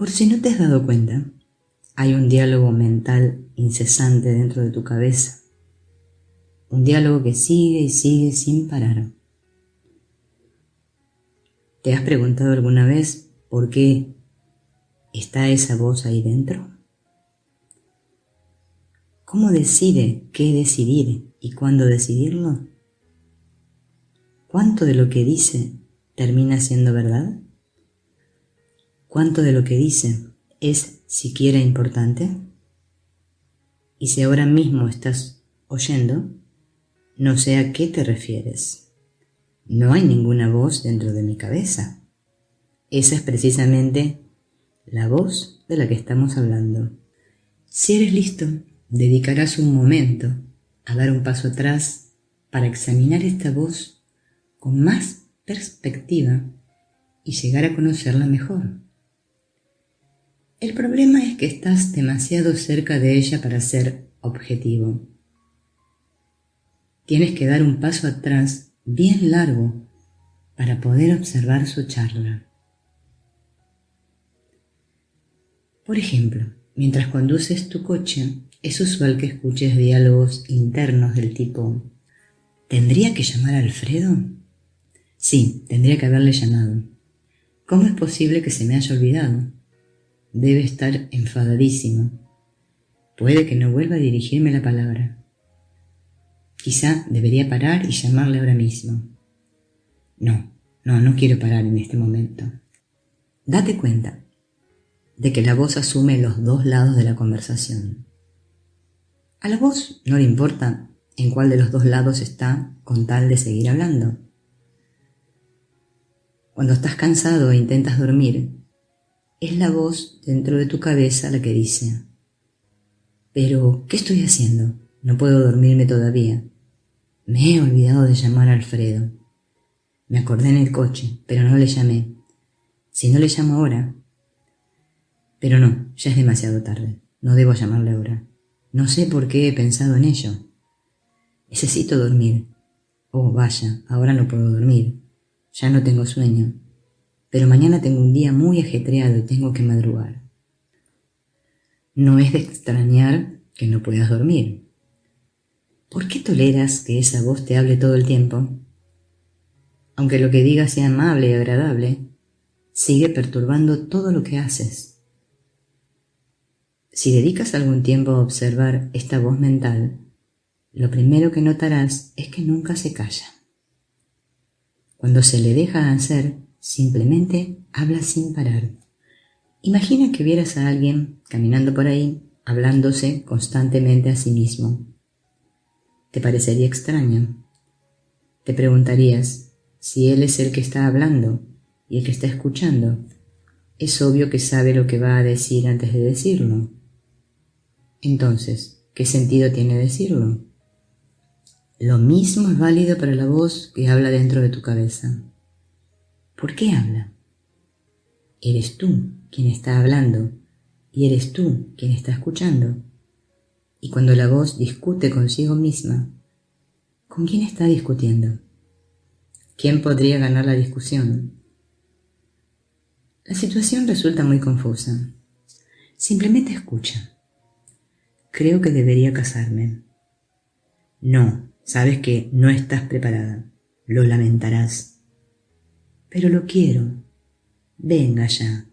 Por si no te has dado cuenta, hay un diálogo mental incesante dentro de tu cabeza. Un diálogo que sigue y sigue sin parar. ¿Te has preguntado alguna vez por qué está esa voz ahí dentro? ¿Cómo decide qué decidir y cuándo decidirlo? ¿Cuánto de lo que dice termina siendo verdad? ¿Cuánto de lo que dice es siquiera importante? Y si ahora mismo estás oyendo, no sé a qué te refieres. No hay ninguna voz dentro de mi cabeza. Esa es precisamente la voz de la que estamos hablando. Si eres listo, dedicarás un momento a dar un paso atrás para examinar esta voz con más perspectiva y llegar a conocerla mejor. El problema es que estás demasiado cerca de ella para ser objetivo. Tienes que dar un paso atrás bien largo para poder observar su charla. Por ejemplo, mientras conduces tu coche, es usual que escuches diálogos internos del tipo: ¿tendría que llamar a Alfredo? Sí, tendría que haberle llamado. ¿Cómo es posible que se me haya olvidado? Debe estar enfadadísimo. Puede que no vuelva a dirigirme la palabra. Quizá debería parar y llamarle ahora mismo. No quiero parar en este momento. Date cuenta de que la voz asume los dos lados de la conversación. A la voz no le importa en cuál de los dos lados está con tal de seguir hablando. Cuando estás cansado e intentas dormir, es la voz dentro de tu cabeza la que dice: «¿Pero qué estoy haciendo? No puedo dormirme todavía. Me he olvidado de llamar a Alfredo. Me acordé en el coche, pero no le llamé. Si no le llamo ahora... Pero no, ya es demasiado tarde. No debo llamarle ahora. No sé por qué he pensado en ello. Necesito dormir. Oh, vaya, ahora no puedo dormir. Ya no tengo sueño. Pero mañana tengo un día muy ajetreado y tengo que madrugar». No es de extrañar que no puedas dormir. ¿Por qué toleras que esa voz te hable todo el tiempo? Aunque lo que digas sea amable y agradable, sigue perturbando todo lo que haces. Si dedicas algún tiempo a observar esta voz mental, lo primero que notarás es que nunca se calla. Cuando se le deja hacer, simplemente habla sin parar. Imagina que vieras a alguien caminando por ahí, hablándose constantemente a sí mismo. ¿Te parecería extraño? Te preguntarías si él es el que está hablando y el que está escuchando. Es obvio que sabe lo que va a decir antes de decirlo. Entonces, ¿qué sentido tiene decirlo? Lo mismo es válido para la voz que habla dentro de tu cabeza. ¿Por qué habla? Eres tú quien está hablando y eres tú quien está escuchando. Y cuando la voz discute consigo misma, ¿con quién está discutiendo? ¿Quién podría ganar la discusión? La situación resulta muy confusa. Simplemente escucha. Creo que debería casarme. No, sabes que no estás preparada. Lo lamentarás. Pero lo quiero. Venga ya.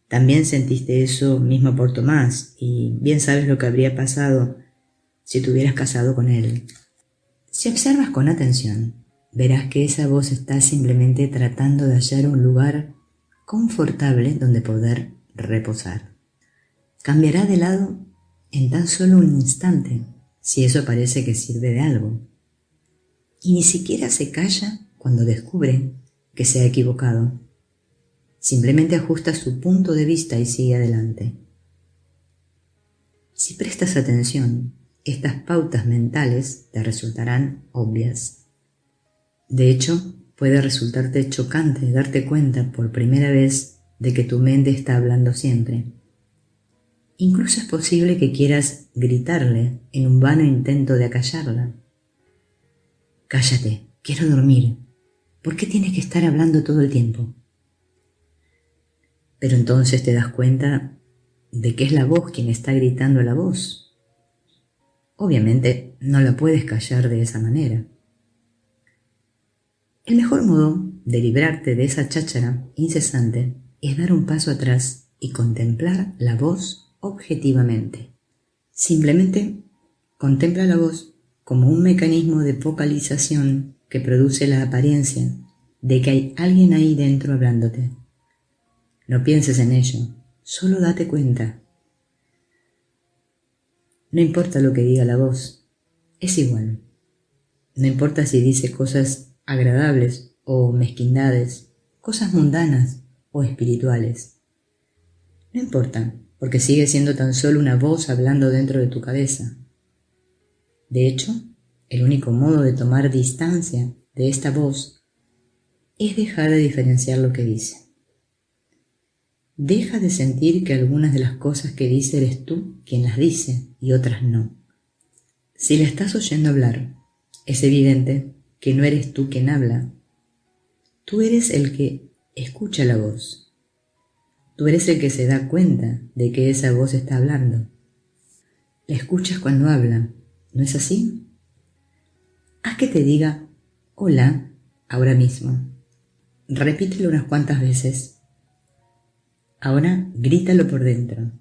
También sentiste eso mismo por Tomás, y bien sabes lo que habría pasado si te hubieras casado con él. Si observas con atención, verás que esa voz está simplemente tratando de hallar un lugar confortable donde poder reposar. Cambiará de lado en tan solo un instante, si eso parece que sirve de algo. Y ni siquiera se calla cuando descubre que se ha equivocado. Simplemente ajusta su punto de vista y sigue adelante. Si prestas atención, estas pautas mentales te resultarán obvias. De hecho, puede resultarte chocante darte cuenta por primera vez de que tu mente está hablando siempre. Incluso es posible que quieras gritarle en un vano intento de acallarla. «Cállate, quiero dormir. ¿Por qué tienes que estar hablando todo el tiempo?» Pero entonces te das cuenta de que es la voz quien está gritando la voz. Obviamente no la puedes callar de esa manera. El mejor modo de librarte de esa cháchara incesante es dar un paso atrás y contemplar la voz objetivamente. Simplemente contempla la voz como un mecanismo de focalización que produce la apariencia de que hay alguien ahí dentro hablándote. No pienses en ello, solo date cuenta. No importa lo que diga la voz, es igual. No importa si dice cosas agradables o mezquindades, cosas mundanas o espirituales. No importa, porque sigue siendo tan solo una voz hablando dentro de tu cabeza. De hecho, el único modo de tomar distancia de esta voz es dejar de diferenciar lo que dice. Deja de sentir que algunas de las cosas que dice eres tú quien las dice y otras no. Si la estás oyendo hablar, es evidente que no eres tú quien habla. Tú eres el que escucha la voz. Tú eres el que se da cuenta de que esa voz está hablando. La escuchas cuando habla, ¿no es así? Haz que te diga hola ahora mismo. Repítelo unas cuantas veces. Ahora grítalo por dentro.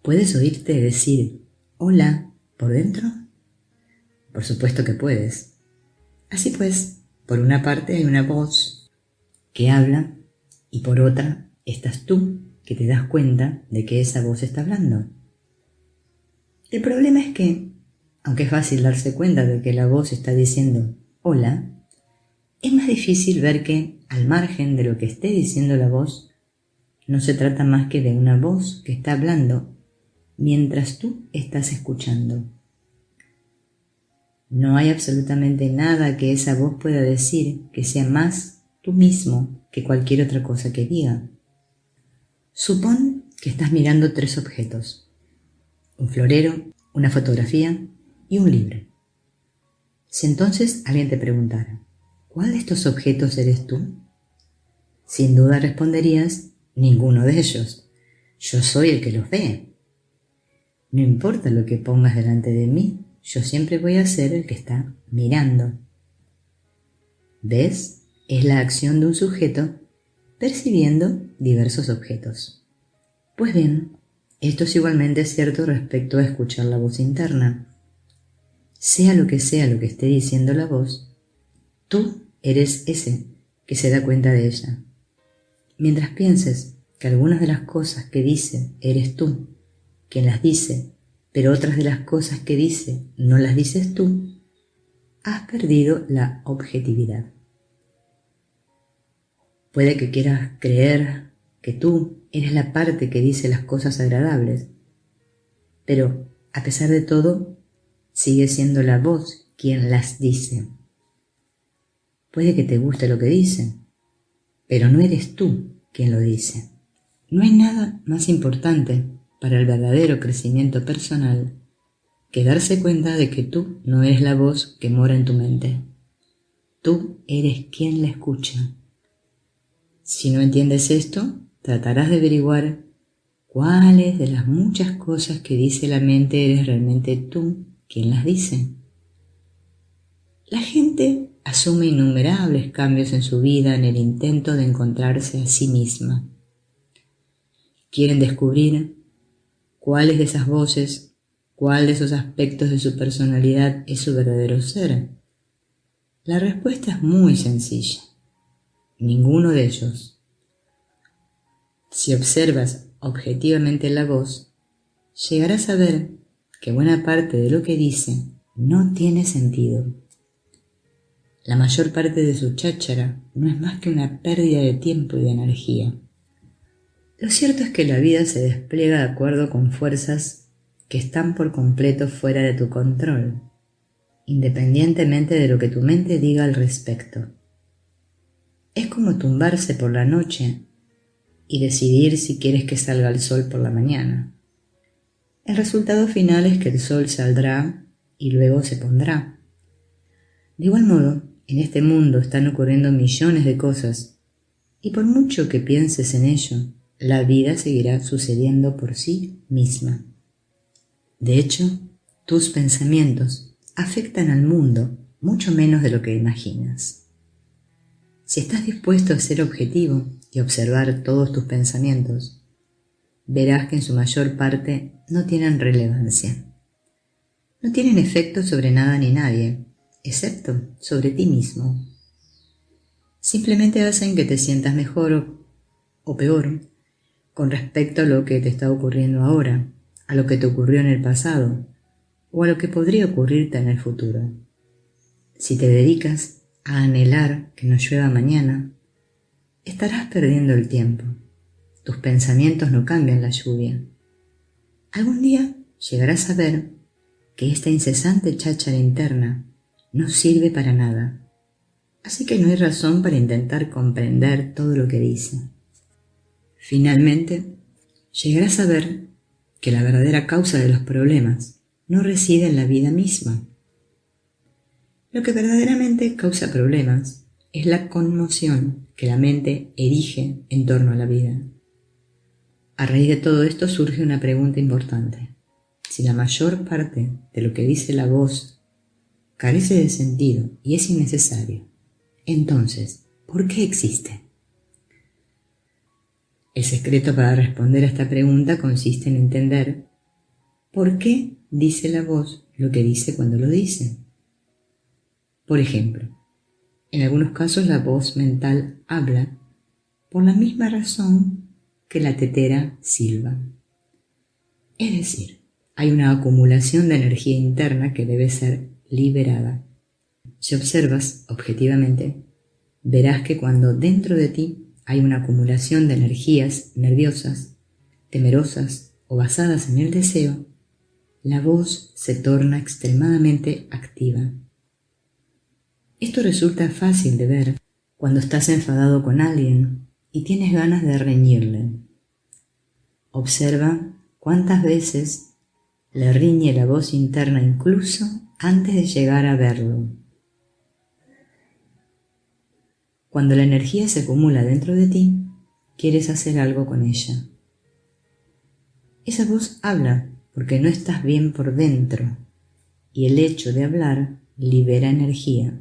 ¿Puedes oírte decir hola por dentro? Por supuesto que puedes. Así pues, por una parte hay una voz que habla y por otra estás tú que te das cuenta de que esa voz está hablando. El problema es que, aunque es fácil darse cuenta de que la voz está diciendo hola, es más difícil ver que, al margen de lo que esté diciendo la voz, no se trata más que de una voz que está hablando mientras tú estás escuchando. No hay absolutamente nada que esa voz pueda decir que sea más tú mismo que cualquier otra cosa que diga. Supón que estás mirando 3 objetos: un florero, una fotografía y un libro. Si entonces alguien te preguntara, ¿cuál de estos objetos eres tú? Sin duda responderías, ninguno de ellos. Yo soy el que los ve. No importa lo que pongas delante de mí, yo siempre voy a ser el que está mirando. ¿Ves? Es la acción de un sujeto percibiendo diversos objetos. Pues bien, esto es igualmente cierto respecto a escuchar la voz interna. Sea lo que esté diciendo la voz, tú eres ese que se da cuenta de ella. Mientras pienses que algunas de las cosas que dice eres tú quien las dice, pero otras de las cosas que dice no las dices tú, has perdido la objetividad. Puede que quieras creer que tú eres la parte que dice las cosas agradables, pero a pesar de todo, sigue siendo la voz quien las dice. Puede que te guste lo que dice, pero no eres tú quien lo dice. No hay nada más importante para el verdadero crecimiento personal que darse cuenta de que tú no eres la voz que mora en tu mente. Tú eres quien la escucha. Si no entiendes esto, tratarás de averiguar cuáles de las muchas cosas que dice la mente eres realmente tú quien las dice. La gente asume innumerables cambios en su vida en el intento de encontrarse a sí misma. Quieren descubrir cuáles de esas voces, cuál de esos aspectos de su personalidad es su verdadero ser. La respuesta es muy sencilla. Ninguno de ellos. Si observas objetivamente la voz, llegarás a ver que buena parte de lo que dice no tiene sentido. La mayor parte de su cháchara no es más que una pérdida de tiempo y de energía. Lo cierto es que la vida se despliega de acuerdo con fuerzas que están por completo fuera de tu control, independientemente de lo que tu mente diga al respecto. Es como tumbarse por la noche y decidir si quieres que salga el sol por la mañana. El resultado final es que el sol saldrá y luego se pondrá. De igual modo, en este mundo están ocurriendo millones de cosas, y por mucho que pienses en ello, la vida seguirá sucediendo por sí misma. De hecho, tus pensamientos afectan al mundo mucho menos de lo que imaginas. Si estás dispuesto a ser objetivo y observar todos tus pensamientos, verás que en su mayor parte no tienen relevancia. No tienen efecto sobre nada ni nadie, excepto sobre ti mismo. Simplemente hacen que te sientas mejor o peor con respecto a lo que te está ocurriendo ahora, a lo que te ocurrió en el pasado o a lo que podría ocurrirte en el futuro. Si te dedicas a anhelar que no llueva mañana, estarás perdiendo el tiempo. Tus pensamientos no cambian la lluvia. Algún día llegarás a ver que esta incesante cháchara interna no sirve para nada, así que no hay razón para intentar comprender todo lo que dice. Finalmente, llegarás a ver que la verdadera causa de los problemas no reside en la vida misma. Lo que verdaderamente causa problemas es la conmoción que la mente erige en torno a la vida. A raíz de todo esto surge una pregunta importante. Si la mayor parte de lo que dice la voz carece de sentido y es innecesario, entonces, ¿por qué existe? El secreto para responder a esta pregunta consiste en entender por qué dice la voz lo que dice cuando lo dice. Por ejemplo, en algunos casos la voz mental habla por la misma razón que la tetera silba. Es decir, hay una acumulación de energía interna que debe ser liberada. Si observas objetivamente, verás que cuando dentro de ti hay una acumulación de energías nerviosas, temerosas o basadas en el deseo, la voz se torna extremadamente activa. Esto resulta fácil de ver cuando estás enfadado con alguien y tienes ganas de reñirle. Observa cuántas veces le riñe la voz interna incluso antes de llegar a verlo. Cuando la energía se acumula dentro de ti, quieres hacer algo con ella. Esa voz habla porque no estás bien por dentro y el hecho de hablar libera energía.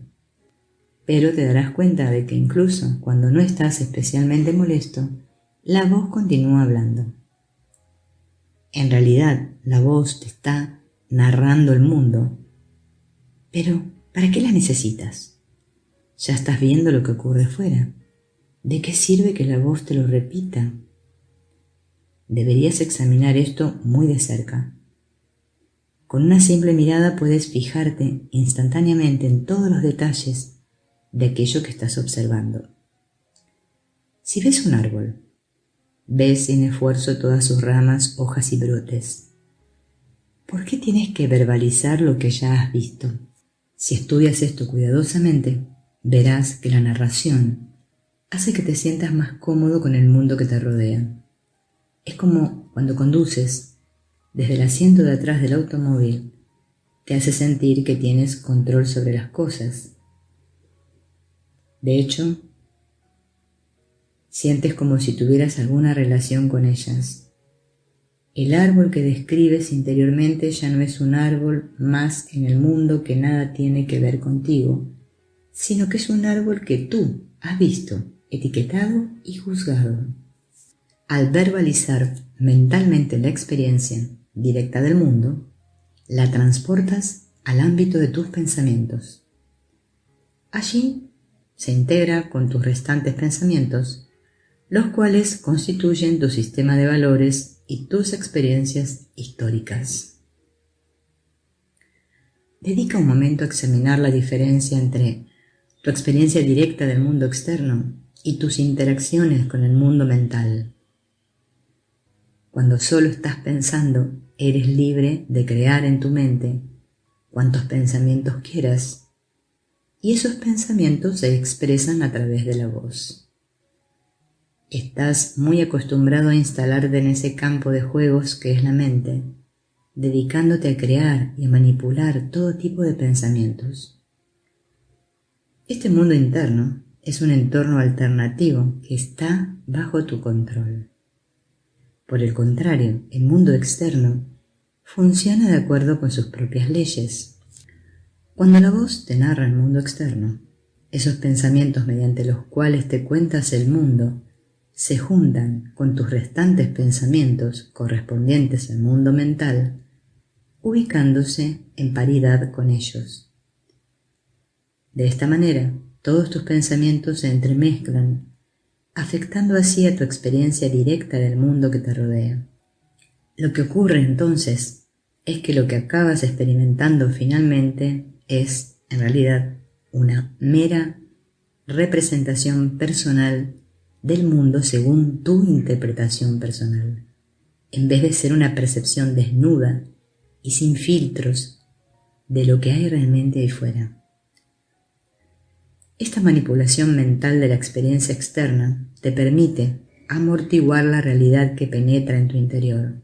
Pero te darás cuenta de que incluso cuando no estás especialmente molesto, la voz continúa hablando. En realidad, la voz te está narrando el mundo. Pero, ¿para qué la necesitas? Ya estás viendo lo que ocurre fuera. ¿De qué sirve que la voz te lo repita? Deberías examinar esto muy de cerca. Con una simple mirada puedes fijarte instantáneamente en todos los detalles de aquello que estás observando. Si ves un árbol, ves sin esfuerzo todas sus ramas, hojas y brotes. ¿Por qué tienes que verbalizar lo que ya has visto? Si estudias esto cuidadosamente, verás que la narración hace que te sientas más cómodo con el mundo que te rodea. Es como cuando conduces desde el asiento de atrás del automóvil, te hace sentir que tienes control sobre las cosas. De hecho, sientes como si tuvieras alguna relación con ellas. El árbol que describes interiormente ya no es un árbol más en el mundo que nada tiene que ver contigo, sino que es un árbol que tú has visto, etiquetado y juzgado. Al verbalizar mentalmente la experiencia directa del mundo, la transportas al ámbito de tus pensamientos. Allí se integra con tus restantes pensamientos, los cuales constituyen tu sistema de valores y tus experiencias históricas. Dedica un momento a examinar la diferencia entre tu experiencia directa del mundo externo y tus interacciones con el mundo mental. Cuando solo estás pensando, eres libre de crear en tu mente cuantos pensamientos quieras, y esos pensamientos se expresan a través de la voz. Estás muy acostumbrado a instalarte en ese campo de juegos que es la mente, dedicándote a crear y a manipular todo tipo de pensamientos. Este mundo interno es un entorno alternativo que está bajo tu control. Por el contrario, el mundo externo funciona de acuerdo con sus propias leyes. Cuando la voz te narra el mundo externo, esos pensamientos mediante los cuales te cuentas el mundo se juntan con tus restantes pensamientos correspondientes al mundo mental, ubicándose en paridad con ellos. De esta manera, todos tus pensamientos se entremezclan, afectando así a tu experiencia directa del mundo que te rodea. Lo que ocurre entonces es que lo que acabas experimentando finalmente es, en realidad, una mera representación personal del mundo según tu interpretación personal, en vez de ser una percepción desnuda y sin filtros de lo que hay realmente ahí fuera. Esta manipulación mental de la experiencia externa te permite amortiguar la realidad que penetra en tu interior.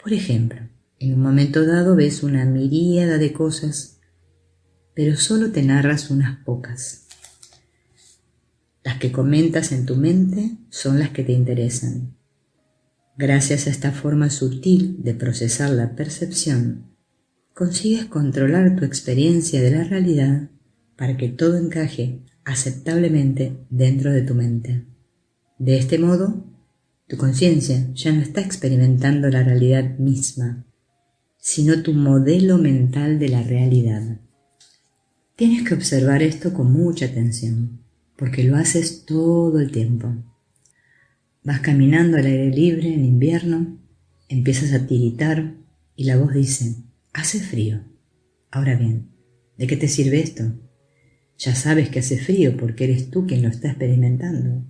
Por ejemplo, en un momento dado ves una miríada de cosas, pero solo te narras unas pocas. Las que comentas en tu mente son las que te interesan. Gracias a esta forma sutil de procesar la percepción, consigues controlar tu experiencia de la realidad para que todo encaje aceptablemente dentro de tu mente. De este modo, tu conciencia ya no está experimentando la realidad misma, sino tu modelo mental de la realidad. Tienes que observar esto con mucha atención, porque lo haces todo el tiempo. Vas caminando al aire libre en invierno, empiezas a tiritar y la voz dice: hace frío. Ahora bien, ¿de qué te sirve esto? Ya sabes que hace frío porque eres tú quien lo está experimentando.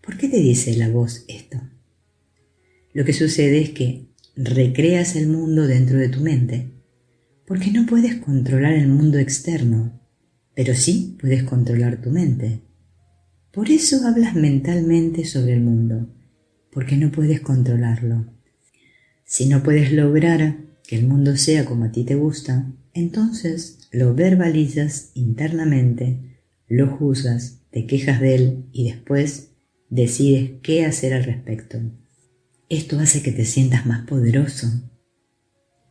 ¿Por qué te dice la voz esto? Lo que sucede es que recreas el mundo dentro de tu mente, porque no puedes controlar el mundo externo, pero sí puedes controlar tu mente. Por eso hablas mentalmente sobre el mundo, porque no puedes controlarlo. Si no puedes lograr que el mundo sea como a ti te gusta, entonces lo verbalizas internamente, lo juzgas, te quejas de él y después decides qué hacer al respecto. Esto hace que te sientas más poderoso.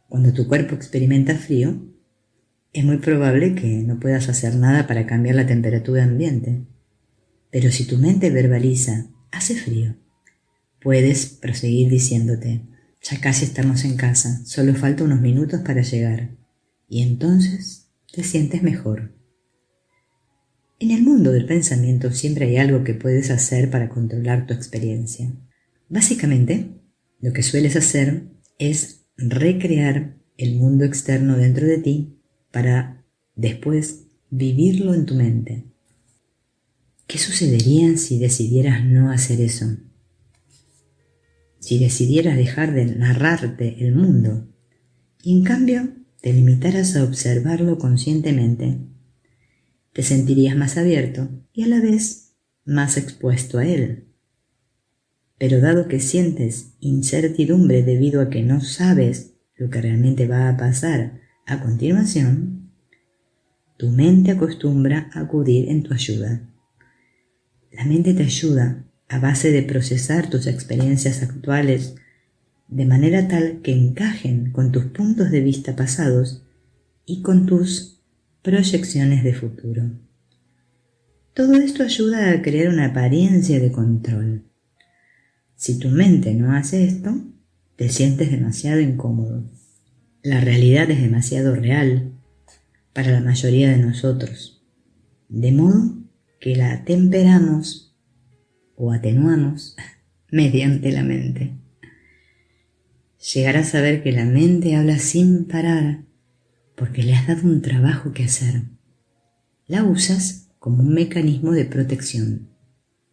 Cuando tu cuerpo experimenta frío, es muy probable que no puedas hacer nada para cambiar la temperatura ambiente. Pero si tu mente verbaliza, hace frío, puedes proseguir diciéndote: ya casi estamos en casa, solo falta unos minutos para llegar. Y entonces te sientes mejor. En el mundo del pensamiento siempre hay algo que puedes hacer para controlar tu experiencia. Básicamente, lo que sueles hacer es recrear el mundo externo dentro de ti para después vivirlo en tu mente. ¿Qué sucedería si decidieras no hacer eso? Si decidieras dejar de narrarte el mundo y en cambio te limitaras a observarlo conscientemente, te sentirías más abierto y a la vez más expuesto a él. Pero dado que sientes incertidumbre debido a que no sabes lo que realmente va a pasar a continuación, tu mente acostumbra a acudir en tu ayuda. La mente te ayuda a base de procesar tus experiencias actuales de manera tal que encajen con tus puntos de vista pasados y con tus proyecciones de futuro. Todo esto ayuda a crear una apariencia de control. Si tu mente no hace esto, te sientes demasiado incómodo. La realidad es demasiado real para la mayoría de nosotros, de modo que la atemperamos o atenuamos mediante la mente. Llegar a saber que la mente habla sin parar porque le has dado un trabajo que hacer. La usas como un mecanismo de protección,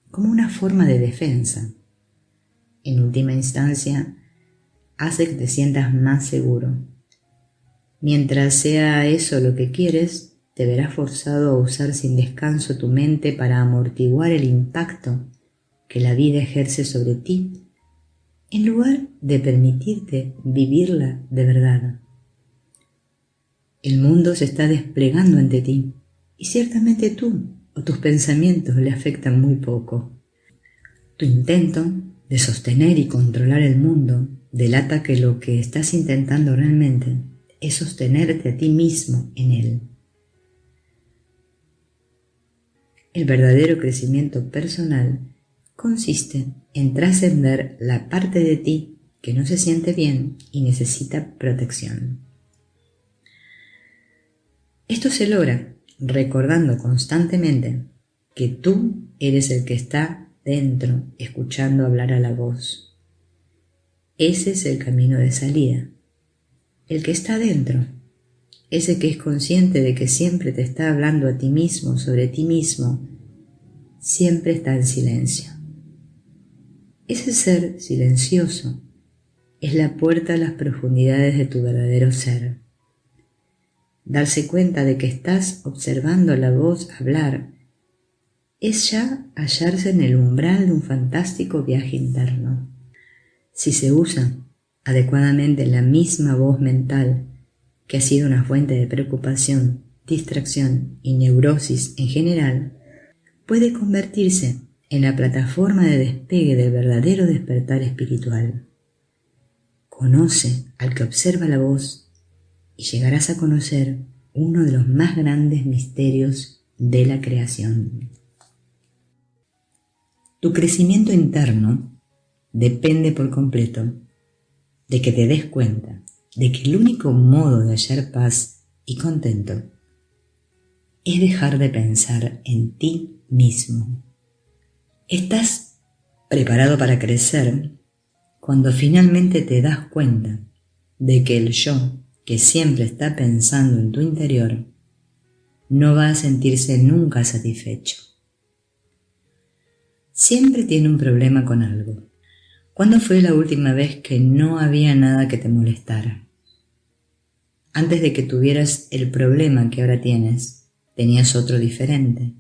como una forma de defensa. En última instancia, hace que te sientas más seguro. Mientras sea eso lo que quieres, te verás forzado a usar sin descanso tu mente para amortiguar el impacto que la vida ejerce sobre ti, en lugar de permitirte vivirla de verdad. El mundo se está desplegando ante ti, y ciertamente tú o tus pensamientos le afectan muy poco. Tu intento de sostener y controlar el mundo delata que lo que estás intentando realmente es sostenerte a ti mismo en él. El verdadero crecimiento personal consiste en trascender la parte de ti que no se siente bien y necesita protección. Esto se logra recordando constantemente que tú eres el que está dentro, escuchando hablar a la voz. Ese es el camino de salida. El que está dentro, ese que es consciente de que siempre te está hablando a ti mismo, sobre ti mismo, siempre está en silencio. Ese ser silencioso es la puerta a las profundidades de tu verdadero ser. Darse cuenta de que estás observando a la voz hablar es ya hallarse en el umbral de un fantástico viaje interno. Si se usa adecuadamente la misma voz mental que ha sido una fuente de preocupación, distracción y neurosis en general, puede convertirse en la plataforma de despegue del verdadero despertar espiritual. Conoce al que observa la voz y llegarás a conocer uno de los más grandes misterios de la creación. Tu crecimiento interno depende por completo de que te des cuenta de que el único modo de hallar paz y contento es dejar de pensar en ti mismo. Estás preparado para crecer cuando finalmente te das cuenta de que el yo que siempre está pensando en tu interior no va a sentirse nunca satisfecho. Siempre tiene un problema con algo. ¿Cuándo fue la última vez que no había nada que te molestara? Antes de que tuvieras el problema que ahora tienes, tenías otro diferente.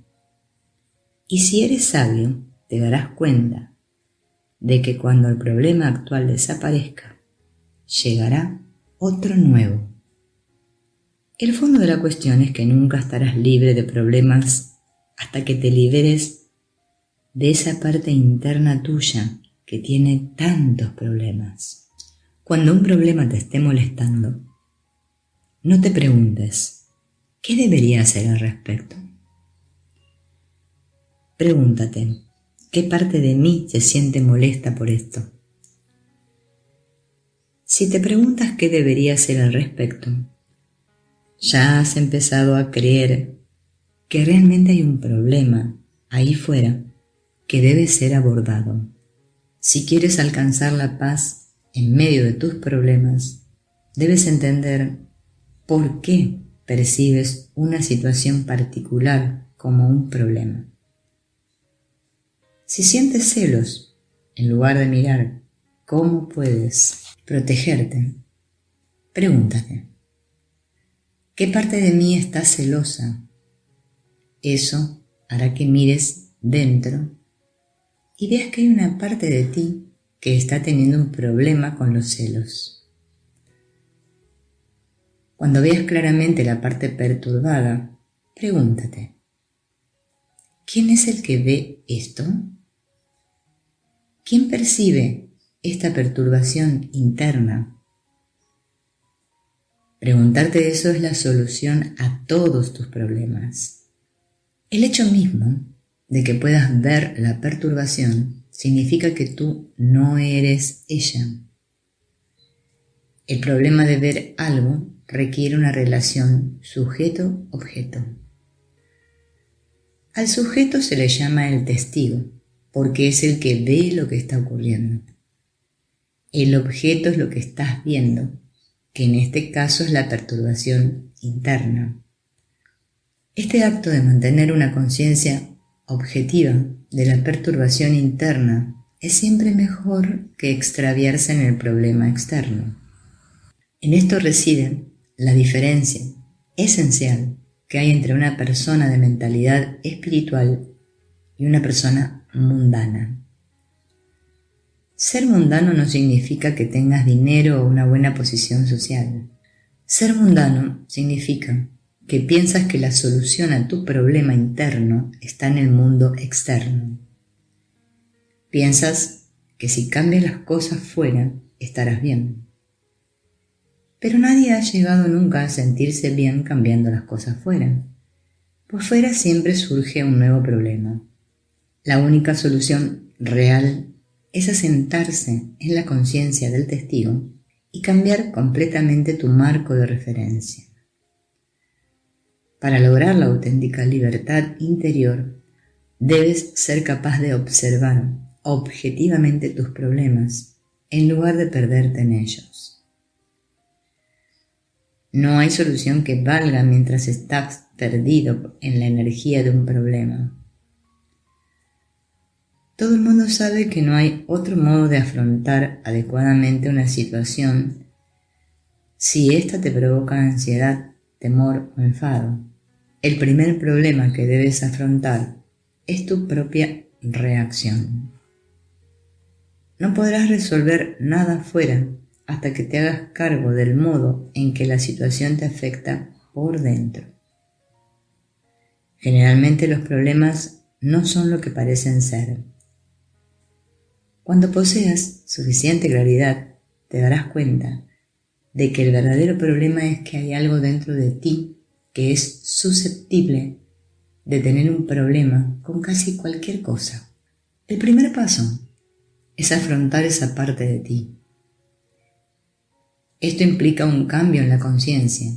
Y si eres sabio, te darás cuenta de que cuando el problema actual desaparezca, llegará otro nuevo. El fondo de la cuestión es que nunca estarás libre de problemas hasta que te liberes de esa parte interna tuya que tiene tantos problemas. Cuando un problema te esté molestando, no te preguntes, ¿qué debería hacer al respecto? Pregúntate, ¿qué parte de mí se siente molesta por esto? Si te preguntas qué debería hacer al respecto, ya has empezado a creer que realmente hay un problema ahí fuera que debe ser abordado. Si quieres alcanzar la paz en medio de tus problemas, debes entender por qué percibes una situación particular como un problema. Si sientes celos, en lugar de mirar cómo puedes protegerte, pregúntate, ¿qué parte de mí está celosa? Eso hará que mires dentro y veas que hay una parte de ti que está teniendo un problema con los celos. Cuando veas claramente la parte perturbada, pregúntate, ¿quién es el que ve esto? ¿Quién percibe esta perturbación interna? Preguntarte eso es la solución a todos tus problemas. El hecho mismo de que puedas ver la perturbación significa que tú no eres ella. El problema de ver algo requiere una relación sujeto-objeto. Al sujeto se le llama el testigo, porque es el que ve lo que está ocurriendo. El objeto es lo que estás viendo, que en este caso es la perturbación interna. Este acto de mantener una conciencia objetiva de la perturbación interna es siempre mejor que extraviarse en el problema externo. En esto reside la diferencia esencial que hay entre una persona de mentalidad espiritual y una persona mundana. Ser mundano no significa que tengas dinero o una buena posición social. Ser mundano significa que piensas que la solución a tu problema interno está en el mundo externo. Piensas que si cambias las cosas fuera, estarás bien. Pero nadie ha llegado nunca a sentirse bien cambiando las cosas fuera. Por fuera siempre surge un nuevo problema. La única solución real es asentarse en la conciencia del testigo y cambiar completamente tu marco de referencia. Para lograr la auténtica libertad interior, debes ser capaz de observar objetivamente tus problemas en lugar de perderte en ellos. No hay solución que valga mientras estás perdido en la energía de un problema. Todo el mundo sabe que no hay otro modo de afrontar adecuadamente una situación si ésta te provoca ansiedad, temor o enfado. El primer problema que debes afrontar es tu propia reacción. No podrás resolver nada afuera hasta que te hagas cargo del modo en que la situación te afecta por dentro. Generalmente los problemas no son lo que parecen ser. Cuando poseas suficiente claridad, te darás cuenta de que el verdadero problema es que hay algo dentro de ti que es susceptible de tener un problema con casi cualquier cosa. El primer paso es afrontar esa parte de ti. Esto implica un cambio en la conciencia,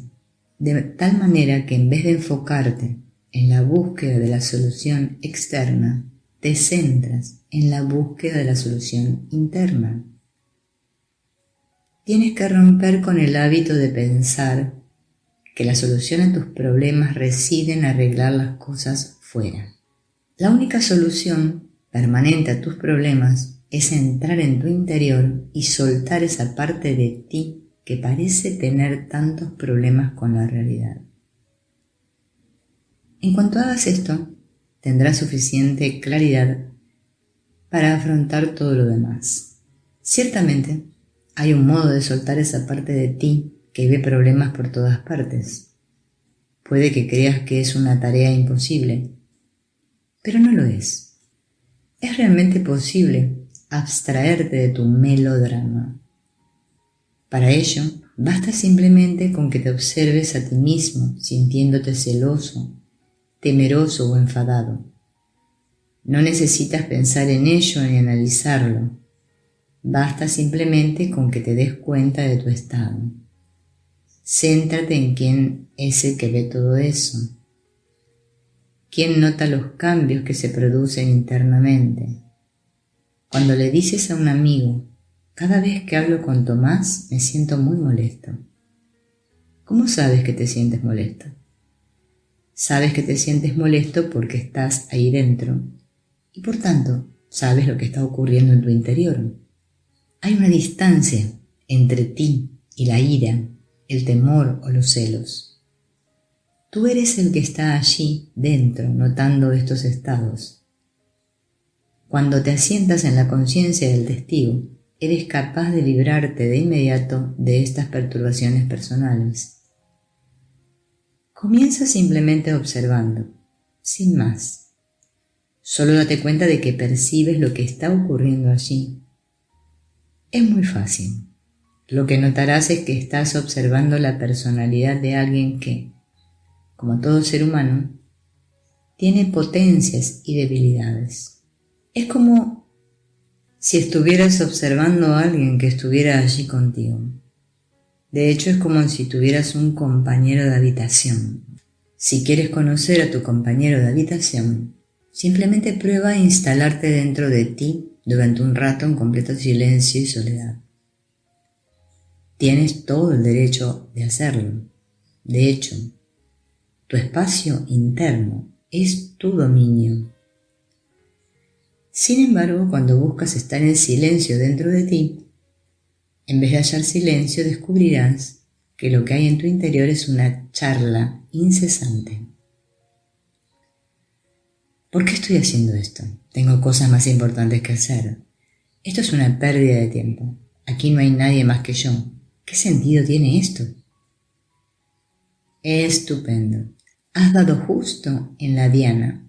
de tal manera que en vez de enfocarte en la búsqueda de la solución externa, te centras en la búsqueda de la solución interna. Tienes que romper con el hábito de pensar que la solución a tus problemas reside en arreglar las cosas fuera. La única solución permanente a tus problemas es entrar en tu interior y soltar esa parte de ti que parece tener tantos problemas con la realidad. En cuanto hagas esto, tendrás suficiente claridad para afrontar todo lo demás. Ciertamente, hay un modo de soltar esa parte de ti que ve problemas por todas partes. Puede que creas que es una tarea imposible, pero no lo es. Es realmente posible abstraerte de tu melodrama. Para ello, basta simplemente con que te observes a ti mismo sintiéndote celoso, temeroso o enfadado. No necesitas pensar en ello ni analizarlo. Basta simplemente con que te des cuenta de tu estado. Céntrate en quién es el que ve todo eso. ¿Quién nota los cambios que se producen internamente? Cuando le dices a un amigo, cada vez que hablo con Tomás me siento muy molesto. ¿Cómo sabes que te sientes molesto? Sabes que te sientes molesto porque estás ahí dentro y por tanto sabes lo que está ocurriendo en tu interior. Hay una distancia entre ti y la ira, el temor o los celos. Tú eres el que está allí dentro notando estos estados. Cuando te asientas en la conciencia del testigo, eres capaz de librarte de inmediato de estas perturbaciones personales. Comienza simplemente observando, sin más. Solo date cuenta de que percibes lo que está ocurriendo allí. Es muy fácil. Lo que notarás es que estás observando la personalidad de alguien que, como todo ser humano, tiene potencias y debilidades. Es como si estuvieras observando a alguien que estuviera allí contigo. De hecho, es como si tuvieras un compañero de habitación. Si quieres conocer a tu compañero de habitación, simplemente prueba a instalarte dentro de ti durante un rato en completo silencio y soledad. Tienes todo el derecho de hacerlo. De hecho, tu espacio interno es tu dominio. Sin embargo, cuando buscas estar en silencio dentro de ti, en vez de hallar silencio, descubrirás que lo que hay en tu interior es una charla incesante. ¿Por qué estoy haciendo esto? Tengo cosas más importantes que hacer. Esto es una pérdida de tiempo. Aquí no hay nadie más que yo. ¿Qué sentido tiene esto? Estupendo. Has dado justo en la diana.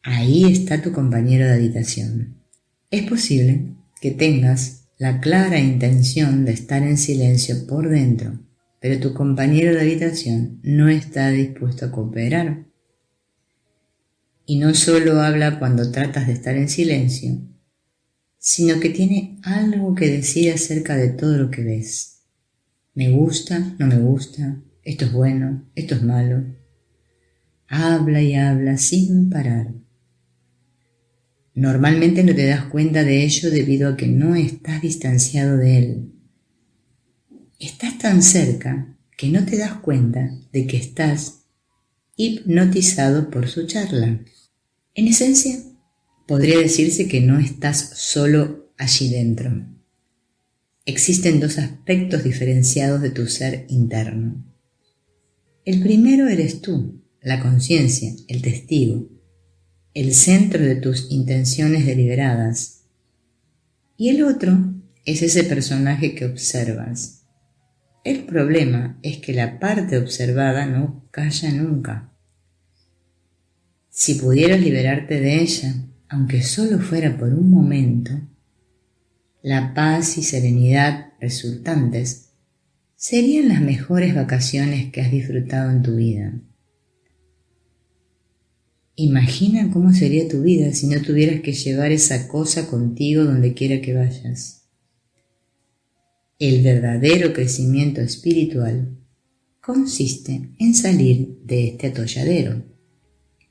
Ahí está tu compañero de habitación. Es posible que tengas la clara intención de estar en silencio por dentro, pero tu compañero de habitación no está dispuesto a cooperar. Y no solo habla cuando tratas de estar en silencio, sino que tiene algo que decir acerca de todo lo que ves. Me gusta, no me gusta, esto es bueno, esto es malo. Habla y habla sin parar. Normalmente no te das cuenta de ello debido a que no estás distanciado de él. Estás tan cerca que no te das cuenta de que estás hipnotizado por su charla. En esencia, podría decirse que no estás solo allí dentro. Existen dos aspectos diferenciados de tu ser interno. El primero eres tú, la conciencia, el testigo, el centro de tus intenciones deliberadas. Y el otro es ese personaje que observas. El problema es que la parte observada no calla nunca. Si pudieras liberarte de ella, aunque solo fuera por un momento, la paz y serenidad resultantes serían las mejores vacaciones que has disfrutado en tu vida. Imagina cómo sería tu vida si no tuvieras que llevar esa cosa contigo donde quiera que vayas. El verdadero crecimiento espiritual consiste en salir de este atolladero.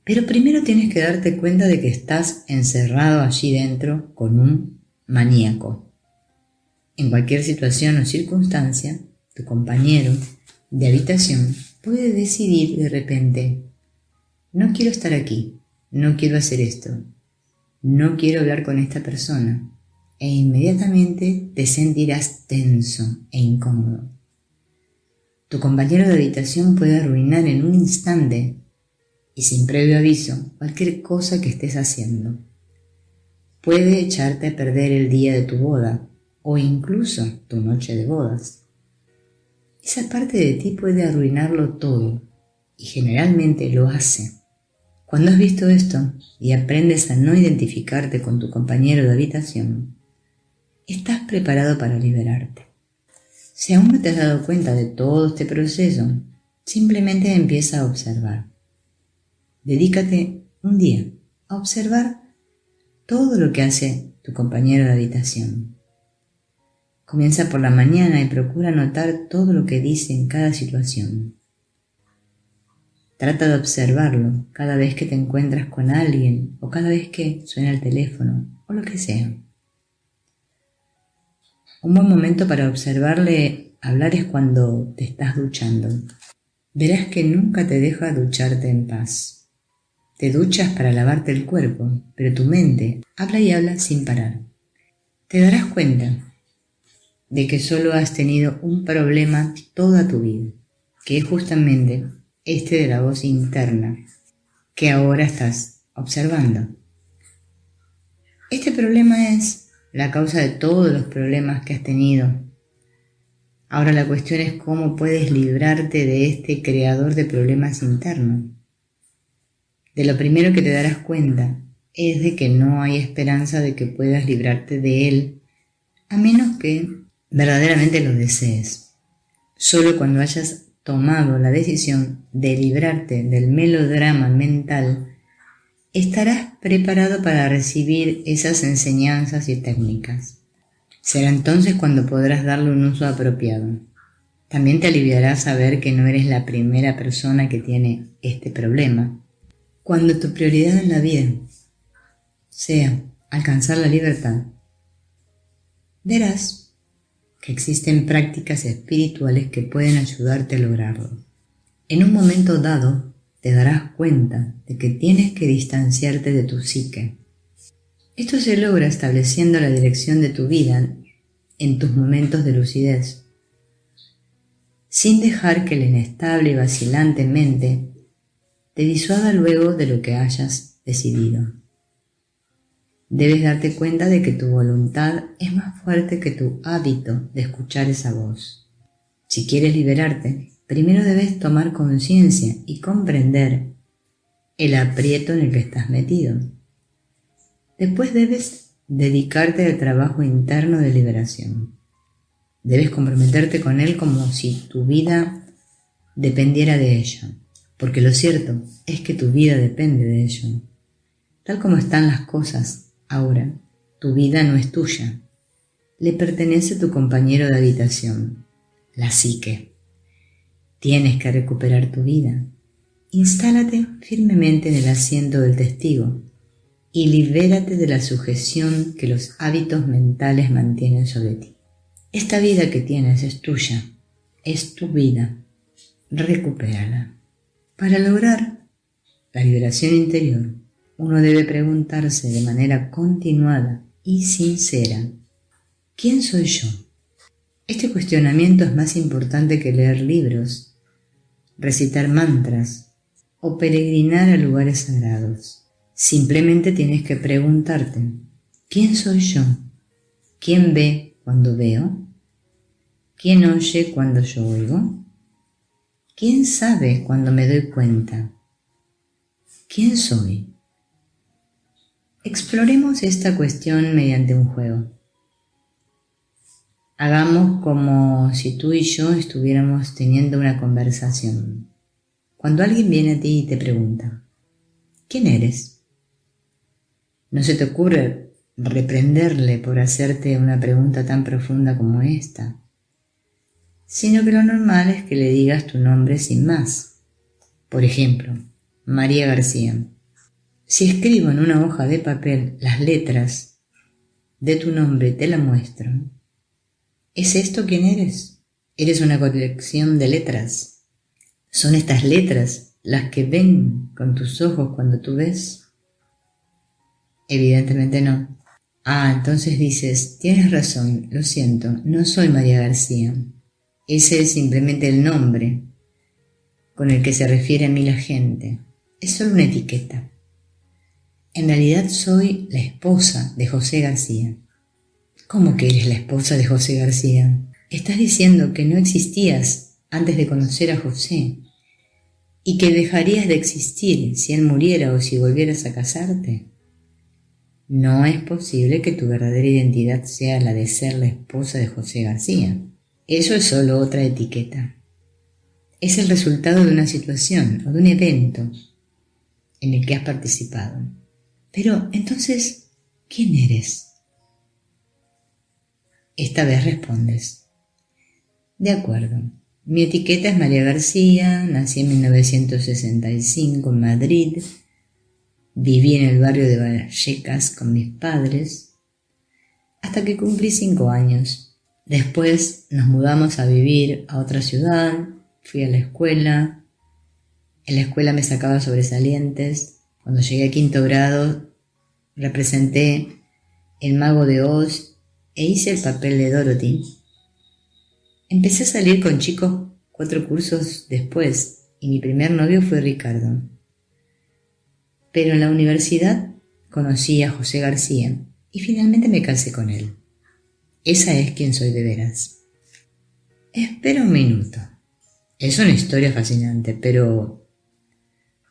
Pero primero tienes que darte cuenta de que estás encerrado allí dentro con un maníaco. En cualquier situación o circunstancia, tu compañero de habitación puede decidir de repente: no quiero estar aquí, no quiero hacer esto, no quiero hablar con esta persona, e inmediatamente te sentirás tenso e incómodo. Tu compañero de habitación puede arruinar en un instante y sin previo aviso cualquier cosa que estés haciendo. Puede echarte a perder el día de tu boda o incluso tu noche de bodas. Esa parte de ti puede arruinarlo todo y generalmente lo hace. Cuando has visto esto y aprendes a no identificarte con tu compañero de habitación, estás preparado para liberarte. Si aún no te has dado cuenta de todo este proceso, simplemente empieza a observar. Dedícate un día a observar todo lo que hace tu compañero de habitación. Comienza por la mañana y procura notar todo lo que dice en cada situación. Trata de observarlo cada vez que te encuentras con alguien o cada vez que suena el teléfono o lo que sea. Un buen momento para observarle hablar es cuando te estás duchando. Verás que nunca te deja ducharte en paz. Te duchas para lavarte el cuerpo, pero tu mente habla y habla sin parar. Te darás cuenta de que solo has tenido un problema toda tu vida, que es justamente este de la voz interna que ahora estás observando. Este problema es la causa de todos los problemas que has tenido. Ahora la cuestión es cómo puedes librarte de este creador de problemas internos. De lo primero que te darás cuenta es de que no hay esperanza de que puedas librarte de él, a menos que verdaderamente lo desees. Solo cuando hayas tomado la decisión de librarte del melodrama mental, estarás preparado para recibir esas enseñanzas y técnicas. Será entonces cuando podrás darle un uso apropiado. También te aliviará saber que no eres la primera persona que tiene este problema. Cuando tu prioridad en la vida sea alcanzar la libertad, verás que existen prácticas espirituales que pueden ayudarte a lograrlo. En un momento dado, te darás cuenta de que tienes que distanciarte de tu psique. Esto se logra estableciendo la dirección de tu vida en tus momentos de lucidez, sin dejar que la inestable y vacilante mente te disuada luego de lo que hayas decidido. Debes darte cuenta de que tu voluntad es más fuerte que tu hábito de escuchar esa voz. Si quieres liberarte, primero debes tomar conciencia y comprender el aprieto en el que estás metido. Después debes dedicarte al trabajo interno de liberación. Debes comprometerte con él como si tu vida dependiera de ello, porque lo cierto es que tu vida depende de ello. Tal como están las cosas ahora, tu vida no es tuya. Le pertenece a tu compañero de habitación, la psique. Tienes que recuperar tu vida. Instálate firmemente en el asiento del testigo y libérate de la sujeción que los hábitos mentales mantienen sobre ti. Esta vida que tienes es tuya, es tu vida. Recupérala. Para lograr la liberación interior, uno debe preguntarse de manera continuada y sincera: ¿quién soy yo? Este cuestionamiento es más importante que leer libros, recitar mantras o peregrinar a lugares sagrados. Simplemente tienes que preguntarte: ¿quién soy yo? ¿Quién ve cuando veo? ¿Quién oye cuando yo oigo? ¿Quién sabe cuando me doy cuenta? ¿Quién soy? Exploremos esta cuestión mediante un juego. Hagamos como si tú y yo estuviéramos teniendo una conversación. Cuando alguien viene a ti y te pregunta: ¿quién eres?, no se te ocurre reprenderle por hacerte una pregunta tan profunda como esta, sino que lo normal es que le digas tu nombre sin más. Por ejemplo, María García. Si escribo en una hoja de papel las letras de tu nombre y te la muestro, ¿es esto quién eres? ¿Eres una colección de letras? ¿Son estas letras las que ven con tus ojos cuando tú ves? Evidentemente no. Entonces dices: tienes razón, lo siento, no soy María García. Ese es simplemente el nombre con el que se refiere a mí la gente. Es solo una etiqueta. En realidad soy la esposa de José García. ¿Cómo que eres la esposa de José García? ¿Estás diciendo que no existías antes de conocer a José y que dejarías de existir si él muriera o si volvieras a casarte? No es posible que tu verdadera identidad sea la de ser la esposa de José García. Eso es solo otra etiqueta. Es el resultado de una situación o de un evento en el que has participado. Pero, entonces, ¿quién eres? Esta vez respondes: de acuerdo, mi etiqueta es María García, nací en 1965 en Madrid, viví en el barrio de Vallecas con mis padres hasta que cumplí 5 años. Después nos mudamos a vivir a otra ciudad, fui a la escuela. En la escuela me sacaba sobresalientes. Cuando llegué a 5º grado representé El Mago de Oz e hice el papel de Dorothy. Empecé a salir con chicos 4 cursos después y mi primer novio fue Ricardo. Pero en la universidad conocí a José García y finalmente me casé con él. Esa es quien soy de veras. Espera un minuto. Es una historia fascinante, pero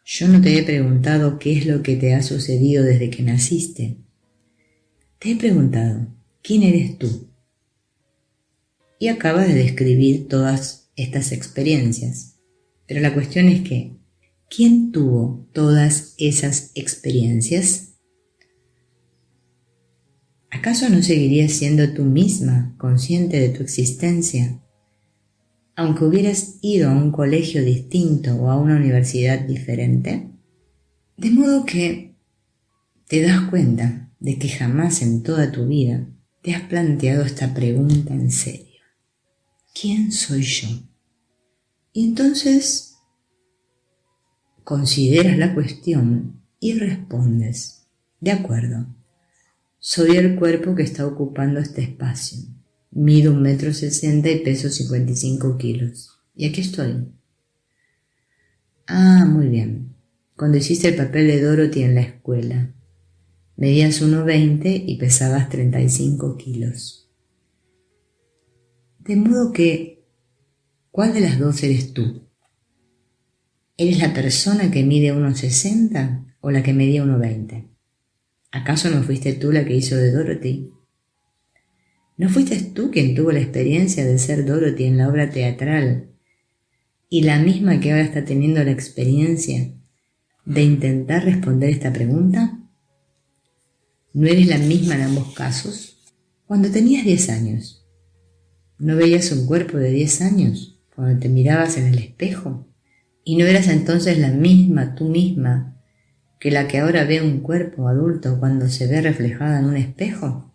yo no te he preguntado qué es lo que te ha sucedido desde que naciste. Te he preguntado: ¿quién eres tú? Y acabas de describir todas estas experiencias. Pero la cuestión es que, ¿quién tuvo todas esas experiencias? ¿Acaso no seguirías siendo tú misma consciente de tu existencia, aunque hubieras ido a un colegio distinto o a una universidad diferente? De modo que te das cuenta de que jamás en toda tu vida te has planteado esta pregunta en serio: ¿quién soy yo? Y entonces consideras la cuestión y respondes: de acuerdo, soy el cuerpo que está ocupando este espacio. Mido 1,60 m y peso 55 kilos. Y aquí estoy. Muy bien. Cuando hiciste el papel de Dorothy en la escuela, medías 1,20 y pesabas 35 kilos. De modo que, ¿cuál de las dos eres tú? ¿Eres la persona que mide 1,60 o la que medía 1,20? ¿Acaso no fuiste tú la que hizo de Dorothy? ¿No fuiste tú quien tuvo la experiencia de ser Dorothy en la obra teatral y la misma que ahora está teniendo la experiencia de intentar responder esta pregunta? ¿No eres la misma en ambos casos? Cuando tenías 10 años, ¿no veías un cuerpo de 10 años cuando te mirabas en el espejo? ¿Y no eras entonces la misma, tú misma, que la que ahora ve un cuerpo adulto cuando se ve reflejada en un espejo?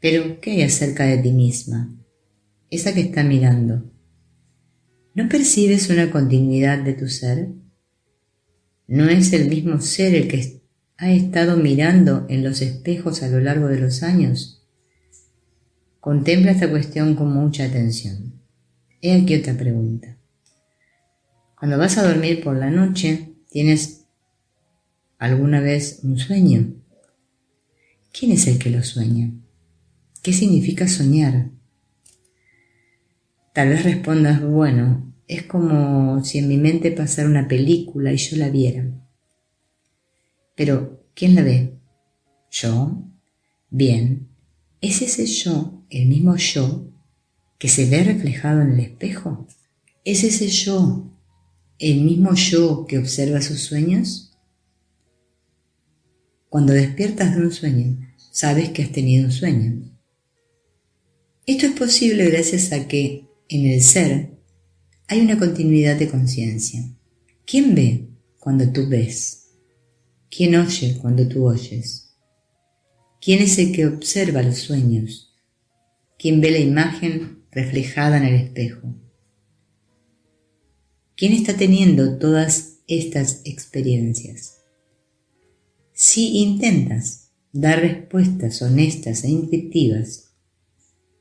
Pero, ¿qué hay acerca de ti misma? Esa que está mirando. ¿No percibes una continuidad de tu ser? ¿No es el mismo ser el que ha estado mirando en los espejos a lo largo de los años? Contempla esta cuestión con mucha atención. He aquí otra pregunta. Cuando vas a dormir por la noche, ¿tienes alguna vez un sueño? ¿Quién es el que lo sueña? ¿Qué significa soñar? Tal vez respondas, bueno, es como si en mi mente pasara una película y yo la viera. Pero, ¿quién la ve? ¿Yo? Bien, ¿es ese yo el mismo yo que se ve reflejado en el espejo? ¿Es ese yo el mismo yo que observa sus sueños? Cuando despiertas de un sueño, sabes que has tenido un sueño. Esto es posible gracias a que en el ser hay una continuidad de conciencia. ¿Quién ve cuando tú ves? ¿Quién oye cuando tú oyes? ¿Quién es el que observa los sueños? ¿Quién ve la imagen reflejada en el espejo? ¿Quién está teniendo todas estas experiencias? Si intentas dar respuestas honestas e intuitivas,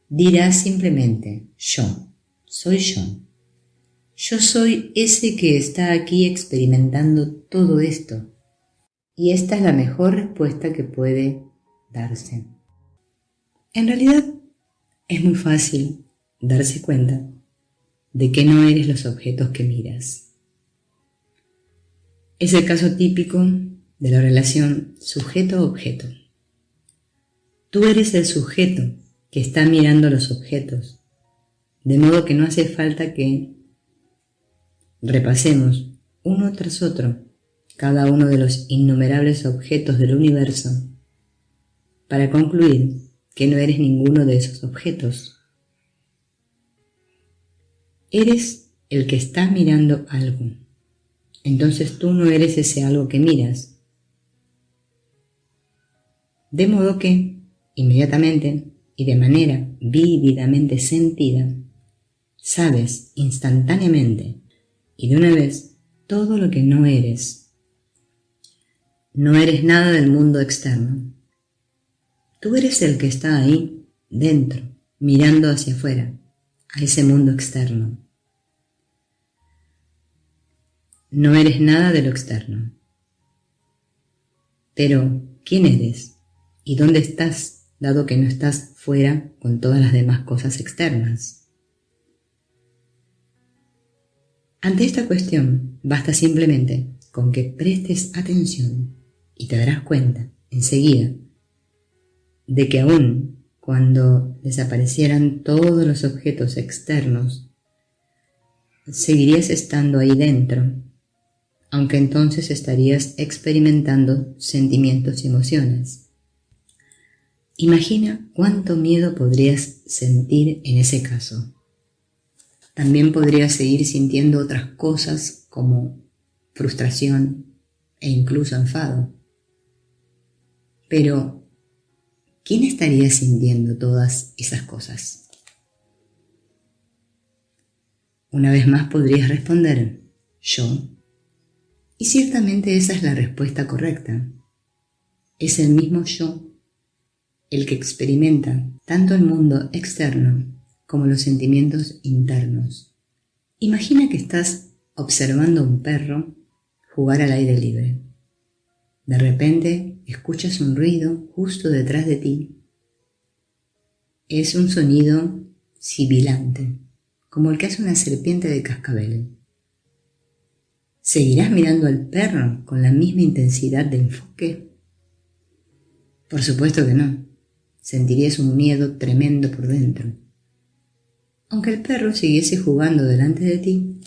dirás simplemente, yo, soy yo. Yo soy ese que está aquí experimentando todo esto. Y esta es la mejor respuesta que puede darse. En realidad, es muy fácil darse cuenta de que no eres los objetos que miras. Es el caso típico de la relación sujeto-objeto. Tú eres el sujeto que está mirando los objetos, de modo que no hace falta que repasemos uno tras otro cada uno de los innumerables objetos del universo para concluir que no eres ninguno de esos objetos. Eres el que está mirando algo. Entonces tú no eres ese algo que miras. De modo que, inmediatamente y de manera vívidamente sentida, sabes instantáneamente y de una vez todo lo que no eres. No eres nada del mundo externo. Tú eres el que está ahí, dentro, mirando hacia afuera, a ese mundo externo. No eres nada de lo externo. Pero, ¿quién eres? ¿Y dónde estás, dado que no estás fuera con todas las demás cosas externas? Ante esta cuestión, basta simplemente con que prestes atención y te darás cuenta, enseguida, de que aun cuando desaparecieran todos los objetos externos, seguirías estando ahí dentro, aunque entonces estarías experimentando sentimientos y emociones. Imagina cuánto miedo podrías sentir en ese caso. También podrías seguir sintiendo otras cosas como frustración e incluso enfado. Pero, ¿quién estaría sintiendo todas esas cosas? Una vez más podrías responder, yo. Y ciertamente esa es la respuesta correcta. Es el mismo yo el que experimenta tanto el mundo externo como los sentimientos internos. Imagina que estás observando a un perro jugar al aire libre. De repente escuchas un ruido justo detrás de ti. Es un sonido sibilante, como el que hace una serpiente de cascabel. ¿Seguirás mirando al perro con la misma intensidad de enfoque? Por supuesto que no. Sentirías un miedo tremendo por dentro. Aunque el perro siguiese jugando delante de ti,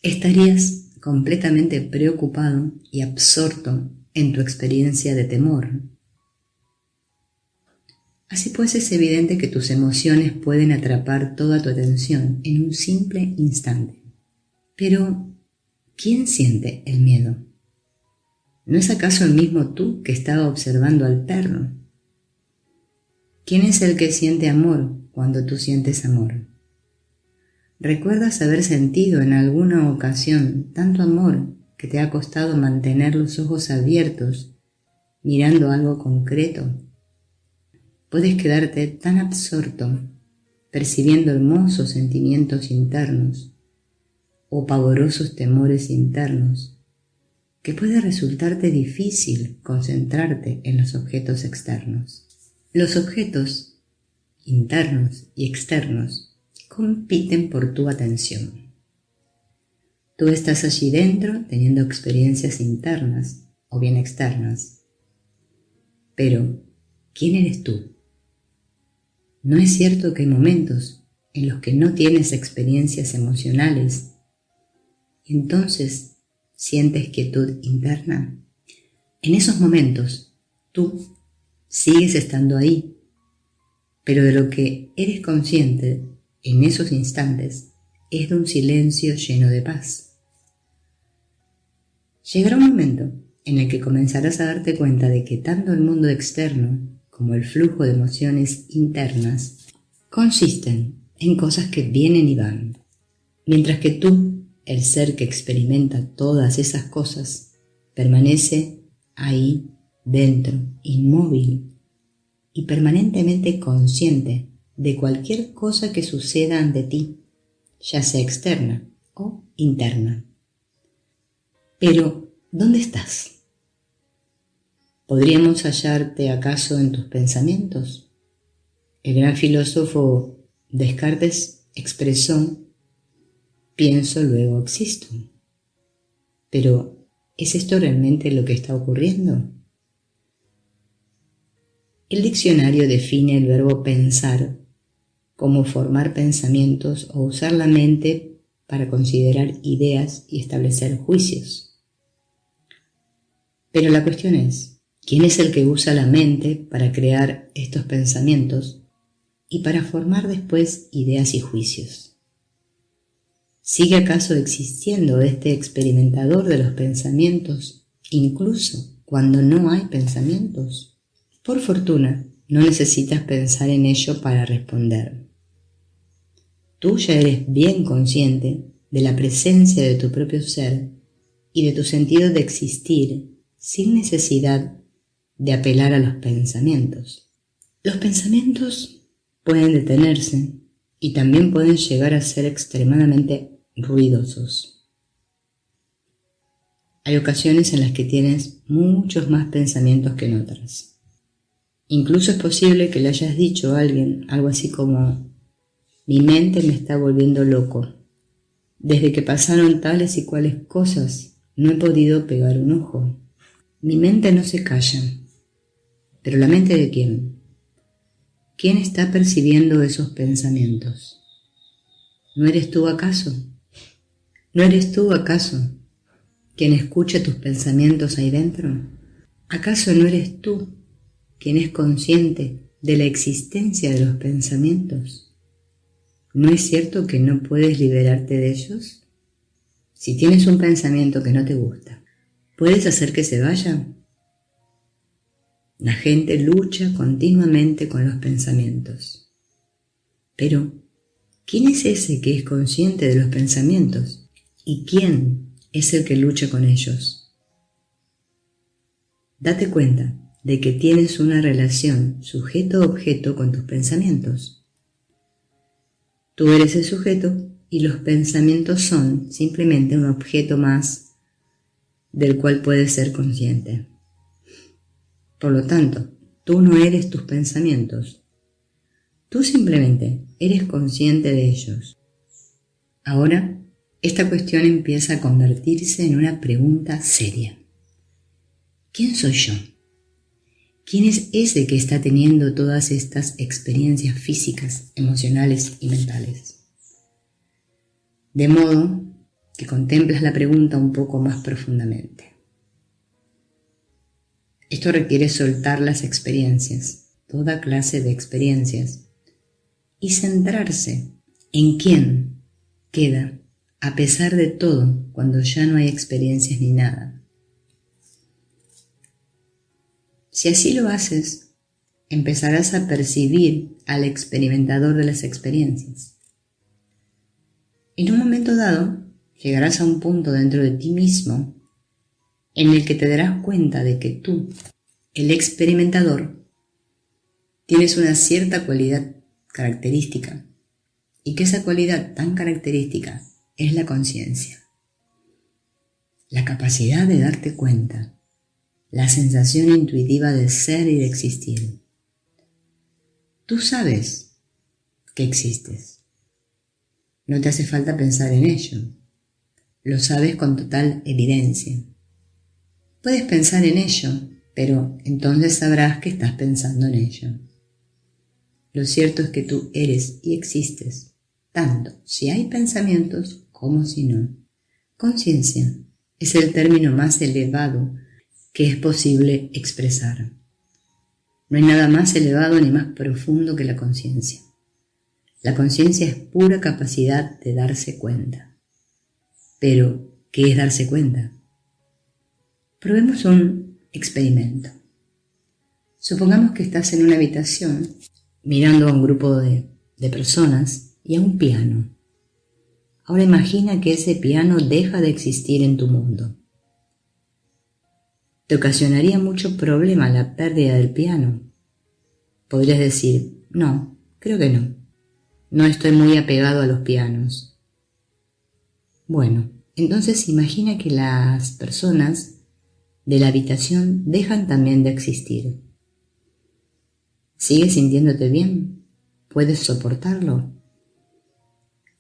estarías completamente preocupado y absorto en tu experiencia de temor. Así pues, es evidente que tus emociones pueden atrapar toda tu atención en un simple instante. Pero, ¿quién siente el miedo? ¿No es acaso el mismo tú que estaba observando al perro? ¿Quién es el que siente amor cuando tú sientes amor? ¿Recuerdas haber sentido en alguna ocasión tanto amor que te ha costado mantener los ojos abiertos mirando algo concreto? Puedes quedarte tan absorto percibiendo hermosos sentimientos internos o pavorosos temores internos que puede resultarte difícil concentrarte en los objetos externos. Los objetos internos y externos compiten por tu atención. Tú estás allí dentro teniendo experiencias internas o bien externas. Pero, ¿quién eres tú? ¿No es cierto que hay momentos en los que no tienes experiencias emocionales y entonces sientes quietud interna? En esos momentos, tú sigues estando ahí, pero de lo que eres consciente en esos instantes es de un silencio lleno de paz. Llegará un momento en el que comenzarás a darte cuenta de que tanto el mundo externo como el flujo de emociones internas consisten en cosas que vienen y van, mientras que tú, el ser que experimenta todas esas cosas, permanece ahí dentro, inmóvil y permanentemente consciente de cualquier cosa que suceda ante ti, ya sea externa o interna. Pero, ¿dónde estás? ¿Podríamos hallarte acaso en tus pensamientos? El gran filósofo Descartes expresó: pienso, luego existo. Pero, ¿es esto realmente lo que está ocurriendo? El diccionario define el verbo pensar como formar pensamientos o usar la mente para considerar ideas y establecer juicios. Pero la cuestión es, ¿quién es el que usa la mente para crear estos pensamientos y para formar después ideas y juicios? ¿Sigue acaso existiendo este experimentador de los pensamientos incluso cuando no hay pensamientos? Por fortuna, no necesitas pensar en ello para responder. Tú ya eres bien consciente de la presencia de tu propio ser y de tu sentido de existir sin necesidad de apelar a los pensamientos. Los pensamientos pueden detenerse y también pueden llegar a ser extremadamente ruidosos. Hay ocasiones en las que tienes muchos más pensamientos que en otras. Incluso es posible que le hayas dicho a alguien algo así como: mi mente me está volviendo loco. Desde que pasaron tales y cuales cosas, no he podido pegar un ojo. Mi mente no se calla. ¿Pero la mente de quién? ¿Quién está percibiendo esos pensamientos? ¿No eres tú acaso? ¿No eres tú acaso quien escucha tus pensamientos ahí dentro? ¿Acaso no eres tú quien es consciente de la existencia de los pensamientos? ¿No es cierto que no puedes liberarte de ellos? Si tienes un pensamiento que no te gusta, ¿puedes hacer que se vaya? La gente lucha continuamente con los pensamientos. Pero, ¿quién es ese que es consciente de los pensamientos? ¿Y quién es el que lucha con ellos? Date cuenta de que tienes una relación sujeto-objeto con tus pensamientos. Tú eres el sujeto y los pensamientos son simplemente un objeto más del cual puedes ser consciente. Por lo tanto, tú no eres tus pensamientos. Tú simplemente eres consciente de ellos. Ahora, esta cuestión empieza a convertirse en una pregunta seria. ¿Quién soy yo? ¿Quién es ese que está teniendo todas estas experiencias físicas, emocionales y mentales? De modo que contemplas la pregunta un poco más profundamente. Esto requiere soltar las experiencias, toda clase de experiencias, y centrarse en quién queda a pesar de todo cuando ya no hay experiencias ni nada. Si así lo haces, empezarás a percibir al experimentador de las experiencias. En un momento dado, llegarás a un punto dentro de ti mismo en el que te darás cuenta de que tú, el experimentador, tienes una cierta cualidad característica y que esa cualidad tan característica es la conciencia. La capacidad de darte cuenta, la sensación intuitiva de ser y de existir. Tú sabes que existes. No te hace falta pensar en ello. Lo sabes con total evidencia. Puedes pensar en ello, pero entonces sabrás que estás pensando en ello. Lo cierto es que tú eres y existes, tanto si hay pensamientos como si no. Conciencia es el término más elevado que es posible expresar. No hay nada más elevado ni más profundo que la conciencia. La conciencia es pura capacidad de darse cuenta. Pero, ¿qué es darse cuenta? Probemos un experimento. Supongamos que estás en una habitación mirando a un grupo de personas y a un piano. Ahora imagina que ese piano deja de existir en tu mundo. Te ocasionaría mucho problema la pérdida del piano. Podrías decir, no, creo que no. No estoy muy apegado a los pianos. Bueno, entonces imagina que las personas de la habitación dejan también de existir. ¿Sigues sintiéndote bien? ¿Puedes soportarlo?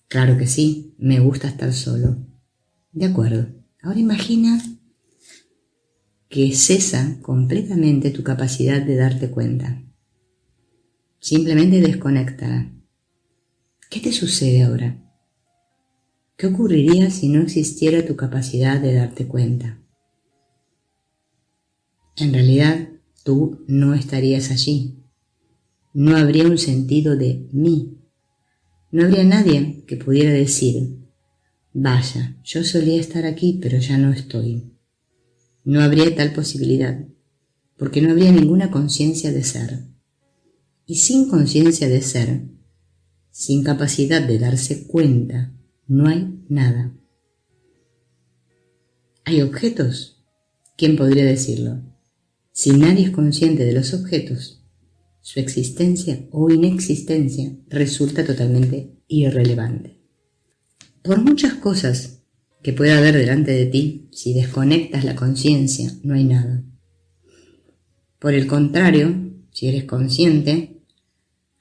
Claro que sí, me gusta estar solo. De acuerdo, ahora imagina que cesa completamente tu capacidad de darte cuenta. Simplemente desconéctala. ¿Qué te sucede ahora? ¿Qué ocurriría si no existiera tu capacidad de darte cuenta? En realidad, tú no estarías allí. No habría un sentido de mí. No habría nadie que pudiera decir, vaya, yo solía estar aquí, pero ya no estoy. No habría tal posibilidad, porque no habría ninguna conciencia de ser. Y sin conciencia de ser, sin capacidad de darse cuenta, no hay nada. ¿Hay objetos? ¿Quién podría decirlo? Si nadie es consciente de los objetos, su existencia o inexistencia resulta totalmente irrelevante. Por muchas cosas que pueda haber delante de ti, si desconectas la conciencia, no hay nada. Por el contrario, si eres consciente,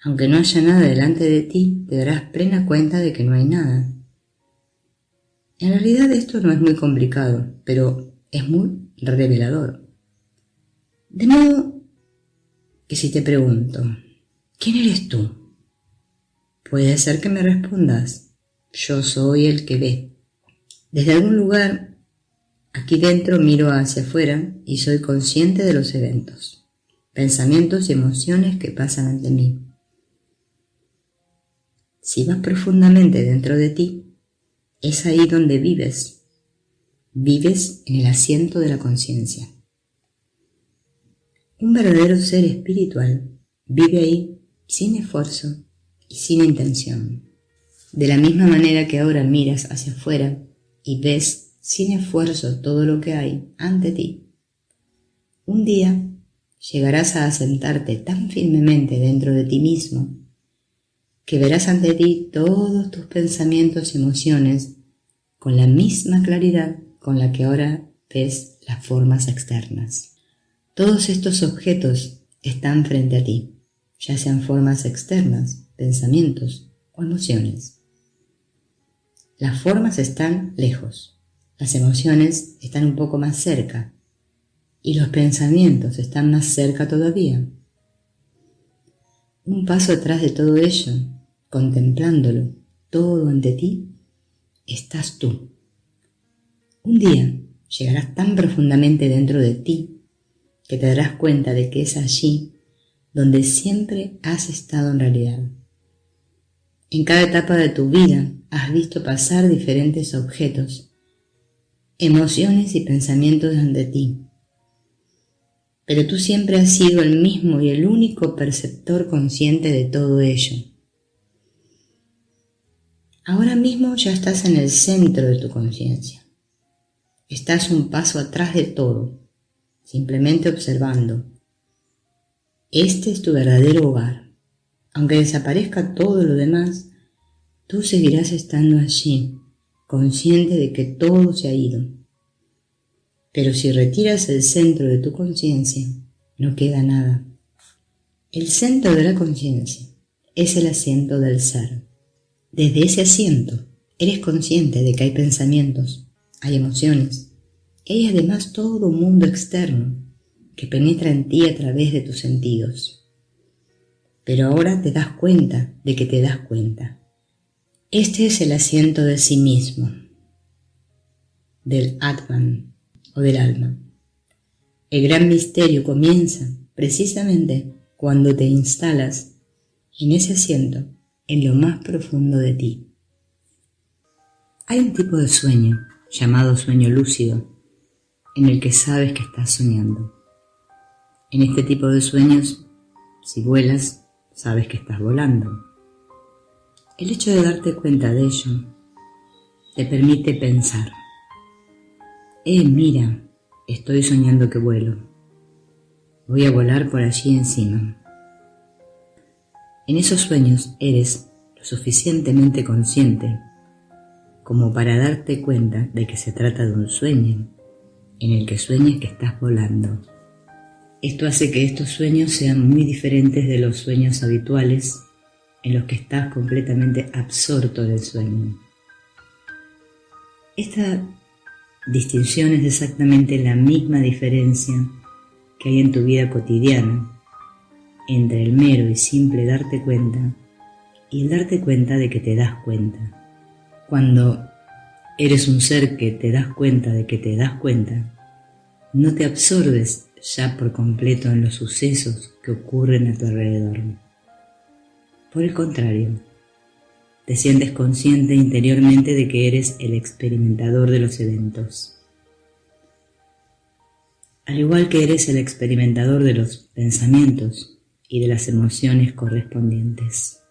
aunque no haya nada delante de ti, te darás plena cuenta de que no hay nada. En realidad esto no es muy complicado, pero es muy revelador. De modo que si te pregunto, ¿quién eres tú? Puede ser que me respondas, yo soy el que ve. Desde algún lugar, aquí dentro miro hacia afuera y soy consciente de los eventos, pensamientos y emociones que pasan ante mí. Si vas profundamente dentro de ti, es ahí donde vives. Vives en el asiento de la conciencia. Un verdadero ser espiritual vive ahí sin esfuerzo y sin intención. De la misma manera que ahora miras hacia afuera y ves sin esfuerzo todo lo que hay ante ti, un día llegarás a asentarte tan firmemente dentro de ti mismo que verás ante ti todos tus pensamientos y emociones con la misma claridad con la que ahora ves las formas externas. Todos estos objetos están frente a ti, ya sean formas externas, pensamientos o emociones. Las formas están lejos, las emociones están un poco más cerca, y los pensamientos están más cerca todavía. Un paso atrás de todo ello, contemplándolo todo ante ti, estás tú. Un día llegarás tan profundamente dentro de ti que te darás cuenta de que es allí donde siempre has estado en realidad. En cada etapa de tu vida has visto pasar diferentes objetos, emociones y pensamientos ante ti. Pero tú siempre has sido el mismo y el único perceptor consciente de todo ello. Ahora mismo ya estás en el centro de tu conciencia. Estás un paso atrás de todo, simplemente observando. Este es tu verdadero hogar. Aunque desaparezca todo lo demás, tú seguirás estando allí, consciente de que todo se ha ido. Pero si retiras el centro de tu conciencia, no queda nada. El centro de la conciencia es el asiento del ser. Desde ese asiento, eres consciente de que hay pensamientos, hay emociones, y hay además todo un mundo externo que penetra en ti a través de tus sentidos. Pero ahora te das cuenta de que te das cuenta. Este es el asiento de sí mismo, del Atman o del alma. El gran misterio comienza precisamente cuando te instalas en ese asiento en lo más profundo de ti. Hay un tipo de sueño llamado sueño lúcido en el que sabes que estás soñando. En este tipo de sueños, si vuelas, sabes que estás volando. El hecho de darte cuenta de ello te permite pensar: mira, estoy soñando que vuelo. Voy a volar por allí encima. En esos sueños eres lo suficientemente consciente como para darte cuenta de que se trata de un sueño, en el que sueñas que estás volando. Esto hace que estos sueños sean muy diferentes de los sueños habituales en los que estás completamente absorto del sueño. Esta distinción es exactamente la misma diferencia que hay en tu vida cotidiana entre el mero y simple darte cuenta y el darte cuenta de que te das cuenta. Cuando eres un ser que te das cuenta de que te das cuenta, no te absorbes ya por completo en los sucesos que ocurren a tu alrededor. Por el contrario, te sientes consciente interiormente de que eres el experimentador de los eventos. Al igual que eres el experimentador de los pensamientos y de las emociones correspondientes.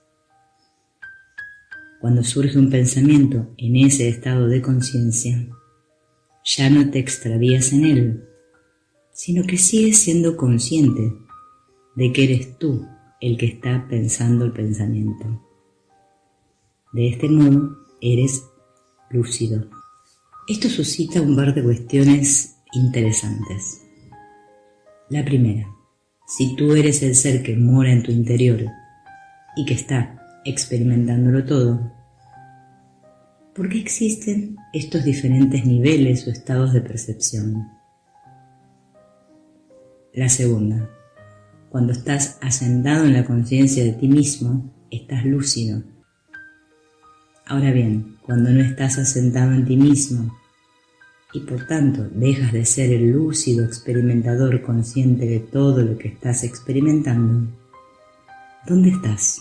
Cuando surge un pensamiento en ese estado de conciencia, ya no te extravías en él, sino que sigues siendo consciente de que eres tú el que está pensando el pensamiento. De este modo, eres lúcido. Esto suscita un par de cuestiones interesantes. La primera: si tú eres el ser que mora en tu interior y que está experimentándolo todo, ¿por qué existen estos diferentes niveles o estados de percepción? La segunda: cuando estás asentado en la conciencia de ti mismo, estás lúcido. Ahora bien, cuando no estás asentado en ti mismo y por tanto dejas de ser el lúcido experimentador consciente de todo lo que estás experimentando, ¿dónde estás?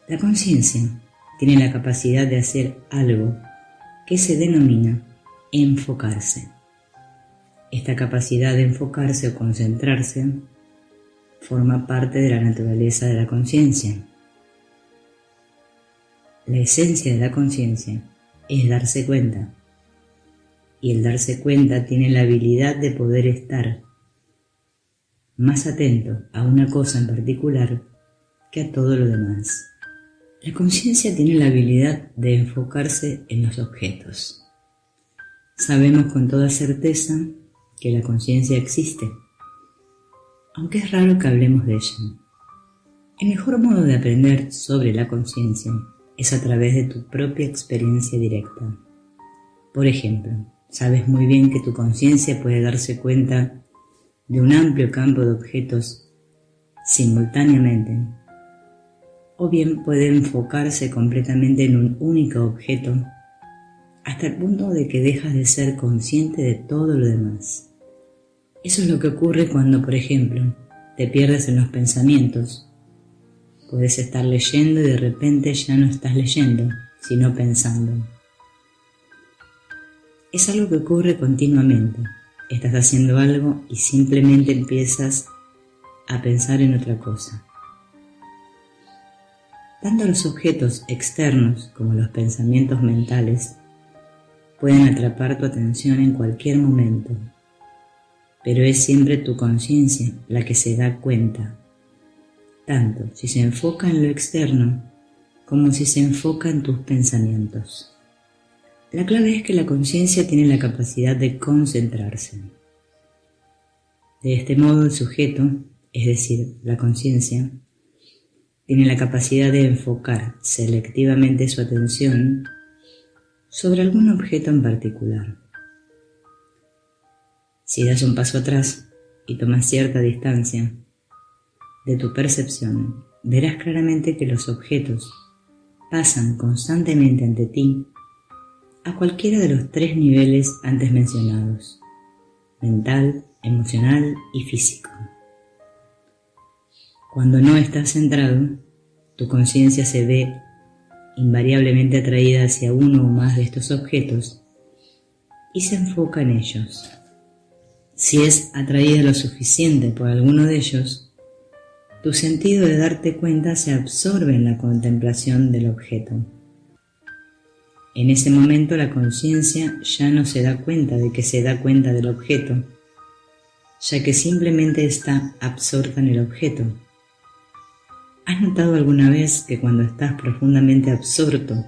La conciencia tiene la capacidad de hacer algo que se denomina enfocarse. Esta capacidad de enfocarse o concentrarse forma parte de la naturaleza de la conciencia. La esencia de la conciencia es darse cuenta, y el darse cuenta tiene la habilidad de poder estar más atento a una cosa en particular que a todo lo demás. La conciencia tiene la habilidad de enfocarse en los objetos. Sabemos con toda certeza que la conciencia existe, aunque es raro que hablemos de ella. El mejor modo de aprender sobre la conciencia es a través de tu propia experiencia directa. Por ejemplo, Sabes muy bien que tu conciencia puede darse cuenta de un amplio campo de objetos simultáneamente, o bien puede enfocarse completamente en un único objeto hasta el punto de que dejas de ser consciente de todo lo demás. Eso es lo que ocurre cuando, por ejemplo, te pierdes en los pensamientos. Puedes estar leyendo y de repente ya no estás leyendo, sino pensando. Es algo que ocurre continuamente. Estás haciendo algo y simplemente empiezas a pensar en otra cosa. Tanto los objetos externos como los pensamientos mentales pueden atrapar tu atención en cualquier momento, pero es siempre tu conciencia la que se da cuenta, tanto si se enfoca en lo externo como si se enfoca en tus pensamientos. La clave es que la conciencia tiene la capacidad de concentrarse. De este modo el sujeto, es decir, la conciencia, tiene la capacidad de enfocar selectivamente su atención sobre algún objeto en particular. Si das un paso atrás y tomas cierta distancia de tu percepción, verás claramente que los objetos pasan constantemente ante ti a cualquiera de los 3 niveles antes mencionados: mental, emocional y físico. Cuando no estás centrado, tu conciencia se ve invariablemente atraída hacia uno o más de estos objetos y se enfoca en ellos. Si es atraída lo suficiente por alguno de ellos, tu sentido de darte cuenta se absorbe en la contemplación del objeto. En ese momento la conciencia ya no se da cuenta de que se da cuenta del objeto, ya que simplemente está absorta en el objeto. ¿Has notado alguna vez que cuando estás profundamente absorto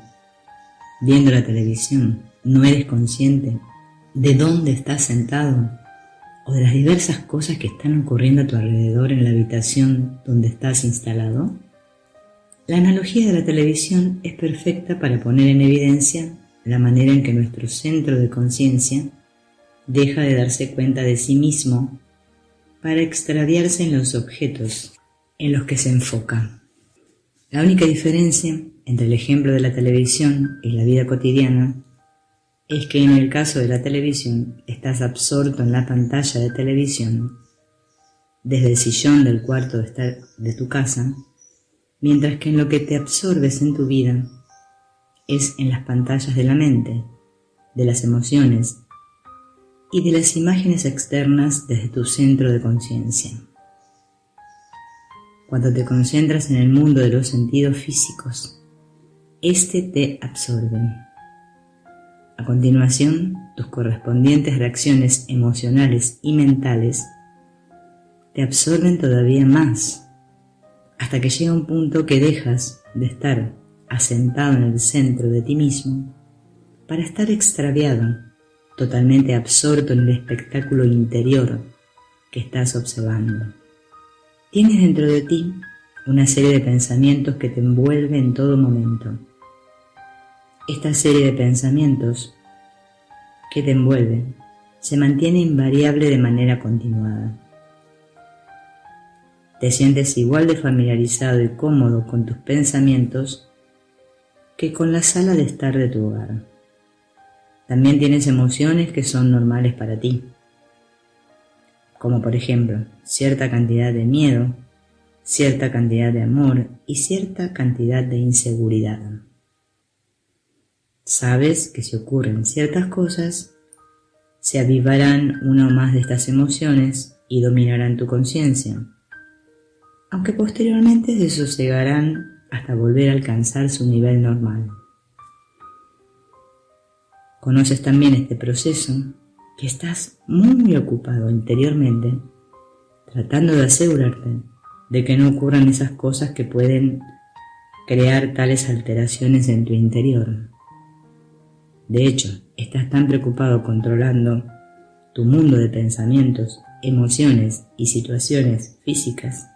viendo la televisión no eres consciente de dónde estás sentado o de las diversas cosas que están ocurriendo a tu alrededor en la habitación donde estás instalado? La analogía de la televisión es perfecta para poner en evidencia la manera en que nuestro centro de conciencia deja de darse cuenta de sí mismo para extraviarse en los objetos en los que se enfoca. La única diferencia entre el ejemplo de la televisión y la vida cotidiana es que en el caso de la televisión estás absorto en la pantalla de televisión desde el sillón del cuarto de tu casa, mientras que en lo que te absorbes en tu vida es en las pantallas de la mente, de las emociones y de las imágenes externas desde tu centro de conciencia. Cuando te concentras en el mundo de los sentidos físicos, este te absorbe. A continuación, tus correspondientes reacciones emocionales y mentales te absorben todavía más, hasta que llega un punto que dejas de estar asentado en el centro de ti mismo para estar extraviado, totalmente absorto en el espectáculo interior que estás observando. Tienes dentro de ti una serie de pensamientos que te envuelve en todo momento. Esta serie de pensamientos que te envuelven se mantiene invariable de manera continuada. Te sientes igual de familiarizado y cómodo con tus pensamientos que con la sala de estar de tu hogar. También tienes emociones que son normales para ti, como por ejemplo cierta cantidad de miedo, cierta cantidad de amor y cierta cantidad de inseguridad. Sabes que si ocurren ciertas cosas, se avivarán una o más de estas emociones y dominarán tu conciencia, aunque posteriormente se sosegarán hasta volver a alcanzar su nivel normal. Conoces también este proceso, que estás muy ocupado interiormente tratando de asegurarte de que no ocurran esas cosas que pueden crear tales alteraciones en tu interior. De hecho, estás tan preocupado controlando tu mundo de pensamientos, emociones y situaciones físicas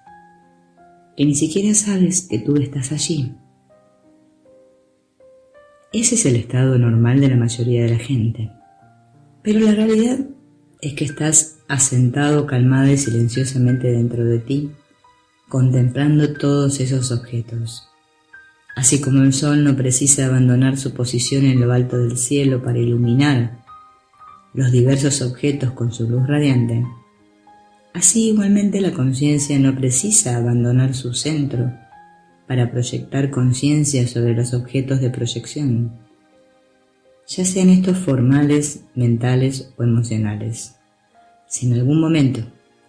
que ni siquiera sabes que tú estás allí. Ese es el estado normal de la mayoría de la gente. Pero la realidad es que estás asentado calmada y silenciosamente dentro de ti, contemplando todos esos objetos. Así como el sol no precisa abandonar su posición en lo alto del cielo para iluminar los diversos objetos con su luz radiante, así igualmente la conciencia no precisa abandonar su centro para proyectar conciencia sobre los objetos de proyección, ya sean estos formales, mentales o emocionales. Si en algún momento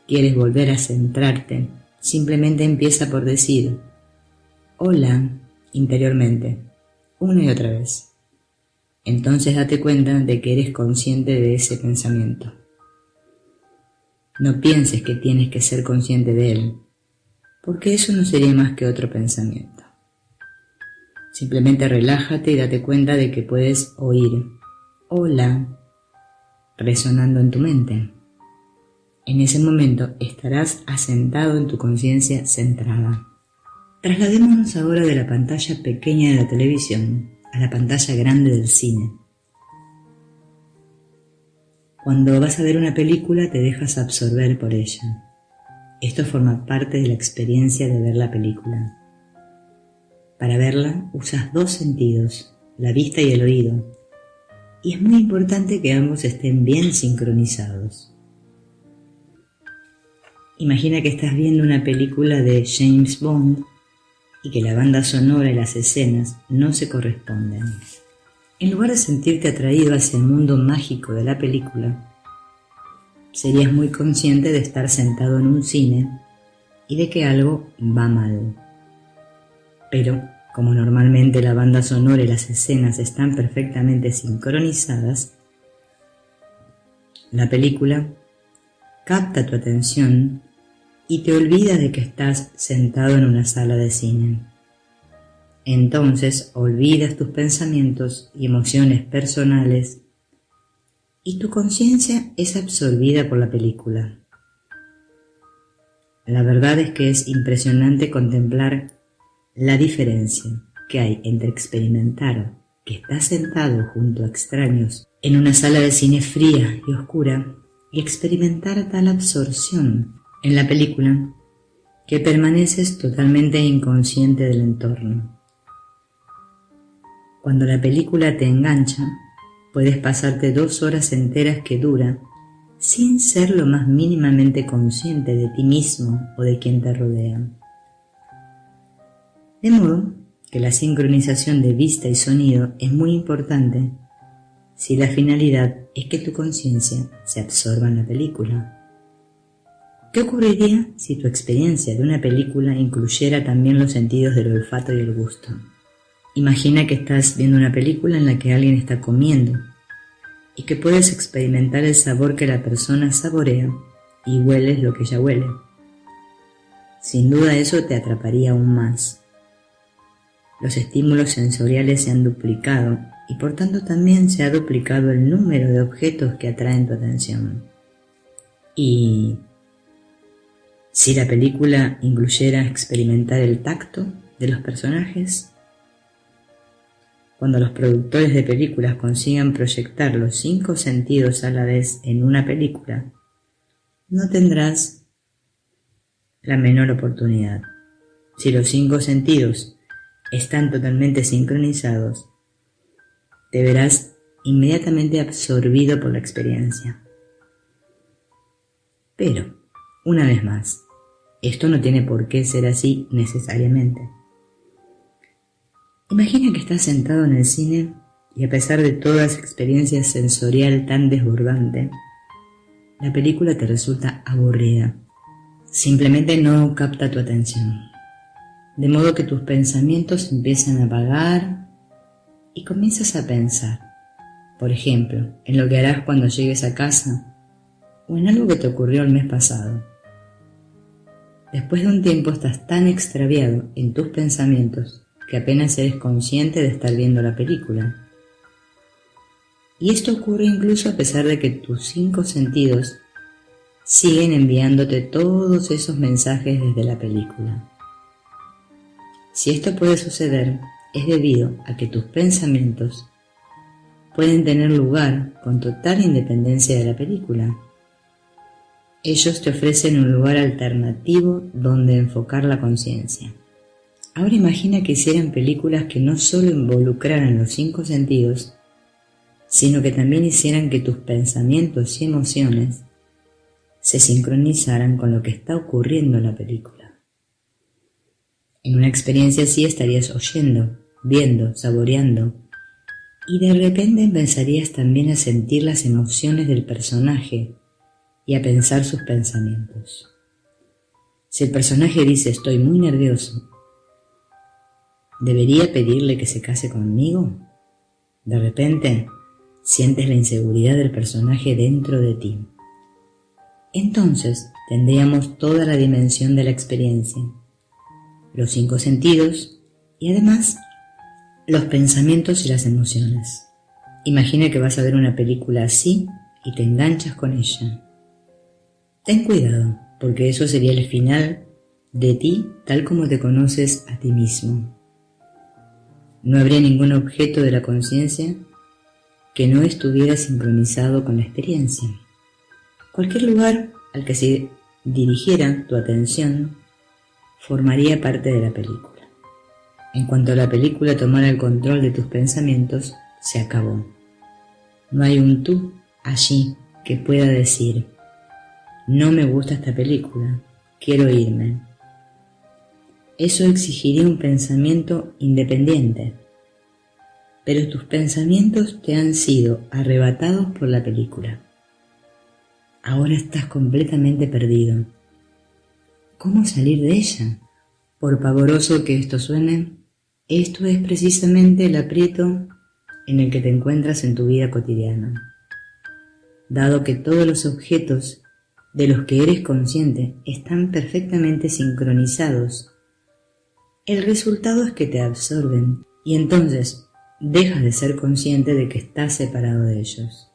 quieres volver a centrarte, simplemente empieza por decir hola interiormente, una y otra vez. Entonces date cuenta de que eres consciente de ese pensamiento. No pienses que tienes que ser consciente de él, porque eso no sería más que otro pensamiento. Simplemente relájate y date cuenta de que puedes oír hola resonando en tu mente. En ese momento estarás asentado en tu conciencia centrada. Trasladémonos ahora de la pantalla pequeña de la televisión a la pantalla grande del cine. Cuando vas a ver una película te dejas absorber por ella. Esto forma parte de la experiencia de ver la película. Para verla usas dos sentidos, la vista y el oído, y es muy importante que ambos estén bien sincronizados. Imagina que estás viendo una película de James Bond y que la banda sonora y las escenas no se corresponden. En lugar de sentirte atraído hacia el mundo mágico de la película, serías muy consciente de estar sentado en un cine y de que algo va mal. Pero, como normalmente la banda sonora y las escenas están perfectamente sincronizadas, la película capta tu atención y te olvidas de que estás sentado en una sala de cine. Entonces olvidas tus pensamientos y emociones personales y tu conciencia es absorbida por la película. La verdad es que es impresionante contemplar la diferencia que hay entre experimentar que estás sentado junto a extraños en una sala de cine fría y oscura y experimentar tal absorción en la película que permaneces totalmente inconsciente del entorno. Cuando la película te engancha, puedes pasarte 2 horas enteras que dura sin ser lo más mínimamente consciente de ti mismo o de quien te rodea. De modo que la sincronización de vista y sonido es muy importante si la finalidad es que tu conciencia se absorba en la película. ¿Qué ocurriría si tu experiencia de una película incluyera también los sentidos del olfato y el gusto? Imagina que estás viendo una película en la que alguien está comiendo y que puedes experimentar el sabor que la persona saborea y hueles lo que ella huele. Sin duda eso te atraparía aún más. Los estímulos sensoriales se han duplicado y por tanto también se ha duplicado el número de objetos que atraen tu atención. Y si la película incluyera experimentar el tacto de los personajes, cuando los productores de películas consigan proyectar los 5 sentidos a la vez en una película, no tendrás la menor oportunidad. Si los 5 sentidos están totalmente sincronizados, te verás inmediatamente absorbido por la experiencia. Pero, una vez más, esto no tiene por qué ser así necesariamente. Imagina que estás sentado en el cine y a pesar de toda esa experiencia sensorial tan desbordante, la película te resulta aburrida. Simplemente no capta tu atención. De modo que tus pensamientos empiezan a vagar y comienzas a pensar, por ejemplo, en lo que harás cuando llegues a casa o en algo que te ocurrió el mes pasado. Después de un tiempo estás tan extraviado en tus pensamientos que apenas eres consciente de estar viendo la película. Y esto ocurre incluso a pesar de que tus 5 sentidos siguen enviándote todos esos mensajes desde la película. Si esto puede suceder, es debido a que tus pensamientos pueden tener lugar con total independencia de la película. Ellos te ofrecen un lugar alternativo donde enfocar la conciencia. Ahora imagina que hicieran películas que no solo involucraran los 5 sentidos, sino que también hicieran que tus pensamientos y emociones se sincronizaran con lo que está ocurriendo en la película. En una experiencia así estarías oyendo, viendo, saboreando, y de repente empezarías también a sentir las emociones del personaje y a pensar sus pensamientos. Si el personaje dice estoy muy nervioso, ¿debería pedirle que se case conmigo? De repente sientes la inseguridad del personaje dentro de ti. Entonces tendríamos toda la dimensión de la experiencia, los 5 sentidos y además los pensamientos y las emociones. Imagina que vas a ver una película así y te enganchas con ella. Ten cuidado, porque eso sería el final de ti tal como te conoces a ti mismo. No habría ningún objeto de la conciencia que no estuviera sincronizado con la experiencia. Cualquier lugar al que se dirigiera tu atención formaría parte de la película. En cuanto la película tomara el control de tus pensamientos, se acabó. No hay un tú allí que pueda decir, no me gusta esta película, quiero irme. Eso exigiría un pensamiento independiente, pero tus pensamientos te han sido arrebatados por la película. Ahora estás completamente perdido. ¿Cómo salir de ella? Por pavoroso que esto suene, esto es precisamente el aprieto en el que te encuentras en tu vida cotidiana. Dado que todos los objetos de los que eres consciente están perfectamente sincronizados, el resultado es que te absorben y entonces dejas de ser consciente de que estás separado de ellos.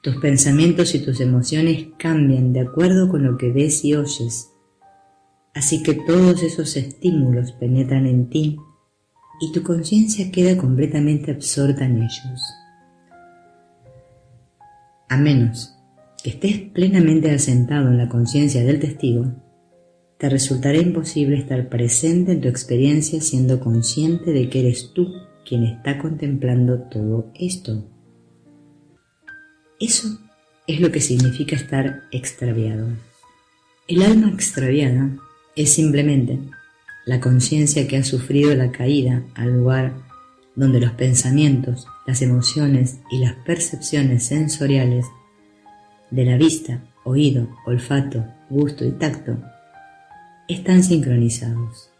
Tus pensamientos y tus emociones cambian de acuerdo con lo que ves y oyes, así que todos esos estímulos penetran en ti y tu conciencia queda completamente absorta en ellos. A menos que estés plenamente asentado en la conciencia del testigo, te resultará imposible estar presente en tu experiencia siendo consciente de que eres tú quien está contemplando todo esto. Eso es lo que significa estar extraviado. El alma extraviada es simplemente la conciencia que ha sufrido la caída al lugar donde los pensamientos, las emociones y las percepciones sensoriales de la vista, oído, olfato, gusto y tacto están sincronizados.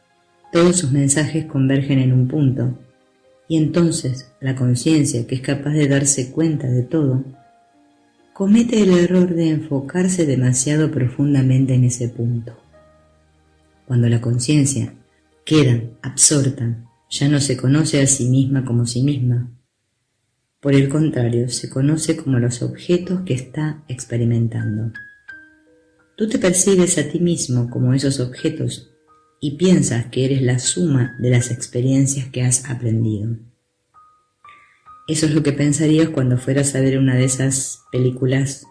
Todos sus mensajes convergen en un punto y entonces la conciencia, que es capaz de darse cuenta de todo, comete el error de enfocarse demasiado profundamente en ese punto. Cuando la conciencia queda absorta, ya no se conoce a sí misma como sí misma. Por el contrario, se conoce como los objetos que está experimentando. Tú te percibes a ti mismo como esos objetos y piensas que eres la suma de las experiencias que has aprendido. Eso es lo que pensarías cuando fueras a ver una de esas películas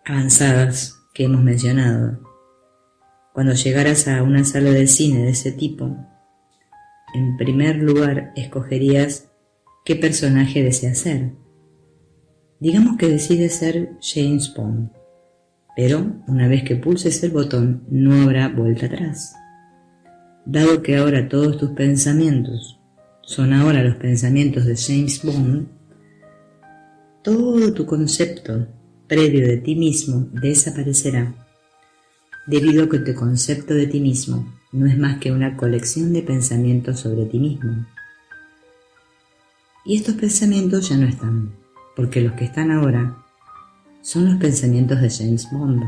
avanzadas que hemos mencionado. Cuando llegaras a una sala de cine de ese tipo, en primer lugar escogerías qué personaje deseas ser. Digamos que decides ser James Bond, pero una vez que pulses el botón no habrá vuelta atrás. Dado que ahora todos tus pensamientos son ahora los pensamientos de James Bond, todo tu concepto previo de ti mismo desaparecerá, debido a que tu concepto de ti mismo no es más que una colección de pensamientos sobre ti mismo. Y estos pensamientos ya no están, porque los que están ahora son los pensamientos de James Bond.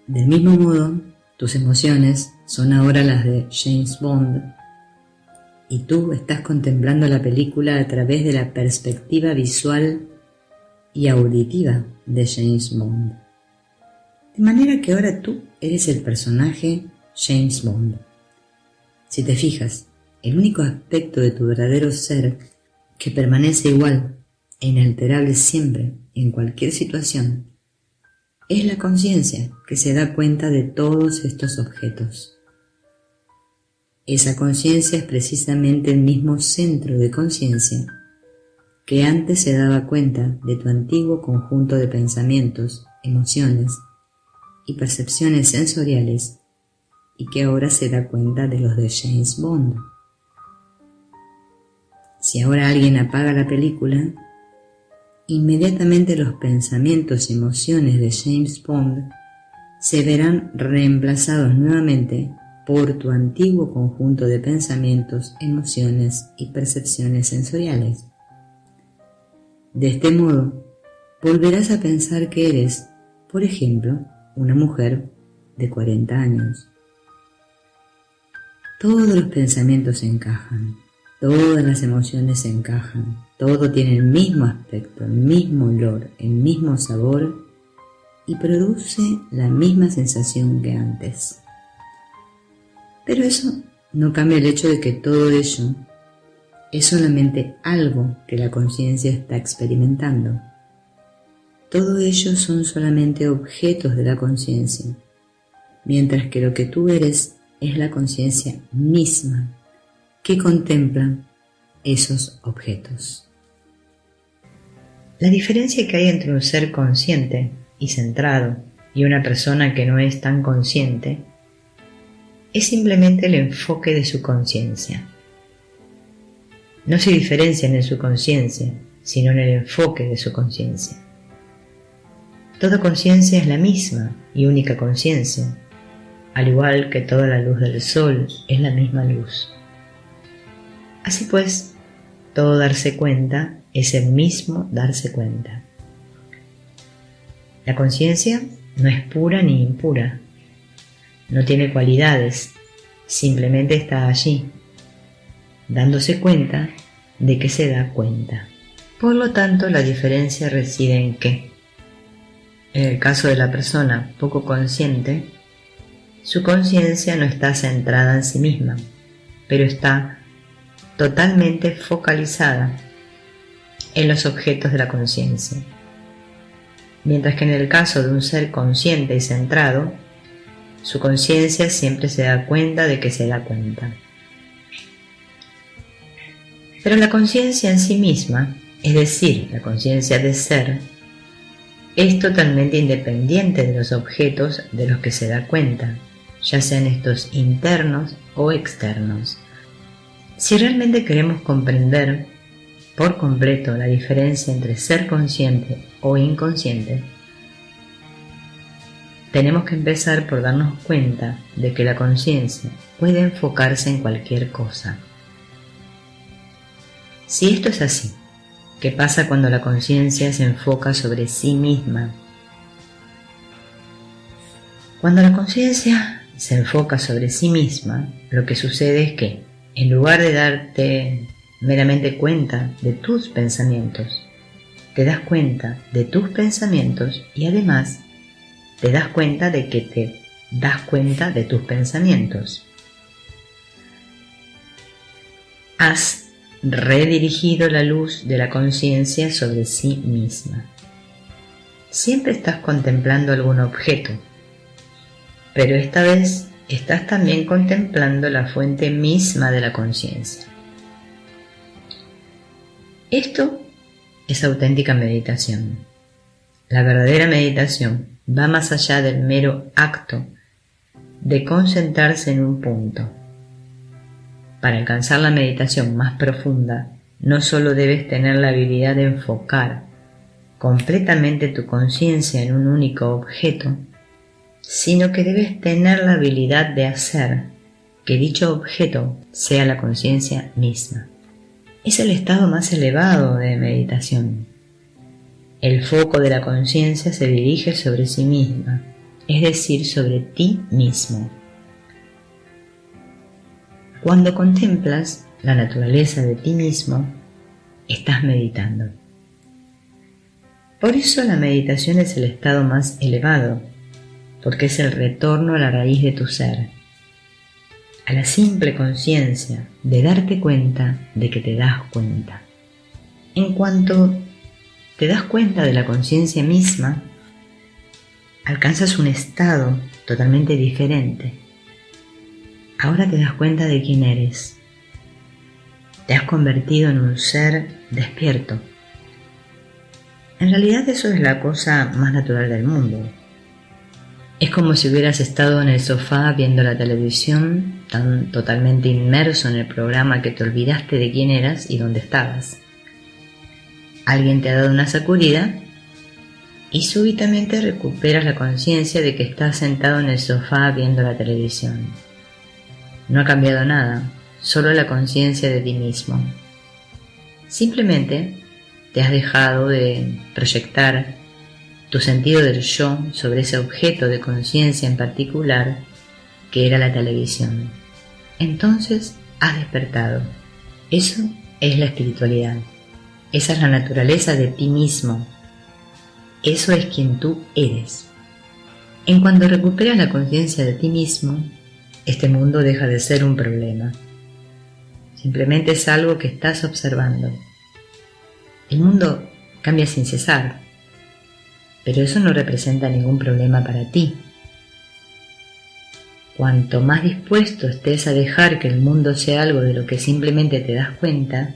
Del mismo modo, tus emociones son ahora las de James Bond, y tú estás contemplando la película a través de la perspectiva visual y auditiva de James Bond. De manera que ahora tú eres el personaje James Bond. Si te fijas, el único aspecto de tu verdadero ser que permanece igual e inalterable siempre, en cualquier situación, es la conciencia que se da cuenta de todos estos objetos. Esa conciencia es precisamente el mismo centro de conciencia que antes se daba cuenta de tu antiguo conjunto de pensamientos, emociones y percepciones sensoriales y que ahora se da cuenta de los de James Bond. Si ahora alguien apaga la película, inmediatamente los pensamientos y emociones de James Bond se verán reemplazados nuevamente por tu antiguo conjunto de pensamientos, emociones y percepciones sensoriales. De este modo, volverás a pensar que eres, por ejemplo, una mujer de 40 años. Todos los pensamientos se encajan, todas las emociones se encajan, todo tiene el mismo aspecto, el mismo olor, el mismo sabor y produce la misma sensación que antes. Pero eso no cambia el hecho de que todo ello es solamente algo que la conciencia está experimentando. Todo ello son solamente objetos de la conciencia, mientras que lo que tú eres es la conciencia misma que contempla esos objetos. La diferencia que hay entre un ser consciente y centrado y una persona que no es tan consciente es simplemente el enfoque de su conciencia. No se diferencian en su conciencia, sino en el enfoque de su conciencia. Toda conciencia es la misma y única conciencia, al igual que toda la luz del sol es la misma luz. Así pues, todo darse cuenta es el mismo darse cuenta. La conciencia no es pura ni impura, no tiene cualidades, simplemente está allí, dándose cuenta de que se da cuenta. Por lo tanto, la diferencia reside en que, en el caso de la persona poco consciente, su conciencia no está centrada en sí misma, pero está totalmente focalizada en los objetos de la conciencia. Mientras que en el caso de un ser consciente y centrado, su conciencia siempre se da cuenta de que se da cuenta. Pero la conciencia en sí misma, es decir, la conciencia de ser, es totalmente independiente de los objetos de los que se da cuenta, ya sean estos internos o externos. Si realmente queremos comprender por completo la diferencia entre ser consciente o inconsciente, tenemos que empezar por darnos cuenta de que la conciencia puede enfocarse en cualquier cosa. Si esto es así, ¿qué pasa cuando la conciencia se enfoca sobre sí misma? Cuando la conciencia se enfoca sobre sí misma, lo que sucede es que, en lugar de darte meramente cuenta de tus pensamientos, te das cuenta de tus pensamientos y además te das cuenta de que te das cuenta de tus pensamientos. Has redirigido la luz de la conciencia sobre sí misma. Siempre estás contemplando algún objeto, pero esta vez estás también contemplando la fuente misma de la conciencia. Esto es auténtica meditación. La verdadera meditación va más allá del mero acto de concentrarse en un punto. Para alcanzar la meditación más profunda, no solo debes tener la habilidad de enfocar completamente tu conciencia en un único objeto, sino que debes tener la habilidad de hacer que dicho objeto sea la conciencia misma. Es el estado más elevado de meditación. El foco de la conciencia se dirige sobre sí misma, es decir, sobre ti mismo. Cuando contemplas la naturaleza de ti mismo, estás meditando. Por eso la meditación es el estado más elevado, porque es el retorno a la raíz de tu ser, a la simple conciencia de darte cuenta de que te das cuenta. En cuanto te das cuenta de la conciencia misma, alcanzas un estado totalmente diferente. Ahora te das cuenta de quién eres. Te has convertido en un ser despierto. En realidad eso es la cosa más natural del mundo. Es como si hubieras estado en el sofá viendo la televisión, tan totalmente inmerso en el programa que te olvidaste de quién eras y dónde estabas. Alguien te ha dado una sacudida y súbitamente recuperas la conciencia de que estás sentado en el sofá viendo la televisión. No ha cambiado nada, solo la conciencia de ti mismo. Simplemente te has dejado de proyectar tu sentido del yo sobre ese objeto de conciencia en particular que era la televisión. Entonces has despertado. Eso es la espiritualidad. Esa es la naturaleza de ti mismo. Eso es quien tú eres. En cuanto recuperas la conciencia de ti mismo, este mundo deja de ser un problema. Simplemente es algo que estás observando. El mundo cambia sin cesar, pero eso no representa ningún problema para ti. Cuanto más dispuesto estés a dejar que el mundo sea algo de lo que simplemente te das cuenta,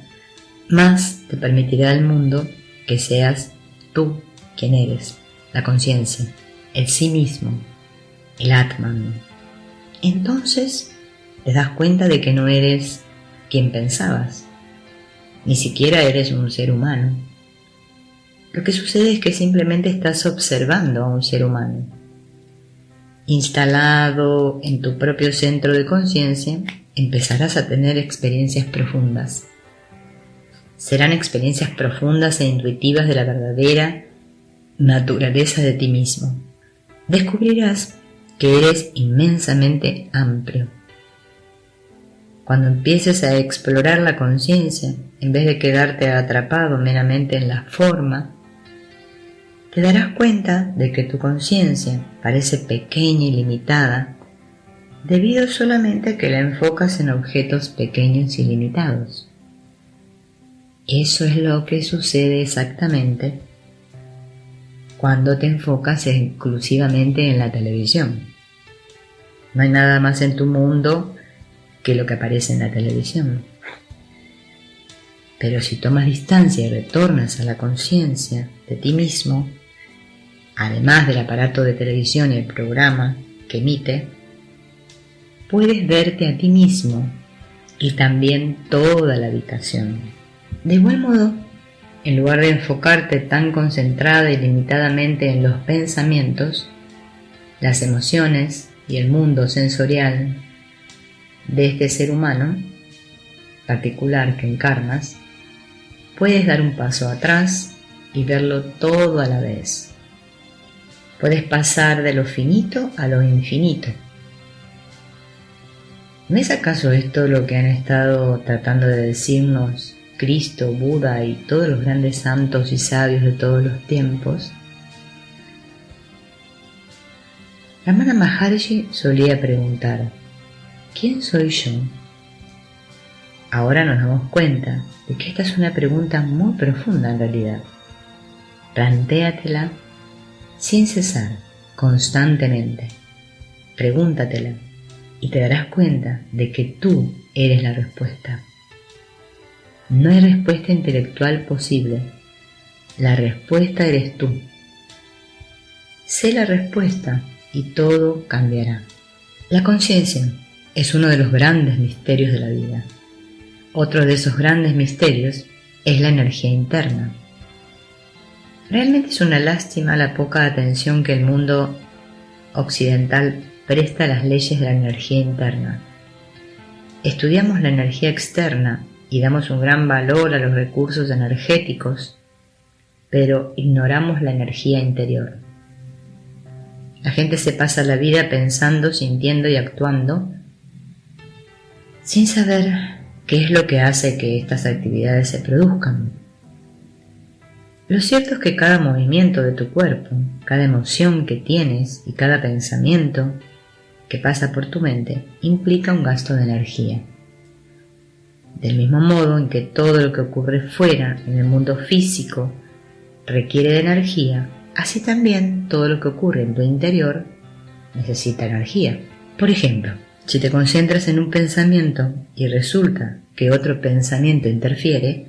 más te permitirá el mundo que seas tú quien eres, la conciencia, el sí mismo, el Atman. Entonces te das cuenta de que no eres quien pensabas, ni siquiera eres un ser humano. Lo que sucede es que simplemente estás observando a un ser humano. Instalado en tu propio centro de conciencia, empezarás a tener experiencias profundas. Serán experiencias profundas e intuitivas de la verdadera naturaleza de ti mismo. Descubrirás que eres inmensamente amplio. Cuando empieces a explorar la conciencia, en vez de quedarte atrapado meramente en la forma, te darás cuenta de que tu conciencia parece pequeña y limitada debido solamente a que la enfocas en objetos pequeños y limitados. Eso es lo que sucede exactamente cuando te enfocas exclusivamente en la televisión. No hay nada más en tu mundo que lo que aparece en la televisión. Pero si tomas distancia y retornas a la conciencia de ti mismo, además del aparato de televisión y el programa que emite, puedes verte a ti mismo y también toda la habitación. De igual modo, en lugar de enfocarte tan concentrada y limitadamente en los pensamientos, las emociones y el mundo sensorial de este ser humano particular que encarnas, puedes dar un paso atrás y verlo todo a la vez. Puedes pasar de lo finito a lo infinito. ¿No es acaso esto lo que han estado tratando de decirnos Cristo, Buda y todos los grandes santos y sabios de todos los tiempos? Ramana Maharshi solía preguntar: ¿quién soy yo? Ahora nos damos cuenta de que esta es una pregunta muy profunda en realidad. Plantéatela sin cesar, constantemente. Pregúntatela y te darás cuenta de que tú eres la respuesta. No hay respuesta intelectual posible. La respuesta eres tú. Sé la respuesta y todo cambiará. La conciencia es uno de los grandes misterios de la vida. Otro de esos grandes misterios es la energía interna. Realmente es una lástima la poca atención que el mundo occidental presta a las leyes de la energía interna. Estudiamos la energía externa y damos un gran valor a los recursos energéticos, pero ignoramos la energía interior. La gente se pasa la vida pensando, sintiendo y actuando sin saber qué es lo que hace que estas actividades se produzcan. Lo cierto es que cada movimiento de tu cuerpo, cada emoción que tienes y cada pensamiento que pasa por tu mente implica un gasto de energía. Del mismo modo en que todo lo que ocurre fuera, en el mundo físico, requiere de energía, así también todo lo que ocurre en tu interior necesita energía. Por ejemplo, si te concentras en un pensamiento y resulta que otro pensamiento interfiere,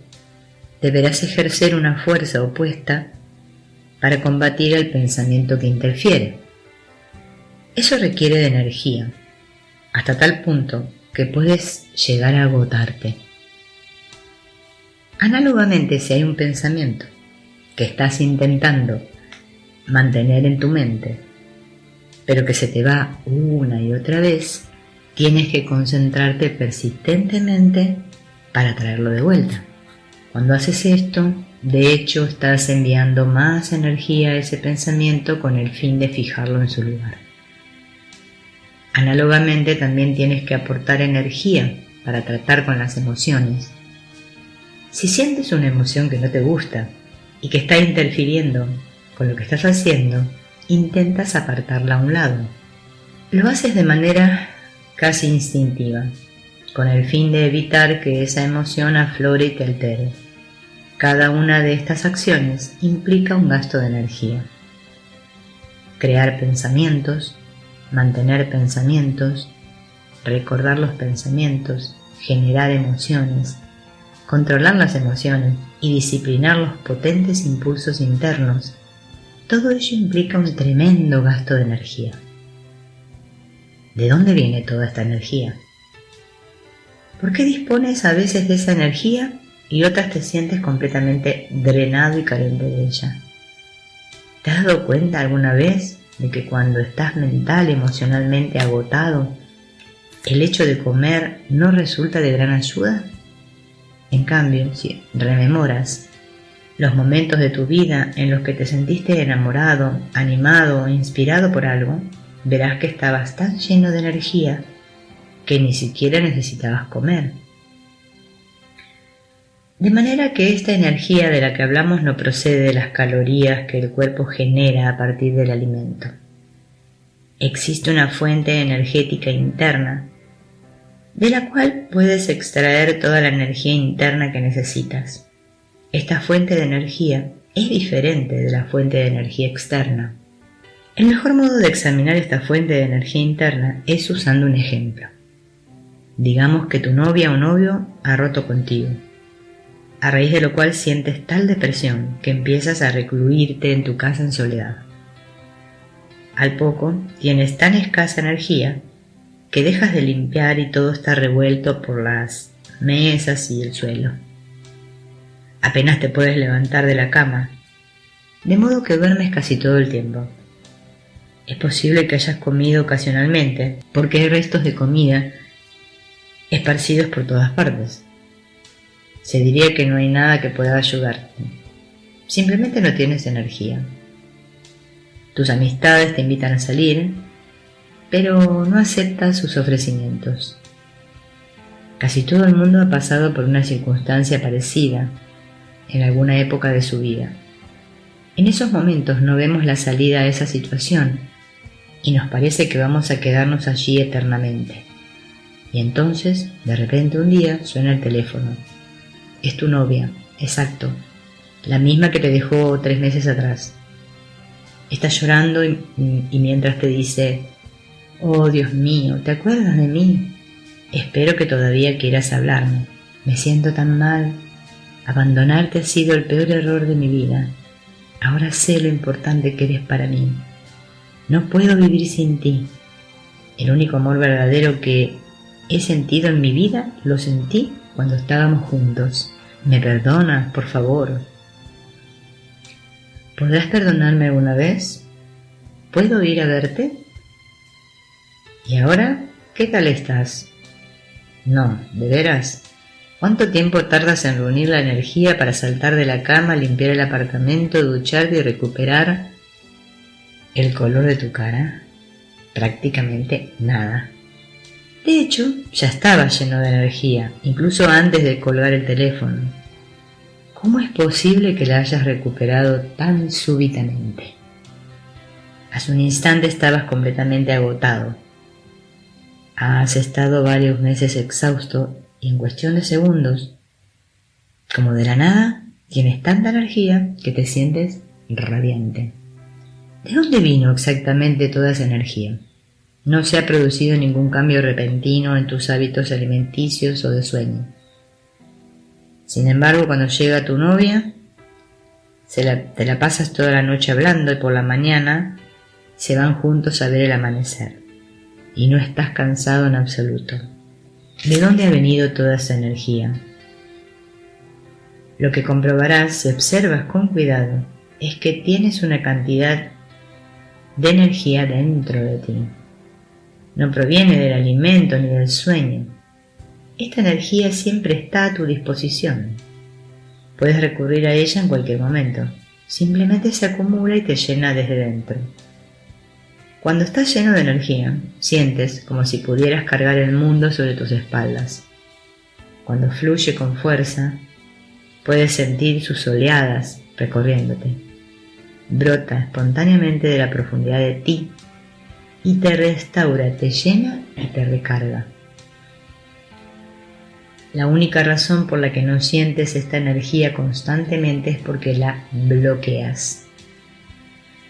deberás ejercer una fuerza opuesta para combatir el pensamiento que interfiere. Eso requiere de energía, hasta tal punto que puedes llegar a agotarte. Análogamente, si hay un pensamiento que estás intentando mantener en tu mente, pero que se te va una y otra vez, tienes que concentrarte persistentemente para traerlo de vuelta. Cuando haces esto, de hecho, estás enviando más energía a ese pensamiento con el fin de fijarlo en su lugar. Análogamente, también tienes que aportar energía para tratar con las emociones. Si sientes una emoción que no te gusta y que está interfiriendo con lo que estás haciendo, intentas apartarla a un lado. Lo haces de manera casi instintiva, con el fin de evitar que esa emoción aflore y te altere. Cada una de estas acciones implica un gasto de energía. Crear pensamientos, mantener pensamientos, recordar los pensamientos, generar emociones, controlar las emociones y disciplinar los potentes impulsos internos, todo ello implica un tremendo gasto de energía. ¿De dónde viene toda esta energía? ¿Por qué dispones a veces de esa energía y otras te sientes completamente drenado y carente de ella? ¿Te has dado cuenta alguna vez de que cuando estás mental, emocionalmente agotado, el hecho de comer no resulta de gran ayuda? En cambio, si rememoras los momentos de tu vida en los que te sentiste enamorado, animado o inspirado por algo, verás que estabas tan lleno de energía que ni siquiera necesitabas comer. De manera que esta energía de la que hablamos no procede de las calorías que el cuerpo genera a partir del alimento. Existe una fuente energética interna, de la cual puedes extraer toda la energía interna que necesitas. Esta fuente de energía es diferente de la fuente de energía externa. El mejor modo de examinar esta fuente de energía interna es usando un ejemplo. Digamos que tu novia o novio ha roto contigo, a raíz de lo cual sientes tal depresión que empiezas a recluirte en tu casa en soledad. Al poco tienes tan escasa energía que dejas de limpiar y todo está revuelto por las mesas y el suelo. Apenas te puedes levantar de la cama, de modo que duermes casi todo el tiempo. Es posible que hayas comido ocasionalmente, porque hay restos de comida esparcidos por todas partes. Se diría que no hay nada que pueda ayudarte. Simplemente no tienes energía. Tus amistades te invitan a salir, pero no aceptas sus ofrecimientos. Casi todo el mundo ha pasado por una circunstancia parecida en alguna época de su vida. En esos momentos no vemos la salida a esa situación y nos parece que vamos a quedarnos allí eternamente. Y entonces, de repente un día, suena el teléfono. Es tu novia, exacto, la misma que te dejó 3 meses atrás. Está llorando y mientras te dice: «Oh, Dios mío, ¿te acuerdas de mí? Espero que todavía quieras hablarme. Me siento tan mal. Abandonarte ha sido el peor error de mi vida. Ahora sé lo importante que eres para mí. No puedo vivir sin ti. El único amor verdadero que he sentido en mi vida lo sentí cuando estábamos juntos. ¿Me perdonas, por favor? ¿Podrás perdonarme alguna vez? ¿Puedo ir a verte? ¿Y ahora? ¿Qué tal estás? No, ¿de veras? ¿Cuánto tiempo tardas en reunir la energía para saltar de la cama, limpiar el apartamento, ducharte y recuperar el color de tu cara? Prácticamente nada. De hecho, ya estaba lleno de energía, incluso antes de colgar el teléfono. ¿Cómo es posible que la hayas recuperado tan súbitamente? Hace un instante estabas completamente agotado. Has estado varios meses exhausto y en cuestión de segundos, como de la nada, Tienes tanta energía que te sientes radiante. ¿De dónde vino exactamente toda esa energía? No se ha producido ningún cambio repentino en tus hábitos alimenticios o de sueño. Sin embargo, cuando llega tu novia, te la pasas toda la noche hablando y por la mañana se van juntos a ver el amanecer. Y no estás cansado en absoluto. ¿De dónde ha venido toda esa energía? Lo que comprobarás si observas con cuidado es que tienes una cantidad de energía dentro de ti. No proviene del alimento ni del sueño. Esta energía siempre está a tu disposición. Puedes recurrir a ella en cualquier momento. Simplemente se acumula y te llena desde dentro. Cuando estás lleno de energía, sientes como si pudieras cargar el mundo sobre tus espaldas. Cuando fluye con fuerza, puedes sentir sus oleadas recorriéndote. Brota espontáneamente de la profundidad de ti y te restaura, te llena y te recarga. La única razón por la que no sientes esta energía constantemente es porque la bloqueas.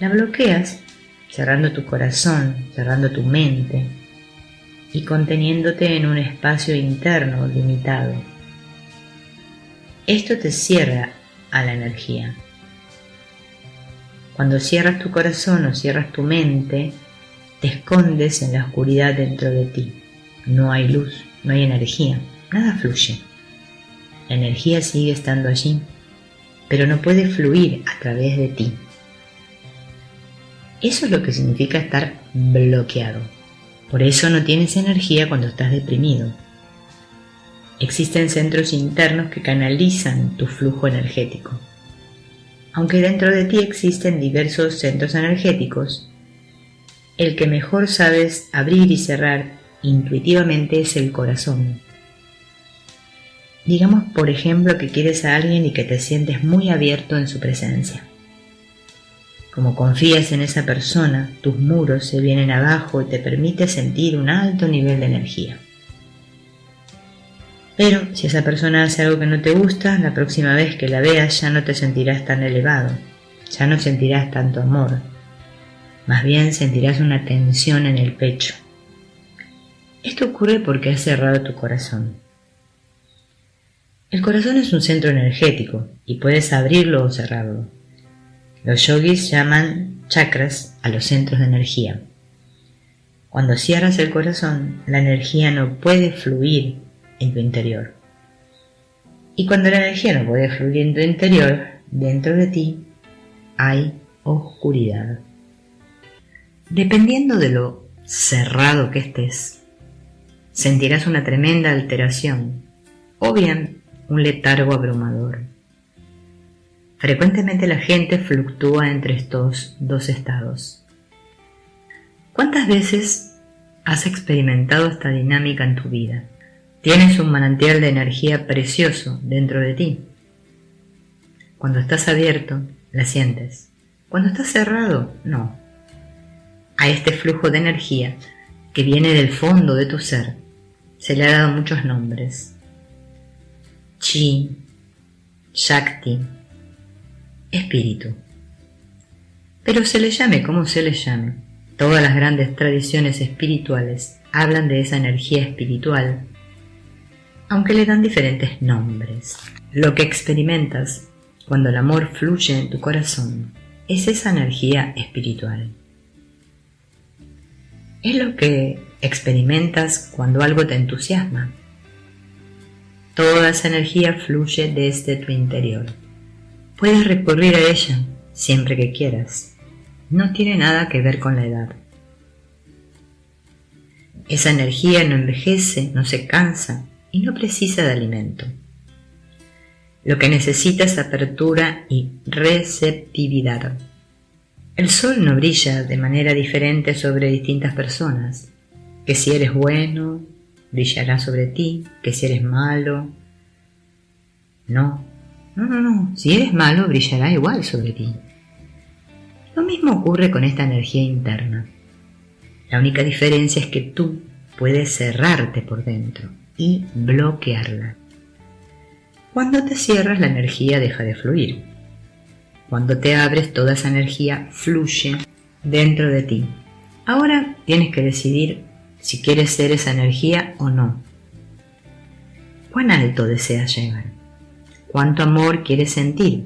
La bloqueas cerrando tu corazón, cerrando tu mente y conteniéndote en un espacio interno limitado. Esto te cierra a la energía. Cuando cierras tu corazón o cierras tu mente, te escondes en la oscuridad dentro de ti. No hay luz, no hay energía, nada fluye. La energía sigue estando allí, pero no puede fluir a través de ti. Eso es lo que significa estar bloqueado. Por eso no tienes energía cuando estás deprimido. Existen centros internos que canalizan tu flujo energético. Aunque dentro de ti existen diversos centros energéticos, el que mejor sabes abrir y cerrar intuitivamente es el corazón. Digamos, por ejemplo, que quieres a alguien y que te sientes muy abierto en su presencia. Como confías en esa persona, tus muros se vienen abajo y te permite sentir un alto nivel de energía. Pero si esa persona hace algo que no te gusta, la próxima vez que la veas ya no te sentirás tan elevado, ya no sentirás tanto amor, más bien sentirás una tensión en el pecho. Esto ocurre porque has cerrado tu corazón. El corazón es un centro energético y puedes abrirlo o cerrarlo. Los yogis llaman chakras a los centros de energía. Cuando cierras el corazón, la energía no puede fluir en tu interior. Y cuando la energía no puede fluir en tu interior, dentro de ti hay oscuridad. Dependiendo de lo cerrado que estés, sentirás una tremenda alteración o bien un letargo abrumador. Frecuentemente la gente fluctúa entre estos dos estados. ¿Cuántas veces has experimentado esta dinámica en tu vida? Tienes un manantial de energía precioso dentro de ti. Cuando estás abierto, la sientes. Cuando estás cerrado, no. A este flujo de energía que viene del fondo de tu ser se le ha dado muchos nombres. Chi, Shakti, espíritu. Pero se le llame como se le llame, todas las grandes tradiciones espirituales hablan de esa energía espiritual, aunque le dan diferentes nombres. Lo que experimentas cuando el amor fluye en tu corazón es esa energía espiritual. Es lo que experimentas cuando algo te entusiasma. Toda esa energía fluye desde tu interior. Puedes recurrir a ella siempre que quieras. No tiene nada que ver con la edad. Esa energía no envejece, no se cansa y no precisa de alimento. Lo que necesita es apertura y receptividad. El sol no brilla de manera diferente sobre distintas personas. Que si eres bueno, brillará sobre ti, que si eres malo. No. Si eres malo, brillará igual sobre ti. Lo mismo ocurre con esta energía interna. La única diferencia es que tú puedes cerrarte por dentro y bloquearla. Cuando te cierras, la energía deja de fluir. Cuando te abres, toda esa energía fluye dentro de ti. Ahora tienes que decidir si quieres ser esa energía o no. ¿Cuán alto deseas llegar? ¿Cuánto amor quieres sentir?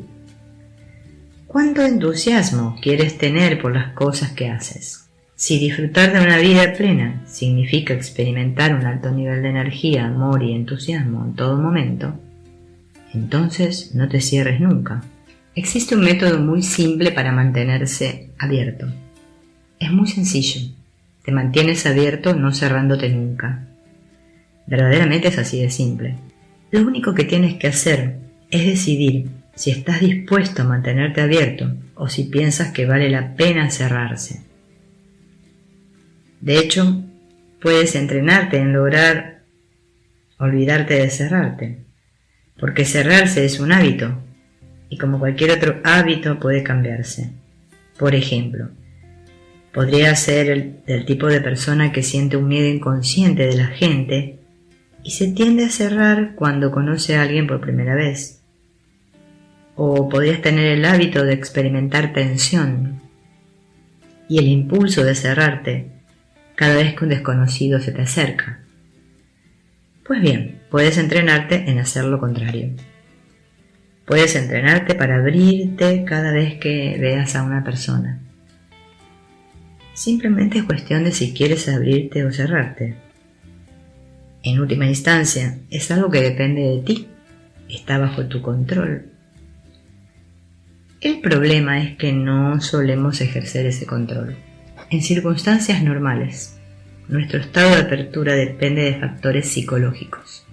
¿Cuánto entusiasmo quieres tener por las cosas que haces? Si disfrutar de una vida plena significa experimentar un alto nivel de energía, amor y entusiasmo en todo momento, entonces no te cierres nunca. Existe un método muy simple para mantenerse abierto. Es muy sencillo. Te mantienes abierto no cerrándote nunca. Verdaderamente es así de simple. Lo único que tienes que hacer es decidir si estás dispuesto a mantenerte abierto o si piensas que vale la pena cerrarse. De hecho, puedes entrenarte en lograr olvidarte de cerrarte, porque cerrarse es un hábito y como cualquier otro hábito puede cambiarse. Por ejemplo, podría ser del tipo de persona que siente un miedo inconsciente de la gente y se tiende a cerrar cuando conoce a alguien por primera vez. O podrías tener el hábito de experimentar tensión y el impulso de cerrarte cada vez que un desconocido se te acerca. Pues bien, puedes entrenarte en hacer lo contrario. Puedes entrenarte para abrirte cada vez que veas a una persona. Simplemente es cuestión de si quieres abrirte o cerrarte. En última instancia, es algo que depende de ti, está bajo tu control. El problema es que no solemos ejercer ese control. En circunstancias normales, nuestro estado de apertura depende de factores psicológicos.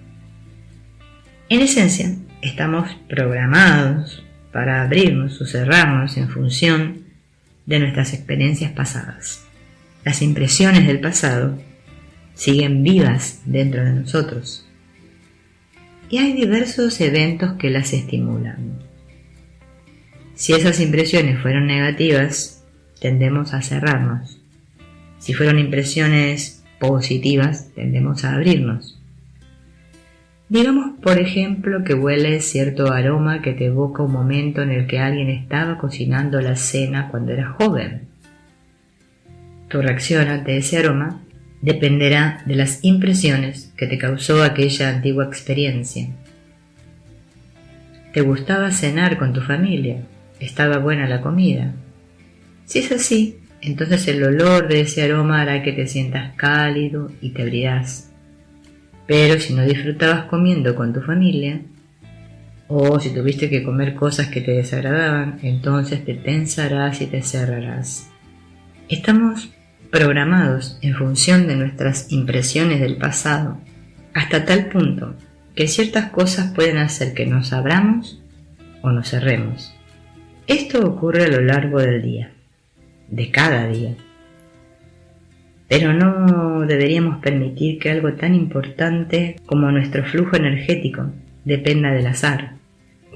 En esencia, estamos programados para abrirnos o cerrarnos en función de nuestras experiencias pasadas. Las impresiones del pasado siguen vivas dentro de nosotros y hay diversos eventos que las estimulan. Si esas impresiones fueron negativas, tendemos a cerrarnos. Si fueron impresiones positivas, tendemos a abrirnos. Digamos, por ejemplo, que hueles cierto aroma que te evoca un momento en el que alguien estaba cocinando la cena cuando eras joven. Tu reacción ante ese aroma dependerá de las impresiones que te causó aquella antigua experiencia. ¿Te gustaba cenar con tu familia? ¿Estaba buena la comida? Si es así, entonces el olor de ese aroma hará que te sientas cálido y te abrirás. Pero si no disfrutabas comiendo con tu familia, o si tuviste que comer cosas que te desagradaban, entonces te tensarás y te cerrarás. Estamos programados en función de nuestras impresiones del pasado, hasta tal punto que ciertas cosas pueden hacer que nos abramos o nos cerremos. Esto ocurre a lo largo del día, de cada día. Pero no deberíamos permitir que algo tan importante como nuestro flujo energético dependa del azar.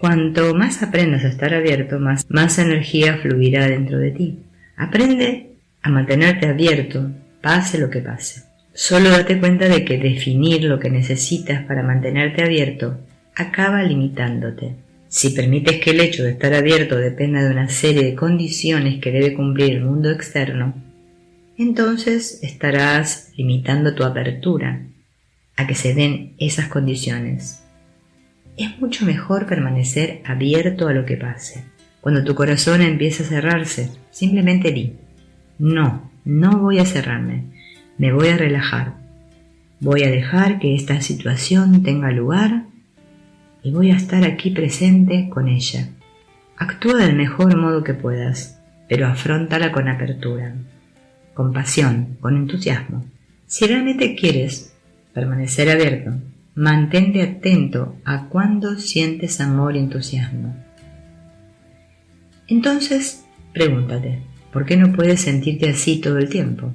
Cuanto más aprendas a estar abierto, más energía fluirá dentro de ti. Aprende a mantenerte abierto, pase lo que pase. Solo date cuenta de que definir lo que necesitas para mantenerte abierto acaba limitándote. Si permites que el hecho de estar abierto dependa de una serie de condiciones que debe cumplir el mundo externo, entonces estarás limitando tu apertura a que se den esas condiciones. Es mucho mejor permanecer abierto a lo que pase. Cuando tu corazón empiece a cerrarse, simplemente di: no voy a cerrarme, me voy a relajar. Voy a dejar que esta situación tenga lugar y voy a estar aquí presente con ella. Actúa del mejor modo que puedas, pero afróntala con apertura, con pasión, con entusiasmo. Si realmente quieres permanecer abierto, mantente atento a cuando sientes amor y entusiasmo. Entonces, pregúntate, ¿por qué no puedes sentirte así todo el tiempo?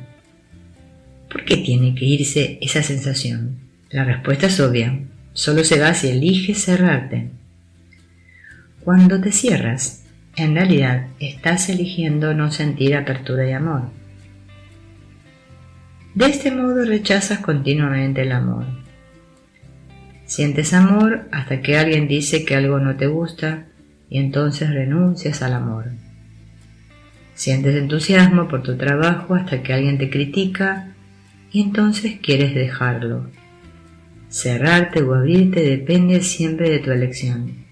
¿Por qué tiene que irse esa sensación? La respuesta es obvia. Solo se va si eliges cerrarte. Cuando te cierras, en realidad estás eligiendo no sentir apertura y amor. De este modo rechazas continuamente el amor. Sientes amor hasta que alguien dice que algo no te gusta y entonces renuncias al amor. Sientes entusiasmo por tu trabajo hasta que alguien te critica y entonces quieres dejarlo. Cerrarte o abrirte depende siempre de tu elección.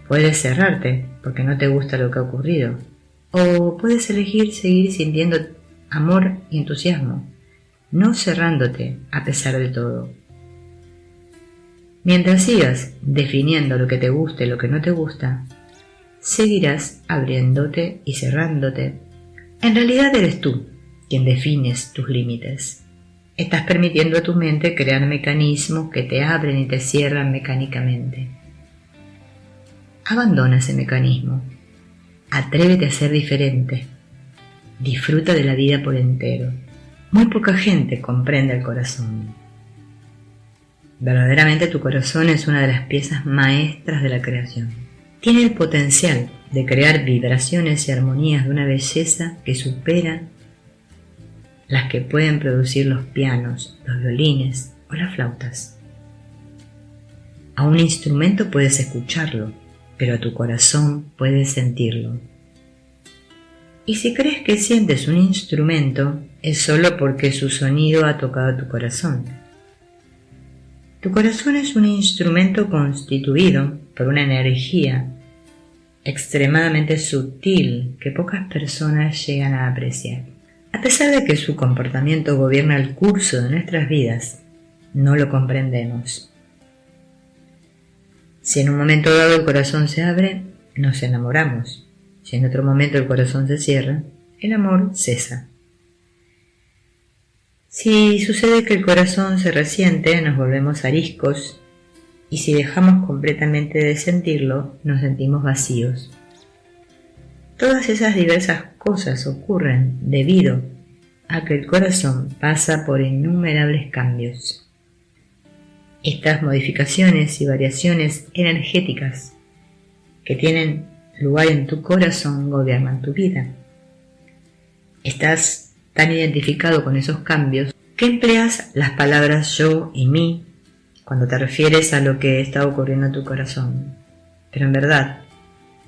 Puedes cerrarte porque no te gusta lo que ha ocurrido, o puedes elegir seguir sintiendo amor y entusiasmo, no cerrándote a pesar de todo. Mientras sigas definiendo lo que te gusta y lo que no te gusta, seguirás abriéndote y cerrándote. En realidad eres tú quien defines tus límites. Estás permitiendo a tu mente crear mecanismos que te abren y te cierran mecánicamente. Abandona ese mecanismo. Atrévete a ser diferente. Disfruta de la vida por entero. Muy poca gente comprende el corazón. Verdaderamente tu corazón es una de las piezas maestras de la creación. Tiene el potencial de crear vibraciones y armonías de una belleza que supera las que pueden producir los pianos, los violines o las flautas. A un instrumento puedes escucharlo, pero a tu corazón puedes sentirlo. Y si crees que sientes un instrumento, es solo porque su sonido ha tocado tu corazón. Tu corazón es un instrumento constituido por una energía extremadamente sutil que pocas personas llegan a apreciar. A pesar de que su comportamiento gobierna el curso de nuestras vidas, no lo comprendemos. Si en un momento dado el corazón se abre, nos enamoramos. Si en otro momento el corazón se cierra, el amor cesa. Si sucede que el corazón se resiente, nos volvemos ariscos, y si dejamos completamente de sentirlo, nos sentimos vacíos. Todas esas diversas cosas ocurren debido a que el corazón pasa por innumerables cambios. Estas modificaciones y variaciones energéticas que tienen lugar en tu corazón gobiernan tu vida. Estás tan identificado con esos cambios que empleas las palabras yo y mí cuando te refieres a lo que está ocurriendo en tu corazón. Pero en verdad,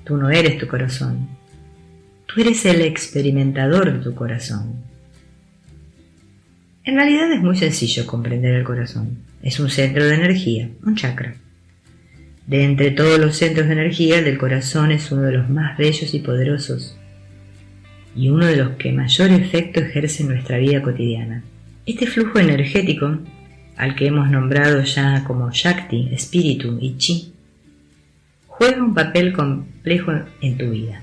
tú no eres tu corazón. Tú eres el experimentador de tu corazón. En realidad es muy sencillo comprender el corazón. Es un centro de energía, un chakra. De entre todos los centros de energía, el del corazón es uno de los más bellos y poderosos, y uno de los que mayor efecto ejerce en nuestra vida cotidiana. Este flujo energético, al que hemos nombrado ya como Shakti, espíritu y Chi, juega un papel complejo en tu vida.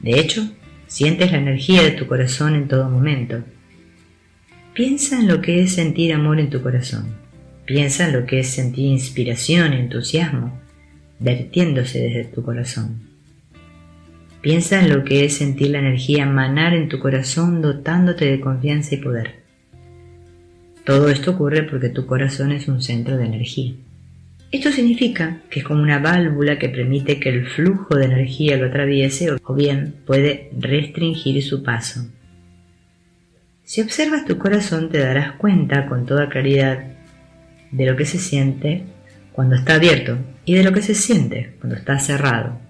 De hecho, sientes la energía de tu corazón en todo momento. Piensa en lo que es sentir amor en tu corazón. Piensa en lo que es sentir inspiración y entusiasmo vertiéndose desde tu corazón. Piensa en lo que es sentir la energía manar en tu corazón dotándote de confianza y poder. Todo esto ocurre porque tu corazón es un centro de energía. Esto significa que es como una válvula que permite que el flujo de energía lo atraviese o bien puede restringir su paso. Si observas tu corazón te darás cuenta con toda claridad de lo que se siente cuando está abierto y de lo que se siente cuando está cerrado.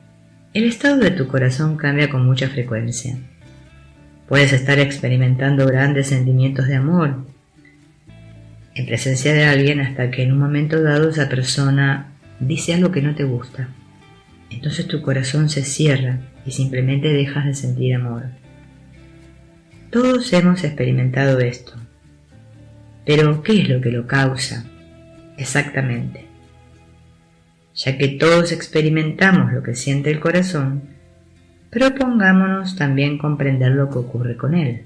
El estado de tu corazón cambia con mucha frecuencia. Puedes estar experimentando grandes sentimientos de amor en presencia de alguien hasta que en un momento dado esa persona dice algo que no te gusta. Entonces tu corazón se cierra y simplemente dejas de sentir amor. Todos hemos experimentado esto. Pero, ¿qué es lo que lo causa? Exactamente. Ya que todos experimentamos lo que siente el corazón, propongámonos también comprender lo que ocurre con él.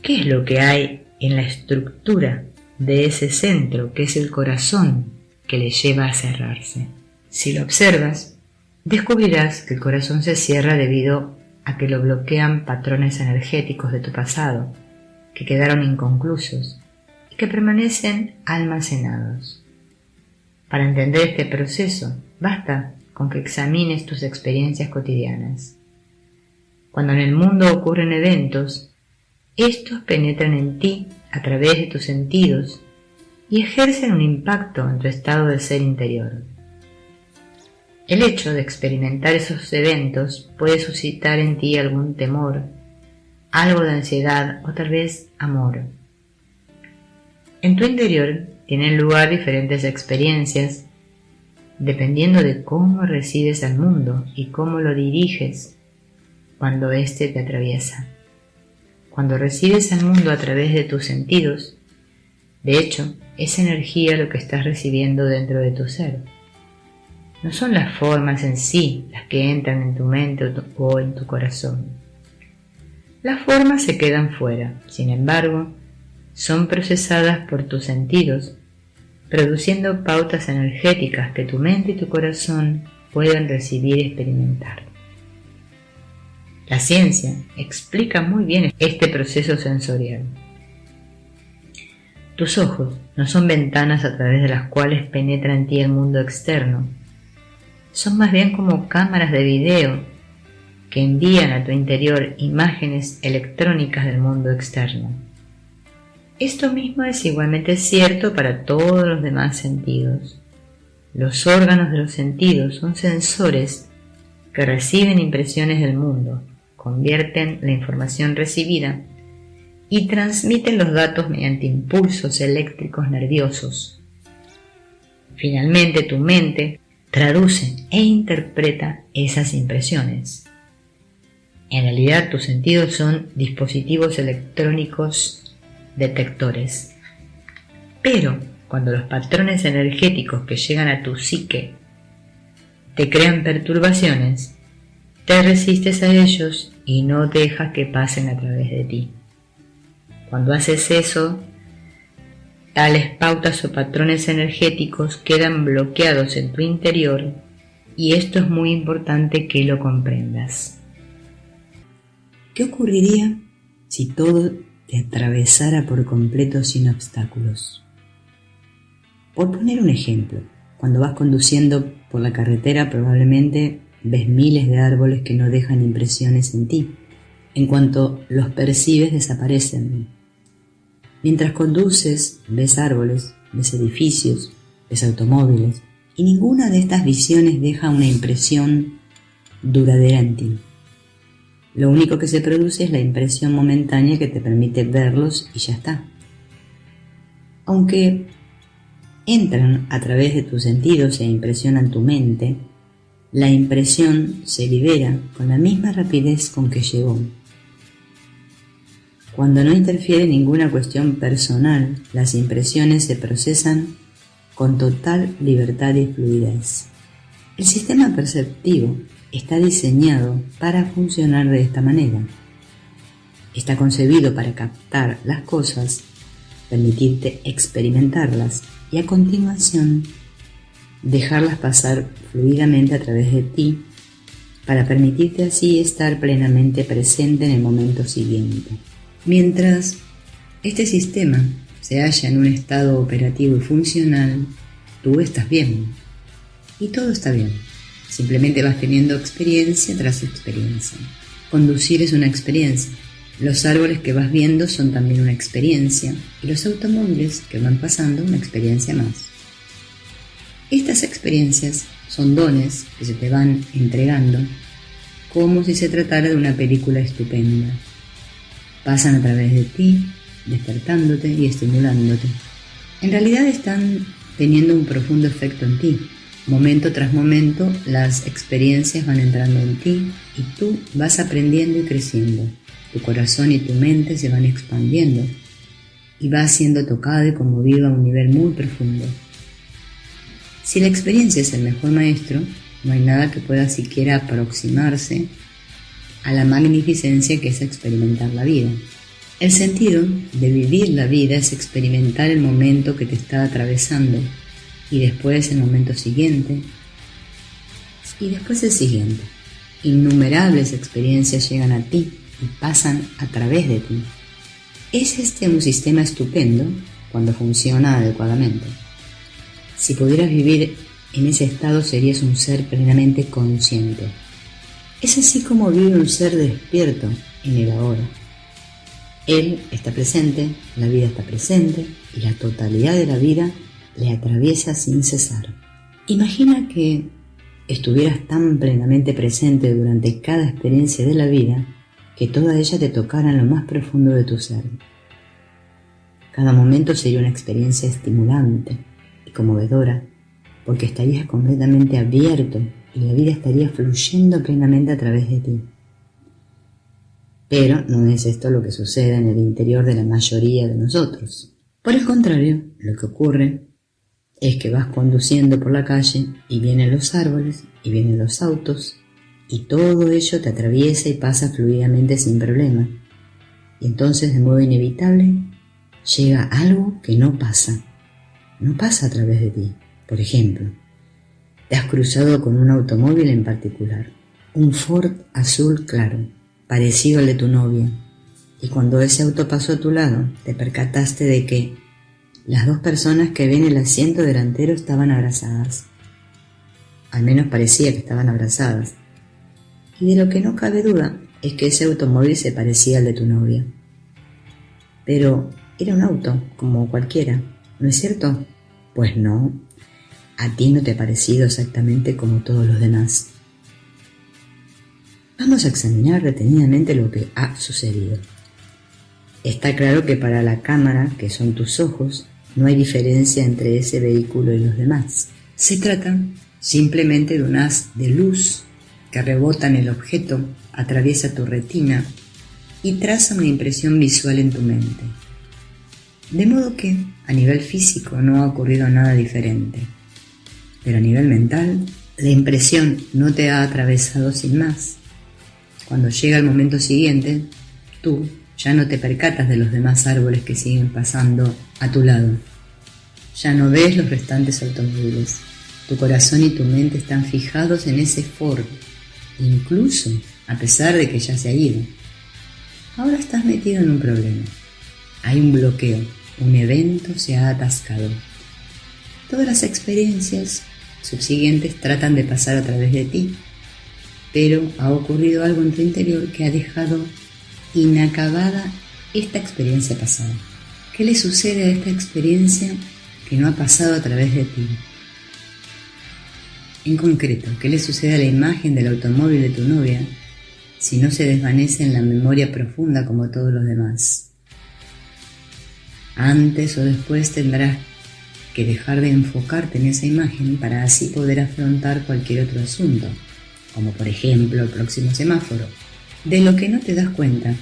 ¿Qué es lo que hay en la estructura de ese centro que es el corazón que le lleva a cerrarse? Si lo observas, descubrirás que el corazón se cierra debido a que lo bloquean patrones energéticos de tu pasado, que quedaron inconclusos y que permanecen almacenados. Para entender este proceso, basta con que examines tus experiencias cotidianas. Cuando en el mundo ocurren eventos, estos penetran en ti a través de tus sentidos y ejercen un impacto en tu estado de ser interior. El hecho de experimentar esos eventos puede suscitar en ti algún temor, algo de ansiedad o tal vez amor. En tu interior tienen lugar diferentes experiencias dependiendo de cómo recibes al mundo y cómo lo diriges cuando éste te atraviesa. Cuando recibes al mundo a través de tus sentidos, de hecho, es energía lo que estás recibiendo dentro de tu ser. No son las formas en sí las que entran en tu mente o en tu corazón. Las formas se quedan fuera, sin embargo, son procesadas por tus sentidos, produciendo pautas energéticas que tu mente y tu corazón pueden recibir y experimentar. La ciencia explica muy bien este proceso sensorial. Tus ojos no son ventanas a través de las cuales penetra en ti el mundo externo. Son más bien como cámaras de video que envían a tu interior imágenes electrónicas del mundo externo. Esto mismo es igualmente cierto para todos los demás sentidos. Los órganos de los sentidos son sensores que reciben impresiones del mundo, convierten la información recibida y transmiten los datos mediante impulsos eléctricos nerviosos. Finalmente, tu mente traduce e interpreta esas impresiones. En realidad, tus sentidos son dispositivos electrónicos detectores. Pero cuando los patrones energéticos que llegan a tu psique te crean perturbaciones, te resistes a ellos y no dejas que pasen a través de ti. Cuando haces eso, tales pautas o patrones energéticos quedan bloqueados en tu interior y esto es muy importante que lo comprendas. ¿Qué ocurriría si todo te atravesara por completo sin obstáculos? Por poner un ejemplo, cuando vas conduciendo por la carretera probablemente ves miles de árboles que no dejan impresiones en ti. En cuanto los percibes desaparecen. Mientras conduces ves árboles, ves edificios, ves automóviles y ninguna de estas visiones deja una impresión duradera en ti. Lo único que se produce es la impresión momentánea que te permite verlos y ya está. Aunque entran a través de tus sentidos e impresionan tu mente, la impresión se libera con la misma rapidez con que llegó. Cuando no interfiere ninguna cuestión personal, las impresiones se procesan con total libertad y fluidez. El sistema perceptivo está diseñado para funcionar de esta manera. Está concebido para captar las cosas, permitirte experimentarlas y a continuación dejarlas pasar fluidamente a través de ti para permitirte así estar plenamente presente en el momento siguiente. Mientras este sistema se halla en un estado operativo y funcional, tú estás bien y todo está bien. Simplemente vas teniendo experiencia tras experiencia. Conducir es una experiencia. Los árboles que vas viendo son también una experiencia y los automóviles que van pasando una experiencia más. Estas experiencias son dones que se te van entregando como si se tratara de una película estupenda. Pasan a través de ti, despertándote y estimulándote. En realidad están teniendo un profundo efecto en ti. Momento tras momento las experiencias van entrando en ti y tú vas aprendiendo y creciendo. Tu corazón y tu mente se van expandiendo y vas siendo tocado y conmovido a un nivel muy profundo. Si la experiencia es el mejor maestro, no hay nada que pueda siquiera aproximarse a la magnificencia que es experimentar la vida. El sentido de vivir la vida es experimentar el momento que te está atravesando y después el momento siguiente y después el siguiente. Innumerables experiencias llegan a ti y pasan a través de ti. Es un sistema estupendo cuando funciona adecuadamente. Si pudieras vivir en ese estado serías un ser plenamente consciente. Es así como vive un ser despierto en el ahora. Él está presente, la vida está presente y la totalidad de la vida le atraviesa sin cesar. Imagina que estuvieras tan plenamente presente durante cada experiencia de la vida que toda ella te tocara en lo más profundo de tu ser. Cada momento sería una experiencia estimulante y conmovedora porque estarías completamente abierto y la vida estaría fluyendo plenamente a través de ti. Pero no es esto lo que sucede en el interior de la mayoría de nosotros. Por el contrario, lo que ocurre es que vas conduciendo por la calle y vienen los árboles y vienen los autos y todo ello te atraviesa y pasa fluidamente sin problema. Y entonces, de modo inevitable, llega algo que no pasa a través de ti. Por ejemplo, te has cruzado con un automóvil en particular, un Ford azul claro, parecido al de tu novia, y cuando ese auto pasó a tu lado, te percataste de que las dos personas que ven el asiento delantero estaban abrazadas. Al menos parecía que estaban abrazadas. Y de lo que no cabe duda es que ese automóvil se parecía al de tu novia. Pero era un auto, como cualquiera, ¿no es cierto? Pues no, a ti no te ha parecido exactamente como todos los demás. Vamos a examinar detenidamente lo que ha sucedido. Está claro que para la cámara, que son tus ojos, no hay diferencia entre ese vehículo y los demás. Se trata simplemente de un haz de luz que rebota en el objeto, atraviesa tu retina y traza una impresión visual en tu mente. De modo que, a nivel físico, no ha ocurrido nada diferente. Pero a nivel mental, la impresión no te ha atravesado sin más. Cuando llega el momento siguiente, tú ya no te percatas de los demás árboles que siguen pasando a tu lado. Ya no ves los restantes automóviles. Tu corazón y tu mente están fijados en ese Ford, incluso a pesar de que ya se ha ido. Ahora estás metido en un problema. Hay un bloqueo, un evento se ha atascado. Todas las experiencias subsiguientes tratan de pasar a través de ti, pero ha ocurrido algo en tu interior que ha dejado inacabada esta experiencia pasada. ¿Qué le sucede a esta experiencia que no ha pasado a través de ti? En concreto, ¿qué le sucede a la imagen del automóvil de tu novia si no se desvanece en la memoria profunda como todos los demás? Antes o después tendrás que dejar de enfocarte en esa imagen para así poder afrontar cualquier otro asunto, como por ejemplo el próximo semáforo. De lo que no te das cuenta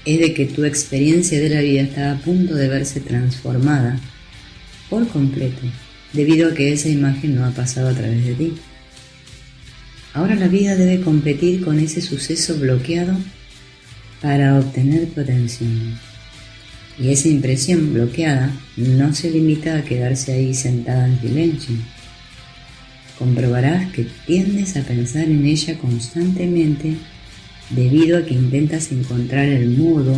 es de que tu experiencia de la vida está a punto de verse transformada por completo, debido a que esa imagen no ha pasado a través de ti. Ahora la vida debe competir con ese suceso bloqueado para obtener tu atención. Y esa impresión bloqueada no se limita a quedarse ahí sentada en silencio. Comprobarás que tiendes a pensar en ella constantemente debido a que intentas encontrar el modo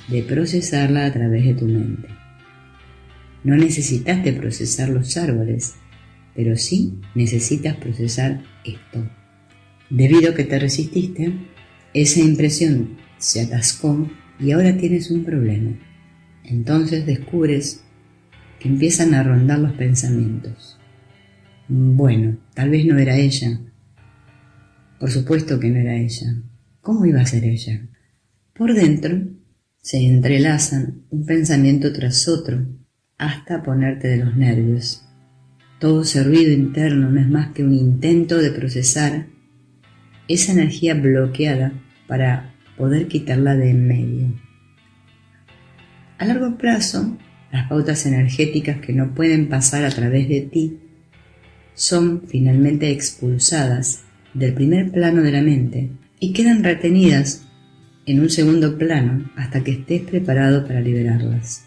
de procesarla a través de tu mente. No necesitas de procesar los árboles, pero sí necesitas procesar esto. Debido a que te resististe, esa impresión se atascó y ahora tienes un problema. Entonces descubres que empiezan a rondar los pensamientos. Bueno, tal vez no era ella. Por supuesto que no era ella. ¿Cómo iba a ser ella? Por dentro se entrelazan un pensamiento tras otro hasta ponerte de los nervios. Todo ese ruido interno no es más que un intento de procesar esa energía bloqueada para poder quitarla de en medio. A largo plazo, las pautas energéticas que no pueden pasar a través de ti son finalmente expulsadas del primer plano de la mente y quedan retenidas en un segundo plano hasta que estés preparado para liberarlas.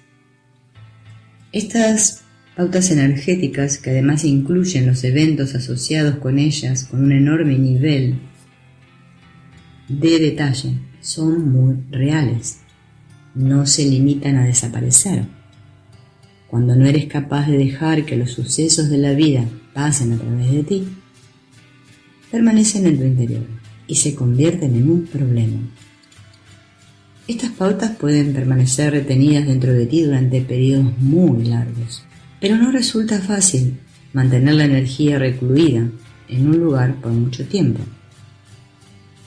Estas pautas energéticas, que además incluyen los eventos asociados con ellas con un enorme nivel de detalle, son muy reales. No se limitan a desaparecer. Cuando no eres capaz de dejar que los sucesos de la vida pasen a través de ti, permanecen en tu interior y se convierten en un problema. Estas pautas pueden permanecer retenidas dentro de ti durante periodos muy largos, pero no resulta fácil mantener la energía recluida en un lugar por mucho tiempo.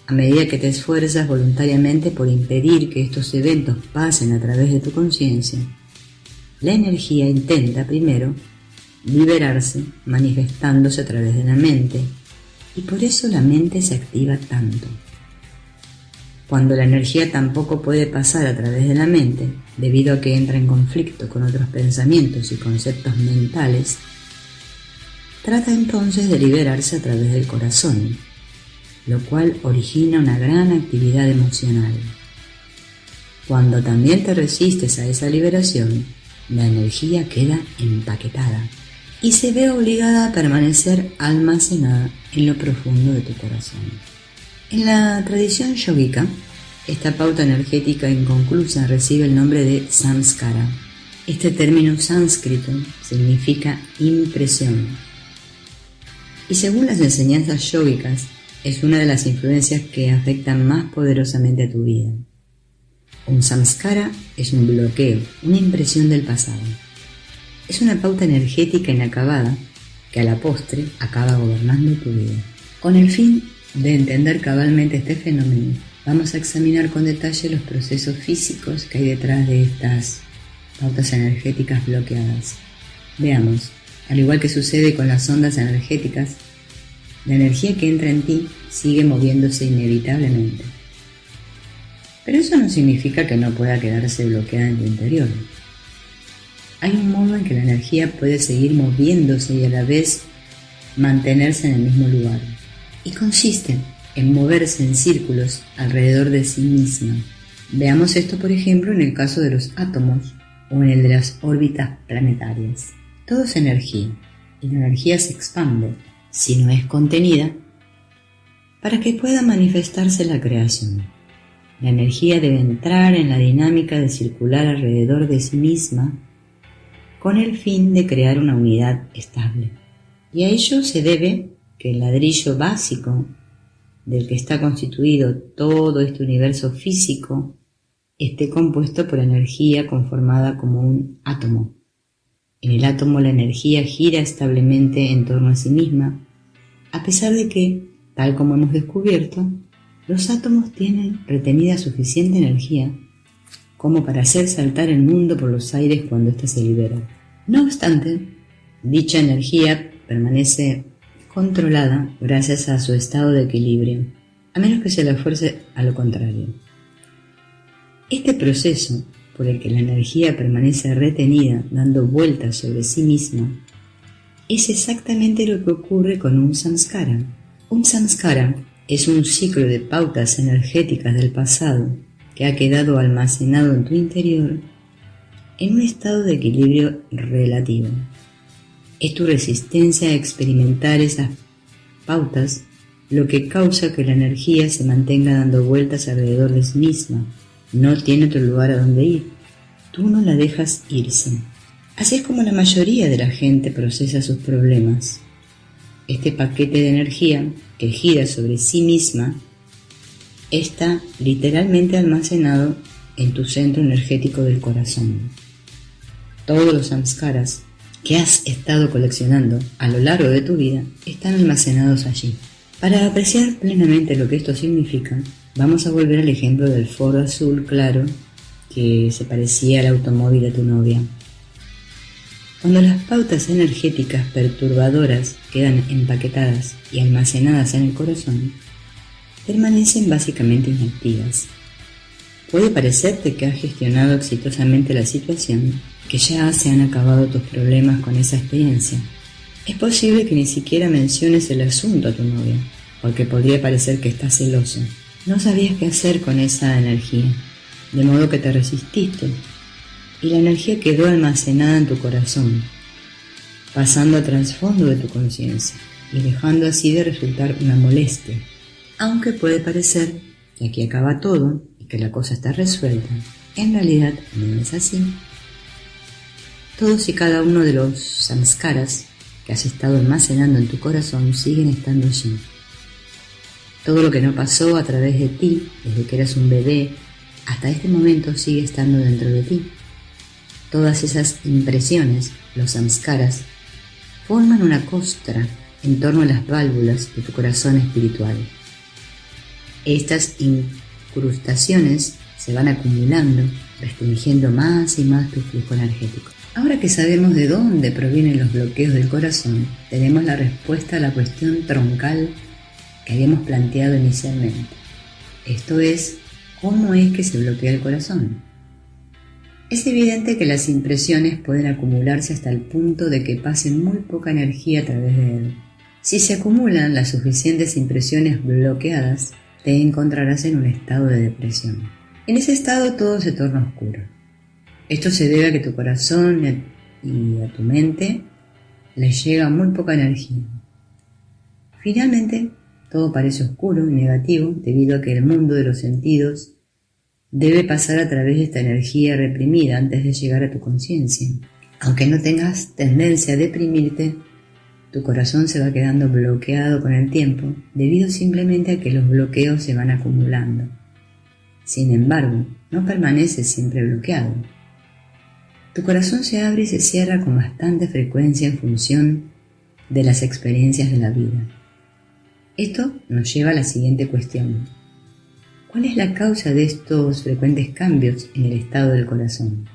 A medida que te esfuerzas voluntariamente por impedir que estos eventos pasen a través de tu conciencia, la energía intenta primero liberarse manifestándose a través de la mente, y por eso la mente se activa tanto. Cuando la energía tampoco puede pasar a través de la mente, debido a que entra en conflicto con otros pensamientos y conceptos mentales, trata entonces de liberarse a través del corazón, lo cual origina una gran actividad emocional. Cuando también te resistes a esa liberación, la energía queda empaquetada y se ve obligada a permanecer almacenada en lo profundo de tu corazón. En la tradición yógica, esta pauta energética inconclusa recibe el nombre de samskara. Este término sánscrito significa impresión. Y según las enseñanzas yógicas, es una de las influencias que afectan más poderosamente a tu vida. Un samskara es un bloqueo, una impresión del pasado. Es una pauta energética inacabada que a la postre acaba gobernando tu vida. Con el fin de entender cabalmente este fenómeno, vamos a examinar con detalle los procesos físicos que hay detrás de estas pautas energéticas bloqueadas. Veamos, al igual que sucede con las ondas energéticas, la energía que entra en ti sigue moviéndose inevitablemente. Pero eso no significa que no pueda quedarse bloqueada en tu interior. Hay un modo en que la energía puede seguir moviéndose y a la vez mantenerse en el mismo lugar. Y consiste en moverse en círculos alrededor de sí misma. Veamos esto, por ejemplo, en el caso de los átomos o en el de las órbitas planetarias. Todo es energía, y la energía se expande, si no es contenida, para que pueda manifestarse la creación. La energía debe entrar en la dinámica de circular alrededor de sí misma con el fin de crear una unidad estable. Y a ello se debe que el ladrillo básico del que está constituido todo este universo físico esté compuesto por energía conformada como un átomo. En el átomo la energía gira establemente en torno a sí misma, a pesar de que, tal como hemos descubierto, los átomos tienen retenida suficiente energía como para hacer saltar el mundo por los aires cuando ésta se libera. No obstante, dicha energía permanece controlada gracias a su estado de equilibrio, a menos que se la fuerce a lo contrario. Este proceso, por el que la energía permanece retenida dando vueltas sobre sí misma, es exactamente lo que ocurre con un samskara. Un samskara es un ciclo de pautas energéticas del pasado que ha quedado almacenado en tu interior en un estado de equilibrio relativo. Es tu resistencia a experimentar esas pautas lo que causa que la energía se mantenga dando vueltas alrededor de sí misma. No tiene otro lugar a donde ir. Tú no la dejas irse. Así es como la mayoría de la gente procesa sus problemas. Este paquete de energía que gira sobre sí misma está literalmente almacenado en tu centro energético del corazón. Todos los samskaras que has estado coleccionando a lo largo de tu vida están almacenados allí. Para apreciar plenamente lo que esto significa, vamos a volver al ejemplo del Ford azul claro que se parecía al automóvil de tu novia. Cuando las pautas energéticas perturbadoras quedan empaquetadas y almacenadas en el corazón, permanecen básicamente inactivas. Puede parecerte que has gestionado exitosamente la situación, que ya se han acabado tus problemas con esa experiencia. Es posible que ni siquiera menciones el asunto a tu novia, porque podría parecer que estás celoso. No sabías qué hacer con esa energía, de modo que te resististe, y la energía quedó almacenada en tu corazón, pasando a trasfondo de tu conciencia y dejando así de resultar una molestia. Aunque puede parecer que aquí acaba todo y que la cosa está resuelta, en realidad no es así. Todos y cada uno de los samskaras que has estado almacenando en tu corazón siguen estando allí. Todo lo que no pasó a través de ti desde que eras un bebé hasta este momento sigue estando dentro de ti. Todas esas impresiones, los samskaras, forman una costra en torno a las válvulas de tu corazón espiritual. Estas incrustaciones se van acumulando, restringiendo más y más tu flujo energético. Ahora que sabemos de dónde provienen los bloqueos del corazón, tenemos la respuesta a la cuestión troncal que habíamos planteado inicialmente. Esto es, ¿cómo es que se bloquea el corazón? Es evidente que las impresiones pueden acumularse hasta el punto de que pasen muy poca energía a través de él. Si se acumulan las suficientes impresiones bloqueadas, te encontrarás en un estado de depresión. En ese estado todo se torna oscuro. Esto se debe a que tu corazón y a tu mente les llega muy poca energía. Finalmente, todo parece oscuro y negativo debido a que el mundo de los sentidos debe pasar a través de esta energía reprimida antes de llegar a tu conciencia. Aunque no tengas tendencia a deprimirte, tu corazón se va quedando bloqueado con el tiempo debido simplemente a que los bloqueos se van acumulando. Sin embargo, no permanece siempre bloqueado. Tu corazón se abre y se cierra con bastante frecuencia en función de las experiencias de la vida. Esto nos lleva a la siguiente cuestión. ¿Cuál es la causa de estos frecuentes cambios en el estado del corazón?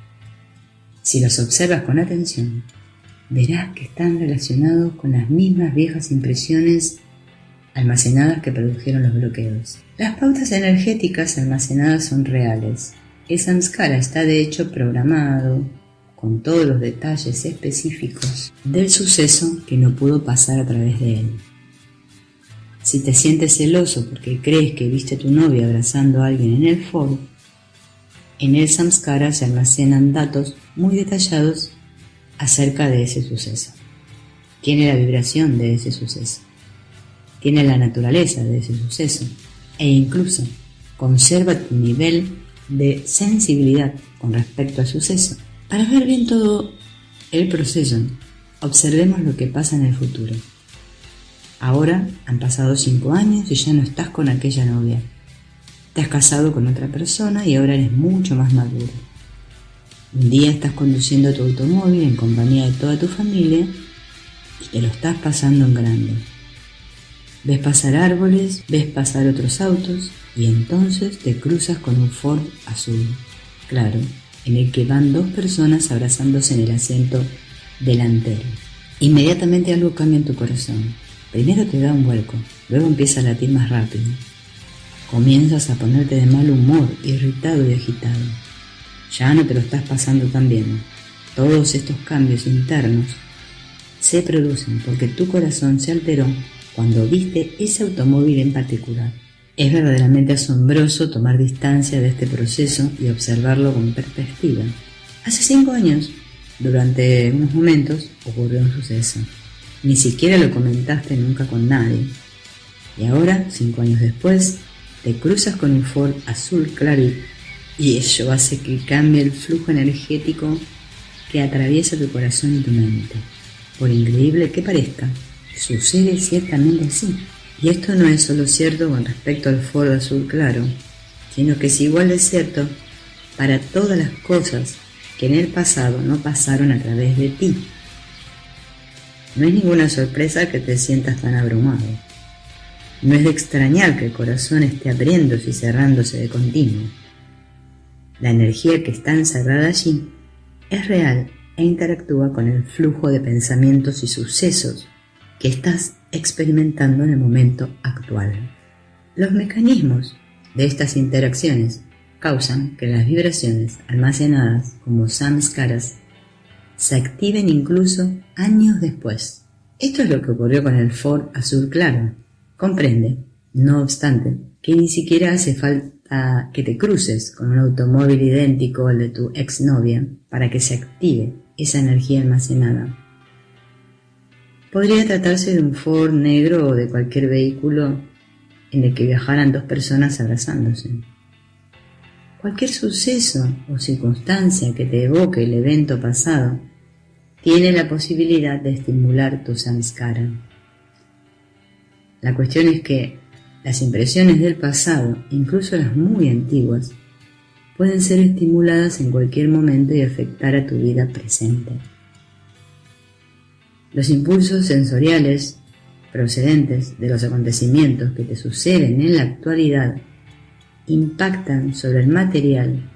Si los observas con atención, verás que están relacionados con las mismas viejas impresiones almacenadas que produjeron los bloqueos. Las pautas energéticas almacenadas son reales. El samskara está de hecho programado con todos los detalles específicos del suceso que no pudo pasar a través de él. Si te sientes celoso porque crees que viste a tu novia abrazando a alguien en el foro, en el samskara se almacenan datos muy detallados acerca de ese suceso. Tiene la vibración de ese suceso, tiene la naturaleza de ese suceso e incluso conserva tu nivel de sensibilidad con respecto al suceso. Para ver bien todo el proceso, observemos lo que pasa en el futuro. Ahora han pasado 5 años y ya no estás con aquella novia. Te has casado con otra persona y ahora eres mucho más maduro. Un día estás conduciendo tu automóvil en compañía de toda tu familia y te lo estás pasando en grande. Ves pasar árboles, ves pasar otros autos y entonces te cruzas con un Ford azul claro, en el que van 2 personas abrazándose en el asiento delantero. Inmediatamente algo cambia en tu corazón. Primero te da un vuelco, luego empieza a latir más rápido. Comienzas a ponerte de mal humor, irritado y agitado. Ya no te lo estás pasando tan bien. Todos estos cambios internos se producen porque tu corazón se alteró cuando viste ese automóvil en particular. Es verdaderamente asombroso tomar distancia de este proceso y observarlo con perspectiva. Hace 5 años, durante unos momentos, ocurrió un suceso. Ni siquiera lo comentaste nunca con nadie. Y ahora, 5 años después, te cruzas con un Ford azul claro y ello hace que cambie el flujo energético que atraviesa tu corazón y tu mente. Por increíble que parezca, sucede ciertamente así. Y esto no es solo cierto con respecto al Ford azul claro, sino que es igual de cierto para todas las cosas que en el pasado no pasaron a través de ti. No es ninguna sorpresa que te sientas tan abrumado. No es de extrañar que el corazón esté abriéndose y cerrándose de continuo. La energía que está encerrada allí es real e interactúa con el flujo de pensamientos y sucesos que estás experimentando en el momento actual. Los mecanismos de estas interacciones causan que las vibraciones almacenadas como samskaras se activen incluso años después. Esto es lo que ocurrió con el Ford azul claro. Comprende, no obstante, que ni siquiera hace falta que te cruces con un automóvil idéntico al de tu exnovia para que se active esa energía almacenada. Podría tratarse de un Ford negro o de cualquier vehículo en el que viajaran 2 personas abrazándose. Cualquier suceso o circunstancia que te evoque el evento pasado tiene la posibilidad de estimular tu samskara. La cuestión es que las impresiones del pasado, incluso las muy antiguas, pueden ser estimuladas en cualquier momento y afectar a tu vida presente. Los impulsos sensoriales procedentes de los acontecimientos que te suceden en la actualidad impactan sobre el material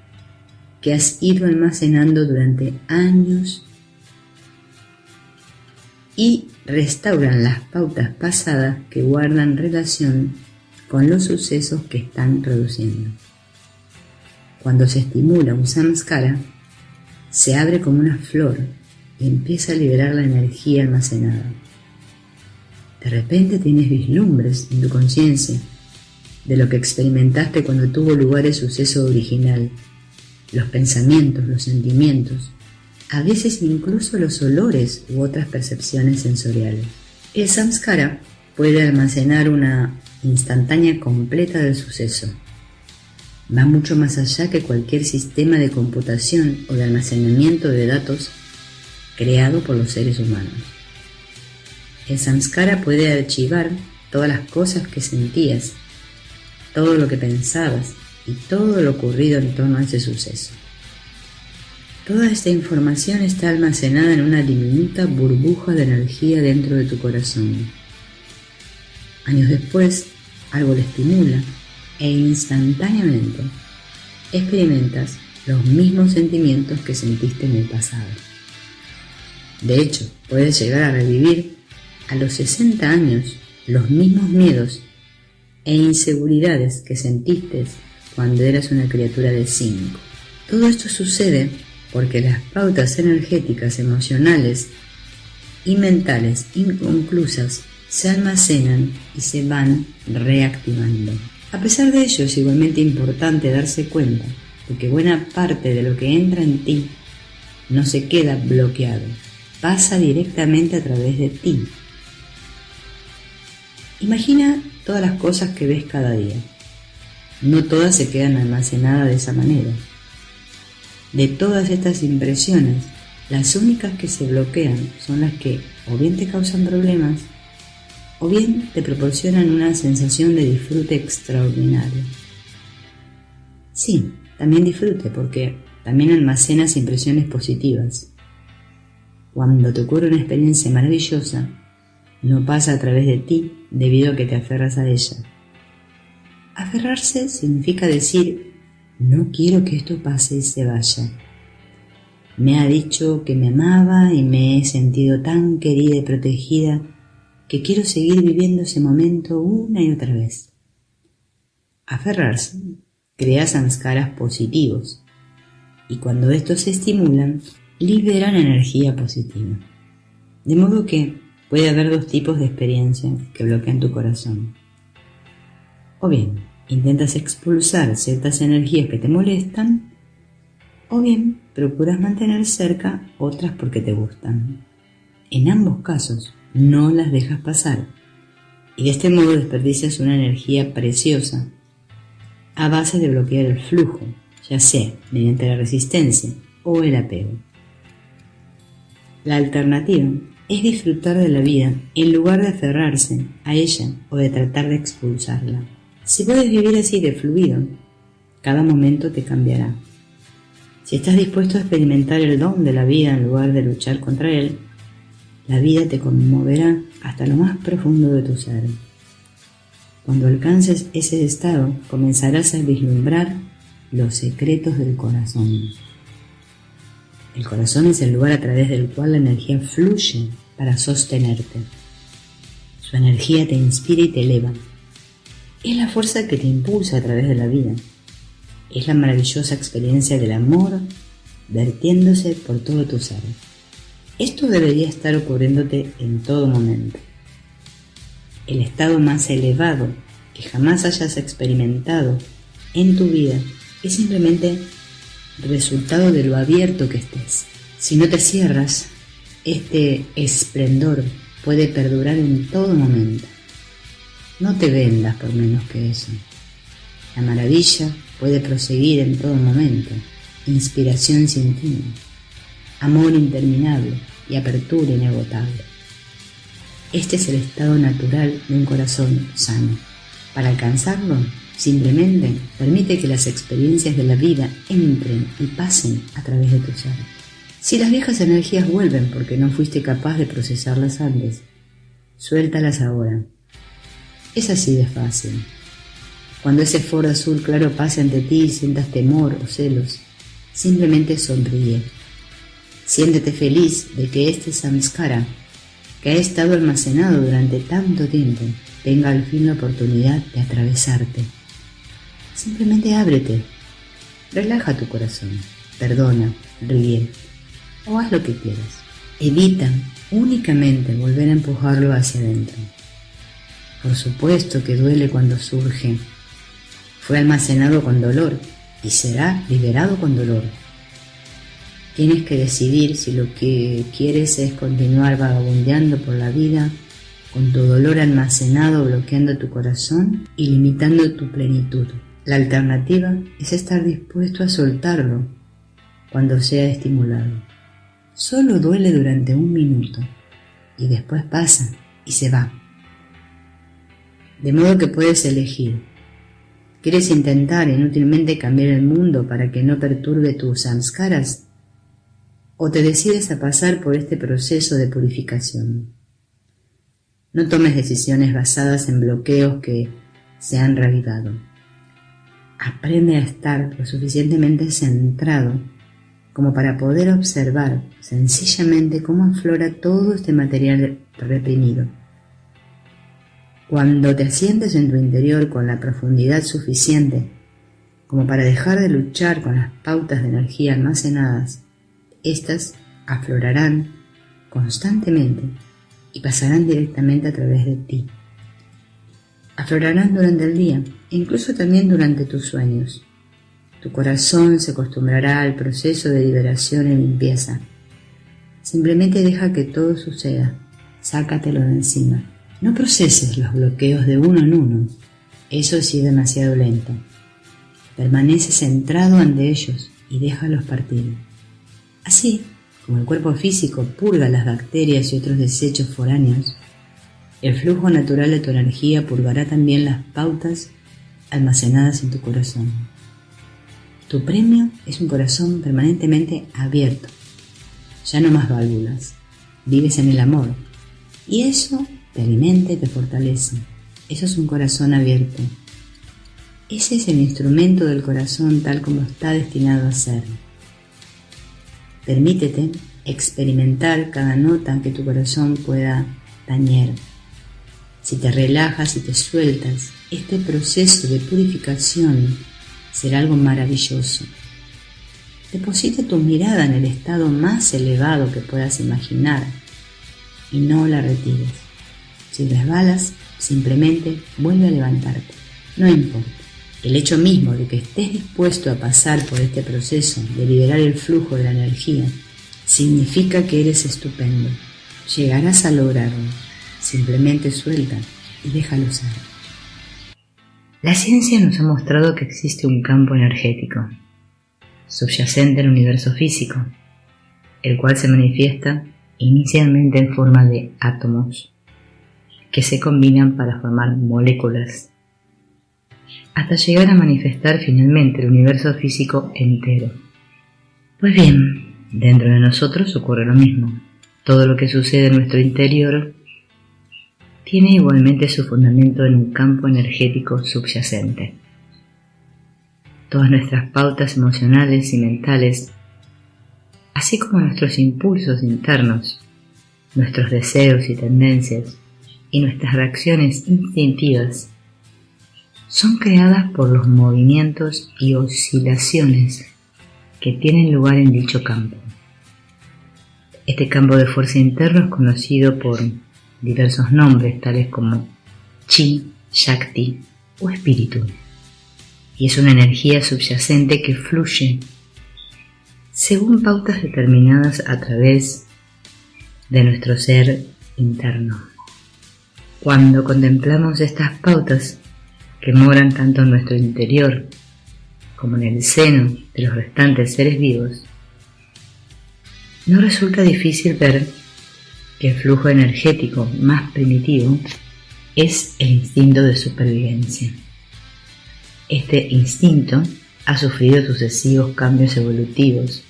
que has ido almacenando durante años y restauran las pautas pasadas que guardan relación con los sucesos que están produciendo. Cuando se estimula un samskara, se abre como una flor y empieza a liberar la energía almacenada. De repente tienes vislumbres en tu conciencia de lo que experimentaste cuando tuvo lugar el suceso original, los pensamientos, los sentimientos, a veces incluso los olores u otras percepciones sensoriales. El samskara puede almacenar una instantánea completa del suceso. Va mucho más allá que cualquier sistema de computación o de almacenamiento de datos creado por los seres humanos. El samskara puede archivar todas las cosas que sentías, todo lo que pensabas y todo lo ocurrido en torno a ese suceso. Toda esta información está almacenada en una diminuta burbuja de energía dentro de tu corazón. Años después, algo lo estimula e instantáneamente experimentas los mismos sentimientos que sentiste en el pasado. De hecho, puedes llegar a revivir a los 60 años los mismos miedos e inseguridades que sentiste cuando eras una criatura de 5. Todo esto sucede porque las pautas energéticas, emocionales y mentales inconclusas se almacenan y se van reactivando. A pesar de ello, es igualmente importante darse cuenta de que buena parte de lo que entra en ti no se queda bloqueado, pasa directamente a través de ti. Imagina todas las cosas que ves cada día. No todas se quedan almacenadas de esa manera. De todas estas impresiones, las únicas que se bloquean son las que o bien te causan problemas o bien te proporcionan una sensación de disfrute extraordinario. Sí, también disfrute porque también almacenas impresiones positivas. Cuando te ocurre una experiencia maravillosa, no pasa a través de ti debido a que te aferras a ella. Aferrarse significa decir: no quiero que esto pase y se vaya. Me ha dicho que me amaba y me he sentido tan querida y protegida que quiero seguir viviendo ese momento una y otra vez. Aferrarse crea samskaras positivos y cuando estos se estimulan, liberan energía positiva. De modo que puede haber dos tipos de experiencias que bloquean tu corazón. O bien, intentas expulsar ciertas energías que te molestan, o bien procuras mantener cerca otras porque te gustan. En ambos casos, no las dejas pasar, y de este modo desperdicias una energía preciosa a base de bloquear el flujo, ya sea mediante la resistencia o el apego. La alternativa es disfrutar de la vida en lugar de aferrarse a ella o de tratar de expulsarla. Si puedes vivir así de fluido, cada momento te cambiará. Si estás dispuesto a experimentar el don de la vida en lugar de luchar contra él, la vida te conmoverá hasta lo más profundo de tu ser. Cuando alcances ese estado, comenzarás a vislumbrar los secretos del corazón. El corazón es el lugar a través del cual la energía fluye para sostenerte. Su energía te inspira y te eleva. Es la fuerza que te impulsa a través de la vida. Es la maravillosa experiencia del amor vertiéndose por todo tu ser. Esto debería estar ocurriéndote en todo momento. El estado más elevado que jamás hayas experimentado en tu vida es simplemente resultado de lo abierto que estés. Si no te cierras, este esplendor puede perdurar en todo momento. No te vendas por menos que eso. La maravilla puede proseguir en todo momento. Inspiración sin fin, amor interminable y apertura inagotable. Este es el estado natural de un corazón sano. Para alcanzarlo, Simplemente permite que las experiencias de la vida entren y pasen a través de tu ser. Si las viejas energías vuelven porque no fuiste capaz de procesarlas antes, suéltalas ahora. Es así de fácil. Cuando ese foro azul claro pase ante ti y sientas temor o celos, simplemente sonríe. Siéntete feliz de que este samskara, que ha estado almacenado durante tanto tiempo, tenga al fin la oportunidad de atravesarte. Simplemente ábrete, relaja tu corazón, perdona, ríe o haz lo que quieras. Evita únicamente volver a empujarlo hacia adentro. Por supuesto que duele cuando surge. Fue almacenado con dolor y será liberado con dolor. Tienes que decidir si lo que quieres es continuar vagabundeando por la vida con tu dolor almacenado bloqueando tu corazón y limitando tu plenitud. La alternativa es estar dispuesto a soltarlo cuando sea estimulado. Solo duele durante 1 minuto y después pasa y se va. De modo que puedes elegir. ¿Quieres intentar inútilmente cambiar el mundo para que no perturbe tus samskaras? ¿O te decides a pasar por este proceso de purificación? No tomes decisiones basadas en bloqueos que se han reavivado. Aprende a estar lo suficientemente centrado como para poder observar sencillamente cómo aflora todo este material reprimido. Cuando te asientes en tu interior con la profundidad suficiente como para dejar de luchar con las pautas de energía almacenadas, estas aflorarán constantemente y pasarán directamente a través de ti. Aflorarán durante el día e incluso también durante tus sueños. Tu corazón se acostumbrará al proceso de liberación y limpieza. Simplemente deja que todo suceda, sácatelo de encima. No proceses los bloqueos de uno en uno, eso sí es demasiado lento. Permanece centrado ante ellos y déjalos partir. Así, como el cuerpo físico purga las bacterias y otros desechos foráneos, el flujo natural de tu energía purgará también las pautas almacenadas en tu corazón. Tu premio es un corazón permanentemente abierto, ya no más válvulas, vives en el amor, y eso te alimenta y te fortalece. Eso es un corazón abierto. Ese es el instrumento del corazón tal como está destinado a ser. Permítete experimentar cada nota que tu corazón pueda tañer. Si te relajas y te sueltas, este proceso de purificación será algo maravilloso. Deposita tu mirada en el estado más elevado que puedas imaginar y no la retires. Si resbalas, simplemente vuelve a levantarte. No importa. El hecho mismo de que estés dispuesto a pasar por este proceso de liberar el flujo de la energía significa que eres estupendo. Llegarás a lograrlo. Simplemente suelta y déjalo ser. La ciencia nos ha mostrado que existe un campo energético subyacente al universo físico, el cual se manifiesta inicialmente en forma de átomos que se combinan para formar moléculas, hasta llegar a manifestar finalmente el universo físico entero. Pues bien, dentro de nosotros ocurre lo mismo. Todo lo que sucede en nuestro interior tiene igualmente su fundamento en un campo energético subyacente. Todas nuestras pautas emocionales y mentales, así como nuestros impulsos internos, nuestros deseos y tendencias, y nuestras reacciones instintivas, son creadas por los movimientos y oscilaciones que tienen lugar en dicho campo. Este campo de fuerza interno es conocido por diversos nombres tales como Chi, Shakti o Espíritu, y es una energía subyacente que fluye según pautas determinadas a través de nuestro ser interno. Cuando contemplamos estas pautas que moran tanto en nuestro interior como en el seno de los restantes seres vivos, no resulta difícil ver que el flujo energético más primitivo es el instinto de supervivencia. Este instinto ha sufrido sucesivos cambios evolutivos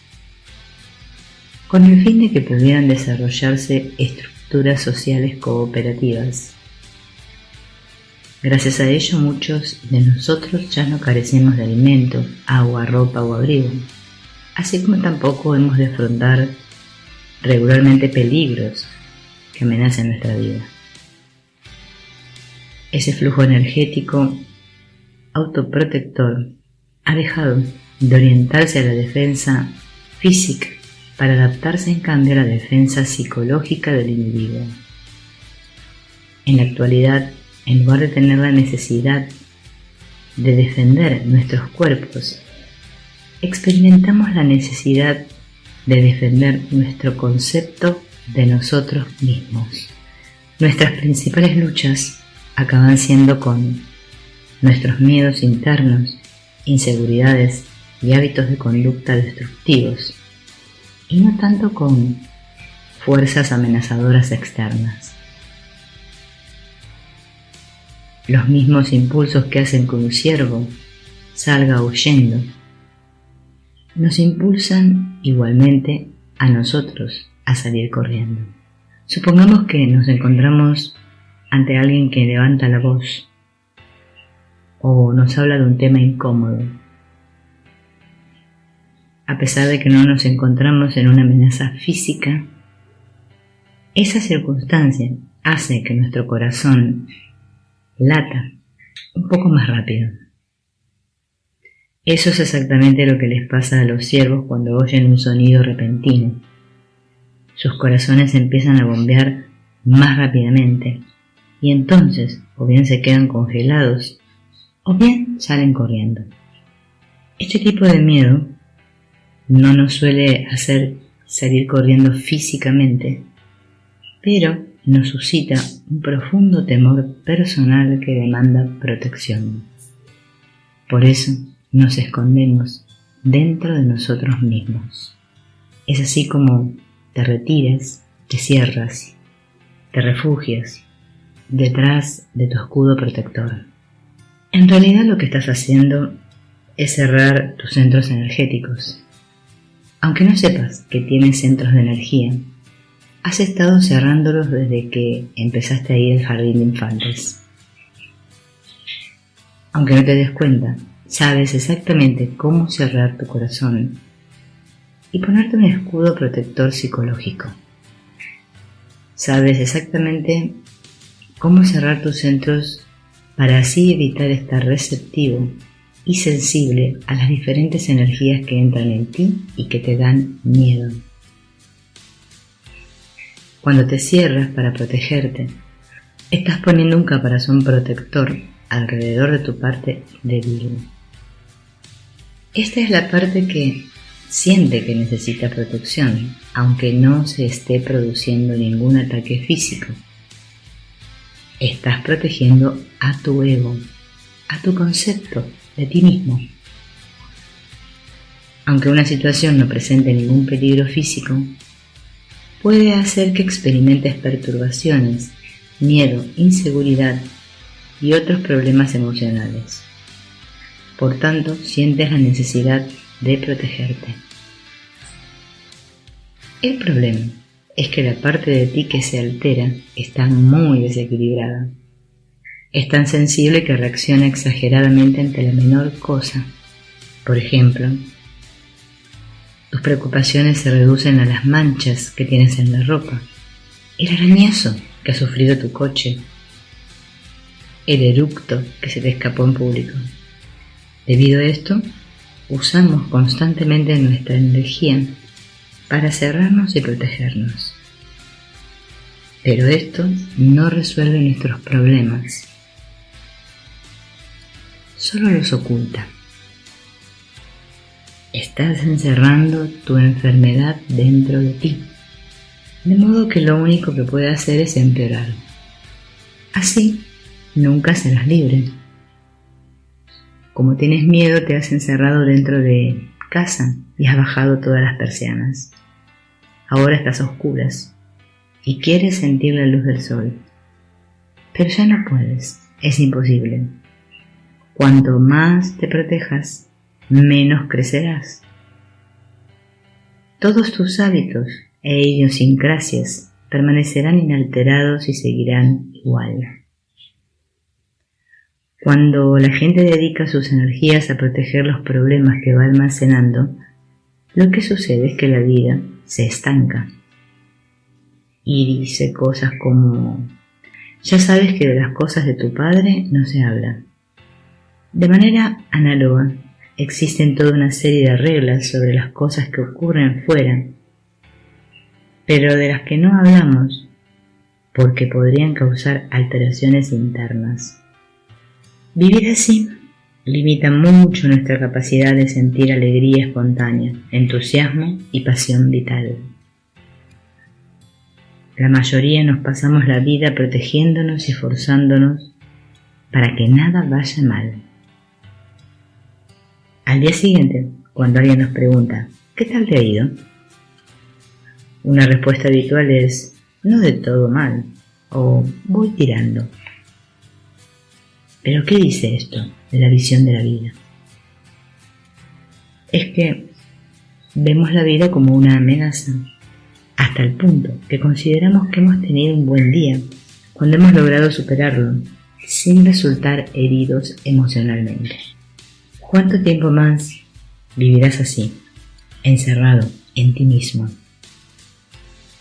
con el fin de que pudieran desarrollarse estructuras sociales cooperativas. Gracias a ello, muchos de nosotros ya no carecemos de alimento, agua, ropa o abrigo, así como tampoco hemos de afrontar regularmente peligros que amenazan nuestra vida. Ese flujo energético autoprotector ha dejado de orientarse a la defensa física para adaptarse en cambio a la defensa psicológica del individuo. En la actualidad, en lugar de tener la necesidad de defender nuestros cuerpos, experimentamos la necesidad de defender nuestro concepto de nosotros mismos. Nuestras principales luchas acaban siendo con nuestros miedos internos, inseguridades y hábitos de conducta destructivos, y no tanto con fuerzas amenazadoras externas. Los mismos impulsos que hacen que un ciervo salga huyendo nos impulsan igualmente a nosotros a salir corriendo. Supongamos que nos encontramos ante alguien que levanta la voz o nos habla de un tema incómodo. A pesar de que no nos encontramos en una amenaza física, esa circunstancia hace que nuestro corazón lata un poco más rápido. Eso es exactamente lo que les pasa a los ciervos cuando oyen un sonido repentino. Sus corazones empiezan a bombear más rápidamente y entonces o bien se quedan congelados o bien salen corriendo. Este tipo de miedo no nos suele hacer salir corriendo físicamente, pero nos suscita un profundo temor personal que demanda protección. Por eso nos escondemos dentro de nosotros mismos. Es así como te retiras, te cierras, te refugias detrás de tu escudo protector. En realidad lo que estás haciendo es cerrar tus centros energéticos. Aunque no sepas que tienes centros de energía, has estado cerrándolos desde que empezaste a ir al jardín de infantes. Aunque no te des cuenta, sabes exactamente cómo cerrar tu corazón y ponerte un escudo protector psicológico. Sabes exactamente cómo cerrar tus centros para así evitar estar receptivo y sensible a las diferentes energías que entran en ti y que te dan miedo. Cuando te cierras para protegerte, estás poniendo un caparazón protector alrededor de tu parte débil. Esta es la parte que siente que necesita protección, aunque no se esté produciendo ningún ataque físico. Estás protegiendo a tu ego, a tu concepto de ti mismo. Aunque una situación no presente ningún peligro físico, puede hacer que experimentes perturbaciones, miedo, inseguridad y otros problemas emocionales. Por tanto, sientes la necesidad de protegerte. El problema es que la parte de ti que se altera está muy desequilibrada. Es tan sensible que reacciona exageradamente ante la menor cosa. Por ejemplo, tus preocupaciones se reducen a las manchas que tienes en la ropa, el arañazo que ha sufrido tu coche, el eructo que se te escapó en público. Debido a esto, usamos constantemente nuestra energía para cerrarnos y protegernos. Pero esto no resuelve nuestros problemas, solo los oculta. Estás encerrando tu enfermedad dentro de ti, de modo que lo único que puede hacer es empeorar. Así, nunca serás libre. Como tienes miedo, te has encerrado dentro de casa y has bajado todas las persianas. Ahora estás a oscuras y quieres sentir la luz del sol, pero ya no puedes, es imposible. Cuanto más te protejas, menos crecerás. Todos tus hábitos e idiosincrasias permanecerán inalterados y seguirán igual. Cuando la gente dedica sus energías a proteger los problemas que va almacenando, lo que sucede es que la vida se estanca. Y dice cosas como: ya sabes que de las cosas de tu padre no se habla. De manera análoga, existen toda una serie de reglas sobre las cosas que ocurren fuera, pero de las que no hablamos porque podrían causar alteraciones internas. Vivir así limita mucho nuestra capacidad de sentir alegría espontánea, entusiasmo y pasión vital. La mayoría nos pasamos la vida protegiéndonos y forzándonos para que nada vaya mal. Al día siguiente, cuando alguien nos pregunta: ¿qué tal te ha ido?, una respuesta habitual es: no de todo mal, o voy tirando. ¿Pero qué dice esto de la visión de la vida? Es que vemos la vida como una amenaza, hasta el punto que consideramos que hemos tenido un buen día cuando hemos logrado superarlo, sin resultar heridos emocionalmente. ¿Cuánto tiempo más vivirás así, encerrado en ti mismo?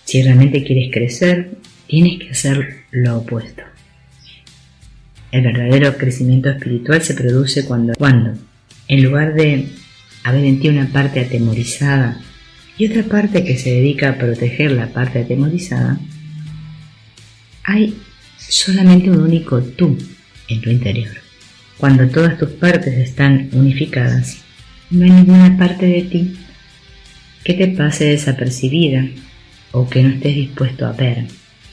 Si realmente quieres crecer, tienes que hacer lo opuesto. El verdadero crecimiento espiritual se produce cuando, en lugar de haber en ti una parte atemorizada y otra parte que se dedica a proteger la parte atemorizada, hay solamente un único tú en tu interior. Cuando todas tus partes están unificadas, no hay ninguna parte de ti que te pase desapercibida o que no estés dispuesto a ver.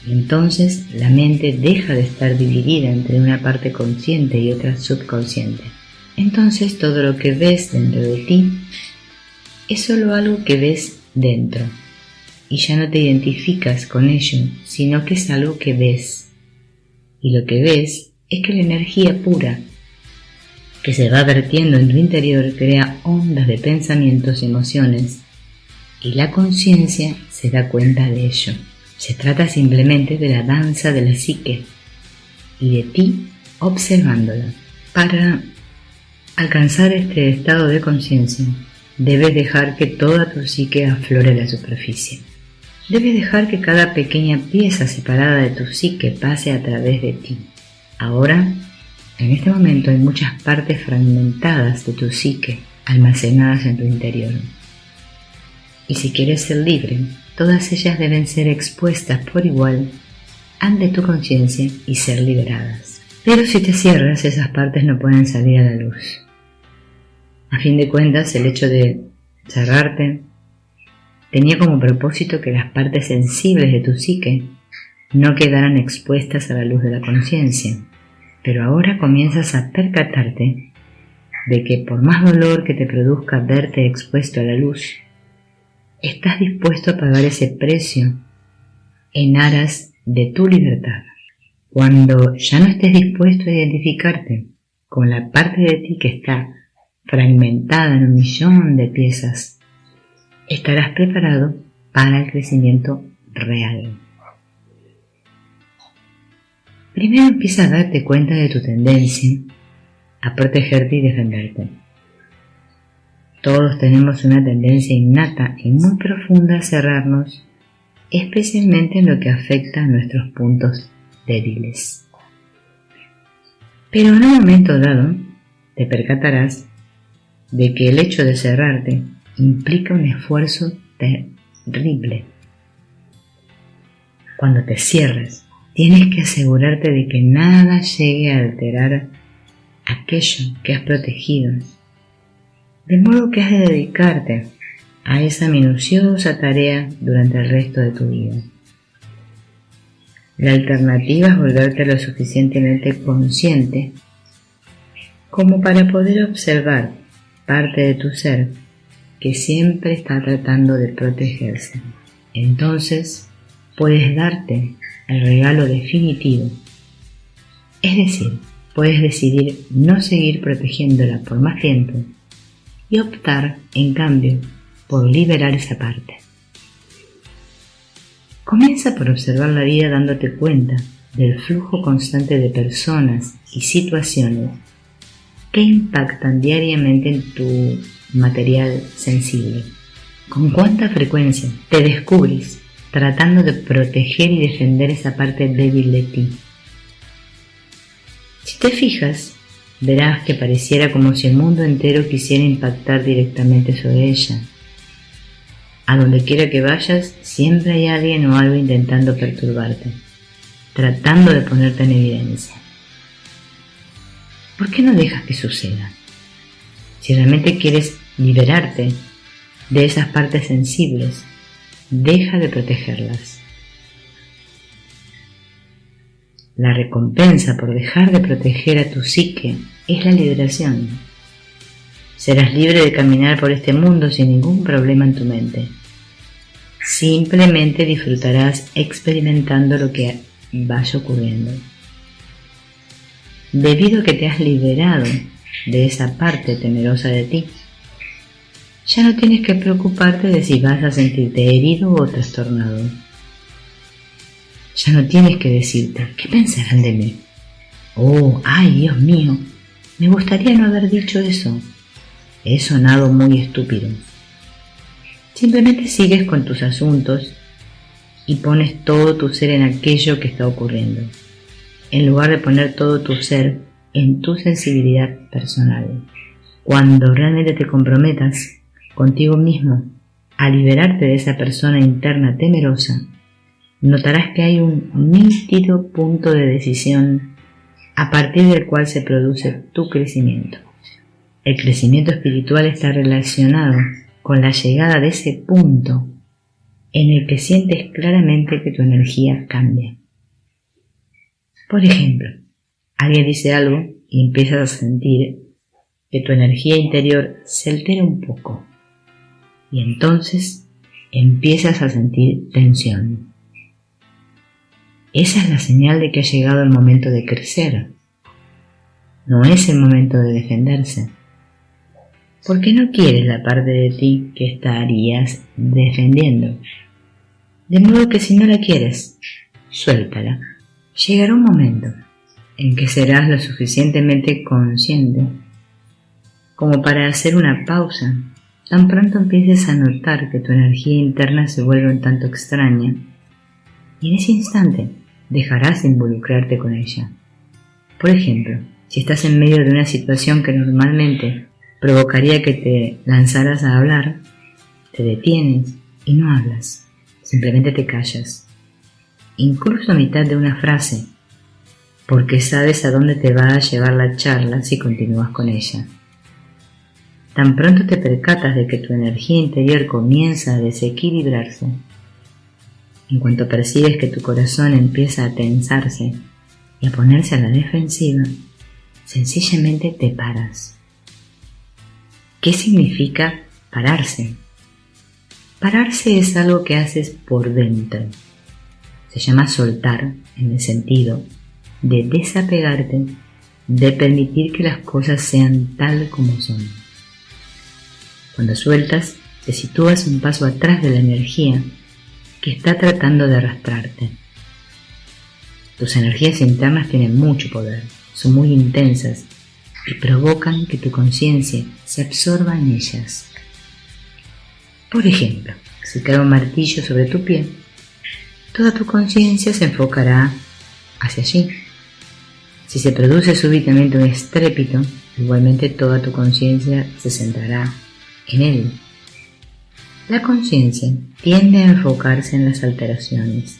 Y entonces la mente deja de estar dividida entre una parte consciente y otra subconsciente. Entonces todo lo que ves dentro de ti es solo algo que ves dentro, y ya no te identificas con ello, sino que es algo que ves. Y lo que ves es que la energía pura que se va vertiendo en tu interior crea ondas de pensamientos y emociones, y la conciencia se da cuenta de ello. Se trata simplemente de la danza de la psique y de ti observándola. Para alcanzar este estado de conciencia, debes dejar que toda tu psique aflore a la superficie. Debes dejar que cada pequeña pieza separada de tu psique pase a través de ti. Ahora, en este momento hay muchas partes fragmentadas de tu psique almacenadas en tu interior. Y si quieres ser libre, todas ellas deben ser expuestas por igual ante tu conciencia y ser liberadas. Pero si te cierras, esas partes no pueden salir a la luz. A fin de cuentas, el hecho de cerrarte tenía como propósito que las partes sensibles de tu psique no quedaran expuestas a la luz de la conciencia. Pero ahora comienzas a percatarte de que por más dolor que te produzca verte expuesto a la luz, estás dispuesto a pagar ese precio en aras de tu libertad. Cuando ya no estés dispuesto a identificarte con la parte de ti que está fragmentada en 1.000.000 de piezas, estarás preparado para el crecimiento real. Primero empieza a darte cuenta de tu tendencia a protegerte y defenderte. Todos tenemos una tendencia innata y muy profunda a cerrarnos, especialmente en lo que afecta a nuestros puntos débiles. Pero en un momento dado te percatarás de que el hecho de cerrarte implica un esfuerzo terrible. Cuando te cierres, tienes que asegurarte de que nada llegue a alterar aquello que has protegido, de modo que has de dedicarte a esa minuciosa tarea durante el resto de tu vida. La alternativa es volverte lo suficientemente consciente como para poder observar parte de tu ser que siempre está tratando de protegerse. Entonces puedes darte el regalo definitivo, es decir, puedes decidir no seguir protegiéndola por más tiempo y optar, en cambio, por liberar esa parte. Comienza por observar la vida dándote cuenta del flujo constante de personas y situaciones que impactan diariamente en tu material sensible. ¿Con cuánta frecuencia te descubres tratando de proteger y defender esa parte débil de ti? Si te fijas, verás que pareciera como si el mundo entero quisiera impactar directamente sobre ella. A donde quiera que vayas, siempre hay alguien o algo intentando perturbarte, tratando de ponerte en evidencia. ¿Por qué no dejas que suceda? Si realmente quieres liberarte de esas partes sensibles, deja de protegerlas. La recompensa por dejar de proteger a tu psique es la liberación. Serás libre de caminar por este mundo sin ningún problema en tu mente. Simplemente disfrutarás experimentando lo que vaya ocurriendo. Debido a que te has liberado de esa parte temerosa de ti, ya no tienes que preocuparte de si vas a sentirte herido o trastornado. Ya no tienes que decirte, ¿qué pensarán de mí? Oh, ay, Dios mío, me gustaría no haber dicho eso. He sonado muy estúpido. Simplemente sigues con tus asuntos y pones todo tu ser en aquello que está ocurriendo, en lugar de poner todo tu ser en tu sensibilidad personal. Cuando realmente te comprometas contigo mismo a liberarte de esa persona interna temerosa, notarás que hay un nítido punto de decisión a partir del cual se produce tu crecimiento. El crecimiento espiritual está relacionado con la llegada de ese punto en el que sientes claramente que tu energía cambia. Por ejemplo, alguien dice algo y empiezas a sentir que tu energía interior se altera un poco y entonces empiezas a sentir tensión. Esa es la señal de que ha llegado el momento de crecer. No es el momento de defenderse. Porque no quieres la parte de ti que estarías defendiendo. De modo que si no la quieres, suéltala. Llegará un momento en que serás lo suficientemente consciente como para hacer una pausa. Tan pronto empieces a notar que tu energía interna se vuelve un tanto extraña, y en ese instante dejarás de involucrarte con ella. Por ejemplo, si estás en medio de una situación que normalmente provocaría que te lanzaras a hablar, te detienes y no hablas, simplemente te callas, incluso a mitad de una frase, porque sabes a dónde te va a llevar la charla si continúas con ella. Tan pronto te percatas de que tu energía interior comienza a desequilibrarse, en cuanto percibes que tu corazón empieza a tensarse y a ponerse a la defensiva, sencillamente te paras. ¿Qué significa pararse? Pararse es algo que haces por dentro. Se llama soltar en el sentido de desapegarte, de permitir que las cosas sean tal como son. Cuando sueltas, te sitúas un paso atrás de la energía que está tratando de arrastrarte. Tus energías internas tienen mucho poder, son muy intensas y provocan que tu conciencia se absorba en ellas. Por ejemplo, si cae un martillo sobre tu pie, toda tu conciencia se enfocará hacia allí. Si se produce súbitamente un estrépito, igualmente toda tu conciencia se centrará en él. La conciencia tiende a enfocarse en las alteraciones,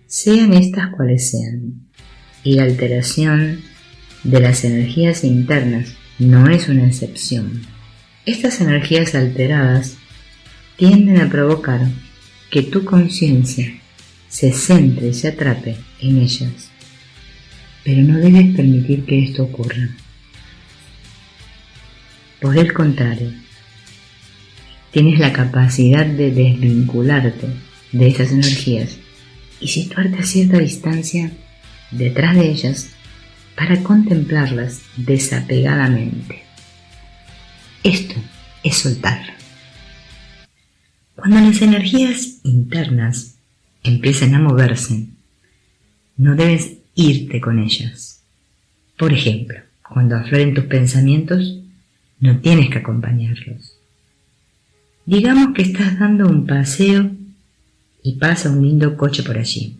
sean estas cuales sean, y la alteración de las energías internas no es una excepción. Estas energías alteradas tienden a provocar que tu conciencia se centre y se atrape en ellas, pero no debes permitir que esto ocurra. Por el contrario, tienes la capacidad de desvincularte de esas energías y situarte a cierta distancia detrás de ellas para contemplarlas desapegadamente. Esto es soltar. Cuando las energías internas empiecen a moverse, no debes irte con ellas. Por ejemplo, cuando afloren tus pensamientos, no tienes que acompañarlos. Digamos que estás dando un paseo y pasa un lindo coche por allí.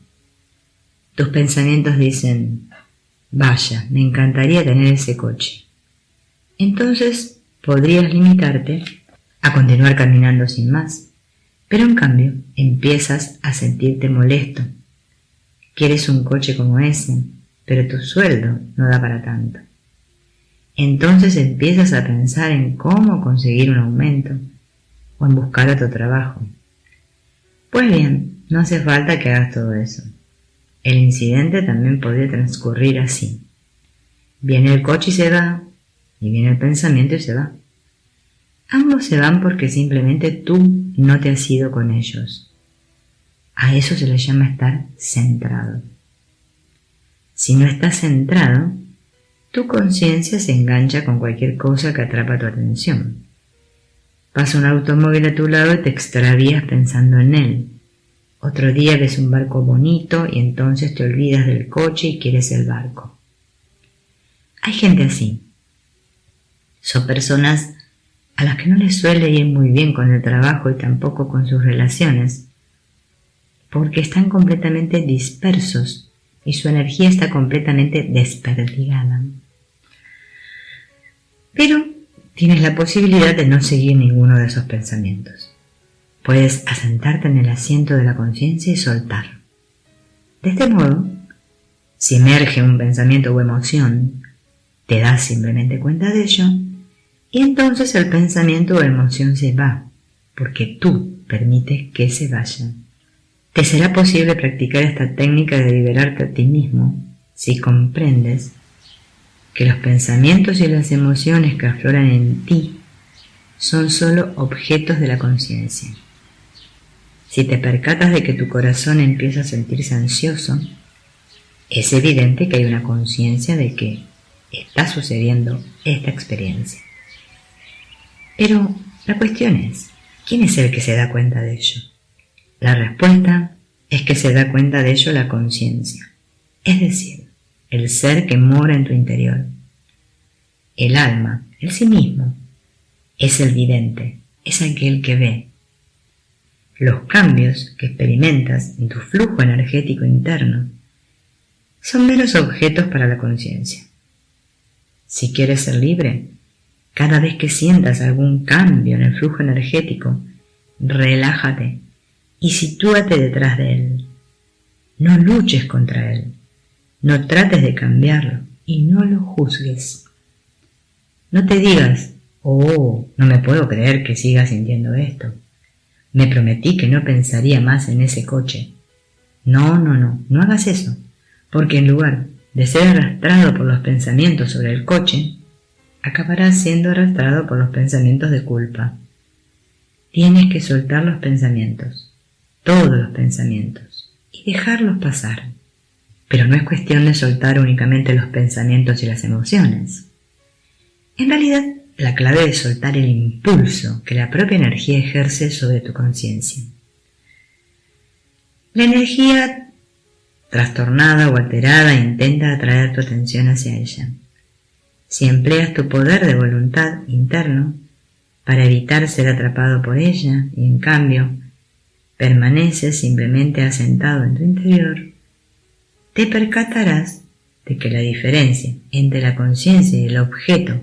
Tus pensamientos dicen: vaya, me encantaría tener ese coche. Entonces podrías limitarte a continuar caminando sin más, pero en cambio empiezas a sentirte molesto. Quieres un coche como ese, pero tu sueldo no da para tanto. Entonces empiezas a pensar en cómo conseguir un aumento o en buscar otro trabajo. Pues bien, no hace falta que hagas todo eso. El incidente también podría transcurrir así. Viene el coche y se va, y viene el pensamiento y se va. Ambos se van porque simplemente tú no te has ido con ellos. A eso se le llama estar centrado. Si no estás centrado, tu conciencia se engancha con cualquier cosa que atrapa tu atención. Pasa un automóvil a tu lado y te extravías pensando en él. Otro día ves un barco bonito y entonces te olvidas del coche y quieres el barco. Hay gente así. Son personas a las que no les suele ir muy bien con el trabajo y tampoco con sus relaciones, porque están completamente dispersos y su energía está completamente desperdigada. Pero tienes la posibilidad de no seguir ninguno de esos pensamientos. Puedes asentarte en el asiento de la conciencia y soltar. De este modo, si emerge un pensamiento o emoción, te das simplemente cuenta de ello, y entonces el pensamiento o emoción se va, porque tú permites que se vaya. Te será posible practicar esta técnica de liberarte a ti mismo si comprendes que los pensamientos y las emociones que afloran en ti son solo objetos de la conciencia. Si te percatas de que tu corazón empieza a sentirse ansioso, es evidente que hay una conciencia de que está sucediendo esta experiencia. Pero la cuestión es, ¿quién es el que se da cuenta de ello? La respuesta es que se da cuenta de ello la conciencia, es decir, el ser que mora en tu interior. El alma, el sí mismo, es el vidente, es aquel que ve. Los cambios que experimentas en tu flujo energético interno son meros objetos para la conciencia. Si quieres ser libre, cada vez que sientas algún cambio en el flujo energético, relájate y sitúate detrás de él. No luches contra él, no trates de cambiarlo y no lo juzgues. No te digas: oh, no me puedo creer que siga sintiendo esto. Me prometí que no pensaría más en ese coche. No hagas eso, porque en lugar de ser arrastrado por los pensamientos sobre el coche, acabarás siendo arrastrado por los pensamientos de culpa. Tienes que soltar los pensamientos, todos los pensamientos, y dejarlos pasar. Pero no es cuestión de soltar únicamente los pensamientos y las emociones. En realidad, la clave es soltar el impulso que la propia energía ejerce sobre tu conciencia. La energía trastornada o alterada intenta atraer tu atención hacia ella. Si empleas tu poder de voluntad interno para evitar ser atrapado por ella y en cambio permaneces simplemente asentado en tu interior, te percatarás de que la diferencia entre la conciencia y el objeto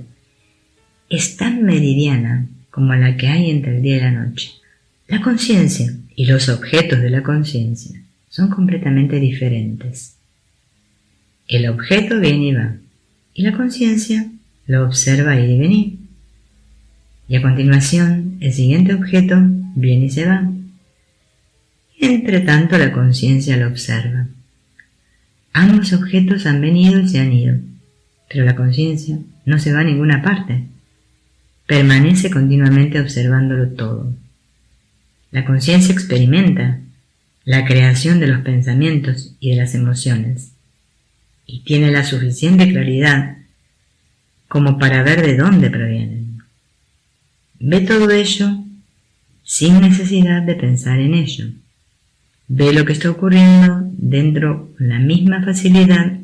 es tan meridiana como la que hay entre el día y la noche. La conciencia y los objetos de la conciencia son completamente diferentes. El objeto viene y va, y la conciencia lo observa ir y venir. Y a continuación, el siguiente objeto viene y se va. Entre tanto, la conciencia lo observa. Ambos objetos han venido y se han ido, pero la conciencia no se va a ninguna parte. Permanece continuamente observándolo todo. La conciencia experimenta la creación de los pensamientos y de las emociones. y tiene la suficiente claridad como para ver de dónde provienen. Ve todo ello sin necesidad de pensar en ello. Ve lo que está ocurriendo dentro con la misma facilidad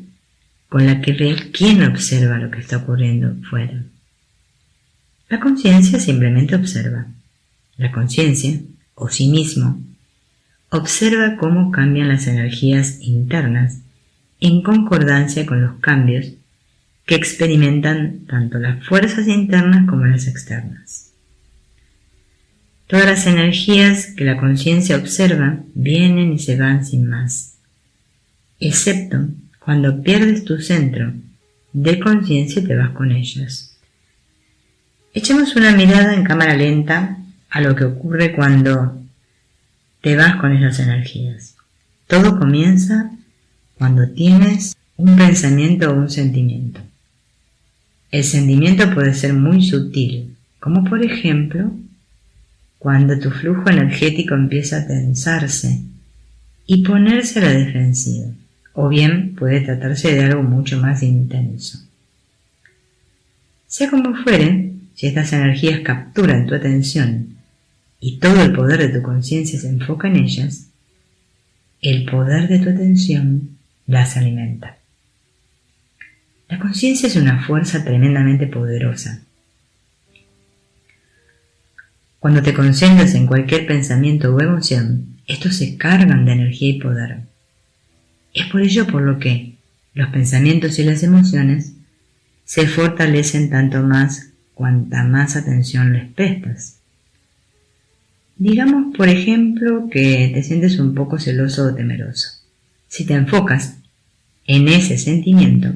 con la que ve quien observa lo que está ocurriendo fuera. La conciencia simplemente observa. La conciencia, o sí mismo, observa cómo cambian las energías internas en concordancia con los cambios que experimentan tanto las fuerzas internas como las externas. Todas las energías que la conciencia observa vienen y se van sin más, excepto cuando pierdes tu centro de conciencia y te vas con ellas. Echemos una mirada en cámara lenta a lo que ocurre cuando te vas con esas energías. Todo comienza cuando tienes un pensamiento o un sentimiento. El sentimiento puede ser muy sutil, como por ejemplo, cuando tu flujo energético empieza a tensarse y ponerse a la defensiva, o bien puede tratarse de algo mucho más intenso. Sea como fuere, si estas energías capturan tu atención y todo el poder de tu conciencia se enfoca en ellas, el poder de tu atención las alimenta. La conciencia es una fuerza tremendamente poderosa. Cuando te concentras en cualquier pensamiento o emoción, estos se cargan de energía y poder. Es por ello por lo que los pensamientos y las emociones se fortalecen tanto más cuanta más atención les prestas. Digamos, por ejemplo, que te sientes un poco celoso o temeroso. Si te enfocas en ese sentimiento,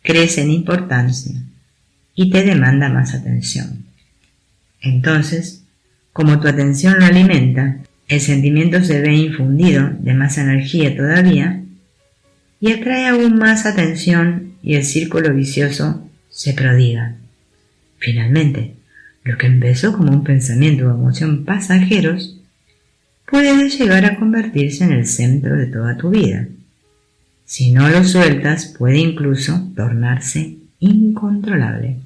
crece en importancia y te demanda más atención. Entonces, como tu atención lo alimenta, el sentimiento se ve infundido de más energía todavía y atrae aún más atención y el círculo vicioso se prodiga. Finalmente, lo que empezó como un pensamiento o emoción pasajeros puede llegar a convertirse en el centro de toda tu vida. Si no lo sueltas, puede incluso tornarse incontrolable.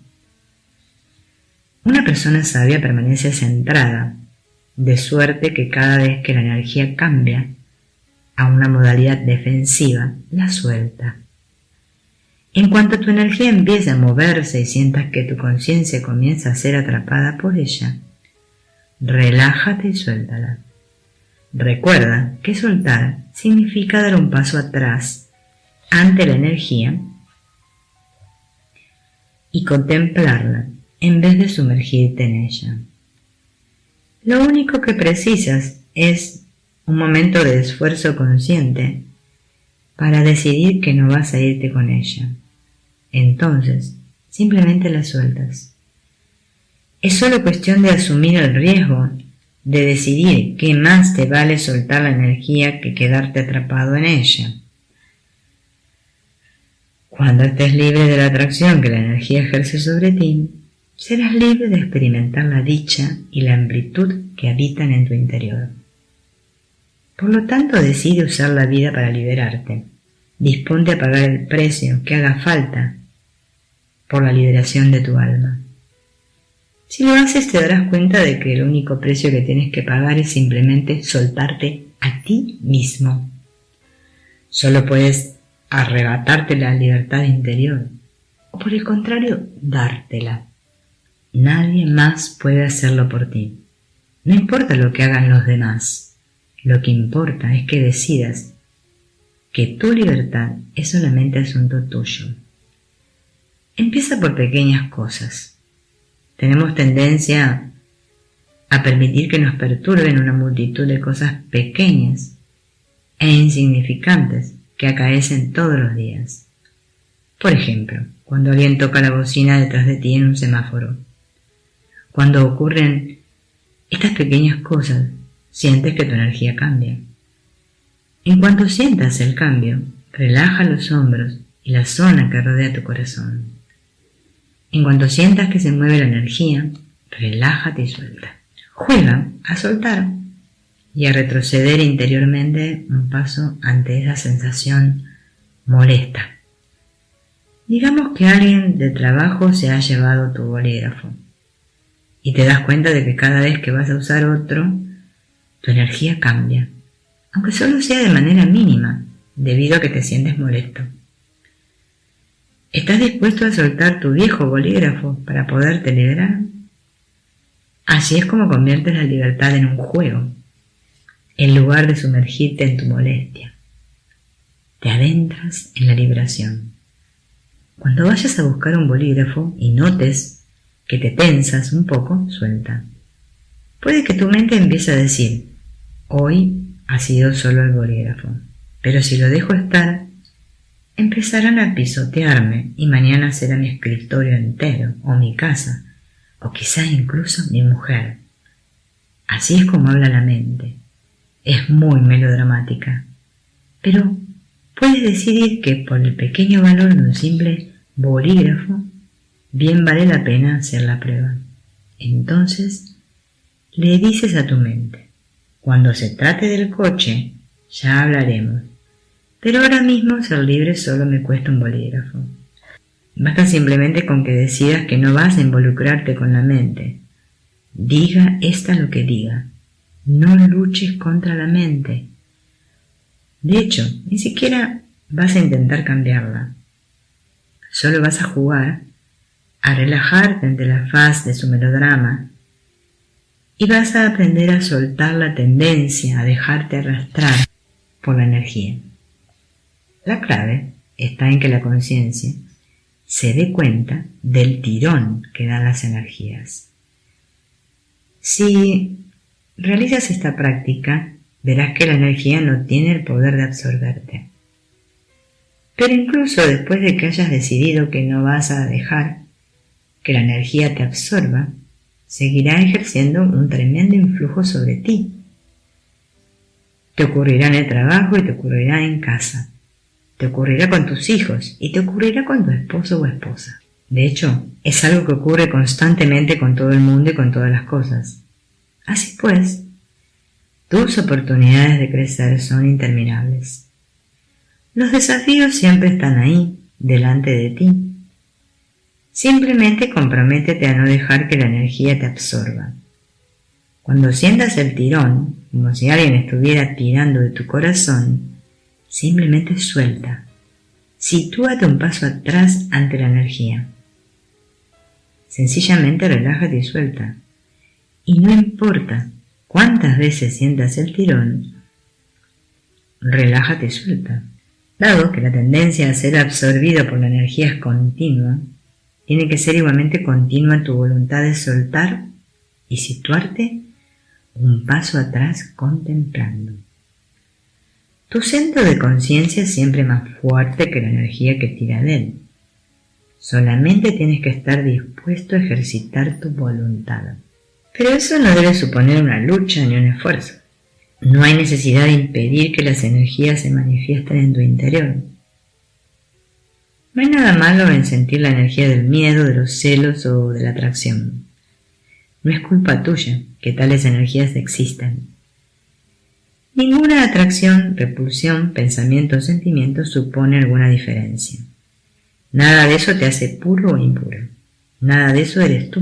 Una persona sabia permanece centrada, de suerte que cada vez que la energía cambia a una modalidad defensiva, la suelta. En cuanto tu energía empiece a moverse y sientas que tu conciencia comienza a ser atrapada por ella, relájate y suéltala. Recuerda que soltar significa dar un paso atrás ante la energía y contemplarla en vez de sumergirte en ella. Lo único que precisas es un momento de esfuerzo consciente para decidir que no vas a irte con ella. Entonces, simplemente la sueltas. Es solo cuestión de asumir el riesgo de decidir qué más te vale soltar la energía que quedarte atrapado en ella. Cuando estés libre de la atracción que la energía ejerce sobre ti, serás libre de experimentar la dicha y la amplitud que habitan en tu interior. Por lo tanto, decide usar la vida para liberarte. Disponte a pagar el precio que haga falta por la liberación de tu alma. Si lo haces, te darás cuenta de que el único precio que tienes que pagar es simplemente soltarte a ti mismo. Solo puedes arrebatarte la libertad interior, o por el contrario, dártela. Nadie más puede hacerlo por ti. No importa lo que hagan los demás, lo que importa es que decidas que tu libertad es solamente asunto tuyo. Empieza por pequeñas cosas. Tenemos tendencia a permitir que nos perturben una multitud de cosas pequeñas e insignificantes que acaecen todos los días. Por ejemplo, cuando alguien toca la bocina detrás de ti en un semáforo. Cuando ocurren estas pequeñas cosas, sientes que tu energía cambia. En cuanto sientas el cambio, relaja los hombros y la zona que rodea tu corazón. En cuanto sientas que se mueve la energía, relájate y suelta. Juega a soltar y a retroceder interiormente un paso ante esa sensación molesta. Digamos que alguien de trabajo se ha llevado tu bolígrafo y te das cuenta de que cada vez que vas a usar otro, tu energía cambia, aunque solo sea de manera mínima, debido a que te sientes molesto. ¿Estás dispuesto a soltar tu viejo bolígrafo para poderte liberar? Así es como conviertes la libertad en un juego, en lugar de sumergirte en tu molestia. Te adentras en la liberación. Cuando vayas a buscar un bolígrafo y notes que te tensas un poco, suelta. Puede que tu mente empiece a decir, hoy ha sido solo el bolígrafo, pero si lo dejo estar, empezarán a pisotearme y mañana será mi escritorio entero, o mi casa, o quizá incluso mi mujer. Así es como habla la mente. Es muy melodramática, pero puedes decidir que por el pequeño valor de un simple bolígrafo, bien vale la pena hacer la prueba. Entonces, le dices a tu mente, cuando se trate del coche, ya hablaremos, pero ahora mismo ser libre solo me cuesta un bolígrafo. Basta simplemente con que decidas que no vas a involucrarte con la mente. Diga esta lo que diga. No luches contra la mente. De hecho, ni siquiera vas a intentar cambiarla. Solo vas a jugar, a relajarte ante la faz de su melodrama y vas a aprender a soltar la tendencia a dejarte arrastrar por la energía. La clave está en que la conciencia se dé cuenta del tirón que dan las energías. Si realizas esta práctica, verás que la energía no tiene el poder de absorberte. Pero incluso después de que hayas decidido que no vas a dejar que la energía te absorba, seguirá ejerciendo un tremendo influjo sobre ti. Te ocurrirá en el trabajo y te ocurrirá en casa. Te ocurrirá con tus hijos y te ocurrirá con tu esposo o esposa. De hecho, es algo que ocurre constantemente con todo el mundo y con todas las cosas. Así pues, tus oportunidades de crecer son interminables. Los desafíos siempre están ahí, delante de ti. Simplemente comprométete a no dejar que la energía te absorba. Cuando sientas el tirón, como si alguien estuviera tirando de tu corazón, simplemente suelta. Sitúate un paso atrás ante la energía. Sencillamente relájate y suelta. Y no importa cuántas veces sientas el tirón, relájate y suelta. Dado que la tendencia a ser absorbido por la energía es continua, tiene que ser igualmente continua tu voluntad de soltar y situarte un paso atrás contemplando. Tu centro de conciencia es siempre más fuerte que la energía que tira de él. Solamente tienes que estar dispuesto a ejercitar tu voluntad. Pero eso no debe suponer una lucha ni un esfuerzo. No hay necesidad de impedir que las energías se manifiesten en tu interior. No hay nada malo en sentir la energía del miedo, de los celos o de la atracción. No es culpa tuya que tales energías existan. Ninguna atracción, repulsión, pensamiento o sentimiento supone alguna diferencia. Nada de eso te hace puro o impuro. Nada de eso eres tú.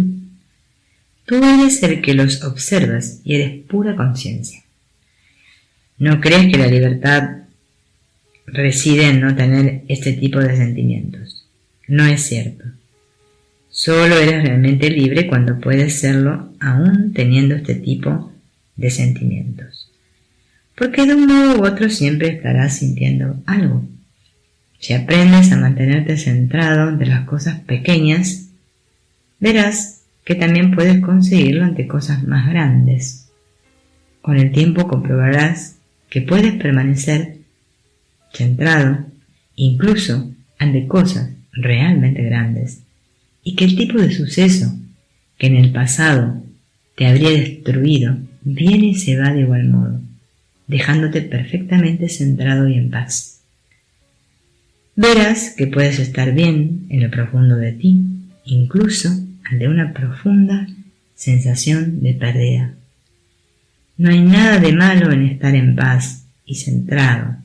Tú eres el que los observas y eres pura conciencia. ¿No crees que la libertad reside en no tener este tipo de sentimientos? No es cierto. Solo eres realmente libre cuando puedes serlo aún teniendo este tipo de sentimientos. Porque de un modo u otro siempre estarás sintiendo algo. Si aprendes a mantenerte centrado ante las cosas pequeñas, verás que también puedes conseguirlo ante cosas más grandes. Con el tiempo comprobarás que puedes permanecer centrado incluso ante cosas realmente grandes y que el tipo de suceso que en el pasado te habría destruido viene y se va de igual modo, dejándote perfectamente centrado y en paz. Verás que puedes estar bien en lo profundo de ti, incluso ante una profunda sensación de pérdida. No hay nada de malo en estar en paz y centrado,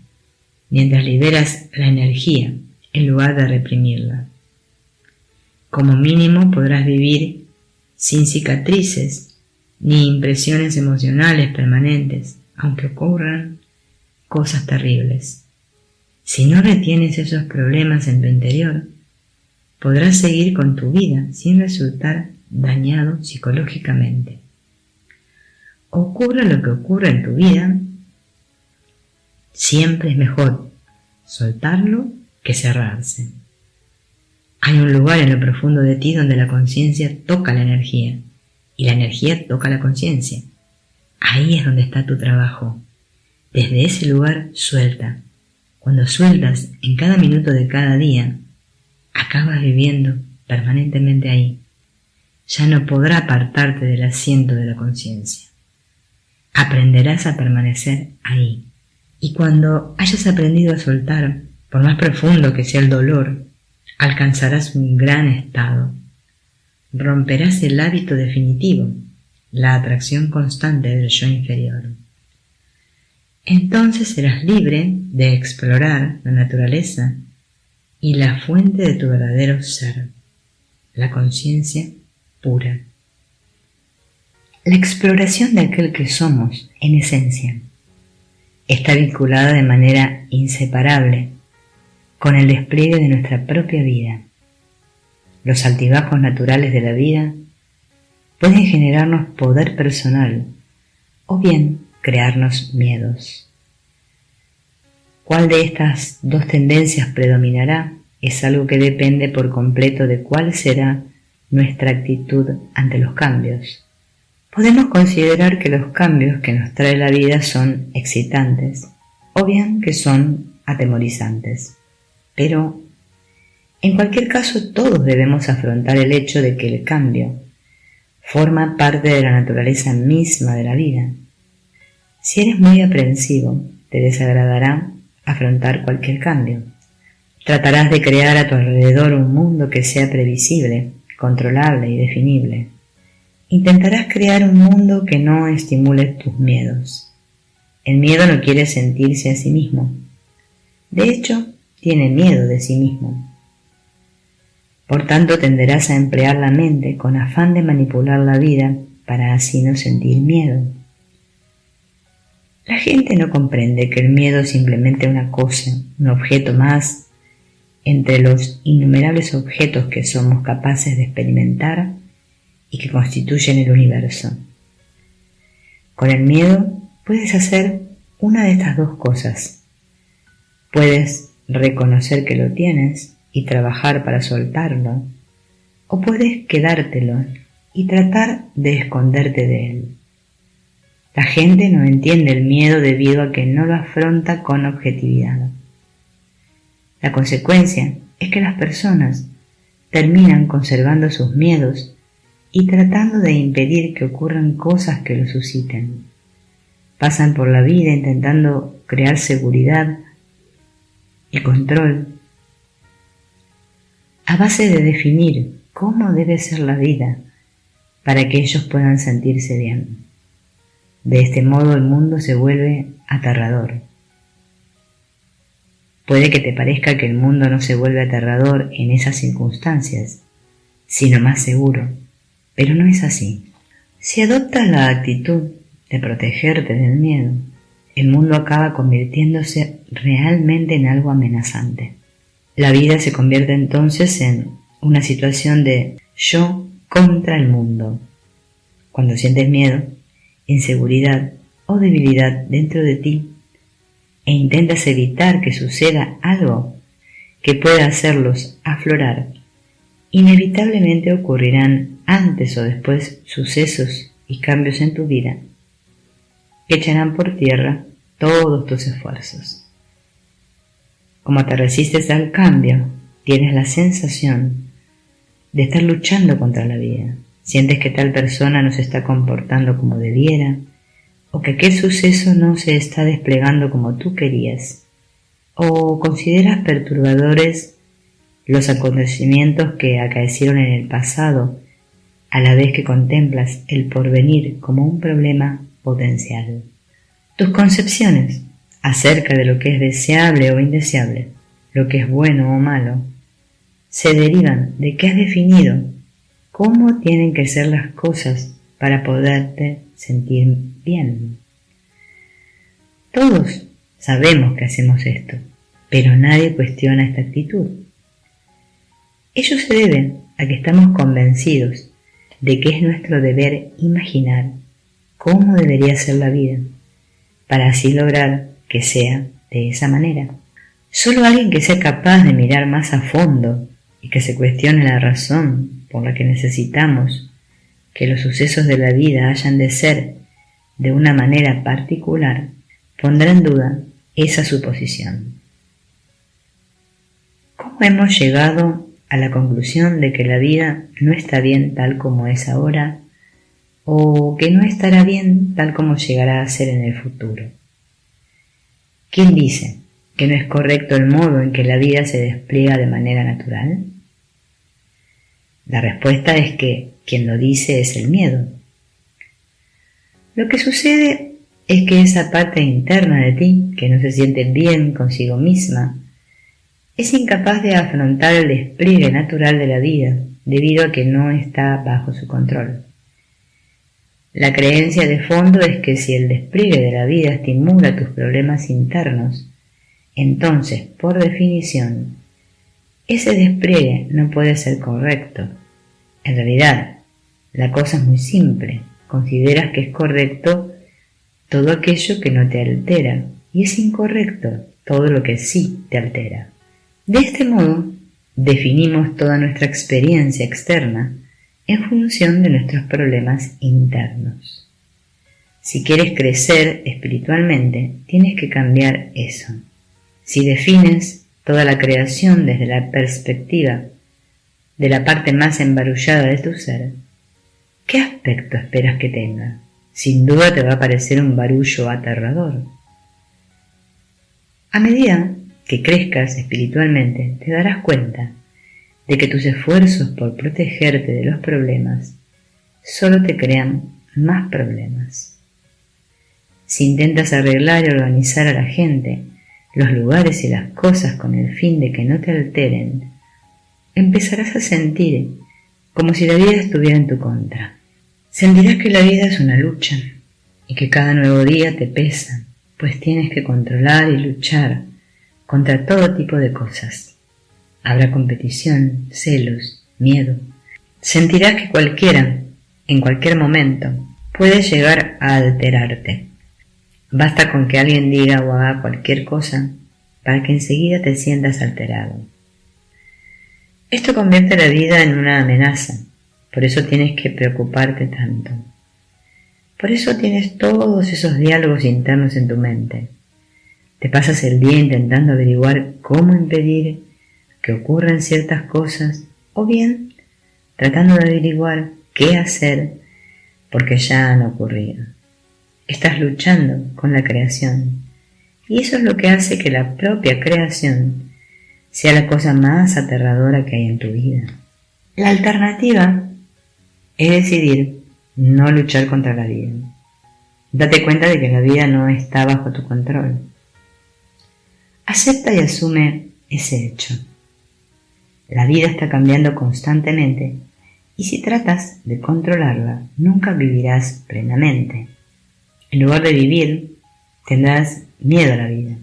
mientras liberas la energía en lugar de reprimirla. Como mínimo podrás vivir sin cicatrices ni impresiones emocionales permanentes, aunque ocurran cosas terribles. Si no retienes esos problemas en tu interior, podrás seguir con tu vida sin resultar dañado psicológicamente. Ocurra lo que ocurra en tu vida, siempre es mejor soltarlo que cerrarse. Hay un lugar en lo profundo de ti donde la conciencia toca la energía y la energía toca la conciencia. Ahí es donde está tu trabajo. Desde ese lugar suelta. Cuando sueltas en cada minuto de cada día, acabas viviendo permanentemente ahí. Ya no podrá apartarte del asiento de la conciencia. Aprenderás a permanecer ahí. Y cuando hayas aprendido a soltar, por más profundo que sea el dolor, alcanzarás un gran estado. Romperás el hábito definitivo, la atracción constante del yo inferior. Entonces serás libre de explorar la naturaleza y la fuente de tu verdadero ser, la conciencia pura. La exploración de aquel que somos, en esencia, está vinculada de manera inseparable con el despliegue de nuestra propia vida. Los altibajos naturales de la vida pueden generarnos poder personal o bien crearnos miedos. ¿Cuál de estas dos tendencias predominará? Es algo que depende por completo de cuál será nuestra actitud ante los cambios. Podemos considerar que los cambios que nos trae la vida son excitantes o bien que son atemorizantes. Pero, en cualquier caso, todos debemos afrontar el hecho de que el cambio forma parte de la naturaleza misma de la vida. Si eres muy aprensivo, te desagradará afrontar cualquier cambio. Tratarás de crear a tu alrededor un mundo que sea previsible, controlable y definible. Intentarás crear un mundo que no estimule tus miedos. El miedo no quiere sentirse a sí mismo. De hecho, tiene miedo de sí mismo. Por tanto, tenderás a emplear la mente con afán de manipular la vida para así no sentir miedo. La gente no comprende que el miedo es simplemente una cosa, un objeto más entre los innumerables objetos que somos capaces de experimentar y que constituyen el universo. Con el miedo puedes hacer una de estas dos cosas. Puedes reconocer que lo tienes y trabajar para soltarlo, o puedes quedártelo y tratar de esconderte de él. La gente no entiende el miedo debido a que no lo afronta con objetividad. La consecuencia es que las personas terminan conservando sus miedos y tratando de impedir que ocurran cosas que los susciten. Pasan por la vida intentando crear seguridad y control a base de definir cómo debe ser la vida para que ellos puedan sentirse bien. De este modo el mundo se vuelve aterrador. Puede que te parezca que el mundo no se vuelve aterrador en esas circunstancias, sino más seguro, pero no es así. Si adoptas la actitud de protegerte del miedo, el mundo acaba convirtiéndose realmente en algo amenazante. La vida se convierte entonces en una situación de yo contra el mundo. Cuando sientes miedo, inseguridad o debilidad dentro de ti e intentas evitar que suceda algo que pueda hacerlos aflorar, inevitablemente ocurrirán antes o después sucesos y cambios en tu vida que echarán por tierra todos tus esfuerzos. Como te resistes al cambio, tienes la sensación de estar luchando contra la vida. Sientes que tal persona no se está comportando como debiera, o que aquel suceso no se está desplegando como tú querías, o consideras perturbadores los acontecimientos que acaecieron en el pasado, a la vez que contemplas el porvenir como un problema potencial. Tus concepciones acerca de lo que es deseable o indeseable, lo que es bueno o malo, se derivan de que has definido cómo tienen que ser las cosas para poderte sentir bien. Todos sabemos que hacemos esto, pero nadie cuestiona esta actitud. Ello se debe a que estamos convencidos de que es nuestro deber imaginar cómo debería ser la vida, para así lograr que sea de esa manera. Solo alguien que sea capaz de mirar más a fondo y que se cuestione la razón por la que necesitamos que los sucesos de la vida hayan de ser de una manera particular, pondrá en duda esa suposición. ¿Cómo hemos llegado a la conclusión de que la vida no está bien tal como es ahora, o que no estará bien tal como llegará a ser en el futuro? ¿Quién dice que no es correcto el modo en que la vida se despliega de manera natural? La respuesta es que quien lo dice es el miedo. Lo que sucede es que esa parte interna de ti, que no se siente bien consigo misma, es incapaz de afrontar el despliegue natural de la vida, debido a que no está bajo su control. La creencia de fondo es que si el despliegue de la vida estimula tus problemas internos, entonces, por definición, ese despliegue no puede ser correcto. En realidad, la cosa es muy simple. Consideras que es correcto todo aquello que no te altera, y es incorrecto todo lo que sí te altera. De este modo, definimos toda nuestra experiencia externa en función de nuestros problemas internos. Si quieres crecer espiritualmente, tienes que cambiar eso. Si defines toda la creación desde la perspectiva de la parte más embarullada de tu ser, ¿qué aspecto esperas que tenga? Sin duda te va a parecer un barullo aterrador. A medida que crezcas espiritualmente, te darás cuenta de que tus esfuerzos por protegerte de los problemas solo te crean más problemas. Si intentas arreglar y organizar a la gente, los lugares y las cosas con el fin de que no te alteren, empezarás a sentir como si la vida estuviera en tu contra. Sentirás que la vida es una lucha y que cada nuevo día te pesa, pues tienes que controlar y luchar contra todo tipo de cosas. Habrá competición, celos, miedo. Sentirás que cualquiera, en cualquier momento, puede llegar a alterarte. Basta con que alguien diga o haga cualquier cosa para que enseguida te sientas alterado. Esto convierte la vida en una amenaza, por eso tienes que preocuparte tanto. Por eso tienes todos esos diálogos internos en tu mente. Te pasas el día intentando averiguar cómo impedir que ocurran ciertas cosas, o bien tratando de averiguar qué hacer porque ya han ocurrido. Estás luchando con la creación, y eso es lo que hace que la propia creación sea la cosa más aterradora que hay en tu vida. La alternativa es decidir no luchar contra la vida. Date cuenta de que la vida no está bajo tu control. Acepta y asume ese hecho. La vida está cambiando constantemente, y si tratas de controlarla, nunca vivirás plenamente. En lugar de vivir, tendrás miedo a la vida.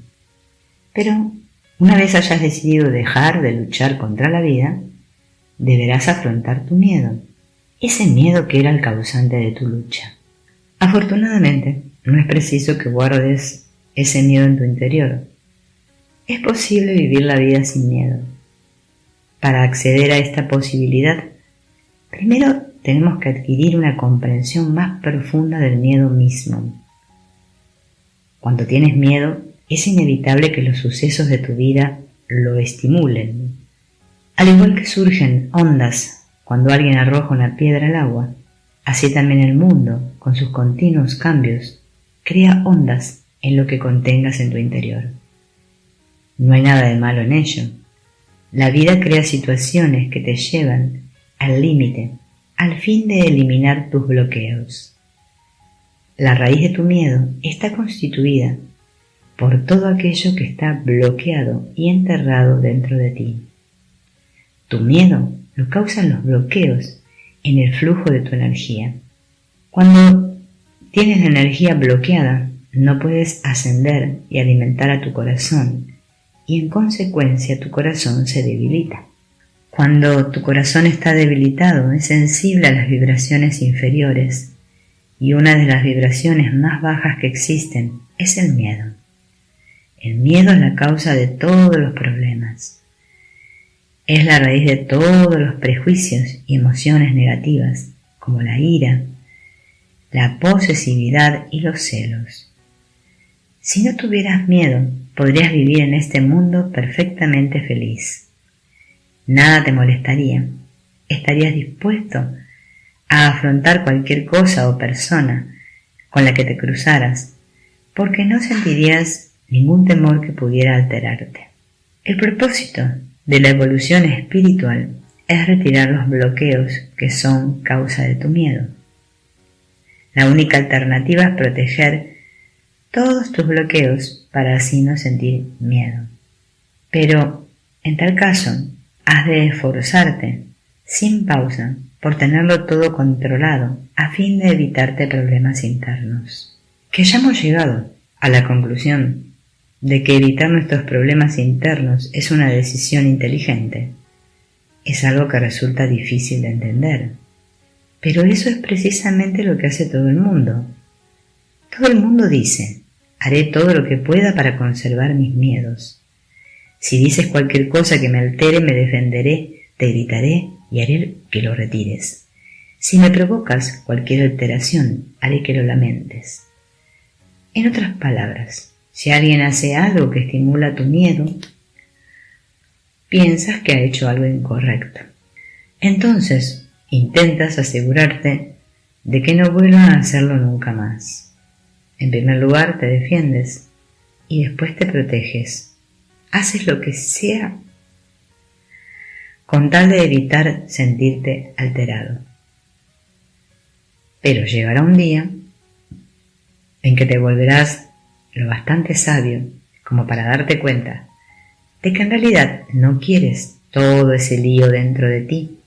Pero una vez hayas decidido dejar de luchar contra la vida, deberás afrontar tu miedo, ese miedo que era el causante de tu lucha. Afortunadamente, no es preciso que guardes ese miedo en tu interior. Es posible vivir la vida sin miedo. Para acceder a esta posibilidad, primero tenemos que adquirir una comprensión más profunda del miedo mismo. Cuando tienes miedo, es inevitable que los sucesos de tu vida lo estimulen. Al igual que surgen ondas cuando alguien arroja una piedra al agua, así también el mundo, con sus continuos cambios, crea ondas en lo que contengas en tu interior. No hay nada de malo en ello. La vida crea situaciones que te llevan al límite, al fin de eliminar tus bloqueos. La raíz de tu miedo está constituida por todo aquello que está bloqueado y enterrado dentro de ti. Tu miedo lo causan los bloqueos en el flujo de tu energía. Cuando tienes la energía bloqueada, no puedes ascender y alimentar a tu corazón, y en consecuencia tu corazón se debilita. Cuando tu corazón está debilitado, es sensible a las vibraciones inferiores, y una de las vibraciones más bajas que existen es el miedo. El miedo es la causa de todos los problemas. Es la raíz de todos los prejuicios y emociones negativas, como la ira, la posesividad y los celos. Si no tuvieras miedo, podrías vivir en este mundo perfectamente feliz. Nada te molestaría. Estarías dispuesto a afrontar cualquier cosa o persona con la que te cruzaras, porque no sentirías ningún temor que pudiera alterarte. El propósito de la evolución espiritual es retirar los bloqueos que son causa de tu miedo. La única alternativa es proteger todos tus bloqueos para así no sentir miedo. Pero, en tal caso, has de esforzarte, sin pausa, por tenerlo todo controlado, a fin de evitarte problemas internos. Que ya hemos llegado a la conclusión de que evitar nuestros problemas internos es una decisión inteligente. Es algo que resulta difícil de entender. Pero eso es precisamente lo que hace todo el mundo. Todo el mundo dice: haré todo lo que pueda para conservar mis miedos. Si dices cualquier cosa que me altere, me defenderé, te gritaré y haré que lo retires. Si me provocas cualquier alteración, haré que lo lamentes. En otras palabras, si alguien hace algo que estimula tu miedo, piensas que ha hecho algo incorrecto. Entonces, intentas asegurarte de que no vuelva a hacerlo nunca más. En primer lugar, te defiendes y después te proteges. Haces lo que sea con tal de evitar sentirte alterado. Pero llegará un día en que te volverás lo bastante sabio como para darte cuenta de que en realidad no quieres todo ese lío dentro de ti,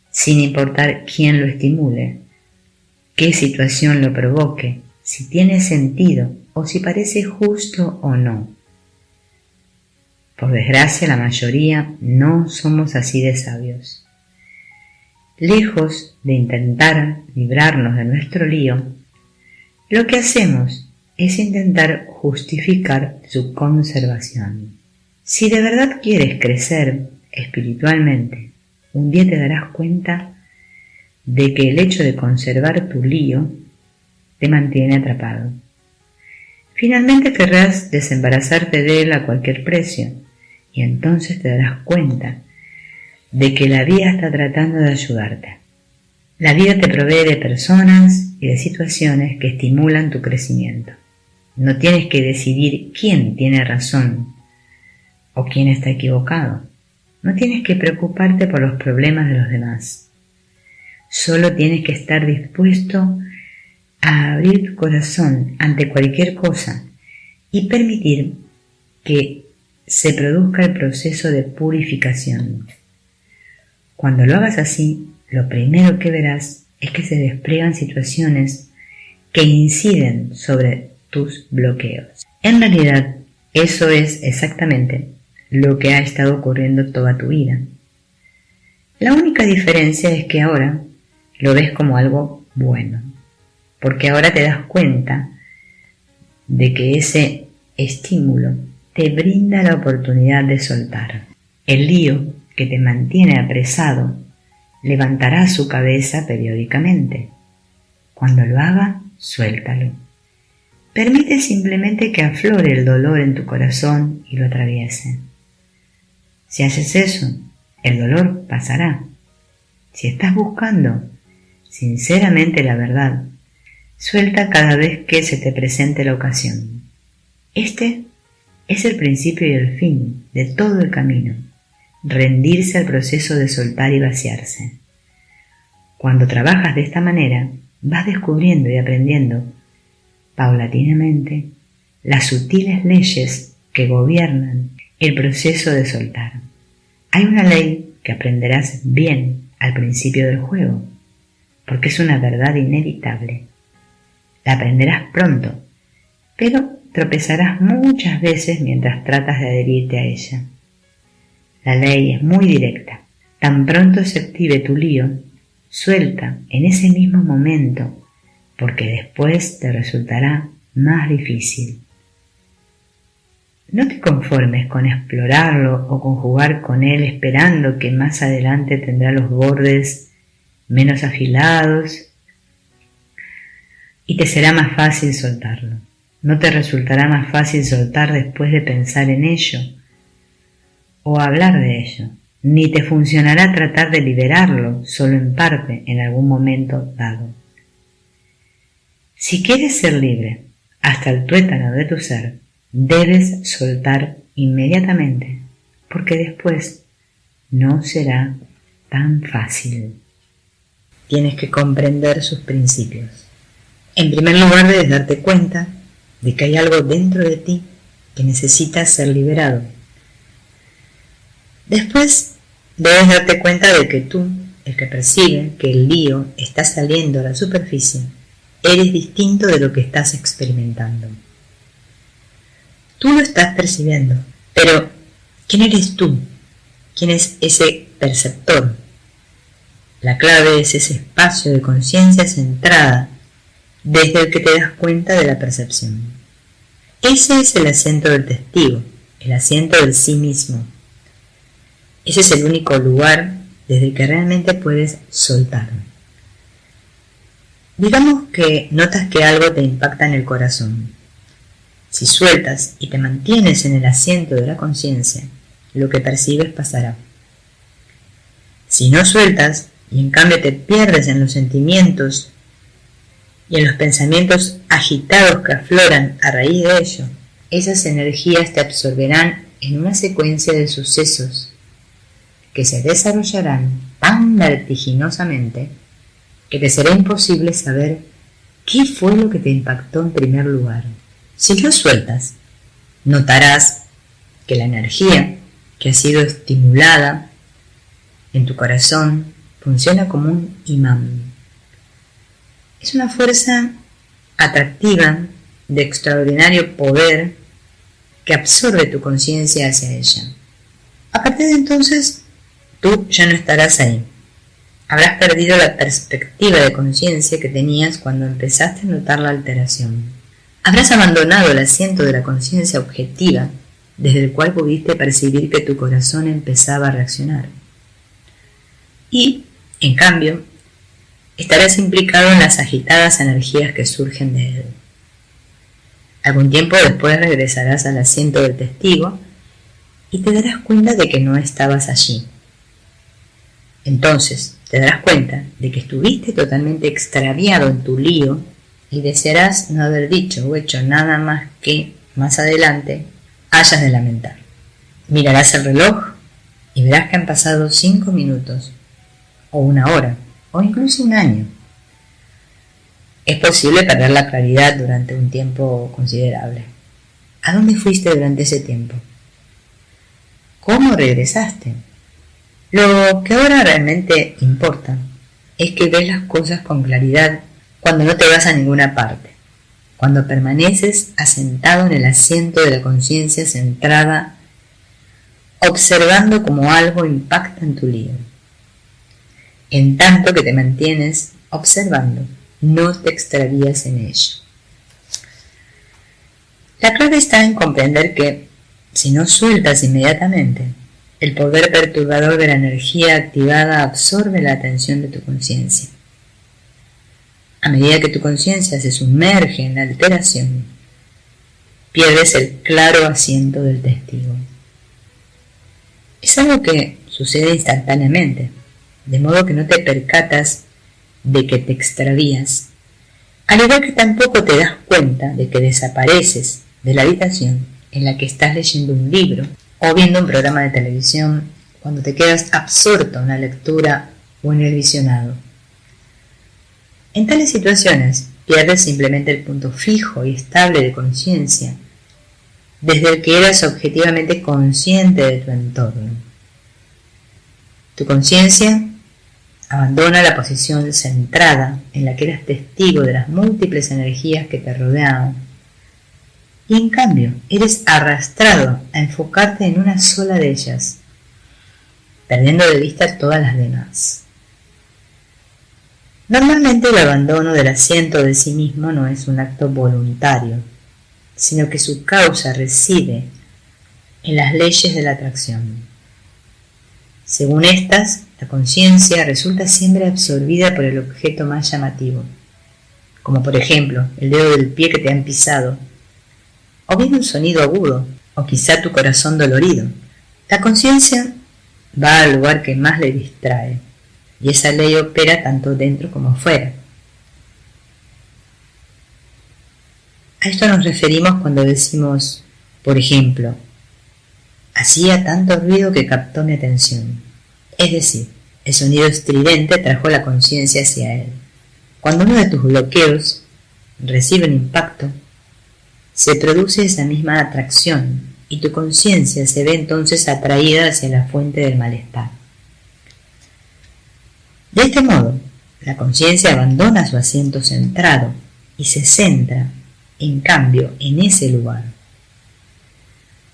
sin importar quién lo estimule, qué situación lo provoque, si tiene sentido o si parece justo o no. Por desgracia, la mayoría no somos así de sabios. Lejos de intentar librarnos de nuestro lío, lo que hacemos es intentar justificar su conservación. Si de verdad quieres crecer espiritualmente, un día te darás cuenta de que el hecho de conservar tu lío te mantiene atrapado. Finalmente querrás desembarazarte de él a cualquier precio, y entonces te darás cuenta de que la vida está tratando de ayudarte. La vida te provee de personas y de situaciones que estimulan tu crecimiento. No tienes que decidir quién tiene razón o quién está equivocado. No tienes que preocuparte por los problemas de los demás. Solo tienes que estar dispuesto a abrir tu corazón ante cualquier cosa y permitir que se produzca el proceso de purificación. Cuando lo hagas así, lo primero que verás es que se despliegan situaciones que inciden sobre tus bloqueos. En realidad, eso es exactamente lo que ha estado ocurriendo toda tu vida. La única diferencia es que ahora lo ves como algo bueno, porque ahora te das cuenta de que ese estímulo te brinda la oportunidad de soltar. El lío que te mantiene apresado levantará su cabeza periódicamente. Cuando lo haga, suéltalo. Permite simplemente que aflore el dolor en tu corazón y lo atraviese. Si haces eso, el dolor pasará. Si estás buscando sinceramente la verdad, suelta cada vez que se te presente la ocasión. Este es el principio y el fin de todo el camino, rendirse al proceso de soltar y vaciarse. Cuando trabajas de esta manera, vas descubriendo y aprendiendo, paulatinamente, las sutiles leyes que gobiernan el proceso de soltar. Hay una ley que aprenderás bien al principio del juego, porque es una verdad inevitable. La aprenderás pronto, pero tropezarás muchas veces mientras tratas de adherirte a ella. La ley es muy directa. Tan pronto se active tu lío, suelta en ese mismo momento, porque después te resultará más difícil. No te conformes con explorarlo o con jugar con él esperando que más adelante tendrá los bordes menos afilados y te será más fácil soltarlo. No te resultará más fácil soltar después de pensar en ello o hablar de ello, ni te funcionará tratar de liberarlo solo en parte en algún momento dado. Si quieres ser libre hasta el tuétano de tu ser, debes soltar inmediatamente, porque después no será tan fácil. Tienes que comprender sus principios. En primer lugar, debes darte cuenta de que hay algo dentro de ti que necesita ser liberado. Después, debes darte cuenta de que tú, el que percibe que el lío está saliendo a la superficie, eres distinto de lo que estás experimentando. Tú lo estás percibiendo, pero ¿quién eres tú? ¿Quién es ese perceptor? La clave es ese espacio de conciencia centrada desde el que te das cuenta de la percepción. Ese es el asiento del testigo, el asiento del sí mismo. Ese es el único lugar desde el que realmente puedes soltar. Digamos que notas que algo te impacta en el corazón. Si sueltas y te mantienes en el asiento de la conciencia, lo que percibes pasará. Si no sueltas y en cambio te pierdes en los sentimientos y en los pensamientos agitados que afloran a raíz de ello, esas energías te absorberán en una secuencia de sucesos que se desarrollarán tan vertiginosamente que te será imposible saber qué fue lo que te impactó en primer lugar. Si lo sueltas, notarás que la energía que ha sido estimulada en tu corazón funciona como un imán. Es una fuerza atractiva de extraordinario poder que absorbe tu conciencia hacia ella. A partir de entonces, tú ya no estarás ahí. Habrás perdido la perspectiva de conciencia que tenías cuando empezaste a notar la alteración. Habrás abandonado el asiento de la conciencia objetiva desde el cual pudiste percibir que tu corazón empezaba a reaccionar. Y, en cambio, estarás implicado en las agitadas energías que surgen de él. Algún tiempo después regresarás al asiento del testigo y te darás cuenta de que no estabas allí. Entonces te darás cuenta de que estuviste totalmente extraviado en tu lío y desearás no haber dicho o hecho nada más que, más adelante, hayas de lamentar. Mirarás el reloj y verás que han pasado 5 minutos, o 1 hora, o incluso 1 año. Es posible perder la claridad durante un tiempo considerable. ¿A dónde fuiste durante ese tiempo? ¿Cómo regresaste? Lo que ahora realmente importa es que ves las cosas con claridad cuando no te vas a ninguna parte, cuando permaneces asentado en el asiento de la conciencia centrada, observando cómo algo impacta en tu lío. En tanto que te mantienes observando, no te extravías en ello. La clave está en comprender que, si no sueltas inmediatamente, el poder perturbador de la energía activada absorbe la atención de tu conciencia. A medida que tu conciencia se sumerge en la alteración, pierdes el claro asiento del testigo. Es algo que sucede instantáneamente, de modo que no te percatas de que te extravías, al igual que tampoco te das cuenta de que desapareces de la habitación en la que estás leyendo un libro o viendo un programa de televisión cuando te quedas absorto en la lectura o en el visionado. En tales situaciones pierdes simplemente el punto fijo y estable de conciencia desde el que eras objetivamente consciente de tu entorno. Tu conciencia abandona la posición centrada en la que eras testigo de las múltiples energías que te rodeaban y en cambio eres arrastrado a enfocarte en una sola de ellas, perdiendo de vista todas las demás. Normalmente el abandono del asiento de sí mismo no es un acto voluntario, sino que su causa reside en las leyes de la atracción. Según estas, la conciencia resulta siempre absorbida por el objeto más llamativo, como por ejemplo el dedo del pie que te han pisado, o bien un sonido agudo, o quizá tu corazón dolorido. La conciencia va al lugar que más le distrae, y esa ley opera tanto dentro como fuera. A esto nos referimos cuando decimos, por ejemplo, hacía tanto ruido que captó mi atención. Es decir, el sonido estridente trajo la conciencia hacia él. Cuando uno de tus bloqueos recibe un impacto, se produce esa misma atracción y tu conciencia se ve entonces atraída hacia la fuente del malestar. De este modo, la conciencia abandona su asiento centrado y se centra, en cambio, en ese lugar.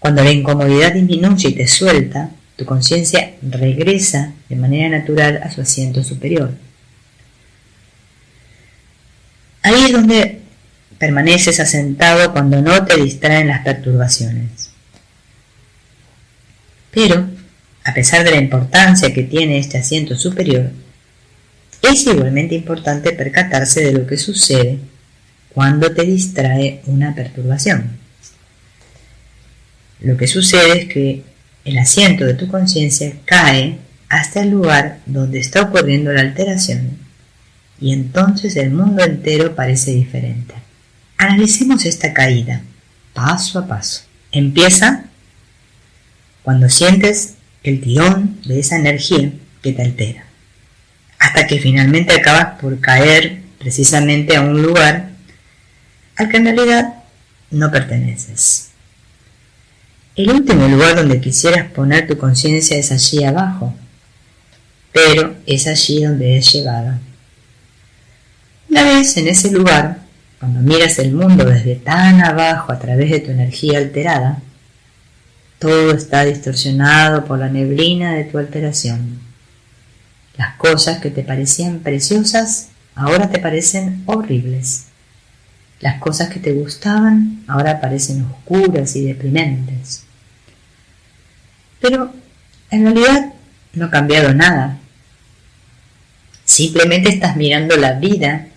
Cuando la incomodidad disminuye y te suelta, tu conciencia regresa de manera natural a su asiento superior. Ahí es donde permaneces asentado cuando no te distraen las perturbaciones. Pero, a pesar de la importancia que tiene este asiento superior, es igualmente importante percatarse de lo que sucede cuando te distrae una perturbación. Lo que sucede es que el asiento de tu conciencia cae hasta el lugar donde está ocurriendo la alteración y entonces el mundo entero parece diferente. Analicemos esta caída paso a paso. Empieza cuando sientes el tirón de esa energía que te altera, hasta que finalmente acabas por caer precisamente a un lugar al que en realidad no perteneces. El último lugar donde quisieras poner tu conciencia es allí abajo, pero es allí donde es llevada. Una vez en ese lugar, cuando miras el mundo desde tan abajo a través de tu energía alterada, todo está distorsionado por la neblina de tu alteración. Las cosas que te parecían preciosas ahora te parecen horribles. Las cosas que te gustaban ahora parecen oscuras y deprimentes. Pero en realidad no ha cambiado nada. Simplemente estás mirando la vida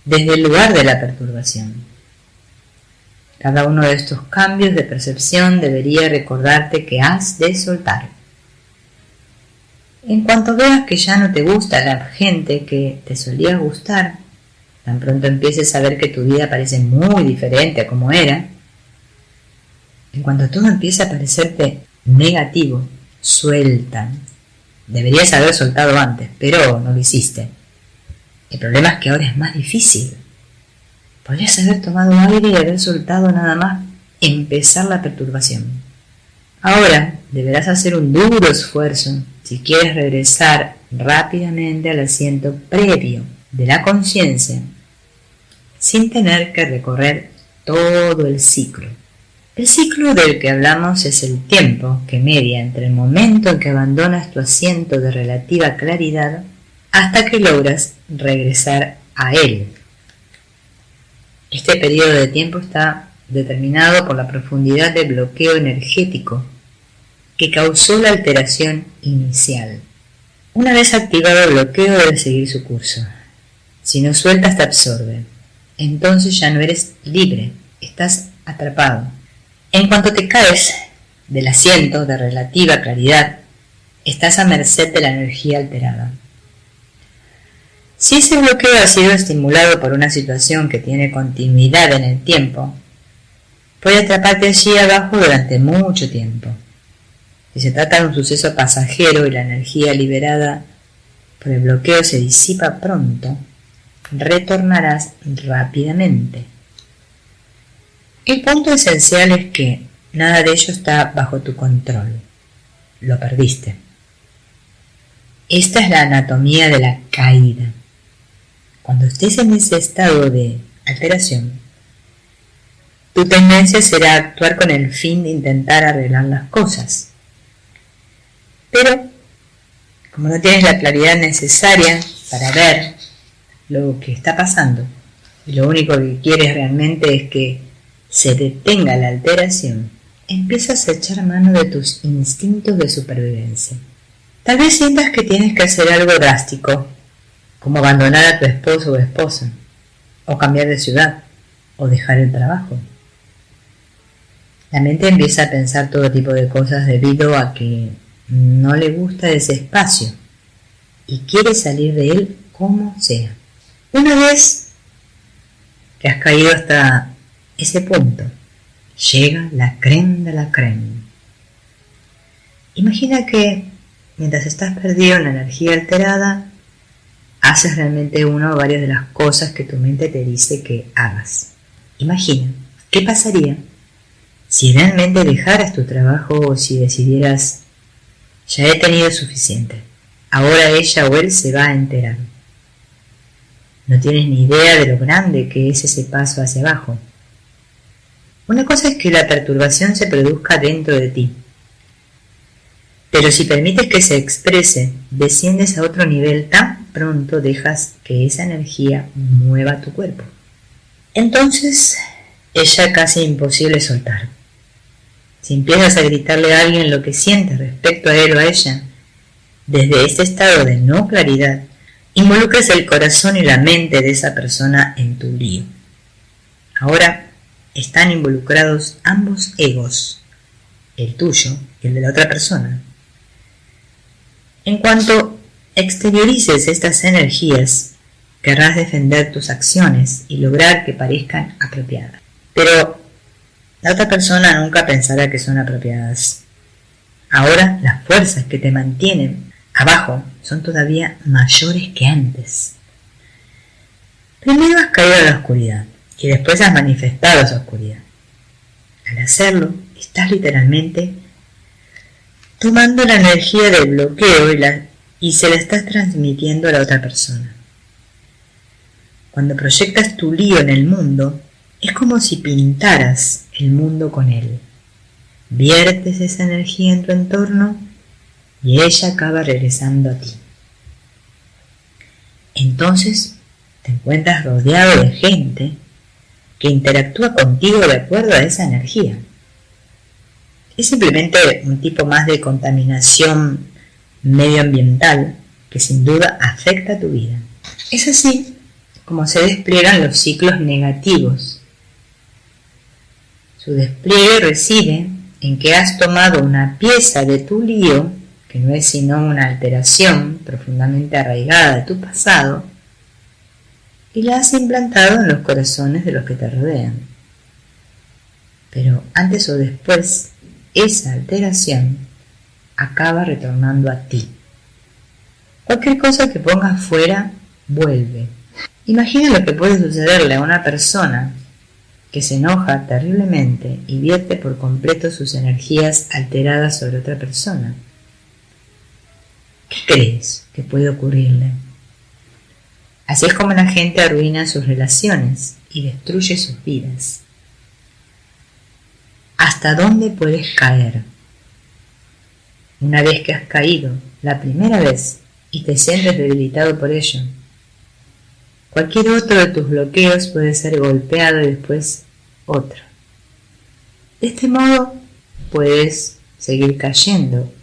desde el lugar de la perturbación. Cada uno de estos cambios de percepción debería recordarte que has de soltar. En cuanto veas que ya no te gusta la gente que te solía gustar, tan pronto empieces a ver que tu vida parece muy diferente a como era, en cuanto todo empieza a parecerte negativo, suelta. Deberías haber soltado antes, pero no lo hiciste. El problema es que ahora es más difícil. Podrías haber tomado aire y haber soltado nada más empezar la perturbación. Ahora deberás hacer un duro esfuerzo si quieres regresar rápidamente al asiento previo de la conciencia sin tener que recorrer todo el ciclo. El ciclo del que hablamos es el tiempo que media entre el momento en que abandonas tu asiento de relativa claridad hasta que logras regresar a él. Este periodo de tiempo está determinado por la profundidad de bloqueo energético que causó la alteración inicial. Una vez activado el bloqueo debe seguir su curso. Si no sueltas te absorbe. Entonces ya no eres libre, estás atrapado. En cuanto te caes del asiento de relativa claridad, estás a merced de la energía alterada. Si ese bloqueo ha sido estimulado por una situación que tiene continuidad en el tiempo, puede atraparte allí abajo durante mucho tiempo. Si se trata de un suceso pasajero y la energía liberada por el bloqueo se disipa pronto, retornarás rápidamente. El punto esencial es que nada de ello está bajo tu control. Lo perdiste. Esta es la anatomía de la caída. Cuando estés en ese estado de alteración, tu tendencia será actuar con el fin de intentar arreglar las cosas. Pero, como no tienes la claridad necesaria para ver lo que está pasando, y lo único que quieres realmente es que se detenga la alteración, empiezas a echar mano de tus instintos de supervivencia. Tal vez sientas que tienes que hacer algo drástico, como abandonar a tu esposo o esposa, o cambiar de ciudad, o dejar el trabajo. La mente empieza a pensar todo tipo de cosas debido a que no le gusta ese espacio y quiere salir de él como sea. Una vez que has caído hasta ese punto, llega la crème de la crème. Imagina que mientras estás perdido en la energía alterada, haces realmente una o varias de las cosas que tu mente te dice que hagas. Imagina, ¿qué pasaría si realmente dejaras tu trabajo o si decidieras, ya he tenido suficiente, ahora ella o él se va a enterar? No tienes ni idea de lo grande que es ese paso hacia abajo. Una cosa es que la perturbación se produzca dentro de ti, pero si permites que se exprese, desciendes a otro nivel tan pronto dejas que esa energía mueva tu cuerpo. Entonces, es ya casi imposible soltar. Si empiezas a gritarle a alguien lo que sientes respecto a él o a ella, desde este estado de no claridad, involucras el corazón y la mente de esa persona en tu lío. Ahora están involucrados ambos egos, el tuyo y el de la otra persona. En cuanto exteriorices estas energías, querrás defender tus acciones y lograr que parezcan apropiadas. Pero la otra persona nunca pensará que son apropiadas. Ahora las fuerzas que te mantienen abajo son todavía mayores que antes. Primero has caído a la oscuridad y después has manifestado esa oscuridad. Al hacerlo, estás literalmente tomando la energía del bloqueo y se la estás transmitiendo a la otra persona. Cuando proyectas tu lío en el mundo, es como si pintaras el mundo con él. Viertes esa energía en tu entorno y ella acaba regresando a ti. Entonces te encuentras rodeado de gente que interactúa contigo de acuerdo a esa energía. Es simplemente un tipo más de contaminación medioambiental que sin duda afecta a tu vida. Es así como se despliegan los ciclos negativos. Su despliegue reside en que has tomado una pieza de tu lío, que no es sino una alteración profundamente arraigada de tu pasado, y la has implantado en los corazones de los que te rodean. Pero antes o después, esa alteración acaba retornando a ti. Cualquier cosa que pongas fuera, vuelve. Imagina lo que puede sucederle a una persona que se enoja terriblemente y vierte por completo sus energías alteradas sobre otra persona. ¿Qué crees que puede ocurrirle? Así es como la gente arruina sus relaciones y destruye sus vidas. ¿Hasta dónde puedes caer? Una vez que has caído, la primera vez, y te sientes debilitado por ello, cualquier otro de tus bloqueos puede ser golpeado y después otro. De este modo puedes seguir cayendo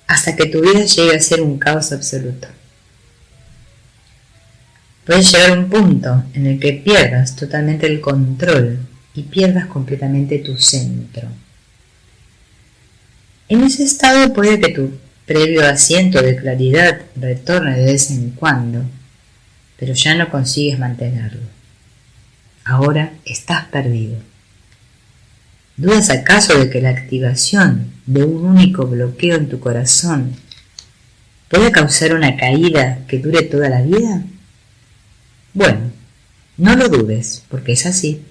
hasta que tu vida llegue a ser un caos absoluto. Puedes llegar a un punto en el que pierdas totalmente el control y pierdas completamente tu centro. En ese estado puede que tu previo asiento de claridad retorne de vez en cuando, pero ya no consigues mantenerlo. Ahora estás perdido. ¿Dudas acaso de que la activación de un único bloqueo en tu corazón puede causar una caída que dure toda la vida? Bueno, no lo dudes, porque es así.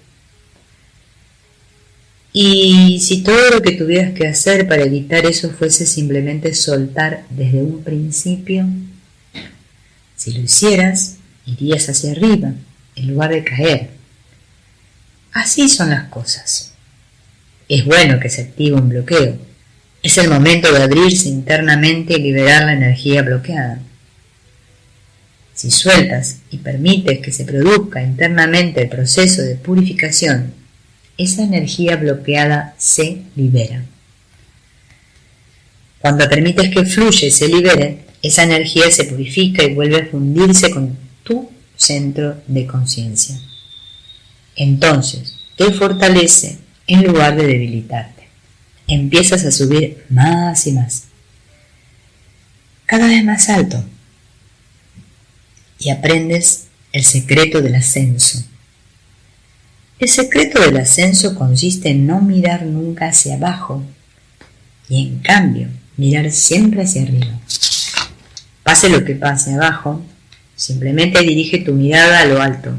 Y si todo lo que tuvieras que hacer para evitar eso fuese simplemente soltar desde un principio, si lo hicieras, irías hacia arriba, en lugar de caer. Así son las cosas. Es bueno que se active un bloqueo. Es el momento de abrirse internamente y liberar la energía bloqueada. Si sueltas y permites que se produzca internamente el proceso de purificación, esa energía bloqueada se libera. Cuando permites que fluya y se libere, esa energía se purifica y vuelve a fundirse con tu centro de conciencia. Entonces, te fortalece en lugar de debilitarte. Empiezas a subir más y más, cada vez más alto, y aprendes el secreto del ascenso. El secreto del ascenso consiste en no mirar nunca hacia abajo y en cambio mirar siempre hacia arriba. Pase lo que pase abajo, simplemente dirige tu mirada a lo alto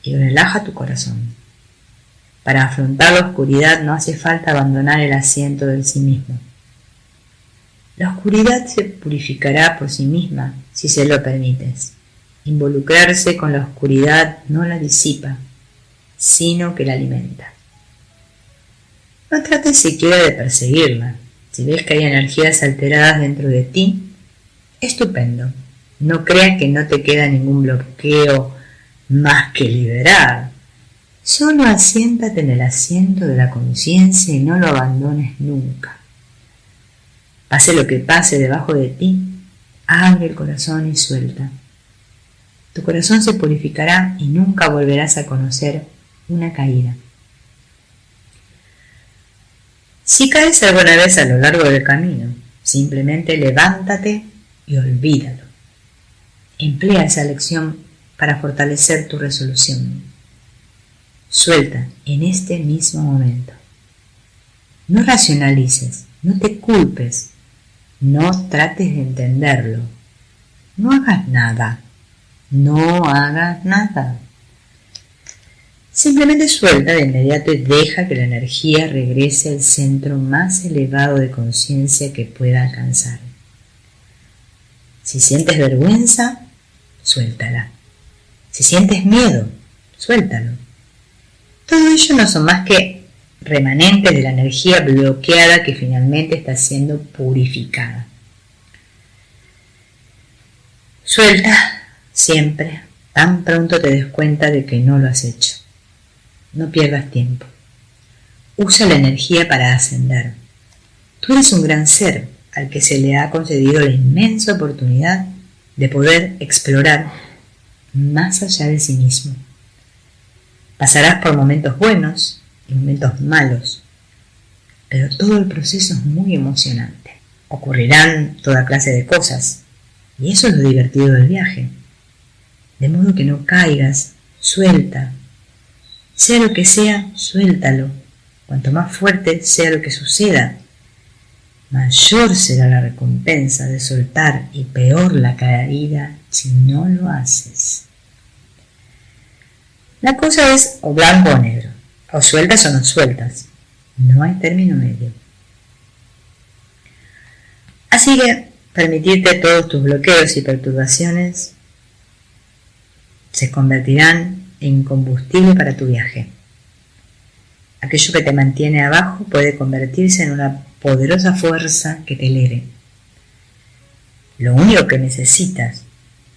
y relaja tu corazón. Para afrontar la oscuridad no hace falta abandonar el asiento del sí mismo. La oscuridad se purificará por sí misma si se lo permites. Involucrarse con la oscuridad no la disipa, sino que la alimenta. No trates siquiera de perseguirla. Si ves que hay energías alteradas dentro de ti, estupendo. No creas que no te queda ningún bloqueo más que liberar. Solo asiéntate en el asiento de la conciencia y no lo abandones nunca. Pase lo que pase debajo de ti, abre el corazón y suelta. Tu corazón se purificará y nunca volverás a conocer una caída. Si caes alguna vez a lo largo del camino, simplemente levántate y olvídalo. Emplea esa lección para fortalecer tu resolución. Suelta en este mismo momento. No racionalices, no te culpes, no trates de entenderlo. No hagas nada. No hagas nada. Simplemente suelta de inmediato y deja que la energía regrese al centro más elevado de conciencia que pueda alcanzar. Si sientes vergüenza, suéltala. Si sientes miedo, suéltalo. Todo ello no son más que remanentes de la energía bloqueada que finalmente está siendo purificada. Suelta siempre, tan pronto te des cuenta de que no lo has hecho. No pierdas tiempo. Usa la energía para ascender. Tú eres un gran ser al que se le ha concedido la inmensa oportunidad de poder explorar más allá de sí mismo. Pasarás por momentos buenos y momentos malos, pero todo el proceso es muy emocionante. Ocurrirán toda clase de cosas, y eso es lo divertido del viaje. De modo que no caigas, suelta. Sea lo que sea, suéltalo. Cuanto más fuerte sea lo que suceda, mayor será la recompensa de soltar y peor la caída si no lo haces. La cosa es o blanco o negro, o sueltas o no sueltas. No hay término medio. Así que permitirte todos tus bloqueos y perturbaciones se convertirán en combustible para tu viaje. Aquello que te mantiene abajo puede convertirse en una poderosa fuerza que te eleve. Lo único que necesitas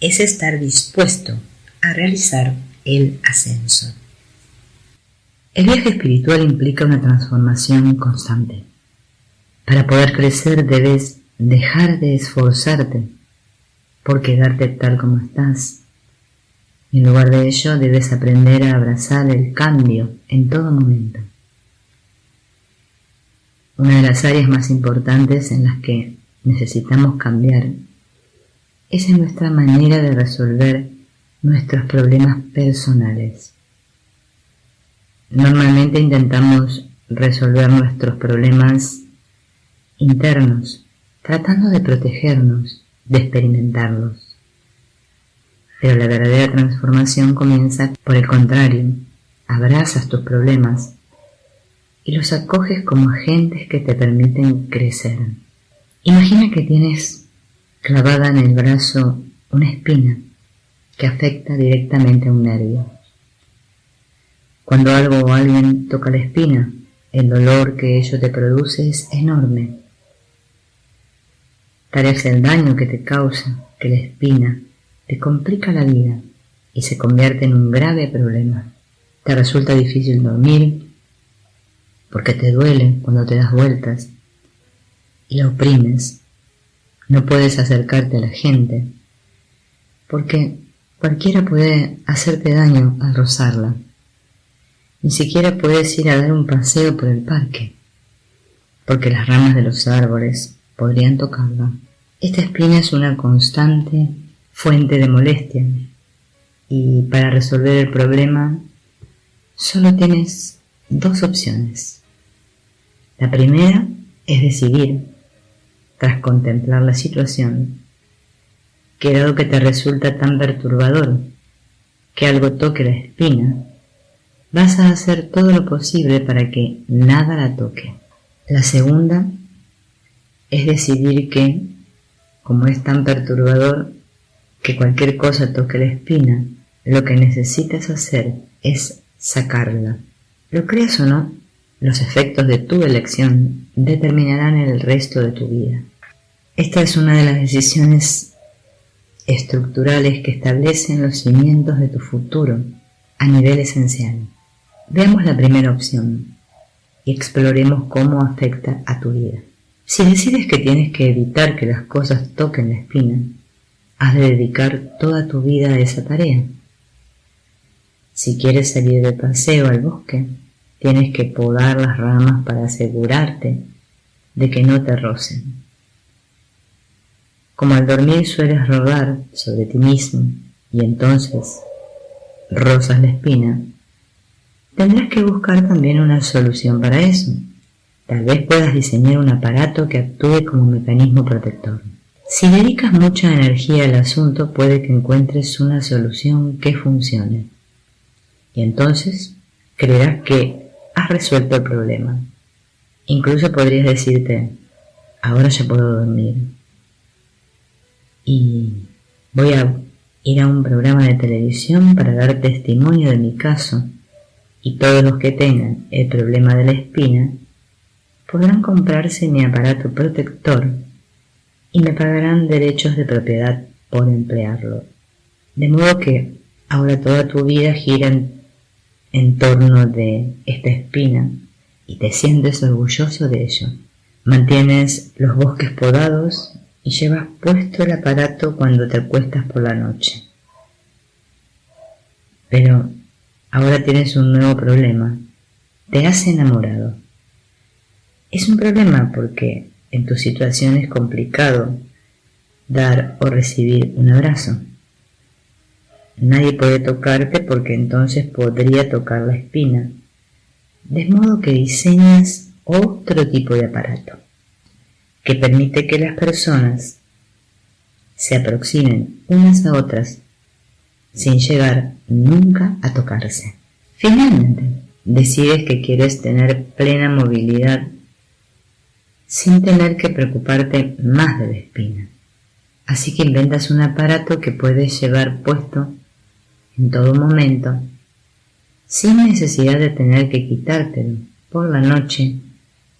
es estar dispuesto a realizar el ascenso. El viaje espiritual implica una transformación constante. Para poder crecer debes dejar de esforzarte por quedarte tal como estás. En lugar de ello, debes aprender a abrazar el cambio en todo momento. Una de las áreas más importantes en las que necesitamos cambiar es en nuestra manera de resolver nuestros problemas personales. Normalmente intentamos resolver nuestros problemas internos, tratando de protegernos, de experimentarlos. Pero la verdadera transformación comienza por el contrario. Abrazas tus problemas, y los acoges como agentes que te permiten crecer. Imagina que tienes clavada en el brazo una espina que afecta directamente a un nervio. Cuando algo o alguien toca la espina, el dolor que ello te produce es enorme. Tal es el daño que te causa que la espina te complica la vida y se convierte en un grave problema. Te resulta difícil dormir porque te duele cuando te das vueltas y la oprimes. No puedes acercarte a la gente porque cualquiera puede hacerte daño al rozarla. Ni siquiera puedes ir a dar un paseo por el parque porque las ramas de los árboles podrían tocarla. Esta espina es una constante fuente de molestia y para resolver el problema solo tienes dos opciones. La primera es decidir, tras contemplar la situación, que dado que te resulta tan perturbador que algo toque la espina, vas a hacer todo lo posible para que nada la toque. La segunda es decidir que, como es tan perturbador que cualquier cosa toque la espina, lo que necesitas hacer es sacarla. Lo creas o no, los efectos de tu elección determinarán el resto de tu vida. Esta es una de las decisiones estructurales que establecen los cimientos de tu futuro a nivel esencial. Veamos la primera opción y exploremos cómo afecta a tu vida. Si decides que tienes que evitar que las cosas toquen la espina, has de dedicar toda tu vida a esa tarea. Si quieres salir de paseo al bosque, tienes que podar las ramas para asegurarte de que no te rocen. Como al dormir sueles rodar sobre ti mismo y entonces rozas la espina, tendrás que buscar también una solución para eso. Tal vez puedas diseñar un aparato que actúe como mecanismo protector. Si dedicas mucha energía al asunto, puede que encuentres una solución que funcione. Y entonces creerás que has resuelto el problema. Incluso podrías decirte, ahora ya puedo dormir. Y voy a ir a un programa de televisión para dar testimonio de mi caso. Y todos los que tengan el problema de la espina podrán comprarse mi aparato protector y me pagarán derechos de propiedad por emplearlo. De modo que ahora toda tu vida gira en torno de esta espina y te sientes orgulloso de ello. Mantienes los bosques podados y llevas puesto el aparato cuando te acuestas por la noche. Pero ahora tienes un nuevo problema. Te has enamorado. Es un problema porque en tu situación es complicado dar o recibir un abrazo. Nadie puede tocarte porque entonces podría tocar la espina. De modo que diseñas otro tipo de aparato que permite que las personas se aproximen unas a otras sin llegar nunca a tocarse. Finalmente, decides que quieres tener plena movilidad sin tener que preocuparte más de la espina. Así que inventas un aparato que puedes llevar puesto en todo momento, sin necesidad de tener que quitártelo por la noche,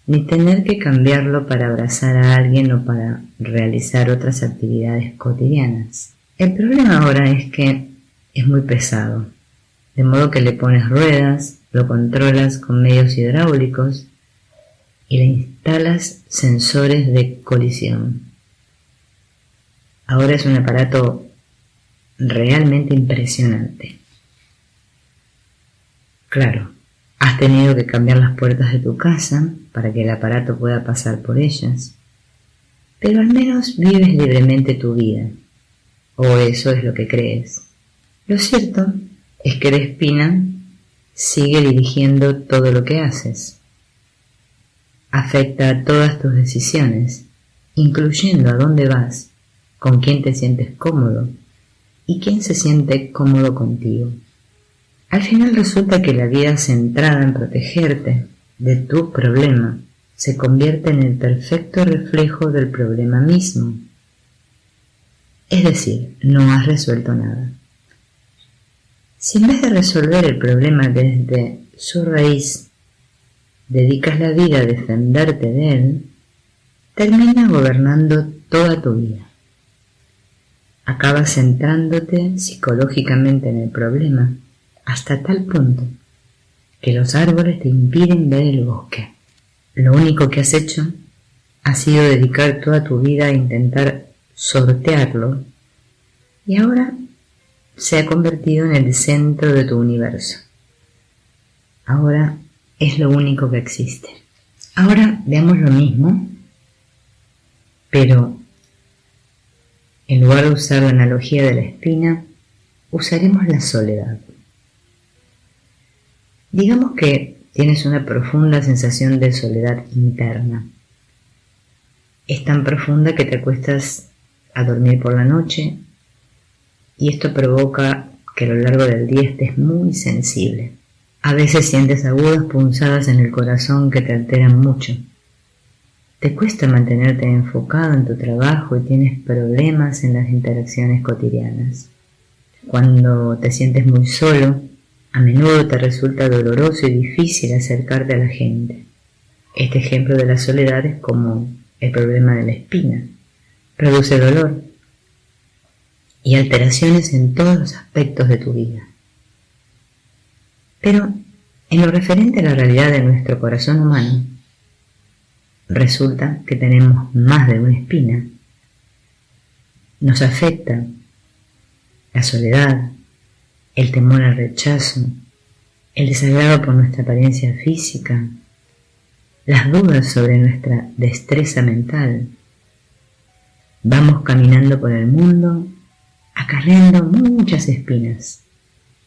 ni tener que cambiarlo para abrazar a alguien o para realizar otras actividades cotidianas. El problema ahora es que es muy pesado, de modo que le pones ruedas, lo controlas con medios hidráulicos y le instalas sensores de colisión. Ahora es un aparato realmente impresionante. Claro, has tenido que cambiar las puertas de tu casa para que el aparato pueda pasar por ellas, pero al menos vives libremente tu vida, o eso es lo que crees. Lo cierto es que la espina sigue dirigiendo todo lo que haces. Afecta a todas tus decisiones, incluyendo a dónde vas, con quién te sientes cómodo y quién se siente cómodo contigo. Al final resulta que la vida centrada en protegerte de tu problema se convierte en el perfecto reflejo del problema mismo. Es decir, no has resuelto nada. Si en vez de resolver el problema desde su raíz, dedicas la vida a defenderte de él, termina gobernando toda tu vida. Acabas centrándote psicológicamente en el problema hasta tal punto que los árboles te impiden ver el bosque. Lo único que has hecho ha sido dedicar toda tu vida a intentar sortearlo y ahora se ha convertido en el centro de tu universo. Ahora es lo único que existe. Ahora veamos lo mismo, pero en lugar de usar la analogía de la espina, usaremos la soledad. Digamos que tienes una profunda sensación de soledad interna. Es tan profunda que te acuestas a dormir por la noche y esto provoca que a lo largo del día estés muy sensible. A veces sientes agudas punzadas en el corazón que te alteran mucho. Te cuesta mantenerte enfocado en tu trabajo y tienes problemas en las interacciones cotidianas. Cuando te sientes muy solo, a menudo te resulta doloroso y difícil acercarte a la gente. Este ejemplo de la soledad es como el problema de la espina. Produce dolor y alteraciones en todos los aspectos de tu vida. Pero en lo referente a la realidad de nuestro corazón humano, resulta que tenemos más de una espina. Nos afecta la soledad, el temor al rechazo, el desagrado por nuestra apariencia física, las dudas sobre nuestra destreza mental. Vamos caminando por el mundo acarreando muchas espinas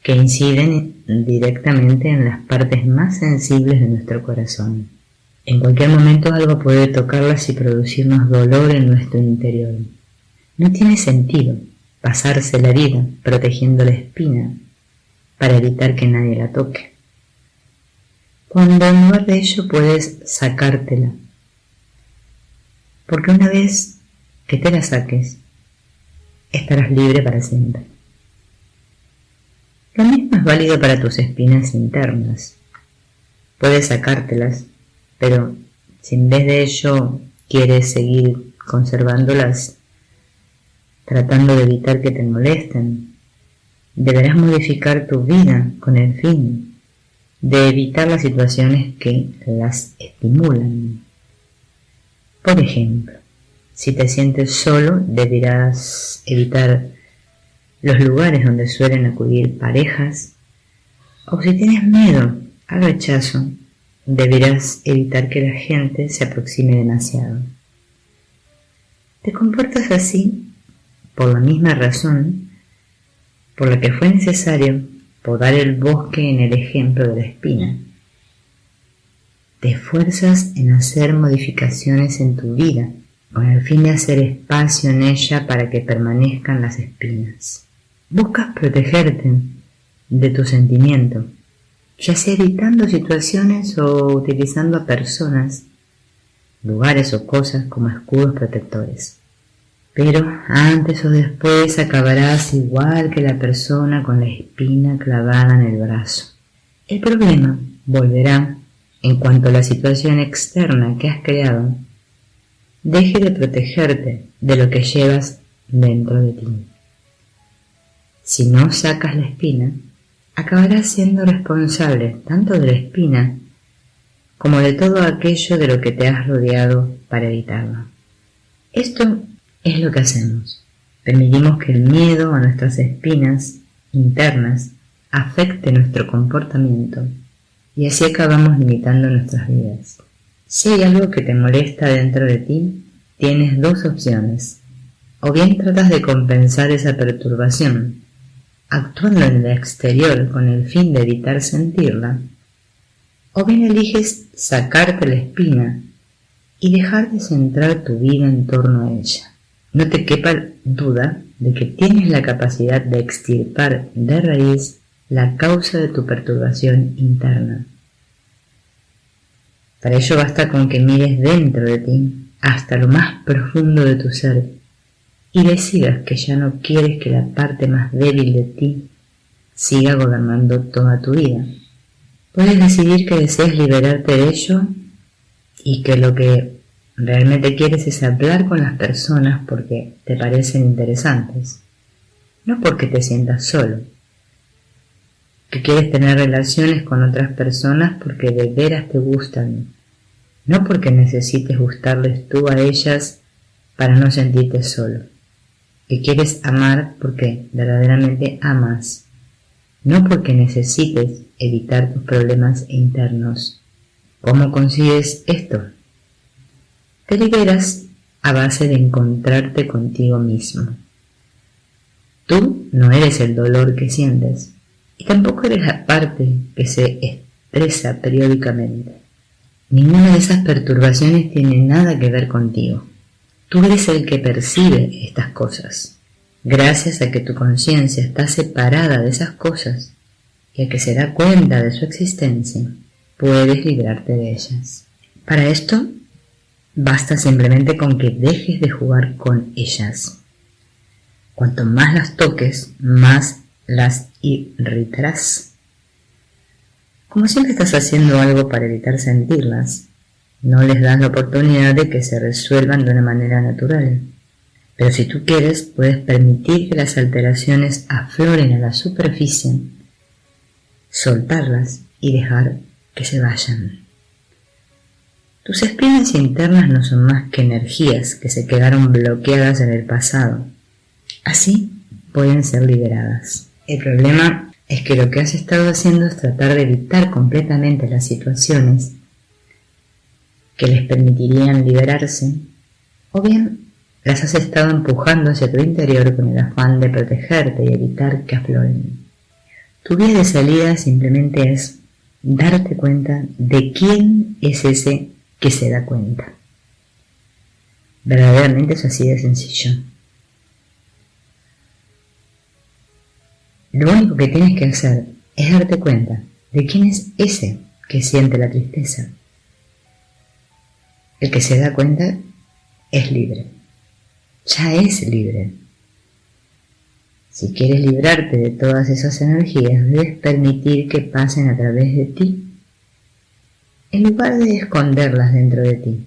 que inciden directamente en las partes más sensibles de nuestro corazón. En cualquier momento algo puede tocarlas y producirnos dolor en nuestro interior. No tiene sentido pasarse la vida protegiendo la espina para evitar que nadie la toque, cuando en lugar de ello puedes sacártela, porque una vez que te la saques, estarás libre para siempre. Lo mismo es válido para tus espinas internas. Puedes sacártelas, pero si en vez de ello quieres seguir conservándolas, tratando de evitar que te molesten, deberás modificar tu vida con el fin de evitar las situaciones que las estimulan. Por ejemplo, si te sientes solo, deberás evitar los lugares donde suelen acudir parejas, o si tienes miedo al rechazo, deberás evitar que la gente se aproxime demasiado. Te comportas así por la misma razón por la que fue necesario podar el bosque en el ejemplo de la espina. Te esfuerzas en hacer modificaciones en tu vida con el fin de hacer espacio en ella para que permanezcan las espinas. Buscas protegerte de tu sentimiento, ya sea evitando situaciones o utilizando a personas, lugares o cosas como escudos protectores. Pero antes o después acabarás igual que la persona con la espina clavada en el brazo. El problema volverá en cuanto la situación externa que has creado deje de protegerte de lo que llevas dentro de ti. Si no sacas la espina, acabarás siendo responsable tanto de la espina como de todo aquello de lo que te has rodeado para evitarlo. Esto es lo que hacemos. Permitimos que el miedo a nuestras espinas internas afecte nuestro comportamiento y así acabamos limitando nuestras vidas. Si hay algo que te molesta dentro de ti, tienes dos opciones. O bien tratas de compensar esa perturbación, actuando en el exterior con el fin de evitar sentirla, o bien eliges sacarte la espina y dejar de centrar tu vida en torno a ella. No te quepa duda de que tienes la capacidad de extirpar de raíz la causa de tu perturbación interna. Para ello basta con que mires dentro de ti, hasta lo más profundo de tu ser, y decidas que ya no quieres que la parte más débil de ti siga gobernando toda tu vida. Puedes decidir que deseas liberarte de ello y que lo que realmente quieres es hablar con las personas porque te parecen interesantes, no porque te sientas solo. Que quieres tener relaciones con otras personas porque de veras te gustan, no porque necesites gustarles tú a ellas para no sentirte solo. Que quieres amar porque verdaderamente amas, no porque necesites evitar tus problemas internos. ¿Cómo consigues esto? Te liberas a base de encontrarte contigo mismo. Tú no eres el dolor que sientes y tampoco eres la parte que se expresa periódicamente. Ninguna de esas perturbaciones tiene nada que ver contigo. Tú eres el que percibe estas cosas. Gracias a que tu conciencia está separada de esas cosas y a que se da cuenta de su existencia, puedes librarte de ellas. Para esto, basta simplemente con que dejes de jugar con ellas. Cuanto más las toques, más las irritarás. Como siempre estás haciendo algo para evitar sentirlas, no les das la oportunidad de que se resuelvan de una manera natural. Pero si tú quieres, puedes permitir que las alteraciones afloren a la superficie, soltarlas y dejar que se vayan. Tus experiencias internas no son más que energías que se quedaron bloqueadas en el pasado. Así pueden ser liberadas. El problema es que lo que has estado haciendo es tratar de evitar completamente las situaciones que les permitirían liberarse, o bien las has estado empujando hacia tu interior con el afán de protegerte y evitar que afloren. Tu vía de salida simplemente es darte cuenta de quién es ese que se da cuenta. Verdaderamente es así de sencillo. Lo único que tienes que hacer es darte cuenta de quién es ese que siente la tristeza. El que se da cuenta es libre. Ya es libre. Si quieres librarte de todas esas energías, debes permitir que pasen a través de ti, en lugar de esconderlas dentro de ti.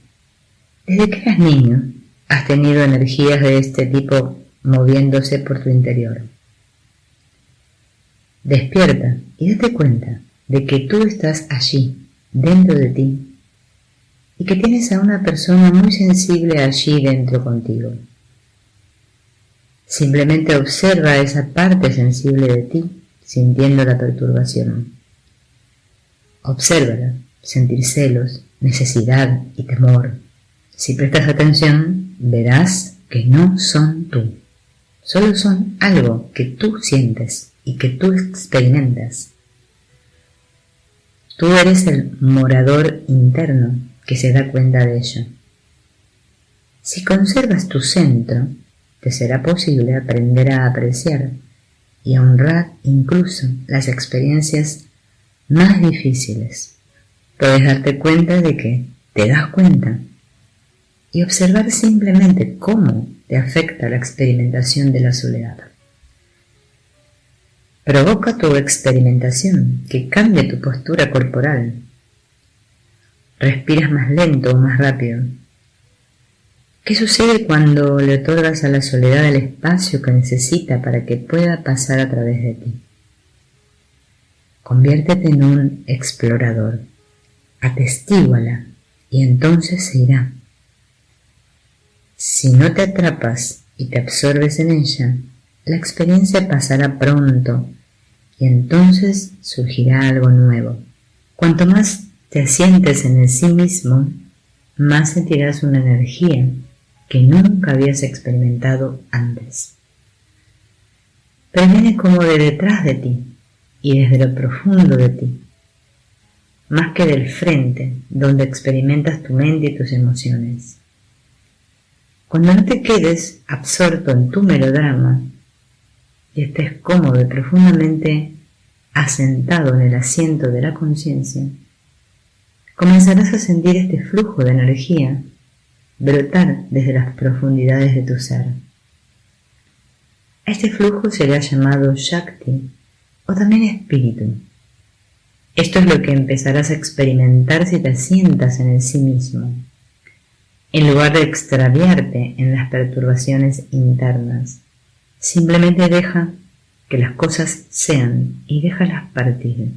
Desde que eras niño, has tenido energías de este tipo moviéndose por tu interior. Despierta y date cuenta de que tú estás allí, dentro de ti, y que tienes a una persona muy sensible allí dentro contigo. Simplemente observa esa parte sensible de ti, sintiendo la perturbación. Obsérvala, sentir celos, necesidad y temor. Si prestas atención, verás que no son tú. Solo son algo que tú sientes y que tú experimentas. Tú eres el morador interno que se da cuenta de ello. Si conservas tu centro, te será posible aprender a apreciar y a honrar incluso las experiencias más difíciles. Puedes darte cuenta de que te das cuenta y observar simplemente cómo te afecta la experimentación de la soledad. Provoca tu experimentación que cambie tu postura corporal. Respiras más lento o más rápido. ¿Qué sucede cuando le otorgas a la soledad el espacio que necesita para que pueda pasar a través de ti? Conviértete en un explorador. Atestíguala y entonces se irá. Si no te atrapas y te absorbes en ella, la experiencia pasará pronto y entonces surgirá algo nuevo. Cuanto más te asientes en el sí mismo, más sentirás una energía que nunca habías experimentado antes. Pero viene como de detrás de ti y desde lo profundo de ti, más que del frente, donde experimentas tu mente y tus emociones. Cuando no te quedes absorto en tu melodrama y estés cómodo y profundamente asentado en el asiento de la conciencia, comenzarás a sentir este flujo de energía brotar desde las profundidades de tu ser. A este flujo será llamado Shakti o también espíritu. Esto es lo que empezarás a experimentar si te sientas en el sí mismo, en lugar de extraviarte en las perturbaciones internas. Simplemente deja que las cosas sean y déjalas partir.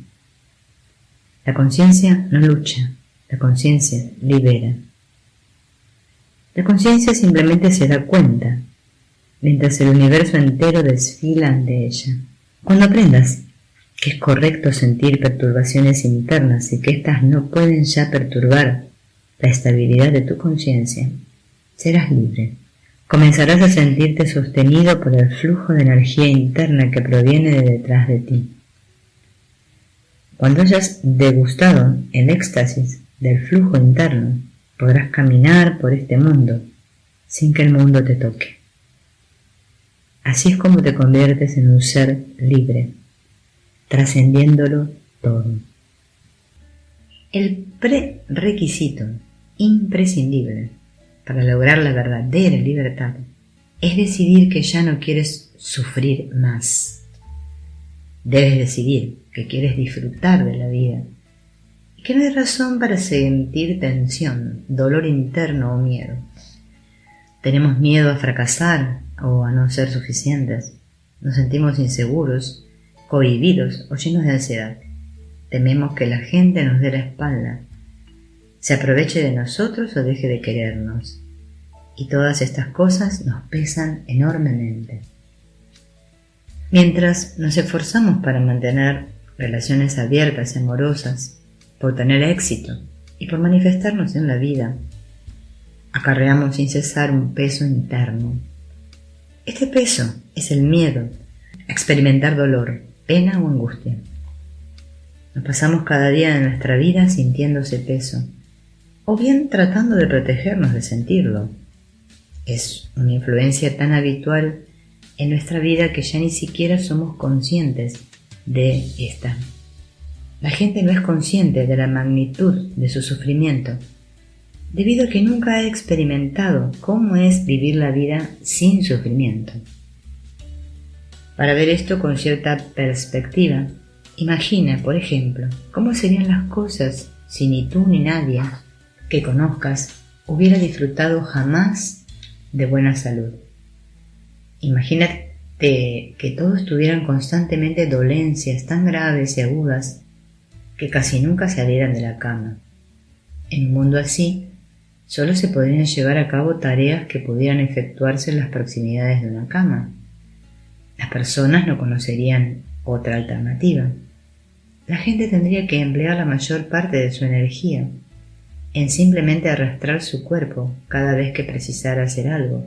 La conciencia no lucha, la conciencia libera. La conciencia simplemente se da cuenta, mientras el universo entero desfila ante ella. Cuando aprendas que es correcto sentir perturbaciones internas y que éstas no pueden ya perturbar la estabilidad de tu conciencia, serás libre. Comenzarás a sentirte sostenido por el flujo de energía interna que proviene de detrás de ti. Cuando hayas degustado el éxtasis del flujo interno, podrás caminar por este mundo sin que el mundo te toque. Así es como te conviertes en un ser libre, trascendiéndolo todo. El prerequisito imprescindible para lograr la verdadera libertad es decidir que ya no quieres sufrir más. Debes decidir que quieres disfrutar de la vida y que no hay razón para sentir tensión, dolor interno o miedo. Tenemos miedo a fracasar o a no ser suficientes. Nos sentimos inseguros, cohibidos o llenos de ansiedad. Tememos que la gente nos dé la espalda, se aproveche de nosotros o deje de querernos. Y todas estas cosas nos pesan enormemente. Mientras nos esforzamos para mantener relaciones abiertas y amorosas, por tener éxito y por manifestarnos en la vida, acarreamos sin cesar un peso interno. Este peso es el miedo a experimentar dolor, pena o angustia. Nos pasamos cada día de nuestra vida sintiendo ese peso, o bien tratando de protegernos de sentirlo. Es una influencia tan habitual en nuestra vida que ya ni siquiera somos conscientes de esta. La gente no es consciente de la magnitud de su sufrimiento, debido a que nunca ha experimentado cómo es vivir la vida sin sufrimiento. Para ver esto con cierta perspectiva, imagina, por ejemplo, cómo serían las cosas si ni tú ni nadie que conozcas hubiera disfrutado jamás de buena salud. Imagínate que todos tuvieran constantemente dolencias tan graves y agudas que casi nunca salieran de la cama. En un mundo así, solo se podrían llevar a cabo tareas que pudieran efectuarse en las proximidades de una cama. Las personas no conocerían otra alternativa. La gente tendría que emplear la mayor parte de su energía en simplemente arrastrar su cuerpo cada vez que precisara hacer algo.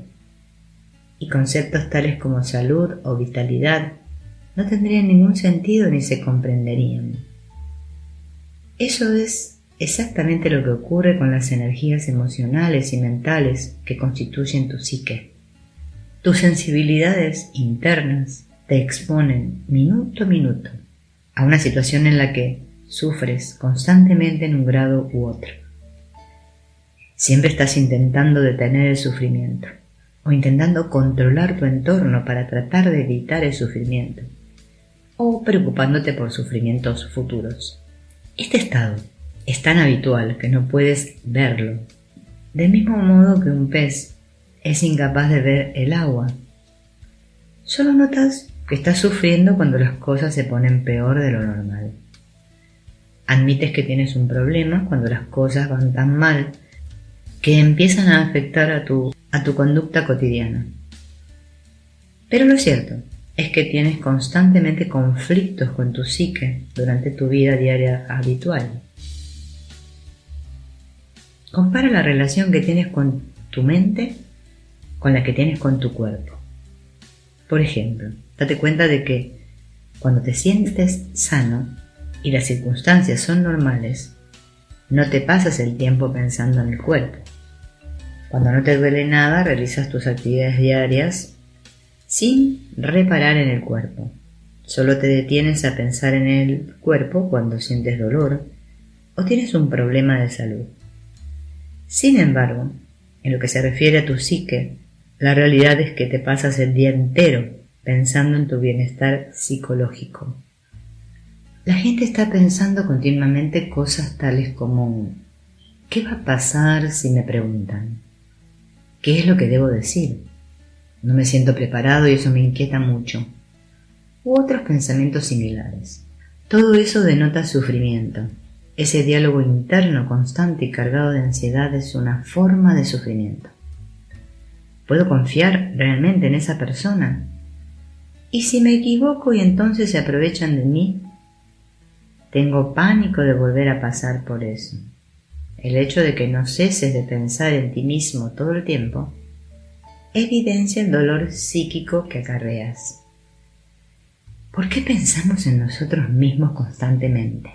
Y conceptos tales como salud o vitalidad no tendrían ningún sentido ni se comprenderían. Eso es exactamente lo que ocurre con las energías emocionales y mentales que constituyen tu psique. Tus sensibilidades internas te exponen minuto a minuto a una situación en la que sufres constantemente en un grado u otro. Siempre estás intentando detener el sufrimiento o intentando controlar tu entorno para tratar de evitar el sufrimiento o preocupándote por sufrimientos futuros. Este estado es tan habitual que no puedes verlo, del mismo modo que un pez es incapaz de ver el agua. Solo notas que estás sufriendo cuando las cosas se ponen peor de lo normal. Admites que tienes un problema cuando las cosas van tan mal que empiezan a afectar a tu conducta cotidiana. Pero lo cierto es que tienes constantemente conflictos con tu psique durante tu vida diaria habitual. Compara la relación que tienes con tu mente con la que tienes con tu cuerpo. Por ejemplo, date cuenta de que cuando te sientes sano y las circunstancias son normales, no te pasas el tiempo pensando en el cuerpo. Cuando no te duele nada, realizas tus actividades diarias sin reparar en el cuerpo. Solo te detienes a pensar en el cuerpo cuando sientes dolor o tienes un problema de salud. Sin embargo, en lo que se refiere a tu psique, la realidad es que te pasas el día entero pensando en tu bienestar psicológico. La gente está pensando continuamente cosas tales como: ¿qué va a pasar si me preguntan? ¿Qué es lo que debo decir? No me siento preparado y eso me inquieta mucho. U otros pensamientos similares. Todo eso denota sufrimiento. Ese diálogo interno constante y cargado de ansiedad es una forma de sufrimiento. ¿Puedo confiar realmente en esa persona? ¿Y si me equivoco y entonces se aprovechan de mí? Tengo pánico de volver a pasar por eso. El hecho de que no ceses de pensar en ti mismo todo el tiempo evidencia el dolor psíquico que acarreas. ¿Por qué pensamos en nosotros mismos constantemente?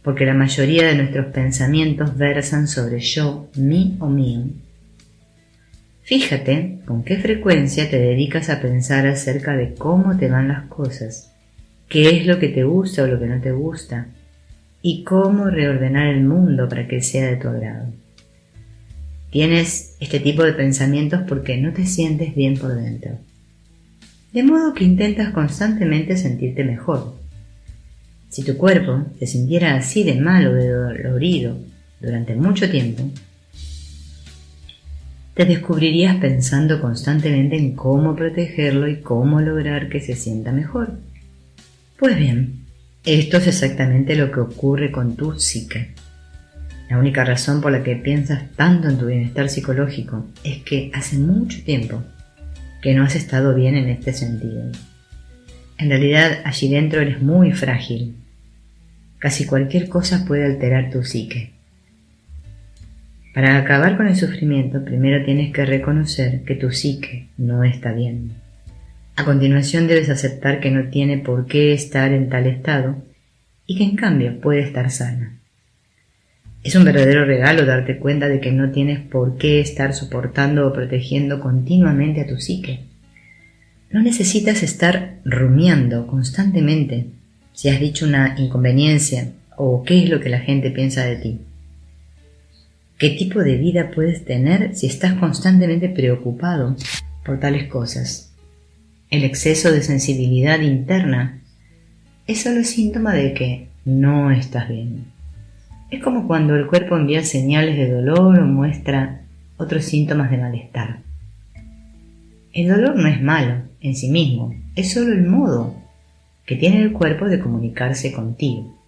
Porque la mayoría de nuestros pensamientos versan sobre yo, mí o mío. Fíjate con qué frecuencia te dedicas a pensar acerca de cómo te van las cosas, qué es lo que te gusta o lo que no te gusta, y cómo reordenar el mundo para que sea de tu agrado. Tienes este tipo de pensamientos porque no te sientes bien por dentro. De modo que intentas constantemente sentirte mejor. Si tu cuerpo se sintiera así de mal o de dolorido durante mucho tiempo, te descubrirías pensando constantemente en cómo protegerlo y cómo lograr que se sienta mejor. Pues bien, esto es exactamente lo que ocurre con tu psique. La única razón por la que piensas tanto en tu bienestar psicológico es que hace mucho tiempo que no has estado bien en este sentido. En realidad, allí dentro eres muy frágil. Casi cualquier cosa puede alterar tu psique. Para acabar con el sufrimiento, primero tienes que reconocer que tu psique no está bien. A continuación debes aceptar que no tiene por qué estar en tal estado y que en cambio puede estar sana. Es un verdadero regalo darte cuenta de que no tienes por qué estar soportando o protegiendo continuamente a tu psique. No necesitas estar rumiando constantemente si has dicho una inconveniencia o qué es lo que la gente piensa de ti. ¿Qué tipo de vida puedes tener si estás constantemente preocupado por tales cosas? El exceso de sensibilidad interna es solo síntoma de que no estás bien. Es como cuando el cuerpo envía señales de dolor o muestra otros síntomas de malestar. El dolor no es malo en sí mismo, es solo el modo que tiene el cuerpo de comunicarse contigo.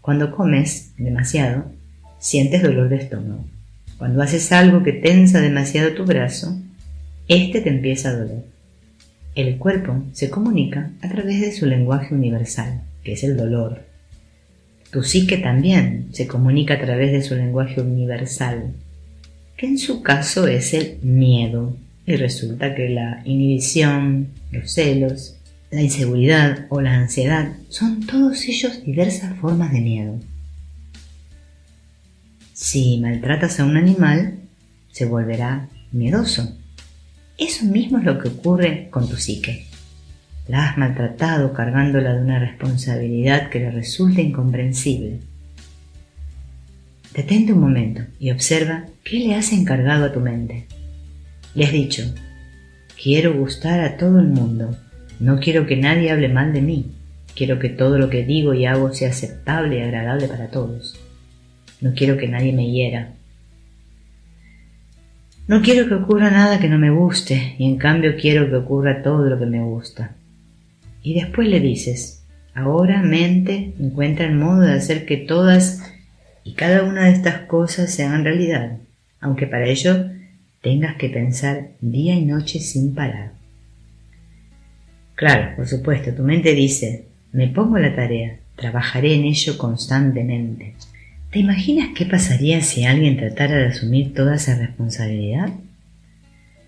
Cuando comes demasiado, sientes dolor de estómago. Cuando haces algo que tensa demasiado tu brazo, este te empieza a doler. El cuerpo se comunica a través de su lenguaje universal, que es el dolor. Tu psique también se comunica a través de su lenguaje universal, que en su caso es el miedo. Y resulta que la inhibición, los celos, la inseguridad o la ansiedad son todos ellos diversas formas de miedo. Si maltratas a un animal, se volverá miedoso. Eso mismo es lo que ocurre con tu psique. La has maltratado cargándola de una responsabilidad que le resulta incomprensible. Detente un momento y observa qué le has encargado a tu mente. Le has dicho: quiero gustar a todo el mundo, no quiero que nadie hable mal de mí, quiero que todo lo que digo y hago sea aceptable y agradable para todos. No quiero que nadie me hiera. No quiero que ocurra nada que no me guste y en cambio quiero que ocurra todo lo que me gusta. Y después le dices: ahora, mente, encuentra el modo de hacer que todas y cada una de estas cosas se hagan realidad, aunque para ello tengas que pensar día y noche sin parar. Claro, por supuesto, tu mente dice: me pongo a la tarea, trabajaré en ello constantemente. ¿Te imaginas qué pasaría si alguien tratara de asumir toda esa responsabilidad?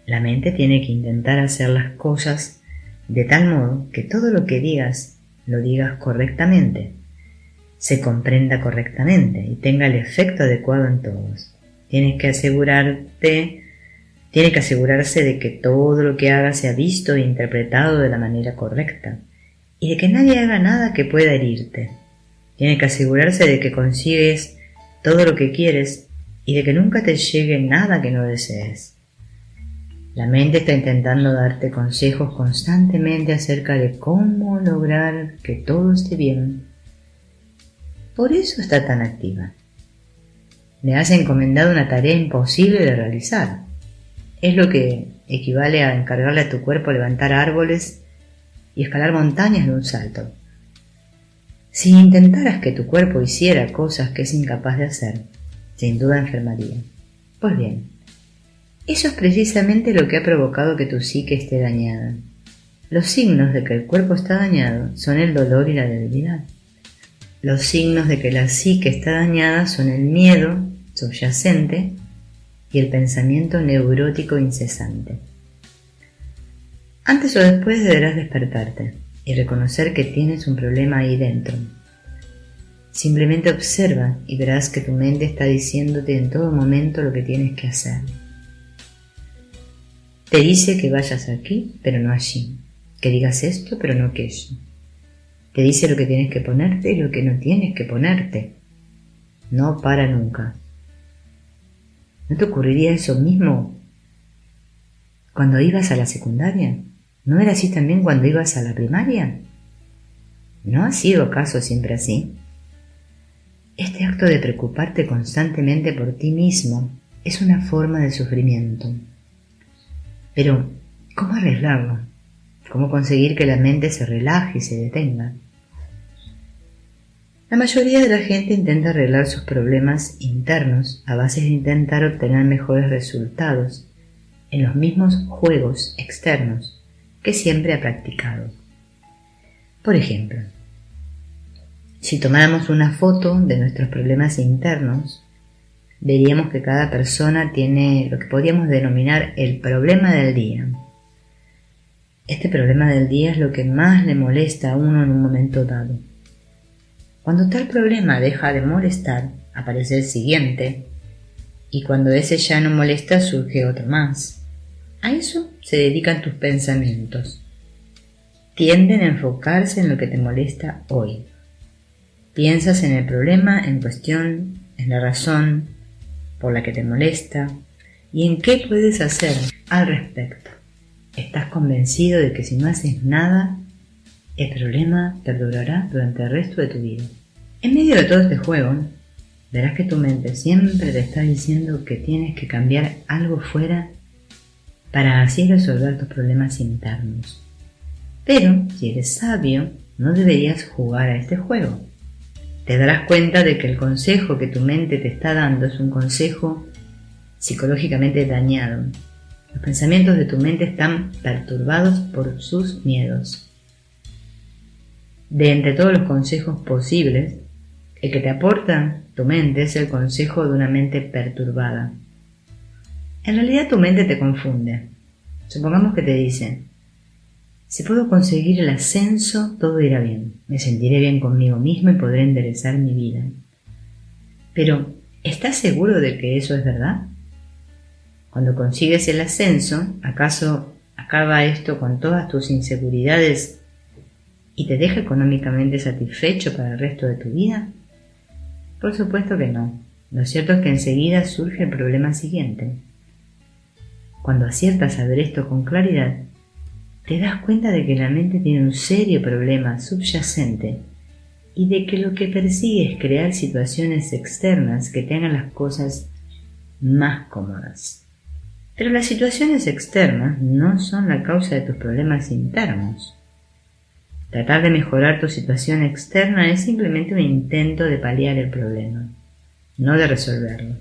La mente tiene que intentar hacer las cosas de tal modo que todo lo que digas lo digas correctamente, se comprenda correctamente y tenga el efecto adecuado en todos. Tiene que asegurarse de que todo lo que haga sea visto e interpretado de la manera correcta y de que nadie haga nada que pueda herirte. Tiene que asegurarse de que consigues todo lo que quieres y de que nunca te llegue nada que no desees. La mente está intentando darte consejos constantemente acerca de cómo lograr que todo esté bien. Por eso está tan activa. Le has encomendado una tarea imposible de realizar. Es lo que equivale a encargarle a tu cuerpo levantar árboles y escalar montañas de un salto. Si intentaras que tu cuerpo hiciera cosas que es incapaz de hacer, sin duda enfermaría. Pues bien, eso es precisamente lo que ha provocado que tu psique esté dañada. Los signos de que el cuerpo está dañado son el dolor y la debilidad. Los signos de que la psique está dañada son el miedo subyacente y el pensamiento neurótico incesante. Antes o después deberás despertarte y reconocer que tienes un problema ahí dentro. Simplemente observa y verás que tu mente está diciéndote en todo momento lo que tienes que hacer. Te dice que vayas aquí, pero no allí, que digas esto, pero no aquello. Te dice lo que tienes que ponerte y lo que no tienes que ponerte. No para nunca. ¿No te ocurriría eso mismo cuando ibas a la secundaria? ¿No era así también cuando ibas a la primaria? ¿No ha sido acaso siempre así? Este acto de preocuparte constantemente por ti mismo es una forma de sufrimiento. Pero, ¿cómo arreglarlo? ¿Cómo conseguir que la mente se relaje y se detenga? La mayoría de la gente intenta arreglar sus problemas internos a base de intentar obtener mejores resultados en los mismos juegos externos que siempre ha practicado. Por ejemplo, si tomáramos una foto de nuestros problemas internos, veríamos que cada persona tiene lo que podríamos denominar el problema del día. Este problema del día es lo que más le molesta a uno en un momento dado. Cuando tal problema deja de molestar, aparece el siguiente, y cuando ese ya no molesta, surge otro más. A eso se dedican tus pensamientos. Tienden a enfocarse en lo que te molesta hoy. Piensas en el problema en cuestión, en la razón por la que te molesta y en qué puedes hacer al respecto. Estás convencido de que si no haces nada, el problema perdurará durante el resto de tu vida. En medio de todo este juego, verás que tu mente siempre te está diciendo que tienes que cambiar algo fuera para así resolver tus problemas internos. Pero, si eres sabio, no deberías jugar a este juego. Te darás cuenta de que el consejo que tu mente te está dando es un consejo psicológicamente dañado. Los pensamientos de tu mente están perturbados por sus miedos. De entre todos los consejos posibles, el que te aporta tu mente es el consejo de una mente perturbada. En realidad tu mente te confunde. Supongamos que te dice: si puedo conseguir el ascenso, todo irá bien. Me sentiré bien conmigo mismo y podré enderezar mi vida. Pero, ¿estás seguro de que eso es verdad? Cuando consigues el ascenso, ¿acaso acaba esto con todas tus inseguridades y te deja económicamente satisfecho para el resto de tu vida? Por supuesto que no. Lo cierto es que enseguida surge el problema siguiente. Cuando aciertas a ver esto con claridad, te das cuenta de que la mente tiene un serio problema subyacente y de que lo que persigue es crear situaciones externas que te hagan las cosas más cómodas. Pero las situaciones externas no son la causa de tus problemas internos. Tratar de mejorar tu situación externa es simplemente un intento de paliar el problema, no de resolverlo.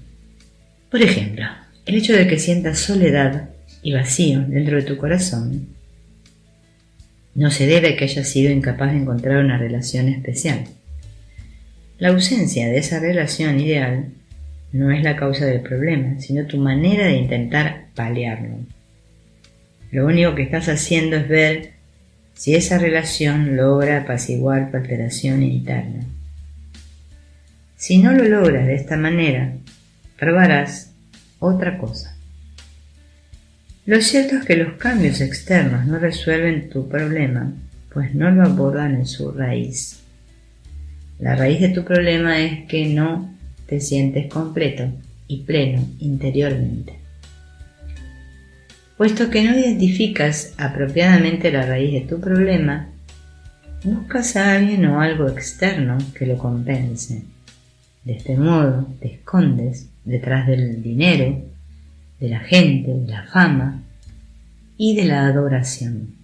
Por ejemplo, el hecho de que sientas soledad y vacío dentro de tu corazón no se debe a que hayas sido incapaz de encontrar una relación especial. La ausencia de esa relación ideal no es la causa del problema, sino tu manera de intentar paliarlo. Lo único que estás haciendo es ver si esa relación logra apaciguar tu alteración interna. Si no lo logras de esta manera, probarás otra cosa. Lo cierto es que los cambios externos no resuelven tu problema, pues no lo abordan en su raíz. La raíz de tu problema es que no te sientes completo y pleno interiormente. Puesto que no identificas apropiadamente la raíz de tu problema, buscas a alguien o algo externo que lo compense. De este modo te escondes detrás del dinero, de la gente, de la fama y de la adoración.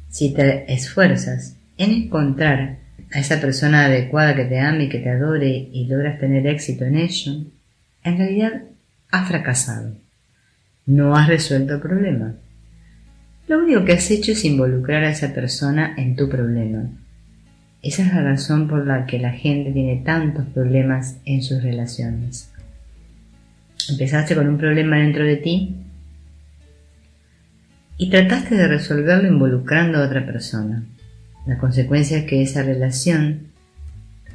Si te esfuerzas en encontrar a esa persona adecuada que te ame y que te adore y logras tener éxito en ello, en realidad has fracasado. No has resuelto el problema. Lo único que has hecho es involucrar a esa persona en tu problema. Esa es la razón por la que la gente tiene tantos problemas en sus relaciones. Empezaste con un problema dentro de ti y trataste de resolverlo involucrando a otra persona. La consecuencia es que esa relación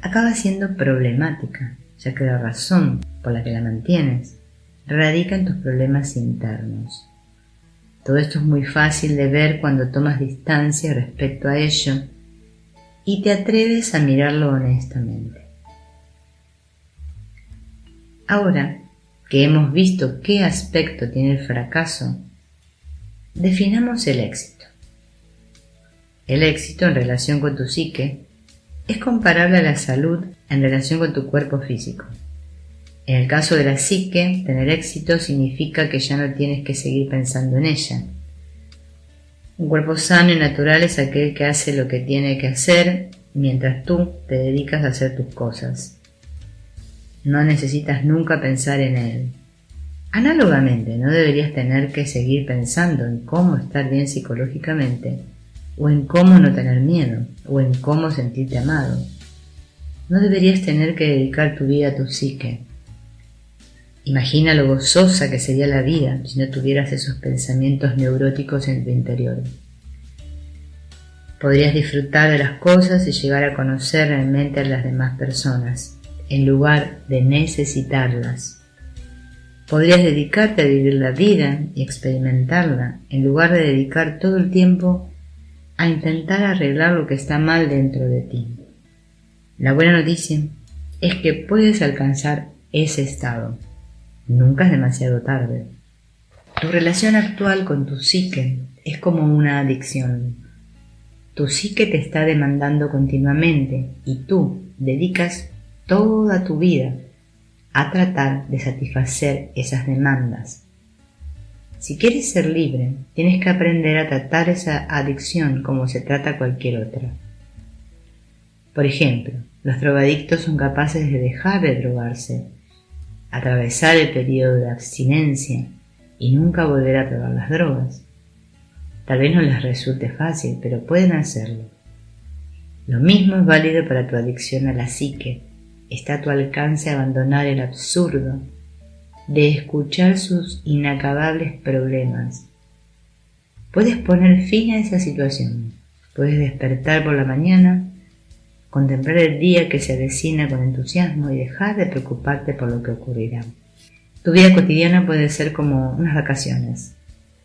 acaba siendo problemática, ya que la razón por la que la mantienes radica en tus problemas internos. Todo esto es muy fácil de ver cuando tomas distancia respecto a ello y te atreves a mirarlo honestamente. Ahora que hemos visto qué aspecto tiene el fracaso, definamos el éxito. El éxito en relación con tu psique es comparable a la salud en relación con tu cuerpo físico. En el caso de la psique, tener éxito significa que ya no tienes que seguir pensando en ella. Un cuerpo sano y natural es aquel que hace lo que tiene que hacer mientras tú te dedicas a hacer tus cosas. No necesitas nunca pensar en él. Análogamente, no deberías tener que seguir pensando en cómo estar bien psicológicamente, o en cómo no tener miedo, o en cómo sentirte amado. No deberías tener que dedicar tu vida a tu psique. Imagina lo gozosa que sería la vida si no tuvieras esos pensamientos neuróticos en tu interior. Podrías disfrutar de las cosas y llegar a conocer realmente a las demás personas, en lugar de necesitarlas. Podrías dedicarte a vivir la vida y experimentarla, en lugar de dedicar todo el tiempo a intentar arreglar lo que está mal dentro de ti. La buena noticia es que puedes alcanzar ese estado. Nunca es demasiado tarde. Tu relación actual con tu psique es como una adicción. Tu psique te está demandando continuamente y tú dedicas toda tu vida a tratar de satisfacer esas demandas. Si quieres ser libre, tienes que aprender a tratar esa adicción como se trata cualquier otra. Por ejemplo, los drogadictos son capaces de dejar de drogarse, atravesar el periodo de abstinencia y nunca volver a probar las drogas. Tal vez no les resulte fácil, pero pueden hacerlo. Lo mismo es válido para tu adicción a la psique. Está a tu alcance abandonar el absurdo de escuchar sus inacabables problemas. Puedes poner fin a esa situación. Puedes despertar por la mañana, contemplar el día que se avecina con entusiasmo y dejar de preocuparte por lo que ocurrirá. Tu vida cotidiana puede ser como unas vacaciones.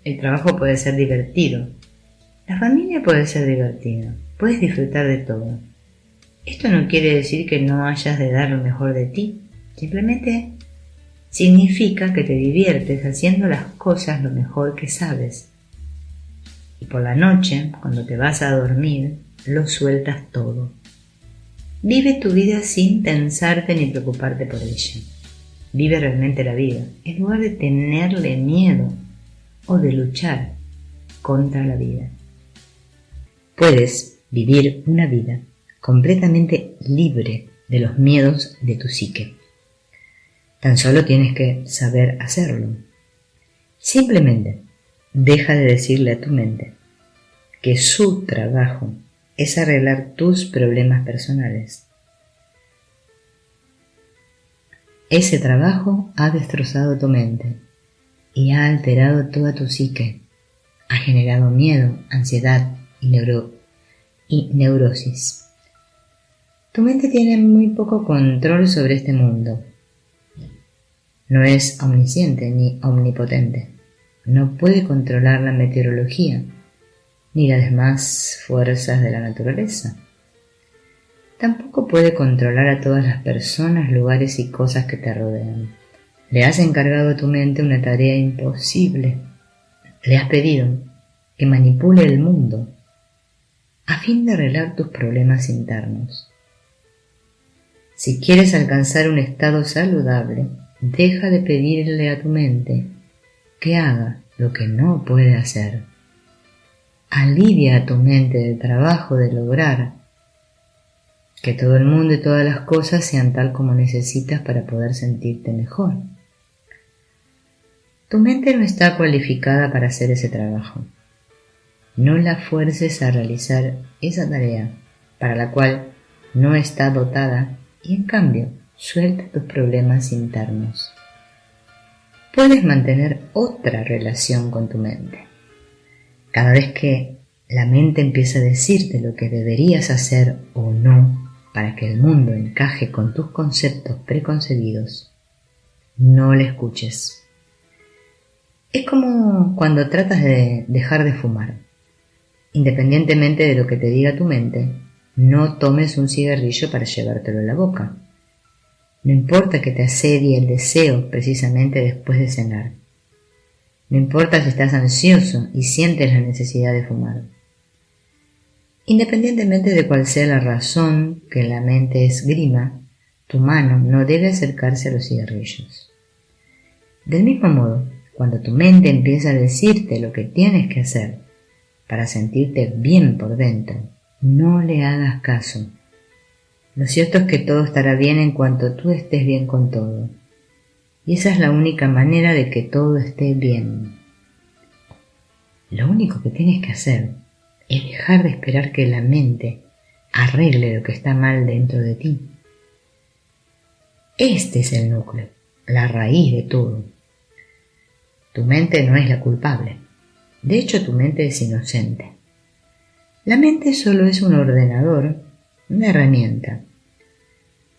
El trabajo puede ser divertido. La familia puede ser divertida. Puedes disfrutar de todo. Esto no quiere decir que no hayas de dar lo mejor de ti. Simplemente significa que te diviertes haciendo las cosas lo mejor que sabes. Y por la noche, cuando te vas a dormir, lo sueltas todo. Vive tu vida sin pensarte ni preocuparte por ella. Vive realmente la vida, en lugar de tenerle miedo o de luchar contra la vida. Puedes vivir una vida completamente libre de los miedos de tu psique. Tan solo tienes que saber hacerlo. Simplemente deja de decirle a tu mente que su trabajo es arreglar tus problemas personales. Ese trabajo ha destrozado tu mente y ha alterado toda tu psique. Ha generado miedo, ansiedad y neurosis. Tu mente tiene muy poco control sobre este mundo. No es omnisciente ni omnipotente. No puede controlar la meteorología ni las demás fuerzas de la naturaleza. Tampoco puede controlar a todas las personas, lugares y cosas que te rodean. Le has encargado a tu mente una tarea imposible. Le has pedido que manipule el mundo a fin de arreglar tus problemas internos. Si quieres alcanzar un estado saludable, deja de pedirle a tu mente que haga lo que no puede hacer. Alivia a tu mente del trabajo de lograr que todo el mundo y todas las cosas sean tal como necesitas para poder sentirte mejor. Tu mente no está cualificada para hacer ese trabajo. No la fuerces a realizar esa tarea para la cual no está dotada y en cambio suelta tus problemas internos. Puedes mantener otra relación con tu mente. Cada vez que la mente empieza a decirte lo que deberías hacer o no para que el mundo encaje con tus conceptos preconcebidos, no le escuches. Es como cuando tratas de dejar de fumar. Independientemente de lo que te diga tu mente, no tomes un cigarrillo para llevártelo a la boca. No importa que te asedie el deseo precisamente después de cenar. No importa si estás ansioso y sientes la necesidad de fumar. Independientemente de cuál sea la razón que la mente esgrima, tu mano no debe acercarse a los cigarrillos. Del mismo modo, cuando tu mente empieza a decirte lo que tienes que hacer para sentirte bien por dentro, no le hagas caso. Lo cierto es que todo estará bien en cuanto tú estés bien con todo. Y esa es la única manera de que todo esté bien. Lo único que tienes que hacer es dejar de esperar que la mente arregle lo que está mal dentro de ti. Este es el núcleo, la raíz de todo. Tu mente no es la culpable. De hecho, tu mente es inocente. La mente solo es un ordenador, una herramienta.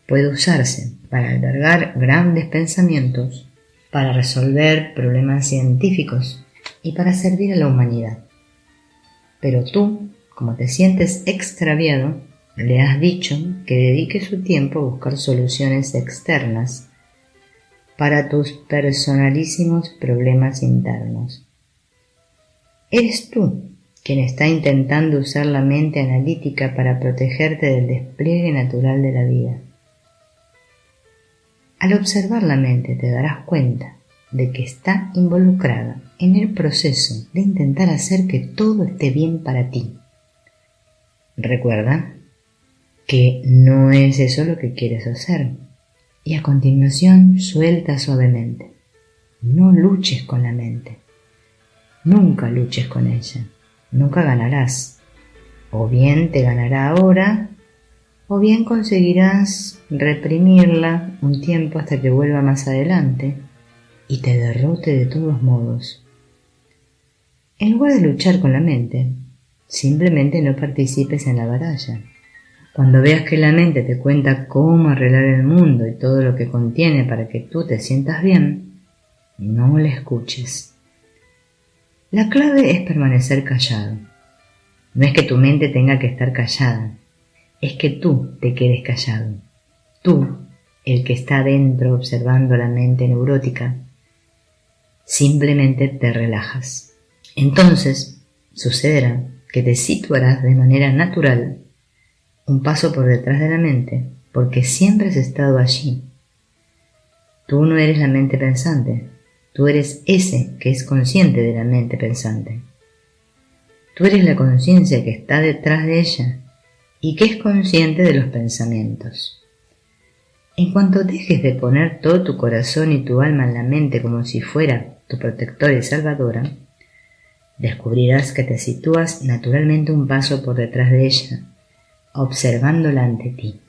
Puede usarse para albergar grandes pensamientos, para resolver problemas científicos y para servir a la humanidad. Pero tú, como te sientes extraviado, le has dicho que dedique su tiempo a buscar soluciones externas para tus personalísimos problemas internos. Eres tú quien está intentando usar la mente analítica para protegerte del despliegue natural de la vida. Al observar la mente te darás cuenta de que está involucrada en el proceso de intentar hacer que todo esté bien para ti. Recuerda que no es eso lo que quieres hacer. Y a continuación suelta suavemente. No luches con la mente. Nunca luches con ella. Nunca ganarás. O bien te ganará ahora, o bien conseguirás reprimirla un tiempo hasta que vuelva más adelante y te derrote de todos modos. En lugar de luchar con la mente, simplemente no participes en la batalla. Cuando veas que la mente te cuenta cómo arreglar el mundo y todo lo que contiene para que tú te sientas bien, no le escuches. La clave es permanecer callado. No es que tu mente tenga que estar callada, es que tú te quedes callado. Tú, el que está dentro observando la mente neurótica, simplemente te relajas. Entonces sucederá que te situarás de manera natural un paso por detrás de la mente, porque siempre has estado allí. Tú no eres la mente pensante, tú eres ese que es consciente de la mente pensante. Tú eres la conciencia que está detrás de ella y que es consciente de los pensamientos. En cuanto dejes de poner todo tu corazón y tu alma en la mente como si fuera tu protectora y salvadora, descubrirás que te sitúas naturalmente un paso por detrás de ella, observándola ante ti.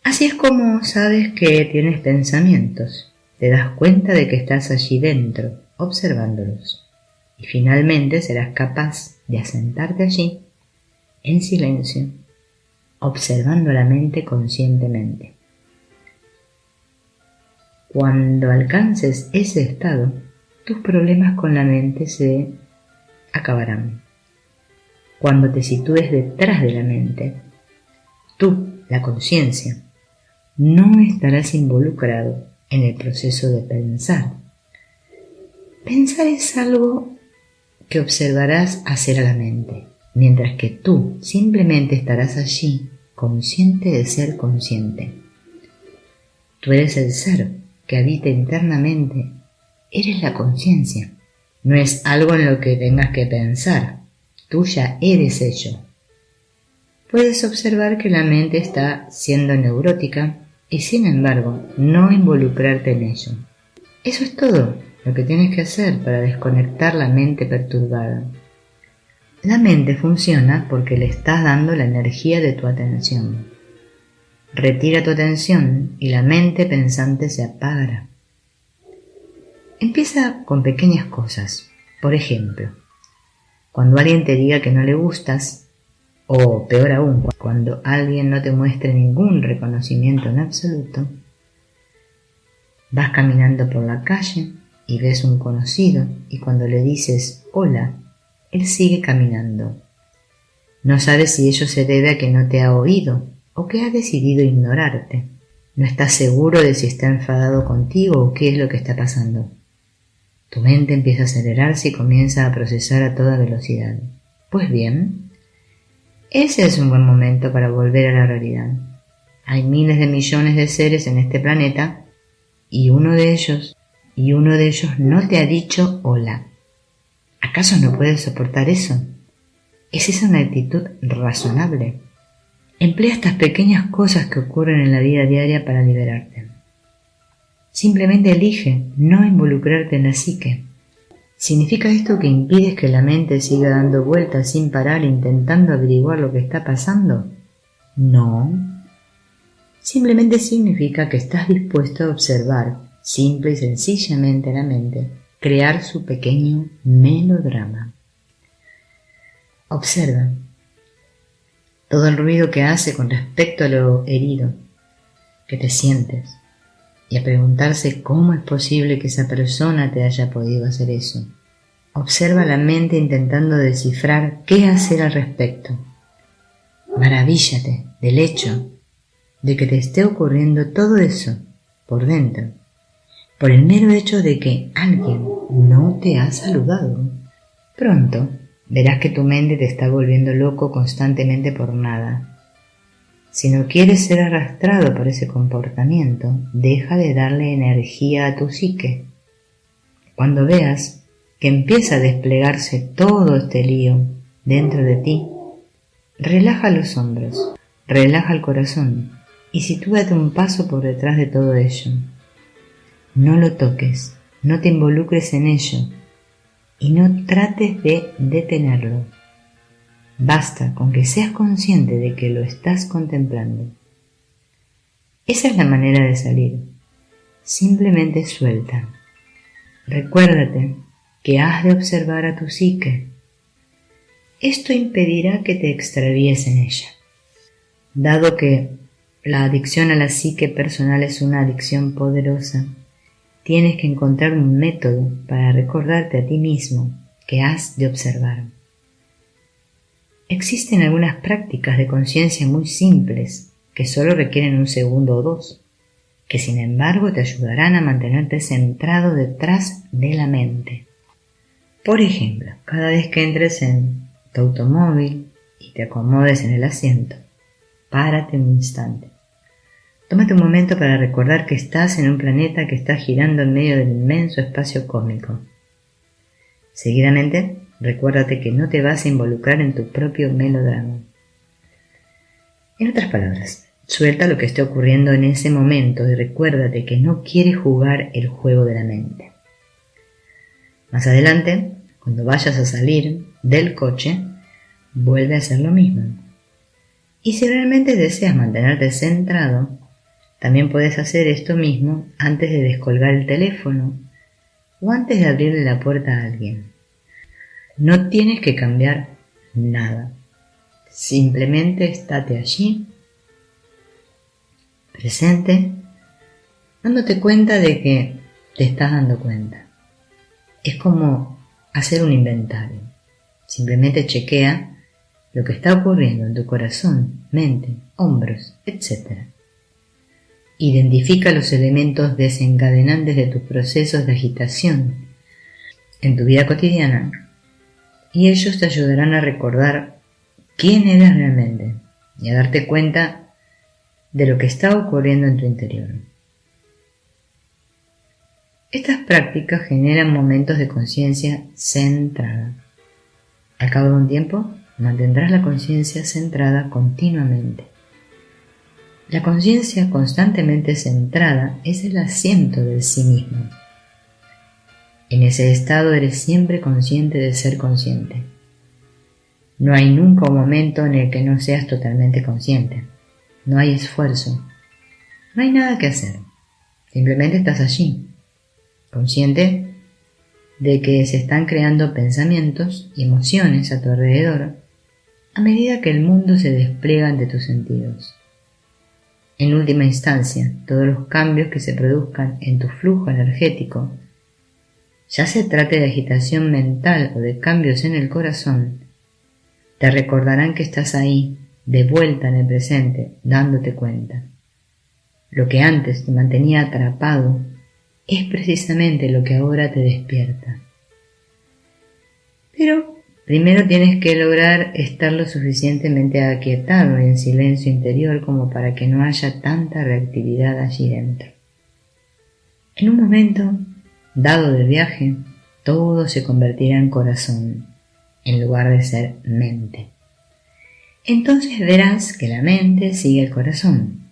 Así es como sabes que tienes pensamientos, te das cuenta de que estás allí dentro, observándolos, y finalmente serás capaz de asentarte allí, en silencio, observando la mente conscientemente. Cuando alcances ese estado, tus problemas con la mente se acabarán. Cuando te sitúes detrás de la mente, tú, la conciencia, no estarás involucrado en el proceso de pensar. Pensar es algo que observarás hacer a la mente, mientras que tú simplemente estarás allí, consciente de ser consciente. Tú eres el ser que habita internamente, eres la conciencia. No es algo en lo que tengas que pensar, tú ya eres ello. Puedes observar que la mente está siendo neurótica y sin embargo no involucrarte en ello. Eso es todo lo que tienes que hacer para desconectar la mente perturbada. La mente funciona porque le estás dando la energía de tu atención. Retira tu atención y la mente pensante se apagará. Empieza con pequeñas cosas. Por ejemplo, cuando alguien te diga que no le gustas, o peor aún, cuando alguien no te muestre ningún reconocimiento en absoluto, vas caminando por la calle y ves un conocido y cuando le dices hola, él sigue caminando. No sabes si ello se debe a que no te ha oído o que ha decidido ignorarte. No estás seguro de si está enfadado contigo o qué es lo que está pasando. Tu mente empieza a acelerarse y comienza a procesar a toda velocidad. Pues bien, ese es un buen momento para volver a la realidad. Hay miles de millones de seres en este planeta y uno de ellos no te ha dicho hola. ¿Acaso no puedes soportar eso? ¿Es esa una actitud razonable? Emplea estas pequeñas cosas que ocurren en la vida diaria para liberarte. Simplemente elige no involucrarte en la psique. ¿Significa esto que impides que la mente siga dando vueltas sin parar intentando averiguar lo que está pasando? No. Simplemente significa que estás dispuesto a observar, simple y sencillamente la mente, crear su pequeño melodrama. Observa todo el ruido que hace con respecto a lo herido que te sientes y a preguntarse cómo es posible que esa persona te haya podido hacer eso. Observa la mente intentando descifrar qué hacer al respecto. Maravíllate del hecho de que te esté ocurriendo todo eso por dentro, por el mero hecho de que alguien no te ha saludado. Pronto verás que tu mente te está volviendo loco constantemente por nada. Si no quieres ser arrastrado por ese comportamiento, deja de darle energía a tu psique. Cuando veas que empieza a desplegarse todo este lío dentro de ti, relaja los hombros, relaja el corazón y sitúate un paso por detrás de todo ello. No lo toques, no te involucres en ello y no trates de detenerlo. Basta con que seas consciente de que lo estás contemplando. Esa es la manera de salir. Simplemente suelta. Recuérdate que has de observar a tu psique. Esto impedirá que te extravíes en ella. Dado que la adicción a la psique personal es una adicción poderosa, tienes que encontrar un método para recordarte a ti mismo que has de observar. Existen algunas prácticas de conciencia muy simples que solo requieren un segundo o dos, que sin embargo te ayudarán a mantenerte centrado detrás de la mente. Por ejemplo, cada vez que entres en tu automóvil y te acomodes en el asiento, párate un instante. Tómate un momento para recordar que estás en un planeta que está girando en medio del inmenso espacio cósmico. Seguidamente, recuérdate que no te vas a involucrar en tu propio melodrama. En otras palabras, suelta lo que esté ocurriendo en ese momento y recuérdate que no quieres jugar el juego de la mente. Más adelante, cuando vayas a salir del coche, vuelve a hacer lo mismo. Y si realmente deseas mantenerte centrado, también puedes hacer esto mismo antes de descolgar el teléfono o antes de abrirle la puerta a alguien. No tienes que cambiar nada. Simplemente estate allí, presente, dándote cuenta de que te estás dando cuenta. Es como hacer un inventario. Simplemente chequea lo que está ocurriendo en tu corazón, mente, hombros, etc. Identifica los elementos desencadenantes de tus procesos de agitación en tu vida cotidiana y ellos te ayudarán a recordar quién eres realmente y a darte cuenta de lo que está ocurriendo en tu interior. Estas prácticas generan momentos de conciencia centrada. Al cabo de un tiempo, mantendrás la conciencia centrada continuamente. La conciencia constantemente centrada es el asiento del sí mismo. En ese estado eres siempre consciente de ser consciente. No hay nunca un momento en el que no seas totalmente consciente. No hay esfuerzo. No hay nada que hacer. Simplemente estás allí, consciente de que se están creando pensamientos y emociones a tu alrededor a medida que el mundo se despliega ante tus sentidos. En última instancia, todos los cambios que se produzcan en tu flujo energético, ya se trate de agitación mental o de cambios en el corazón, te recordarán que estás ahí, de vuelta en el presente, dándote cuenta. Lo que antes te mantenía atrapado es precisamente lo que ahora te despierta. Pero primero tienes que lograr estar lo suficientemente aquietado y en silencio interior como para que no haya tanta reactividad allí dentro. En un momento dado del viaje, todo se convertirá en corazón, en lugar de ser mente. Entonces verás que la mente sigue el corazón.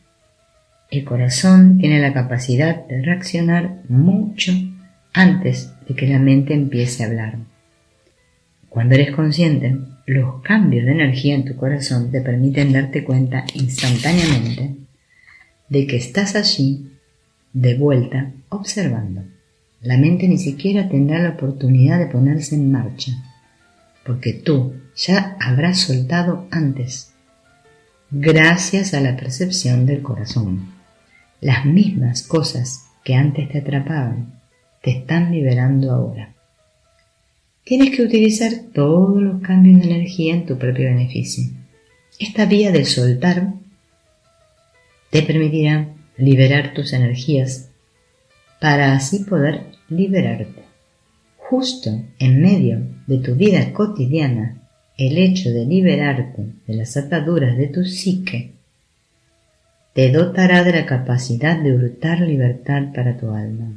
El corazón tiene la capacidad de reaccionar mucho antes de que la mente empiece a hablar. Cuando eres consciente, los cambios de energía en tu corazón te permiten darte cuenta instantáneamente de que estás allí, de vuelta, observando. La mente ni siquiera tendrá la oportunidad de ponerse en marcha, porque tú ya habrás soltado antes, gracias a la percepción del corazón. Las mismas cosas que antes te atrapaban, te están liberando ahora. Tienes que utilizar todos los cambios de energía en tu propio beneficio. Esta vía de soltar te permitirá liberar tus energías para así poder liberarte. Justo en medio de tu vida cotidiana, el hecho de liberarte de las ataduras de tu psique te dotará de la capacidad de hurtar libertad para tu alma.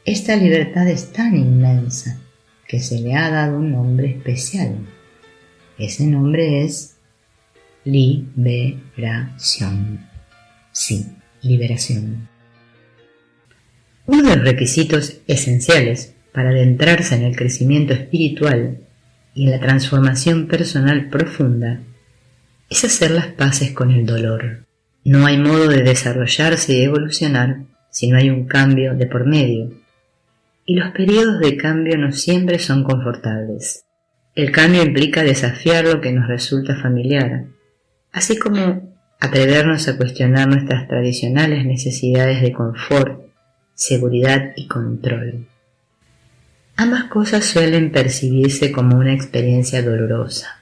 Esta libertad es tan inmensa que se le ha dado un nombre especial. Ese nombre es liberación. Sí, liberación. Uno de los requisitos esenciales para adentrarse en el crecimiento espiritual y en la transformación personal profunda es hacer las paces con el dolor. No hay modo de desarrollarse y evolucionar si no hay un cambio de por medio, y los periodos de cambio no siempre son confortables. El cambio implica desafiar lo que nos resulta familiar, así como atrevernos a cuestionar nuestras tradicionales necesidades de confort, seguridad y control. Ambas cosas suelen percibirse como una experiencia dolorosa.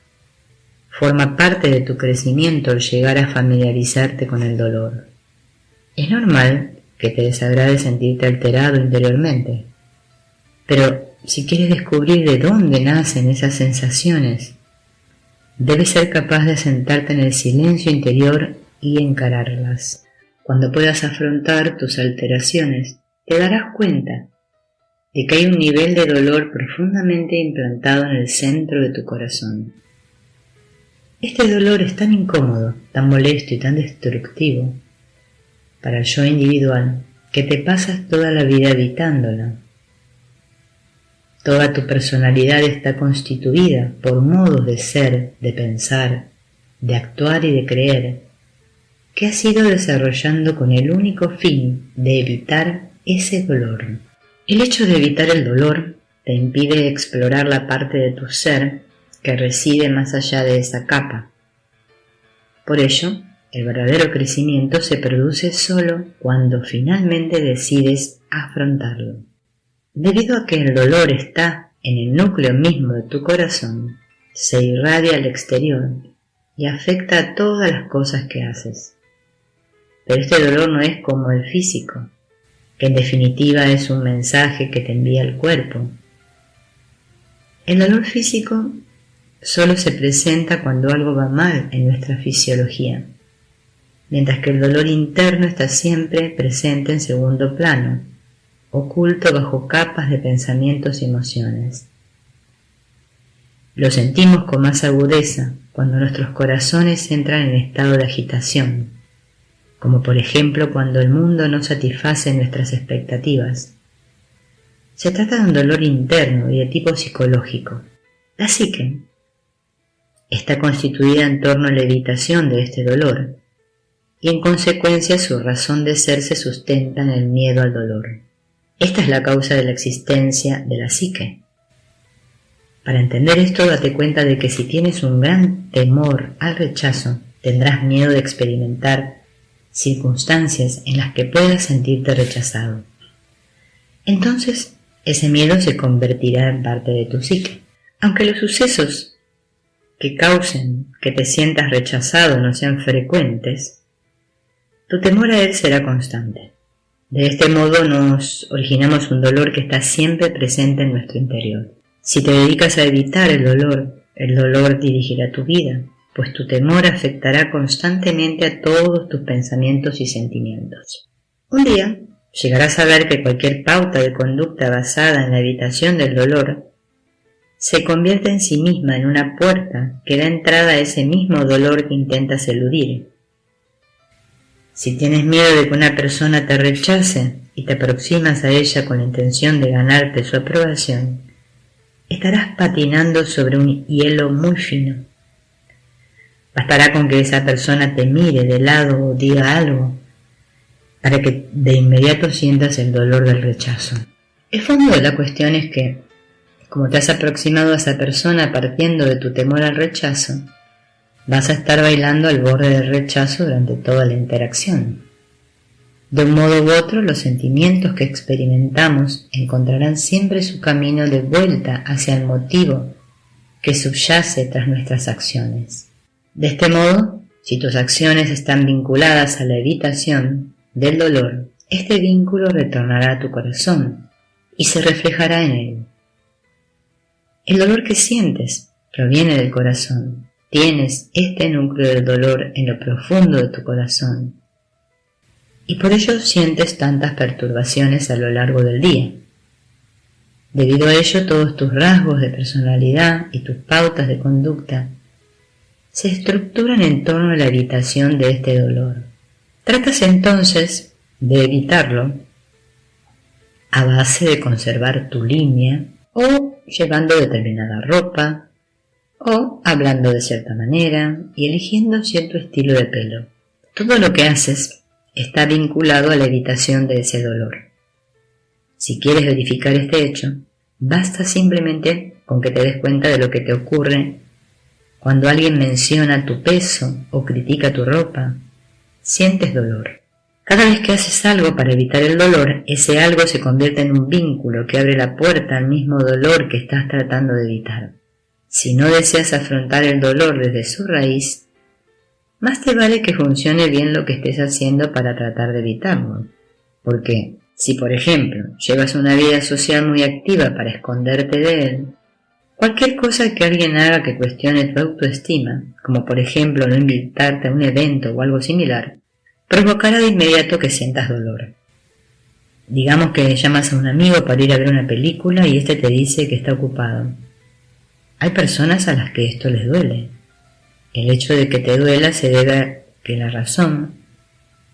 Forma parte de tu crecimiento el llegar a familiarizarte con el dolor. Es normal que te desagrade sentirte alterado interiormente, pero si quieres descubrir de dónde nacen esas sensaciones, debes ser capaz de sentarte en el silencio interior y encararlas. Cuando puedas afrontar tus alteraciones, te darás cuenta de que hay un nivel de dolor profundamente implantado en el centro de tu corazón. Este dolor es tan incómodo, tan molesto y tan destructivo para el yo individual que te pasas toda la vida evitándola. Toda tu personalidad está constituida por modos de ser, de pensar, de actuar y de creer, que has ido desarrollando con el único fin de evitar ese dolor. El hecho de evitar el dolor te impide explorar la parte de tu ser que reside más allá de esa capa. Por ello, el verdadero crecimiento se produce solo cuando finalmente decides afrontarlo. Debido a que el dolor está en el núcleo mismo de tu corazón, se irradia al exterior y afecta a todas las cosas que haces. Pero este dolor no es como el físico, que en definitiva es un mensaje que te envía el cuerpo. El dolor físico solo se presenta cuando algo va mal en nuestra fisiología, mientras que el dolor interno está siempre presente en segundo plano, oculto bajo capas de pensamientos y emociones. Lo sentimos con más agudeza cuando nuestros corazones entran en estado de agitación, como por ejemplo cuando el mundo no satisface nuestras expectativas. Se trata de un dolor interno y de tipo psicológico. La psique está constituida en torno a la evitación de este dolor, y en consecuencia su razón de ser se sustenta en el miedo al dolor. Esta es la causa de la existencia de la psique. Para entender esto, date cuenta de que si tienes un gran temor al rechazo, tendrás miedo de experimentar circunstancias en las que puedas sentirte rechazado. Entonces, ese miedo se convertirá en parte de tu psique. Aunque los sucesos que causen que te sientas rechazado no sean frecuentes, tu temor a él será constante. De este modo nos originamos un dolor que está siempre presente en nuestro interior. Si te dedicas a evitar el dolor dirigirá tu vida, pues tu temor afectará constantemente a todos tus pensamientos y sentimientos. Un día llegarás a ver que cualquier pauta de conducta basada en la evitación del dolor se convierte en sí misma en una puerta que da entrada a ese mismo dolor que intentas eludir. Si tienes miedo de que una persona te rechace y te aproximas a ella con la intención de ganarte su aprobación, estarás patinando sobre un hielo muy fino. Bastará con que esa persona te mire de lado o diga algo para que de inmediato sientas el dolor del rechazo. El fondo de la cuestión es que, como te has aproximado a esa persona partiendo de tu temor al rechazo, vas a estar bailando al borde del rechazo durante toda la interacción. De un modo u otro, los sentimientos que experimentamos encontrarán siempre su camino de vuelta hacia el motivo que subyace tras nuestras acciones. De este modo, si tus acciones están vinculadas a la evitación del dolor, este vínculo retornará a tu corazón y se reflejará en él. El dolor que sientes proviene del corazón. Tienes este núcleo del dolor en lo profundo de tu corazón y por ello sientes tantas perturbaciones a lo largo del día. Debido a ello, todos tus rasgos de personalidad y tus pautas de conducta se estructuran en torno a la evitación de este dolor. Tratas entonces de evitarlo a base de conservar tu línea o llevando determinada ropa, o hablando de cierta manera y eligiendo cierto estilo de pelo. Todo lo que haces está vinculado a la evitación de ese dolor. Si quieres verificar este hecho, basta simplemente con que te des cuenta de lo que te ocurre cuando alguien menciona tu peso o critica tu ropa. Sientes dolor. Cada vez que haces algo para evitar el dolor, ese algo se convierte en un vínculo que abre la puerta al mismo dolor que estás tratando de evitar. Si no deseas afrontar el dolor desde su raíz, más te vale que funcione bien lo que estés haciendo para tratar de evitarlo. Porque si, por ejemplo, llevas una vida social muy activa para esconderte de él, cualquier cosa que alguien haga que cuestione tu autoestima, como por ejemplo no invitarte a un evento o algo similar, provocará de inmediato que sientas dolor. Digamos que llamas a un amigo para ir a ver una película y éste te dice que está ocupado. Hay personas a las que esto les duele. El hecho de que te duela se debe a que la razón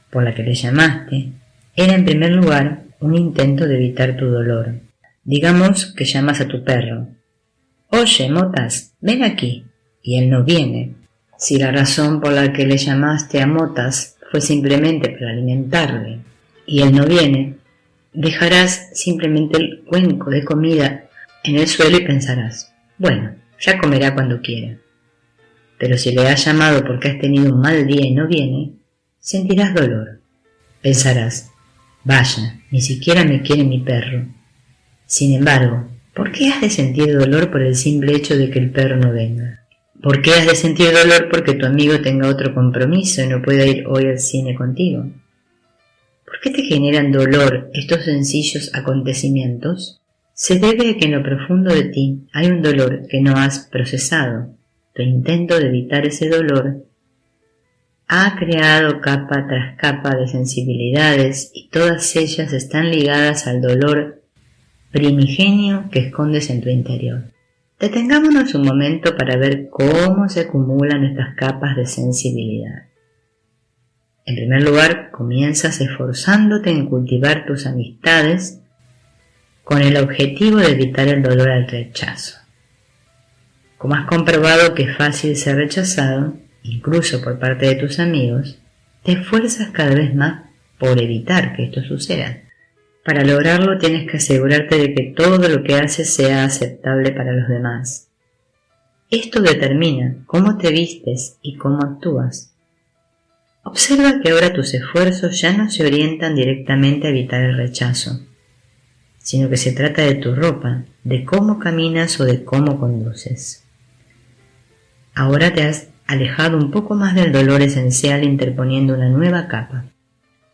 por la que le llamaste era en primer lugar un intento de evitar tu dolor. Digamos que llamas a tu perro. Oye, Motas, ven aquí. Y él no viene. Si la razón por la que le llamaste a Motas fue simplemente para alimentarle y él no viene, dejarás simplemente el cuenco de comida en el suelo y pensarás: bueno, ya comerá cuando quiera. Pero si le has llamado porque has tenido un mal día y no viene, sentirás dolor. Pensarás: vaya, ni siquiera me quiere mi perro. Sin embargo, ¿Por qué has de sentir dolor por el simple hecho de que el perro no venga? ¿Por qué has de sentir dolor porque tu amigo tenga otro compromiso y no pueda ir hoy al cine contigo? ¿Por qué te generan dolor estos sencillos acontecimientos? Se debe a que en lo profundo de ti hay un dolor que no has procesado. Tu intento de evitar ese dolor ha creado capa tras capa de sensibilidades y todas ellas están ligadas al dolor primigenio que escondes en tu interior. Detengámonos un momento para ver cómo se acumulan estas capas de sensibilidad. En primer lugar, comienzas esforzándote en cultivar tus amistades con el objetivo de evitar el dolor al rechazo. Como has comprobado que es fácil ser rechazado, incluso por parte de tus amigos, te esfuerzas cada vez más por evitar que esto suceda. Para lograrlo tienes que asegurarte de que todo lo que haces sea aceptable para los demás. Esto determina cómo te vistes y cómo actúas. Observa que ahora tus esfuerzos ya no se orientan directamente a evitar el rechazo, sino que se trata de tu ropa, de cómo caminas o de cómo conduces. Ahora te has alejado un poco más del dolor esencial interponiendo una nueva capa.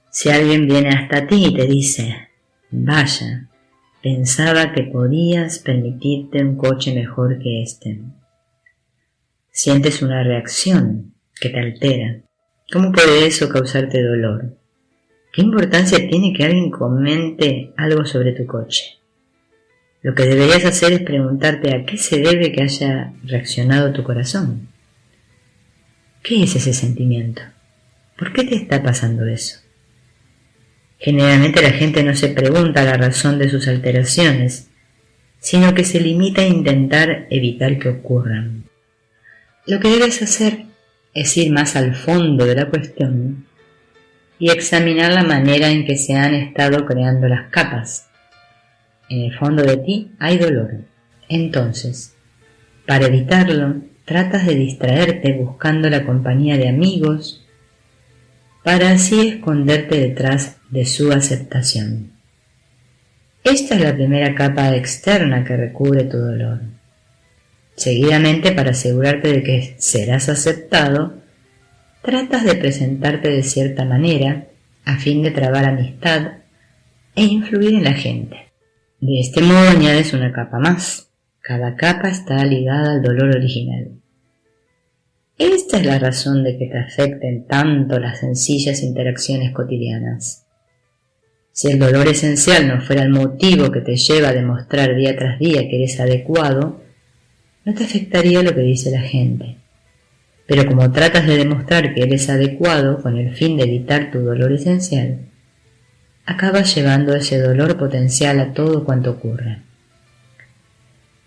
Si alguien viene hasta ti y te dice: vaya, pensaba que podías permitirte un coche mejor que este. Sientes una reacción que te altera. ¿Cómo puede eso causarte dolor? ¿Qué importancia tiene que alguien comente algo sobre tu coche? Lo que deberías hacer es preguntarte a qué se debe que haya reaccionado tu corazón. ¿Qué es ese sentimiento? ¿Por qué te está pasando eso? Generalmente la gente no se pregunta la razón de sus alteraciones, sino que se limita a intentar evitar que ocurran. Lo que debes hacer es ir más al fondo de la cuestión y examinar la manera en que se han estado creando las capas. En el fondo de ti hay dolor. Entonces, para evitarlo, tratas de distraerte buscando la compañía de amigos para así esconderte detrás de su aceptación. Esta es la primera capa externa que recubre tu dolor. Seguidamente, para asegurarte de que serás aceptado, tratas de presentarte de cierta manera a fin de trabar amistad e influir en la gente. De este modo añades una capa más. Cada capa está ligada al dolor original. Esta es la razón de que te afecten tanto las sencillas interacciones cotidianas. Si el dolor esencial no fuera el motivo que te lleva a demostrar día tras día que eres adecuado, no te afectaría lo que dice la gente. Pero como tratas de demostrar que eres adecuado con el fin de evitar tu dolor esencial, acabas llevando ese dolor potencial a todo cuanto ocurre.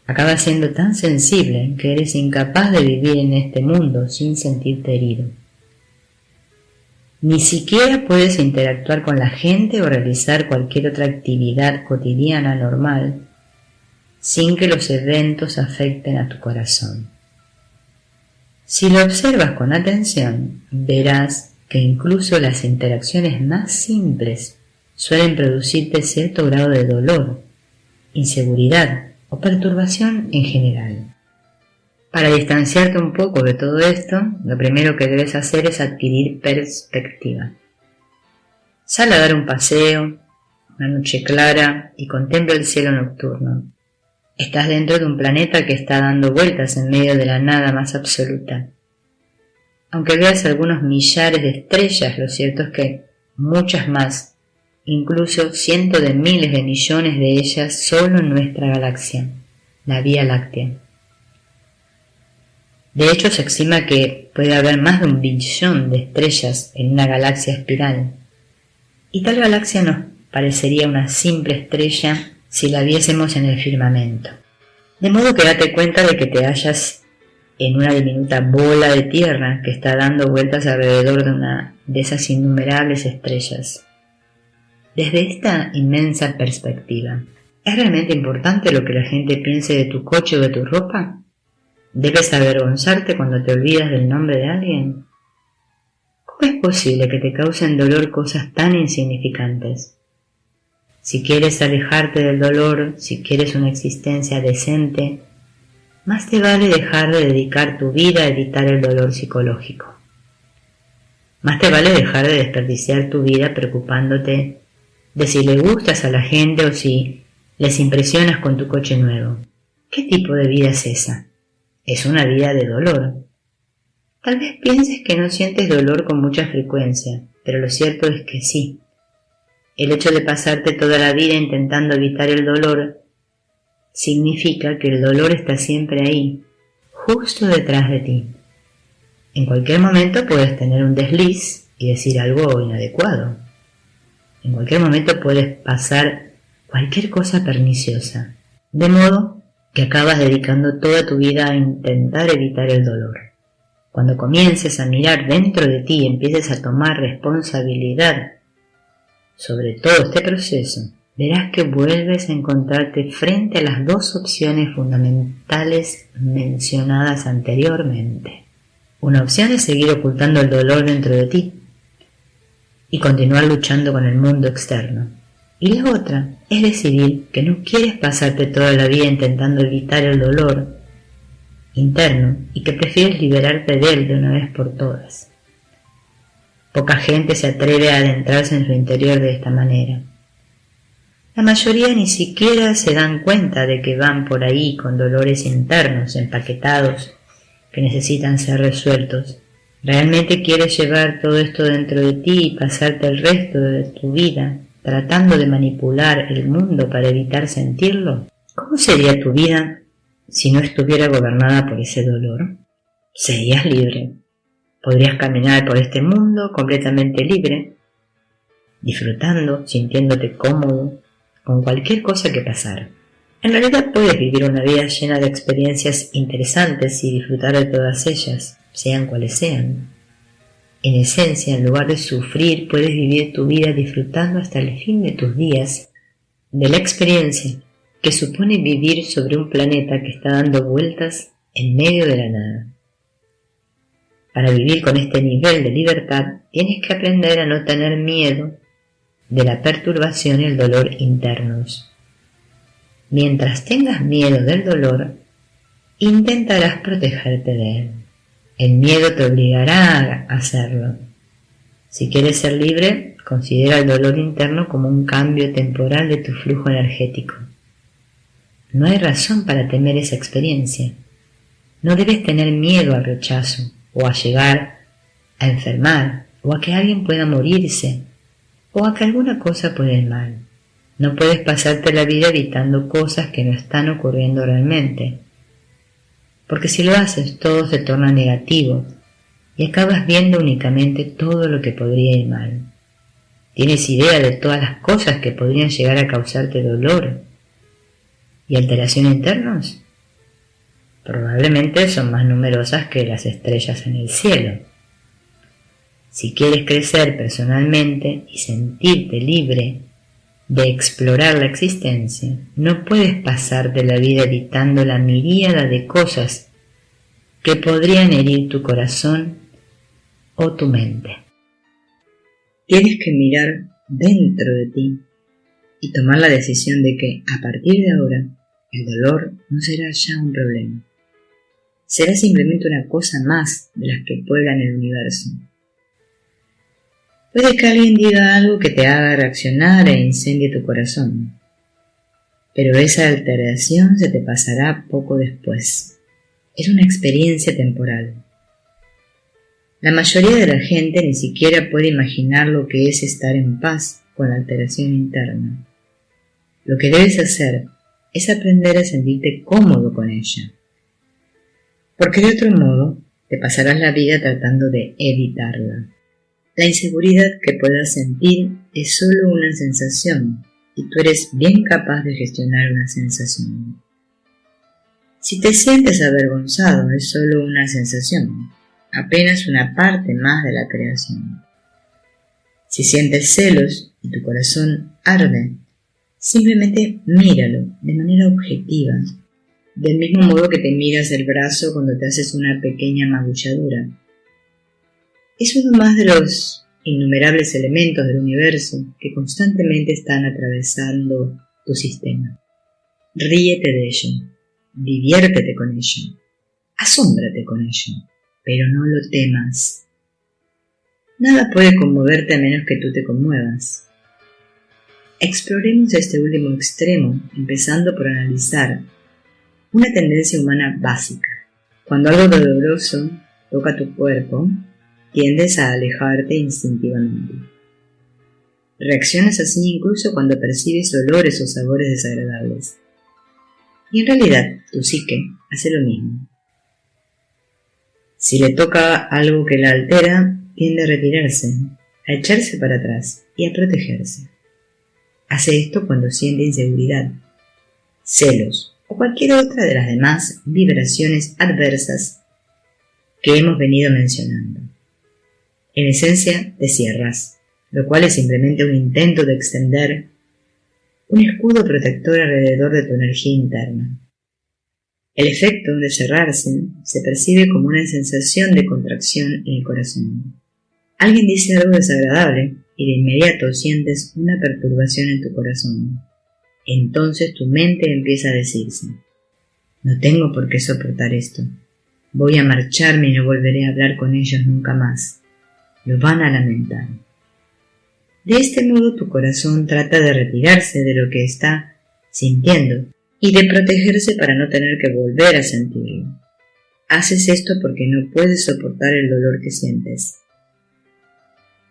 Acabas siendo tan sensible que eres incapaz de vivir en este mundo sin sentirte herido. Ni siquiera puedes interactuar con la gente o realizar cualquier otra actividad cotidiana normal sin que los eventos afecten a tu corazón. Si lo observas con atención, verás que incluso las interacciones más simples suelen producirte cierto grado de dolor, inseguridad o perturbación en general. Para distanciarte un poco de todo esto, lo primero que debes hacer es adquirir perspectiva. Sal a dar un paseo, una noche clara, y contempla el cielo nocturno. Estás dentro de un planeta que está dando vueltas en medio de la nada más absoluta. Aunque veas algunos millares de estrellas, lo cierto es que muchas más, incluso cientos de miles de millones de ellas solo en nuestra galaxia, la Vía Láctea. De hecho, se estima que puede haber más de 1 billón de estrellas en una galaxia espiral, y tal galaxia nos parecería una simple estrella si la viésemos en el firmamento. De modo que date cuenta de que te hallas en una diminuta bola de tierra que está dando vueltas alrededor de una de esas innumerables estrellas. Desde esta inmensa perspectiva, ¿es realmente importante lo que la gente piense de tu coche o de tu ropa? ¿Debes avergonzarte cuando te olvidas del nombre de alguien? ¿Cómo es posible que te causen dolor cosas tan insignificantes? Si quieres alejarte del dolor, si quieres una existencia decente, más te vale dejar de dedicar tu vida a evitar el dolor psicológico. Más te vale dejar de desperdiciar tu vida preocupándote de si le gustas a la gente o si les impresionas con tu coche nuevo. ¿Qué tipo de vida es esa? Es una vida de dolor. Tal vez pienses que no sientes dolor con mucha frecuencia, pero lo cierto es que sí. El hecho de pasarte toda la vida intentando evitar el dolor significa que el dolor está siempre ahí, justo detrás de ti. En cualquier momento puedes tener un desliz y decir algo inadecuado. En cualquier momento puedes pasar cualquier cosa perniciosa, de modo que acabas dedicando toda tu vida a intentar evitar el dolor. Cuando comiences a mirar dentro de ti y empieces a tomar responsabilidad sobre todo este proceso, verás que vuelves a encontrarte frente a las dos opciones fundamentales mencionadas anteriormente. Una opción es seguir ocultando el dolor dentro de ti y continuar luchando con el mundo externo. Y la otra es decidir que no quieres pasarte toda la vida intentando evitar el dolor interno y que prefieres liberarte de él de una vez por todas. Poca gente se atreve a adentrarse en su interior de esta manera. La mayoría ni siquiera se dan cuenta de que van por ahí con dolores internos empaquetados que necesitan ser resueltos. ¿Realmente quieres llevar todo esto dentro de ti y pasarte el resto de tu vida tratando de manipular el mundo para evitar sentirlo? ¿Cómo sería tu vida si no estuviera gobernada por ese dolor? Serías libre. Podrías caminar por este mundo completamente libre, disfrutando, sintiéndote cómodo, con cualquier cosa que pasara. En realidad puedes vivir una vida llena de experiencias interesantes y disfrutar de todas ellas, sean cuales sean. En esencia, en lugar de sufrir, puedes vivir tu vida disfrutando hasta el fin de tus días de la experiencia que supone vivir sobre un planeta que está dando vueltas en medio de la nada. Para vivir con este nivel de libertad, tienes que aprender a no tener miedo de la perturbación y el dolor internos. Mientras tengas miedo del dolor, intentarás protegerte de él. El miedo te obligará a hacerlo. Si quieres ser libre, considera el dolor interno como un cambio temporal de tu flujo energético. No hay razón para temer esa experiencia. No debes tener miedo al rechazo, o a llegar a enfermar, o a que alguien pueda morirse, o a que alguna cosa pueda ir mal. No puedes pasarte la vida evitando cosas que no están ocurriendo realmente, porque si lo haces todo se torna negativo y acabas viendo únicamente todo lo que podría ir mal. ¿Tienes idea de todas las cosas que podrían llegar a causarte dolor y alteración internos? Probablemente son más numerosas que las estrellas en el cielo. Si quieres crecer personalmente y sentirte libre de explorar la existencia, no puedes pasarte la vida evitando la miríada de cosas que podrían herir tu corazón o tu mente. Tienes que mirar dentro de ti y tomar la decisión de que, a partir de ahora, el dolor no será ya un problema. Será simplemente una cosa más de las que pueblan el universo. Puede que alguien diga algo que te haga reaccionar e incendie tu corazón, pero esa alteración se te pasará poco después. Es una experiencia temporal. La mayoría de la gente ni siquiera puede imaginar lo que es estar en paz con la alteración interna. Lo que debes hacer es aprender a sentirte cómodo con ella, porque de otro modo te pasarás la vida tratando de evitarla. La inseguridad que puedas sentir es solo una sensación y tú eres bien capaz de gestionar una sensación. Si te sientes avergonzado es solo una sensación, apenas una parte más de la creación. Si sientes celos y tu corazón arde, simplemente míralo de manera objetiva, del mismo modo que te miras el brazo cuando te haces una pequeña magulladura. Es uno más de los innumerables elementos del universo que constantemente están atravesando tu sistema. Ríete de ello, diviértete con ello, asómbrate con ello, pero no lo temas. Nada puede conmoverte a menos que tú te conmuevas. Exploremos este último extremo, empezando por analizar una tendencia humana básica. Cuando algo doloroso toca tu cuerpo, tiendes a alejarte instintivamente. Reaccionas así incluso cuando percibes olores o sabores desagradables. Y en realidad, tu psique hace lo mismo. Si le toca algo que la altera, tiende a retirarse, a echarse para atrás y a protegerse. Hace esto cuando siente inseguridad, celos o cualquier otra de las demás vibraciones adversas que hemos venido mencionando. En esencia, te cierras, lo cual es simplemente un intento de extender un escudo protector alrededor de tu energía interna. El efecto de cerrarse se percibe como una sensación de contracción en el corazón. Alguien dice algo desagradable y de inmediato sientes una perturbación en tu corazón. Entonces tu mente empieza a decirse: no tengo por qué soportar esto. Voy a marcharme y no volveré a hablar con ellos nunca más. Lo van a lamentar. De este modo tu corazón trata de retirarse de lo que está sintiendo y de protegerse para no tener que volver a sentirlo. Haces esto porque no puedes soportar el dolor que sientes.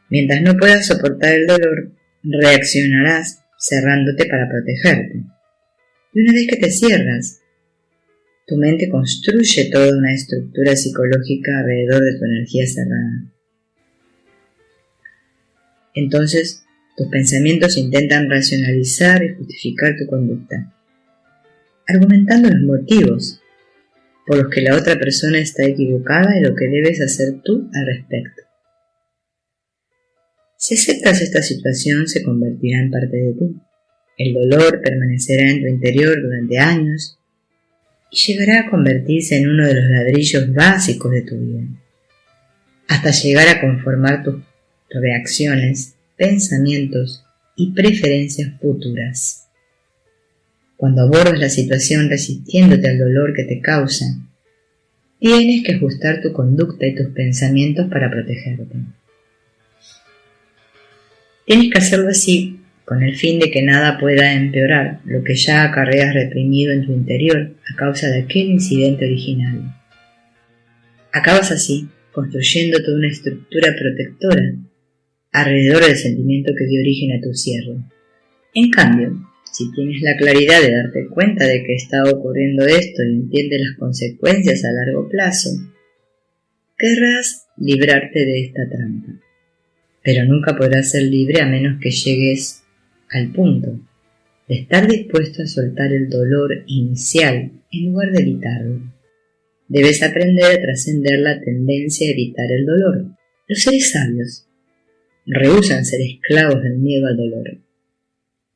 Mientras no puedas soportar el dolor, reaccionarás cerrándote para protegerte. Y una vez que te cierras, tu mente construye toda una estructura psicológica alrededor de tu energía cerrada. Entonces, tus pensamientos intentan racionalizar y justificar tu conducta, argumentando los motivos por los que la otra persona está equivocada y lo que debes hacer tú al respecto. Si aceptas esta situación, se convertirá en parte de ti. El dolor permanecerá en tu interior durante años y llegará a convertirse en uno de los ladrillos básicos de tu vida, hasta llegar a conformar tus reacciones, pensamientos y preferencias futuras. Cuando abordas la situación resistiéndote al dolor que te causa, tienes que ajustar tu conducta y tus pensamientos para protegerte. Tienes que hacerlo así con el fin de que nada pueda empeorar lo que ya acarreas reprimido en tu interior a causa de aquel incidente original. Acabas así construyendo toda una estructura protectora alrededor del sentimiento que dio origen a tu cierre. En cambio, si tienes la claridad de darte cuenta de que está ocurriendo esto y entiendes las consecuencias a largo plazo, querrás librarte de esta trampa. Pero nunca podrás ser libre a menos que llegues al punto de estar dispuesto a soltar el dolor inicial en lugar de evitarlo. Debes aprender a trascender la tendencia a evitar el dolor. Los seres sabios rehúsan ser esclavos del miedo al dolor.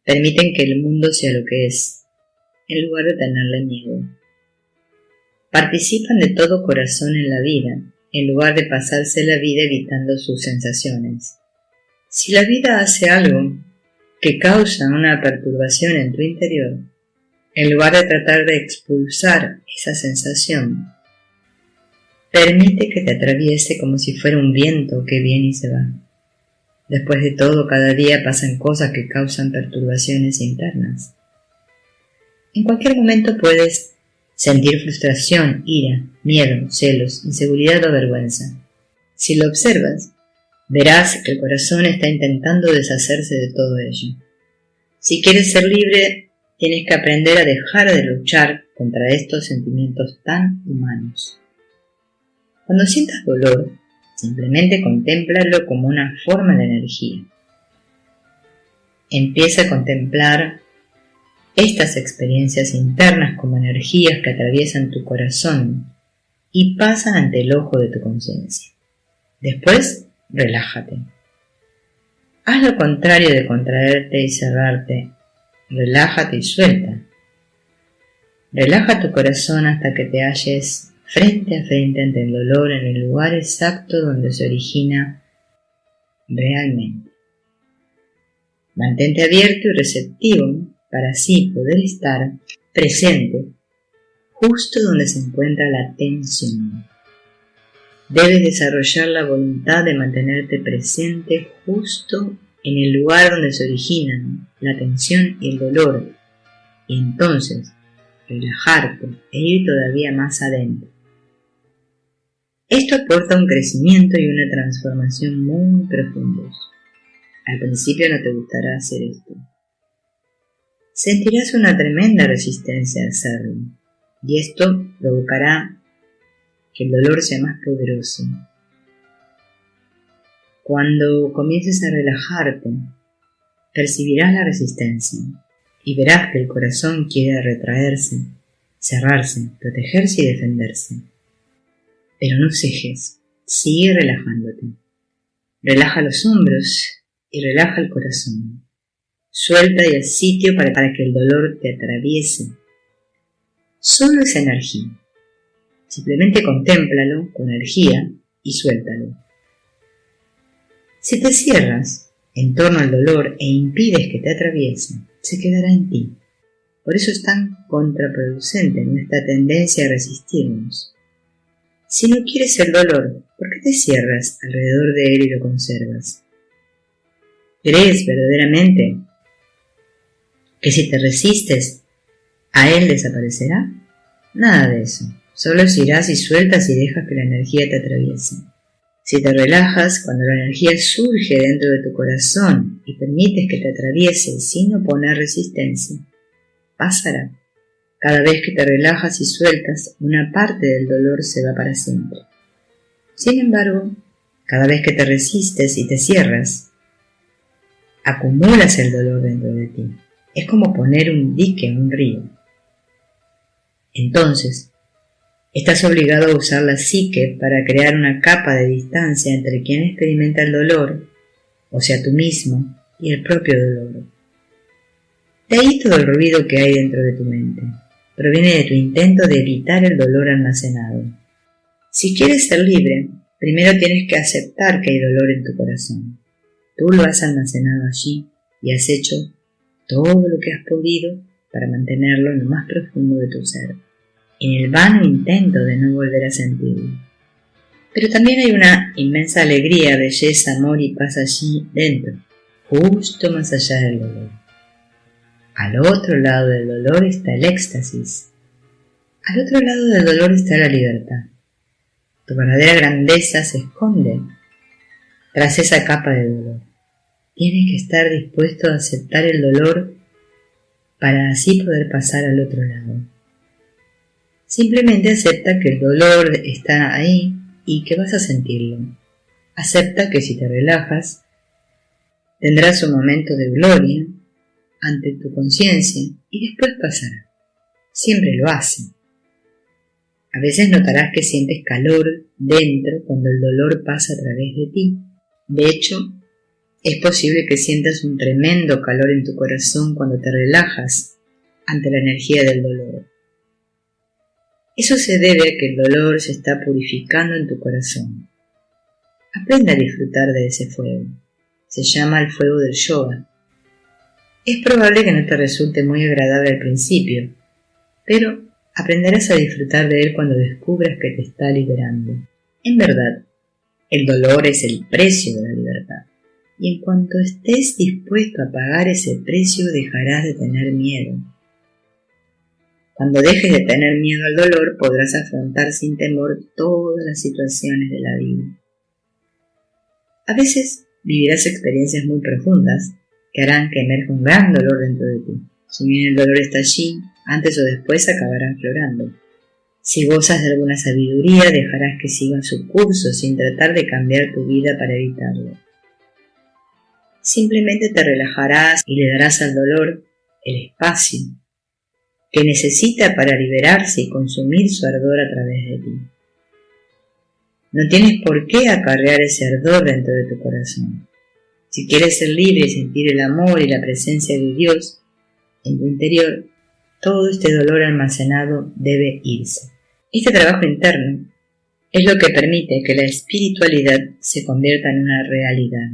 Permiten que el mundo sea lo que es, en lugar de tenerle miedo. Participan de todo corazón en la vida, en lugar de pasarse la vida evitando sus sensaciones. Si la vida hace algo que causa una perturbación en tu interior, en lugar de tratar de expulsar esa sensación, permite que te atraviese como si fuera un viento que viene y se va. Después de todo, cada día pasan cosas que causan perturbaciones internas. En cualquier momento puedes sentir frustración, ira, miedo, celos, inseguridad o vergüenza. Si lo observas, verás que el corazón está intentando deshacerse de todo ello. Si quieres ser libre, tienes que aprender a dejar de luchar contra estos sentimientos tan humanos. Cuando sientas dolor, simplemente contémplalo como una forma de energía. Empieza a contemplar estas experiencias internas como energías que atraviesan tu corazón y pasan ante el ojo de tu conciencia. Después, relájate. Haz lo contrario de contraerte y cerrarte. Relájate y suelta. Relaja tu corazón hasta que te halles frente a frente ante el dolor en el lugar exacto donde se origina realmente. Mantente abierto y receptivo para así poder estar presente justo donde se encuentra la tensión. Debes desarrollar la voluntad de mantenerte presente justo en el lugar donde se originan la tensión y el dolor, y entonces relajarte e ir todavía más adentro. Esto aporta un crecimiento y una transformación muy profundos. Al principio no te gustará hacer esto. Sentirás una tremenda resistencia a hacerlo, y esto provocará que el dolor sea más poderoso. Cuando comiences a relajarte, percibirás la resistencia y verás que el corazón quiere retraerse, cerrarse, protegerse y defenderse. Pero no cejes, sigue relajándote. Relaja los hombros y relaja el corazón. Suelta y haz sitio para que el dolor te atraviese. Solo es energía. Simplemente contémplalo con energía y suéltalo. Si te cierras en torno al dolor e impides que te atraviese, se quedará en ti. Por eso es tan contraproducente nuestra tendencia a resistirnos. Si no quieres el dolor, ¿por qué te cierras alrededor de él y lo conservas? ¿Crees verdaderamente que si te resistes, a él desaparecerá? Nada de eso. Solo se irá si sueltas y dejas que la energía te atraviese. Si te relajas cuando la energía surge dentro de tu corazón y permites que te atraviese sin oponer resistencia, pasará. Cada vez que te relajas y sueltas, una parte del dolor se va para siempre. Sin embargo, cada vez que te resistes y te cierras, acumulas el dolor dentro de ti. Es como poner un dique en un río. Entonces, estás obligado a usar la psique para crear una capa de distancia entre quien experimenta el dolor, o sea tú mismo, y el propio dolor. De ahí todo el ruido que hay dentro de tu mente. Proviene de tu intento de evitar el dolor almacenado. Si quieres ser libre, primero tienes que aceptar que hay dolor en tu corazón. Tú lo has almacenado allí y has hecho todo lo que has podido para mantenerlo en lo más profundo de tu ser, en el vano intento de no volver a sentirlo. Pero también hay una inmensa alegría, belleza, amor y paz allí dentro, justo más allá del dolor. Al otro lado del dolor está el éxtasis. Al otro lado del dolor está la libertad. Tu verdadera grandeza se esconde tras esa capa de dolor. Tienes que estar dispuesto a aceptar el dolor para así poder pasar al otro lado. Simplemente acepta que el dolor está ahí y que vas a sentirlo. Acepta que si te relajas, tendrás un momento de gloria ante tu conciencia y después pasará. Siempre lo hace. A veces notarás que sientes calor dentro cuando el dolor pasa a través de ti. De hecho, es posible que sientas un tremendo calor en tu corazón cuando te relajas ante la energía del dolor. Eso se debe a que el dolor se está purificando en tu corazón. Aprende a disfrutar de ese fuego. Se llama el fuego del yoga. Es probable que no te resulte muy agradable al principio, pero aprenderás a disfrutar de él cuando descubras que te está liberando. En verdad, el dolor es el precio de la libertad. Y en cuanto estés dispuesto a pagar ese precio, dejarás de tener miedo. Cuando dejes de tener miedo al dolor, podrás afrontar sin temor todas las situaciones de la vida. A veces vivirás experiencias muy profundas que harán que emerja un gran dolor dentro de ti. Si bien el dolor está allí, antes o después acabará aflorando. Si gozas de alguna sabiduría, dejarás que siga su curso sin tratar de cambiar tu vida para evitarlo. Simplemente te relajarás y le darás al dolor el espacio que necesita para liberarse y consumir su ardor a través de ti. No tienes por qué acarrear ese ardor dentro de tu corazón. Si quieres ser libre y sentir el amor y la presencia de Dios en tu interior, todo este dolor almacenado debe irse. Este trabajo interno es lo que permite que la espiritualidad se convierta en una realidad.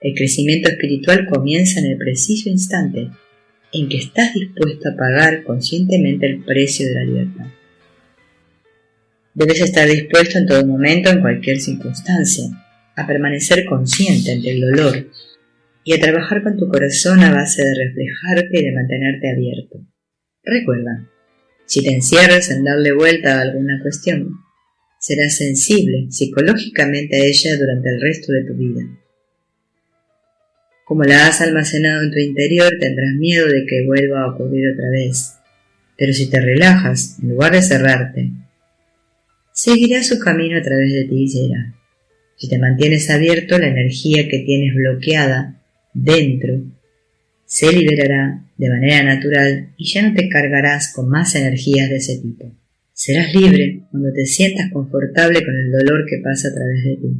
El crecimiento espiritual comienza en el preciso instante en que estás dispuesto a pagar conscientemente el precio de la libertad. Debes estar dispuesto en todo momento, en cualquier circunstancia, a permanecer consciente ante el dolor y a trabajar con tu corazón a base de reflejarte y de mantenerte abierto. Recuerda, si te encierras en darle vuelta a alguna cuestión, serás sensible psicológicamente a ella durante el resto de tu vida. Como la has almacenado en tu interior, tendrás miedo de que vuelva a ocurrir otra vez. Pero si te relajas, en lugar de cerrarte, seguirá su camino a través de ti y se irá. Si te mantienes abierto, la energía que tienes bloqueada dentro se liberará de manera natural y ya no te cargarás con más energías de ese tipo. Serás libre cuando te sientas confortable con el dolor que pasa a través de ti.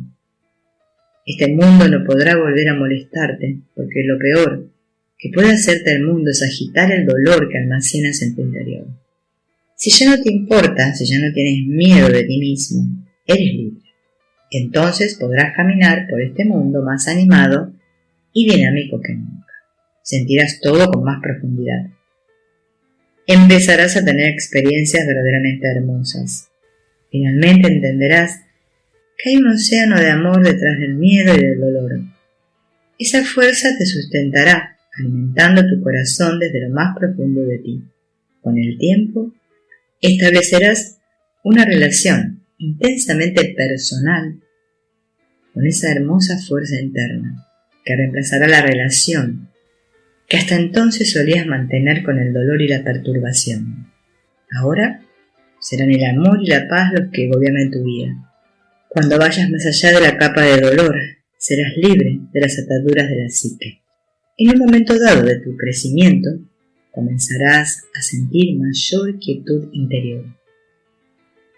Este mundo no podrá volver a molestarte, porque lo peor que puede hacerte el mundo es agitar el dolor que almacenas en tu interior. Si ya no te importa, si ya no tienes miedo de ti mismo, eres libre. Entonces podrás caminar por este mundo más animado y dinámico que nunca. Sentirás todo con más profundidad. Empezarás a tener experiencias verdaderamente hermosas. Finalmente entenderás que hay un océano de amor detrás del miedo y del dolor. Esa fuerza te sustentará, alimentando tu corazón desde lo más profundo de ti. Con el tiempo, establecerás una relación intensamente personal con esa hermosa fuerza interna que reemplazará la relación que hasta entonces solías mantener con el dolor y la perturbación. Ahora serán el amor y la paz los que gobiernen tu vida. Cuando vayas más allá de la capa de dolor, serás libre de las ataduras de la psique. En un momento dado de tu crecimiento, comenzarás a sentir mayor quietud interior.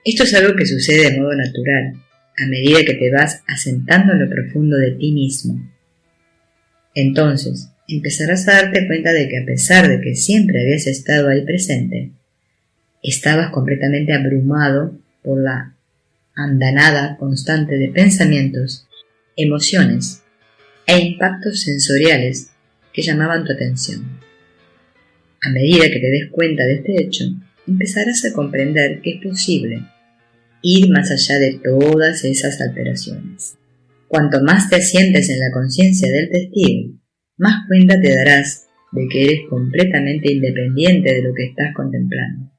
Esto es algo que sucede de modo natural, a medida que te vas asentando en lo profundo de ti mismo. Entonces, empezarás a darte cuenta de que a pesar de que siempre habías estado ahí presente, estabas completamente abrumado por la andanada constante de pensamientos, emociones e impactos sensoriales que llamaban tu atención. A medida que te des cuenta de este hecho, empezarás a comprender que es posible ir más allá de todas esas alteraciones. Cuanto más te asientes en la conciencia del testigo, más cuenta te darás de que eres completamente independiente de lo que estás contemplando.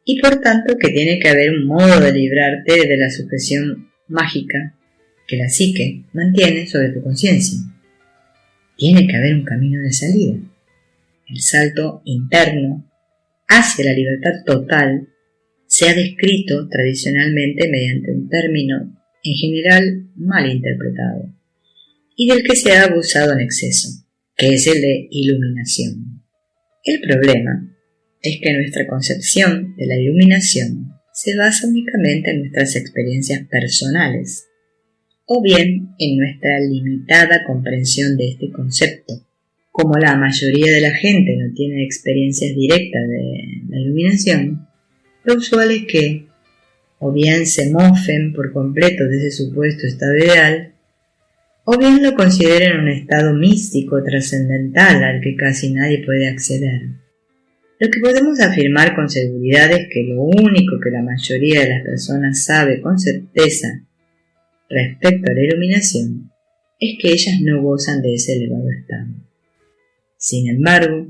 Y por tanto que tiene que haber un modo de librarte de la sujeción mágica que la psique mantiene sobre tu conciencia. Tiene que haber un camino de salida. El salto interno hacia la libertad total se ha descrito tradicionalmente mediante un término en general mal interpretado y del que se ha abusado en exceso, que es el de iluminación. El problema es que nuestra concepción de la iluminación se basa únicamente en nuestras experiencias personales, o bien en nuestra limitada comprensión de este concepto. Como la mayoría de la gente no tiene experiencias directas de la iluminación, lo usual es que o bien se mofen por completo de ese supuesto estado ideal, o bien lo consideren un estado místico trascendental al que casi nadie puede acceder. Lo que podemos afirmar con seguridad es que lo único que la mayoría de las personas sabe con certeza respecto a la iluminación es que ellas no gozan de ese elevado estado. Sin embargo,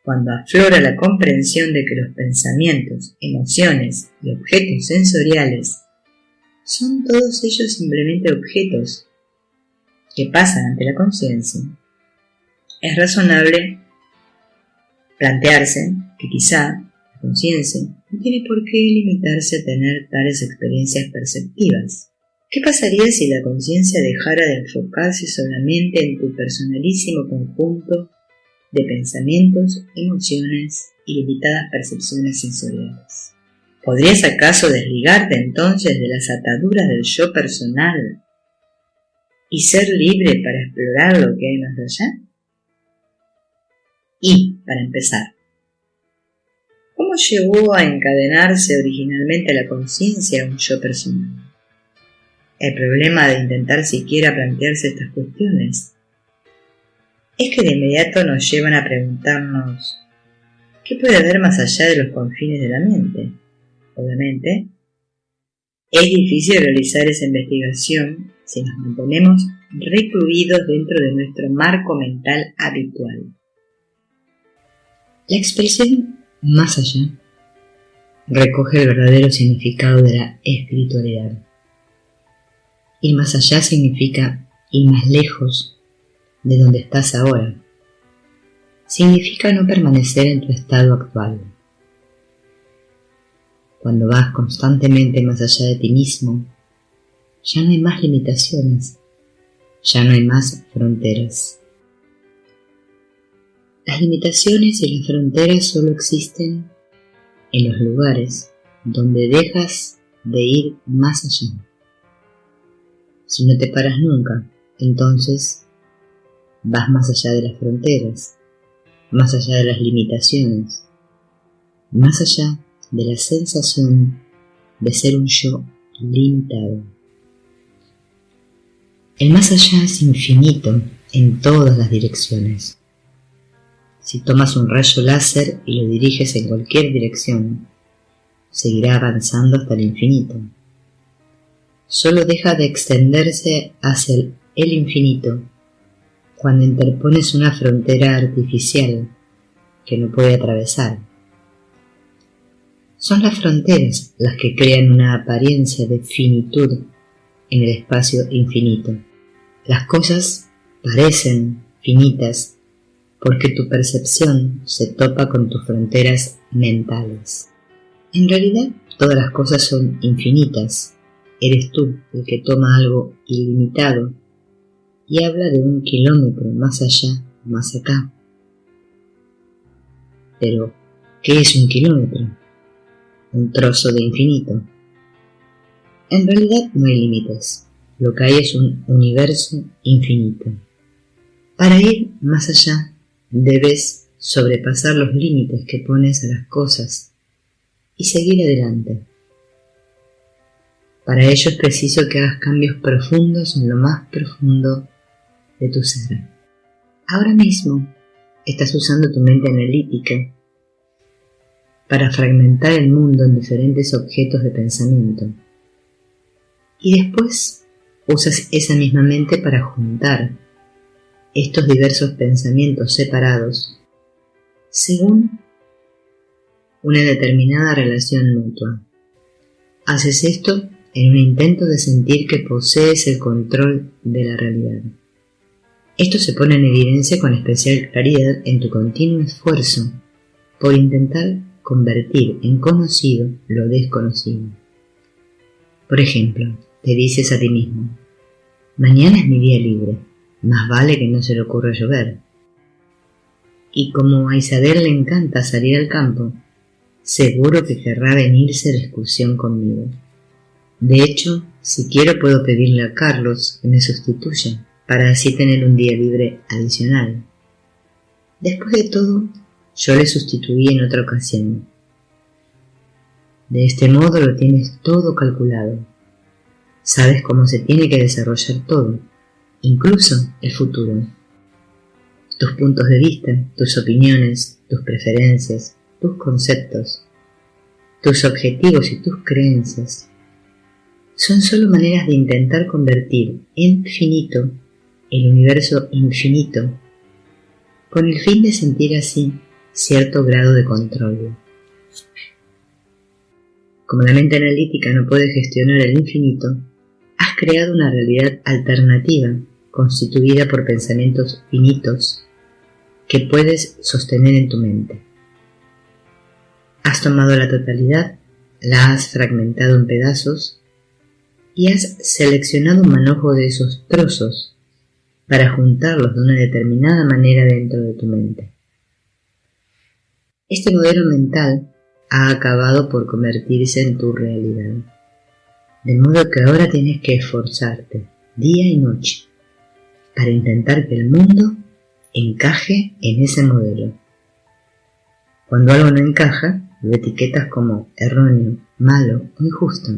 cuando aflora la comprensión de que los pensamientos, emociones y objetos sensoriales son todos ellos simplemente objetos que pasan ante la conciencia, es razonable plantearse que quizá la conciencia no tiene por qué limitarse a tener tales experiencias perceptivas. ¿Qué pasaría si la conciencia dejara de enfocarse solamente en tu personalísimo conjunto de pensamientos, emociones y limitadas percepciones sensoriales? ¿Podrías acaso desligarte entonces de las ataduras del yo personal y ser libre para explorar lo que hay más allá? Y, para empezar, ¿cómo llegó a encadenarse originalmente la conciencia a un yo personal? El problema de intentar siquiera plantearse estas cuestiones es que de inmediato nos llevan a preguntarnos ¿qué puede haber más allá de los confines de la mente? Obviamente, es difícil realizar esa investigación si nos mantenemos recluidos dentro de nuestro marco mental habitual. La expresión más allá recoge el verdadero significado de la espiritualidad. Ir más allá significa ir más lejos de donde estás ahora. Significa no permanecer en tu estado actual. Cuando vas constantemente más allá de ti mismo, ya no hay más limitaciones, ya no hay más fronteras. Las limitaciones y las fronteras solo existen en los lugares donde dejas de ir más allá. Si no te paras nunca, entonces vas más allá de las fronteras, más allá de las limitaciones, más allá de la sensación de ser un yo limitado. El más allá es infinito en todas las direcciones. Si tomas un rayo láser y lo diriges en cualquier dirección, seguirá avanzando hasta el infinito. Solo deja de extenderse hacia el infinito cuando interpones una frontera artificial que no puede atravesar. Son las fronteras las que crean una apariencia de finitud en el espacio infinito. Las cosas parecen finitas porque tu percepción se topa con tus fronteras mentales. En realidad, todas las cosas son infinitas. Eres tú el que toma algo ilimitado y habla de 1 kilómetro más allá, más acá. Pero, ¿qué es 1 kilómetro? Un trozo de infinito. En realidad no hay límites. Lo que hay es un universo infinito. Para ir más allá, debes sobrepasar los límites que pones a las cosas y seguir adelante. Para ello es preciso que hagas cambios profundos en lo más profundo de tu ser. Ahora mismo estás usando tu mente analítica para fragmentar el mundo en diferentes objetos de pensamiento. Y después usas esa misma mente para juntar estos diversos pensamientos separados según una determinada relación mutua. Haces esto en un intento de sentir que posees el control de la realidad. Esto se pone en evidencia con especial claridad en tu continuo esfuerzo por intentar convertir en conocido lo desconocido. Por ejemplo, te dices a ti mismo: mañana es mi día libre, más vale que no se le ocurra llover. Y como a Isabel le encanta salir al campo, seguro que querrá venirse de excursión conmigo. De hecho, si quiero puedo pedirle a Carlos que me sustituya, para así tener un día libre adicional. Después de todo, yo le sustituí en otra ocasión. De este modo lo tienes todo calculado. Sabes cómo se tiene que desarrollar todo, incluso el futuro. Tus puntos de vista, tus opiniones, tus preferencias, tus conceptos, tus objetivos y tus creencias son solo maneras de intentar convertir en finito el universo infinito, con el fin de sentir así cierto grado de control. Como la mente analítica no puede gestionar el infinito, has creado una realidad alternativa constituida por pensamientos finitos que puedes sostener en tu mente. Has tomado la totalidad, la has fragmentado en pedazos y has seleccionado un manojo de esos trozos para juntarlos de una determinada manera dentro de tu mente. Este modelo mental ha acabado por convertirse en tu realidad, de modo que ahora tienes que esforzarte día y noche para intentar que el mundo encaje en ese modelo. Cuando algo no encaja, lo etiquetas como erróneo, malo o injusto.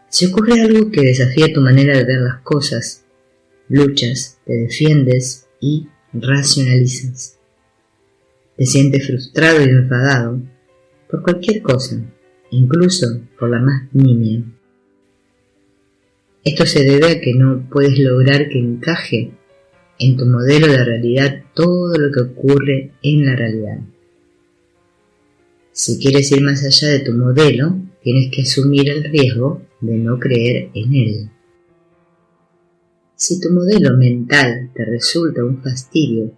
Si ocurre algo que desafía tu manera de ver las cosas, luchas, te defiendes y racionalizas. Te sientes frustrado y enfadado por cualquier cosa, incluso por la más nimia. Esto se debe a que no puedes lograr que encaje en tu modelo de realidad todo lo que ocurre en la realidad. Si quieres ir más allá de tu modelo, tienes que asumir el riesgo de no creer en él. Si tu modelo mental te resulta un fastidio,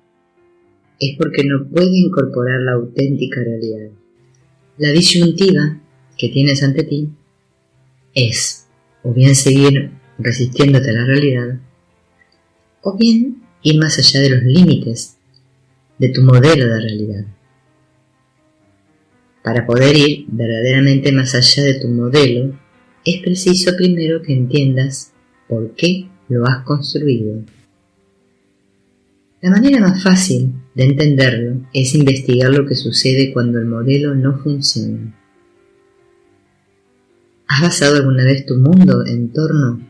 es porque no puede incorporar la auténtica realidad. La disyuntiva que tienes ante ti es o bien seguir resistiéndote a la realidad, o bien ir más allá de los límites de tu modelo de realidad. Para poder ir verdaderamente más allá de tu modelo, es preciso primero que entiendas por qué lo has construido. La manera más fácil de entenderlo es investigar lo que sucede cuando el modelo no funciona. ¿Has basado alguna vez tu mundo en torno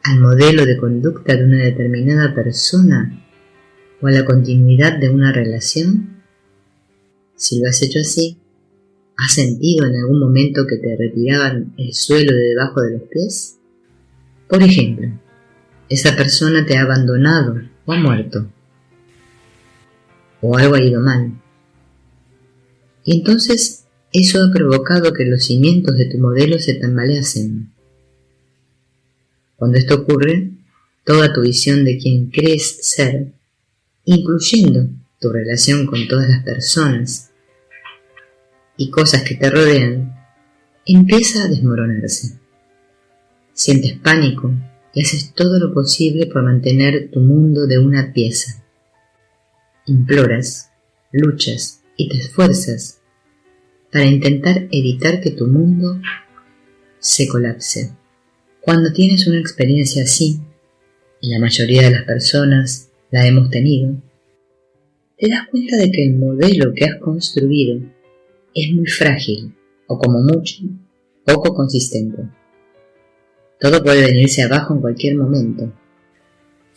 al modelo de conducta de una determinada persona o a la continuidad de una relación? Si lo has hecho así, ¿has sentido en algún momento que te retiraban el suelo de debajo de los pies? Por ejemplo, esa persona te ha abandonado o ha muerto, o algo ha ido mal. Y entonces eso ha provocado que los cimientos de tu modelo se tambaleasen. Cuando esto ocurre, toda tu visión de quién crees ser, incluyendo tu relación con todas las personas y cosas que te rodean, empieza a desmoronarse. Sientes pánico y haces todo lo posible por mantener tu mundo de una pieza. Imploras, luchas y te esfuerzas para intentar evitar que tu mundo se colapse. Cuando tienes una experiencia así, y la mayoría de las personas la hemos tenido, te das cuenta de que el modelo que has construido es muy frágil, o como mucho, poco consistente. Todo puede venirse abajo en cualquier momento.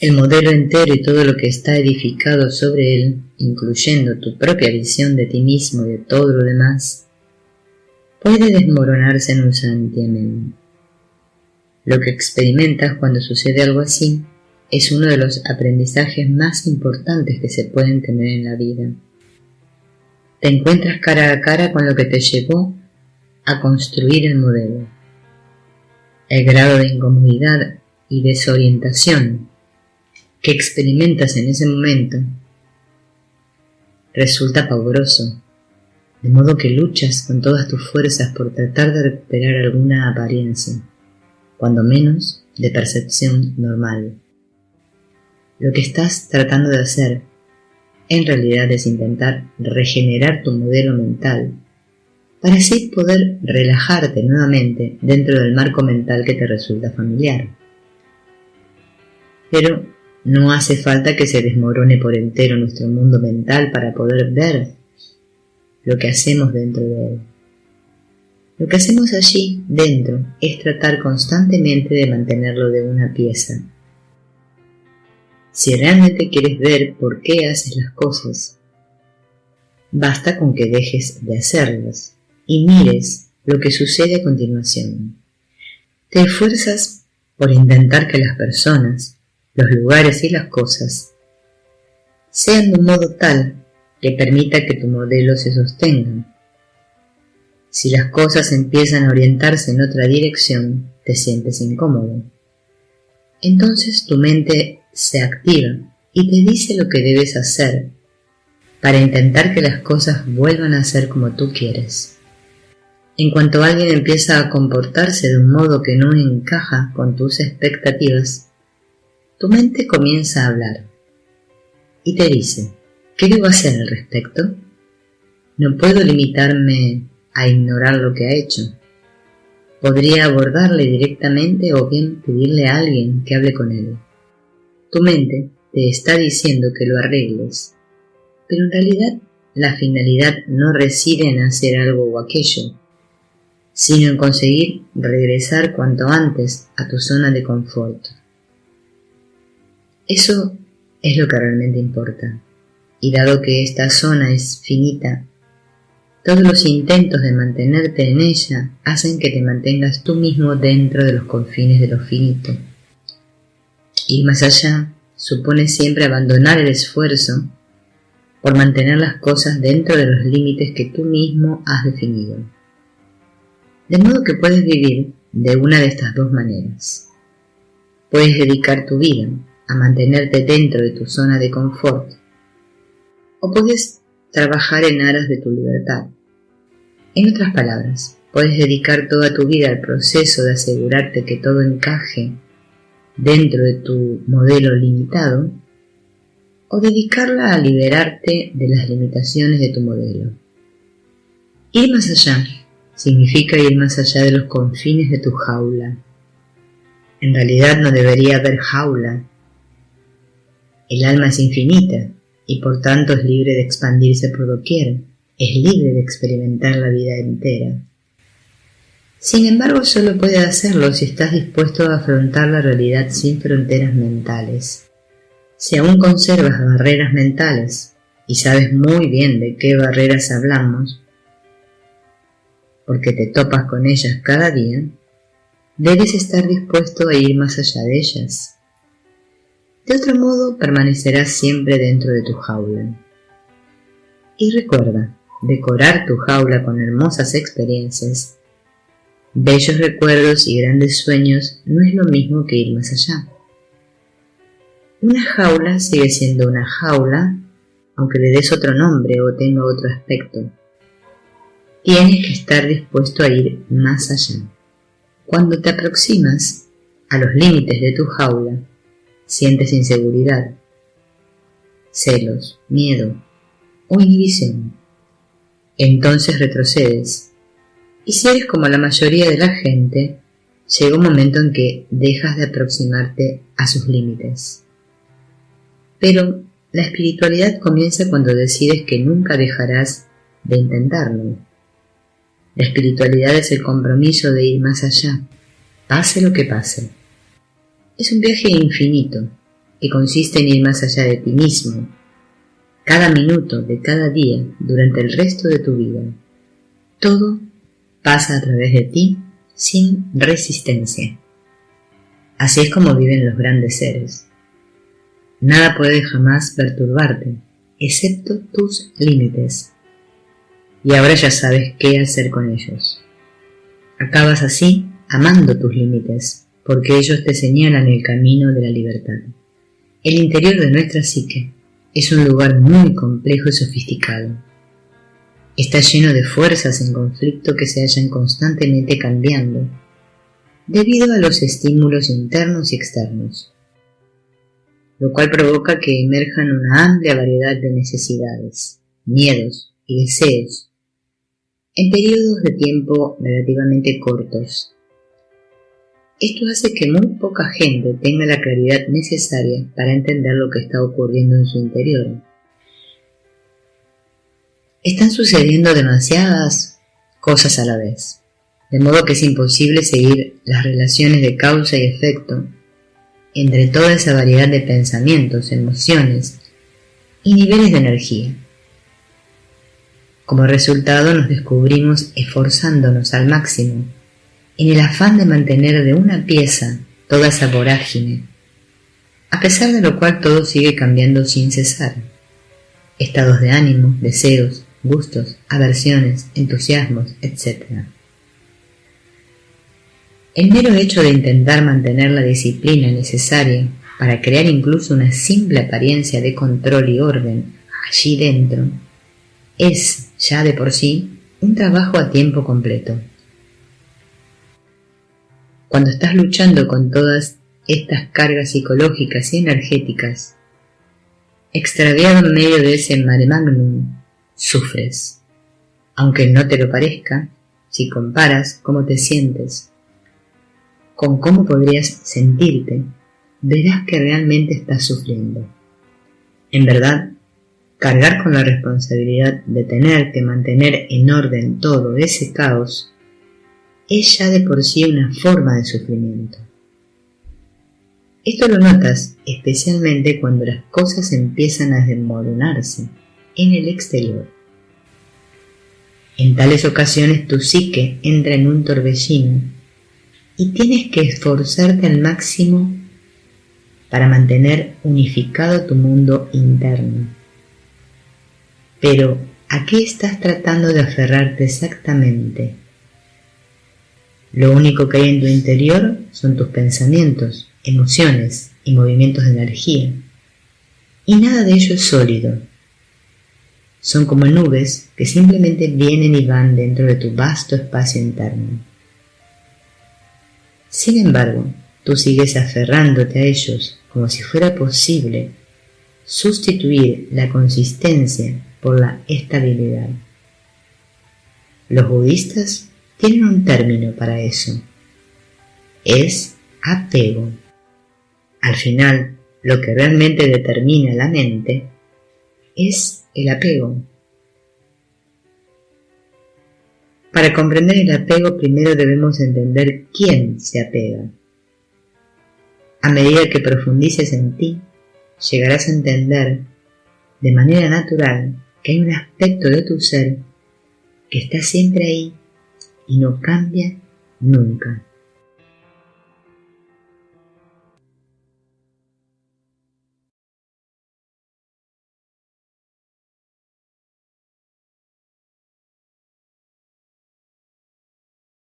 El modelo entero y todo lo que está edificado sobre él, incluyendo tu propia visión de ti mismo y de todo lo demás, puede desmoronarse en un santiamén. Lo que experimentas cuando sucede algo así es uno de los aprendizajes más importantes que se pueden tener en la vida. Te encuentras cara a cara con lo que te llevó a construir el modelo. El grado de incomodidad y desorientación que experimentas en ese momento resulta pavoroso, de modo que luchas con todas tus fuerzas por tratar de recuperar alguna apariencia, cuando menos de percepción normal. Lo que estás tratando de hacer en realidad es intentar regenerar tu modelo mental para así poder relajarte nuevamente dentro del marco mental que te resulta familiar. Pero no hace falta que se desmorone por entero nuestro mundo mental para poder ver lo que hacemos dentro de él. Lo que hacemos allí dentro es tratar constantemente de mantenerlo de una pieza. Si realmente quieres ver por qué haces las cosas, basta con que dejes de hacerlas y mires lo que sucede a continuación. Te esfuerzas por intentar que las personas, los lugares y las cosas sean de un modo tal que permita que tu modelo se sostenga. Si las cosas empiezan a orientarse en otra dirección, te sientes incómodo. Entonces tu mente se activa y te dice lo que debes hacer para intentar que las cosas vuelvan a ser como tú quieres. En cuanto alguien empieza a comportarse de un modo que no encaja con tus expectativas, tu mente comienza a hablar y te dice: ¿qué debo hacer al respecto? No puedo limitarme a ignorar lo que ha hecho. Podría abordarle directamente o bien pedirle a alguien que hable con él. Tu mente te está diciendo que lo arregles, pero en realidad la finalidad no reside en hacer algo o aquello, sino en conseguir regresar cuanto antes a tu zona de confort. Eso es lo que realmente importa, y dado que esta zona es finita, todos los intentos de mantenerte en ella hacen que te mantengas tú mismo dentro de los confines de lo finito. Ir más allá supone siempre abandonar el esfuerzo por mantener las cosas dentro de los límites que tú mismo has definido. De modo que puedes vivir de una de estas dos maneras. Puedes dedicar tu vida a mantenerte dentro de tu zona de confort, o puedes trabajar en aras de tu libertad. En otras palabras, puedes dedicar toda tu vida al proceso de asegurarte que todo encaje dentro de tu modelo limitado, o dedicarla a liberarte de las limitaciones de tu modelo. Ir más allá significa ir más allá de los confines de tu jaula. En realidad no debería haber jaula. El alma es infinita y por tanto es libre de expandirse por doquier, es libre de experimentar la vida entera. Sin embargo, solo puede hacerlo si estás dispuesto a afrontar la realidad sin fronteras mentales. Si aún conservas barreras mentales, y sabes muy bien de qué barreras hablamos, porque te topas con ellas cada día, debes estar dispuesto a ir más allá de ellas. De otro modo, permanecerás siempre dentro de tu jaula. Y recuerda, decorar tu jaula con hermosas experiencias, bellos recuerdos y grandes sueños no es lo mismo que ir más allá. Una jaula sigue siendo una jaula, aunque le des otro nombre o tenga otro aspecto. Tienes que estar dispuesto a ir más allá. Cuando te aproximas a los límites de tu jaula, sientes inseguridad, celos, miedo o inhibición. Entonces retrocedes. Y si eres como la mayoría de la gente, llega un momento en que dejas de aproximarte a sus límites. Pero la espiritualidad comienza cuando decides que nunca dejarás de intentarlo. La espiritualidad es el compromiso de ir más allá, pase lo que pase. Es un viaje infinito que consiste en ir más allá de ti mismo, cada minuto de cada día durante el resto de tu vida. Todo pasa a través de ti sin resistencia. Así es como viven los grandes seres. Nada puede jamás perturbarte, excepto tus límites. Y ahora ya sabes qué hacer con ellos. Acabas así amando tus límites, porque ellos te señalan el camino de la libertad. El interior de nuestra psique es un lugar muy complejo y sofisticado. Está lleno de fuerzas en conflicto que se hallan constantemente cambiando, debido a los estímulos internos y externos, lo cual provoca que emerjan una amplia variedad de necesidades, miedos y deseos en periodos de tiempo relativamente cortos. Esto hace que muy poca gente tenga la claridad necesaria para entender lo que está ocurriendo en su interior. Están sucediendo demasiadas cosas a la vez, de modo que es imposible seguir las relaciones de causa y efecto entre toda esa variedad de pensamientos, emociones y niveles de energía. Como resultado nos descubrimos esforzándonos al máximo en el afán de mantener de una pieza toda esa vorágine, a pesar de lo cual todo sigue cambiando sin cesar. Estados de ánimo, deseos, gustos, aversiones, entusiasmos, etc. El mero hecho de intentar mantener la disciplina necesaria para crear incluso una simple apariencia de control y orden allí dentro es, ya de por sí, un trabajo a tiempo completo. Cuando estás luchando con todas estas cargas psicológicas y energéticas, extraviado en medio de ese mare magnum, sufres. Aunque no te lo parezca, si comparas cómo te sientes con cómo podrías sentirte, verás que realmente estás sufriendo. En verdad, cargar con la responsabilidad de tener que mantener en orden todo ese caos es ya de por sí una forma de sufrimiento. Esto lo notas especialmente cuando las cosas empiezan a desmoronarse en el exterior. En tales ocasiones tu psique entra en un torbellino y tienes que esforzarte al máximo para mantener unificado tu mundo interno. Pero, ¿a qué estás tratando de aferrarte exactamente? Lo único que hay en tu interior son tus pensamientos, emociones y movimientos de energía. Y nada de ello es sólido. Son como nubes que simplemente vienen y van dentro de tu vasto espacio interno. Sin embargo, tú sigues aferrándote a ellos como si fuera posible sustituir la consistencia por la estabilidad. Los budistas tienen un término para eso. Es apego. Al final, lo que realmente determina la mente es el apego. Para comprender el apego, primero debemos entender quién se apega. A medida que profundices en ti, llegarás a entender de manera natural que hay un aspecto de tu ser que está siempre ahí y no cambia nunca.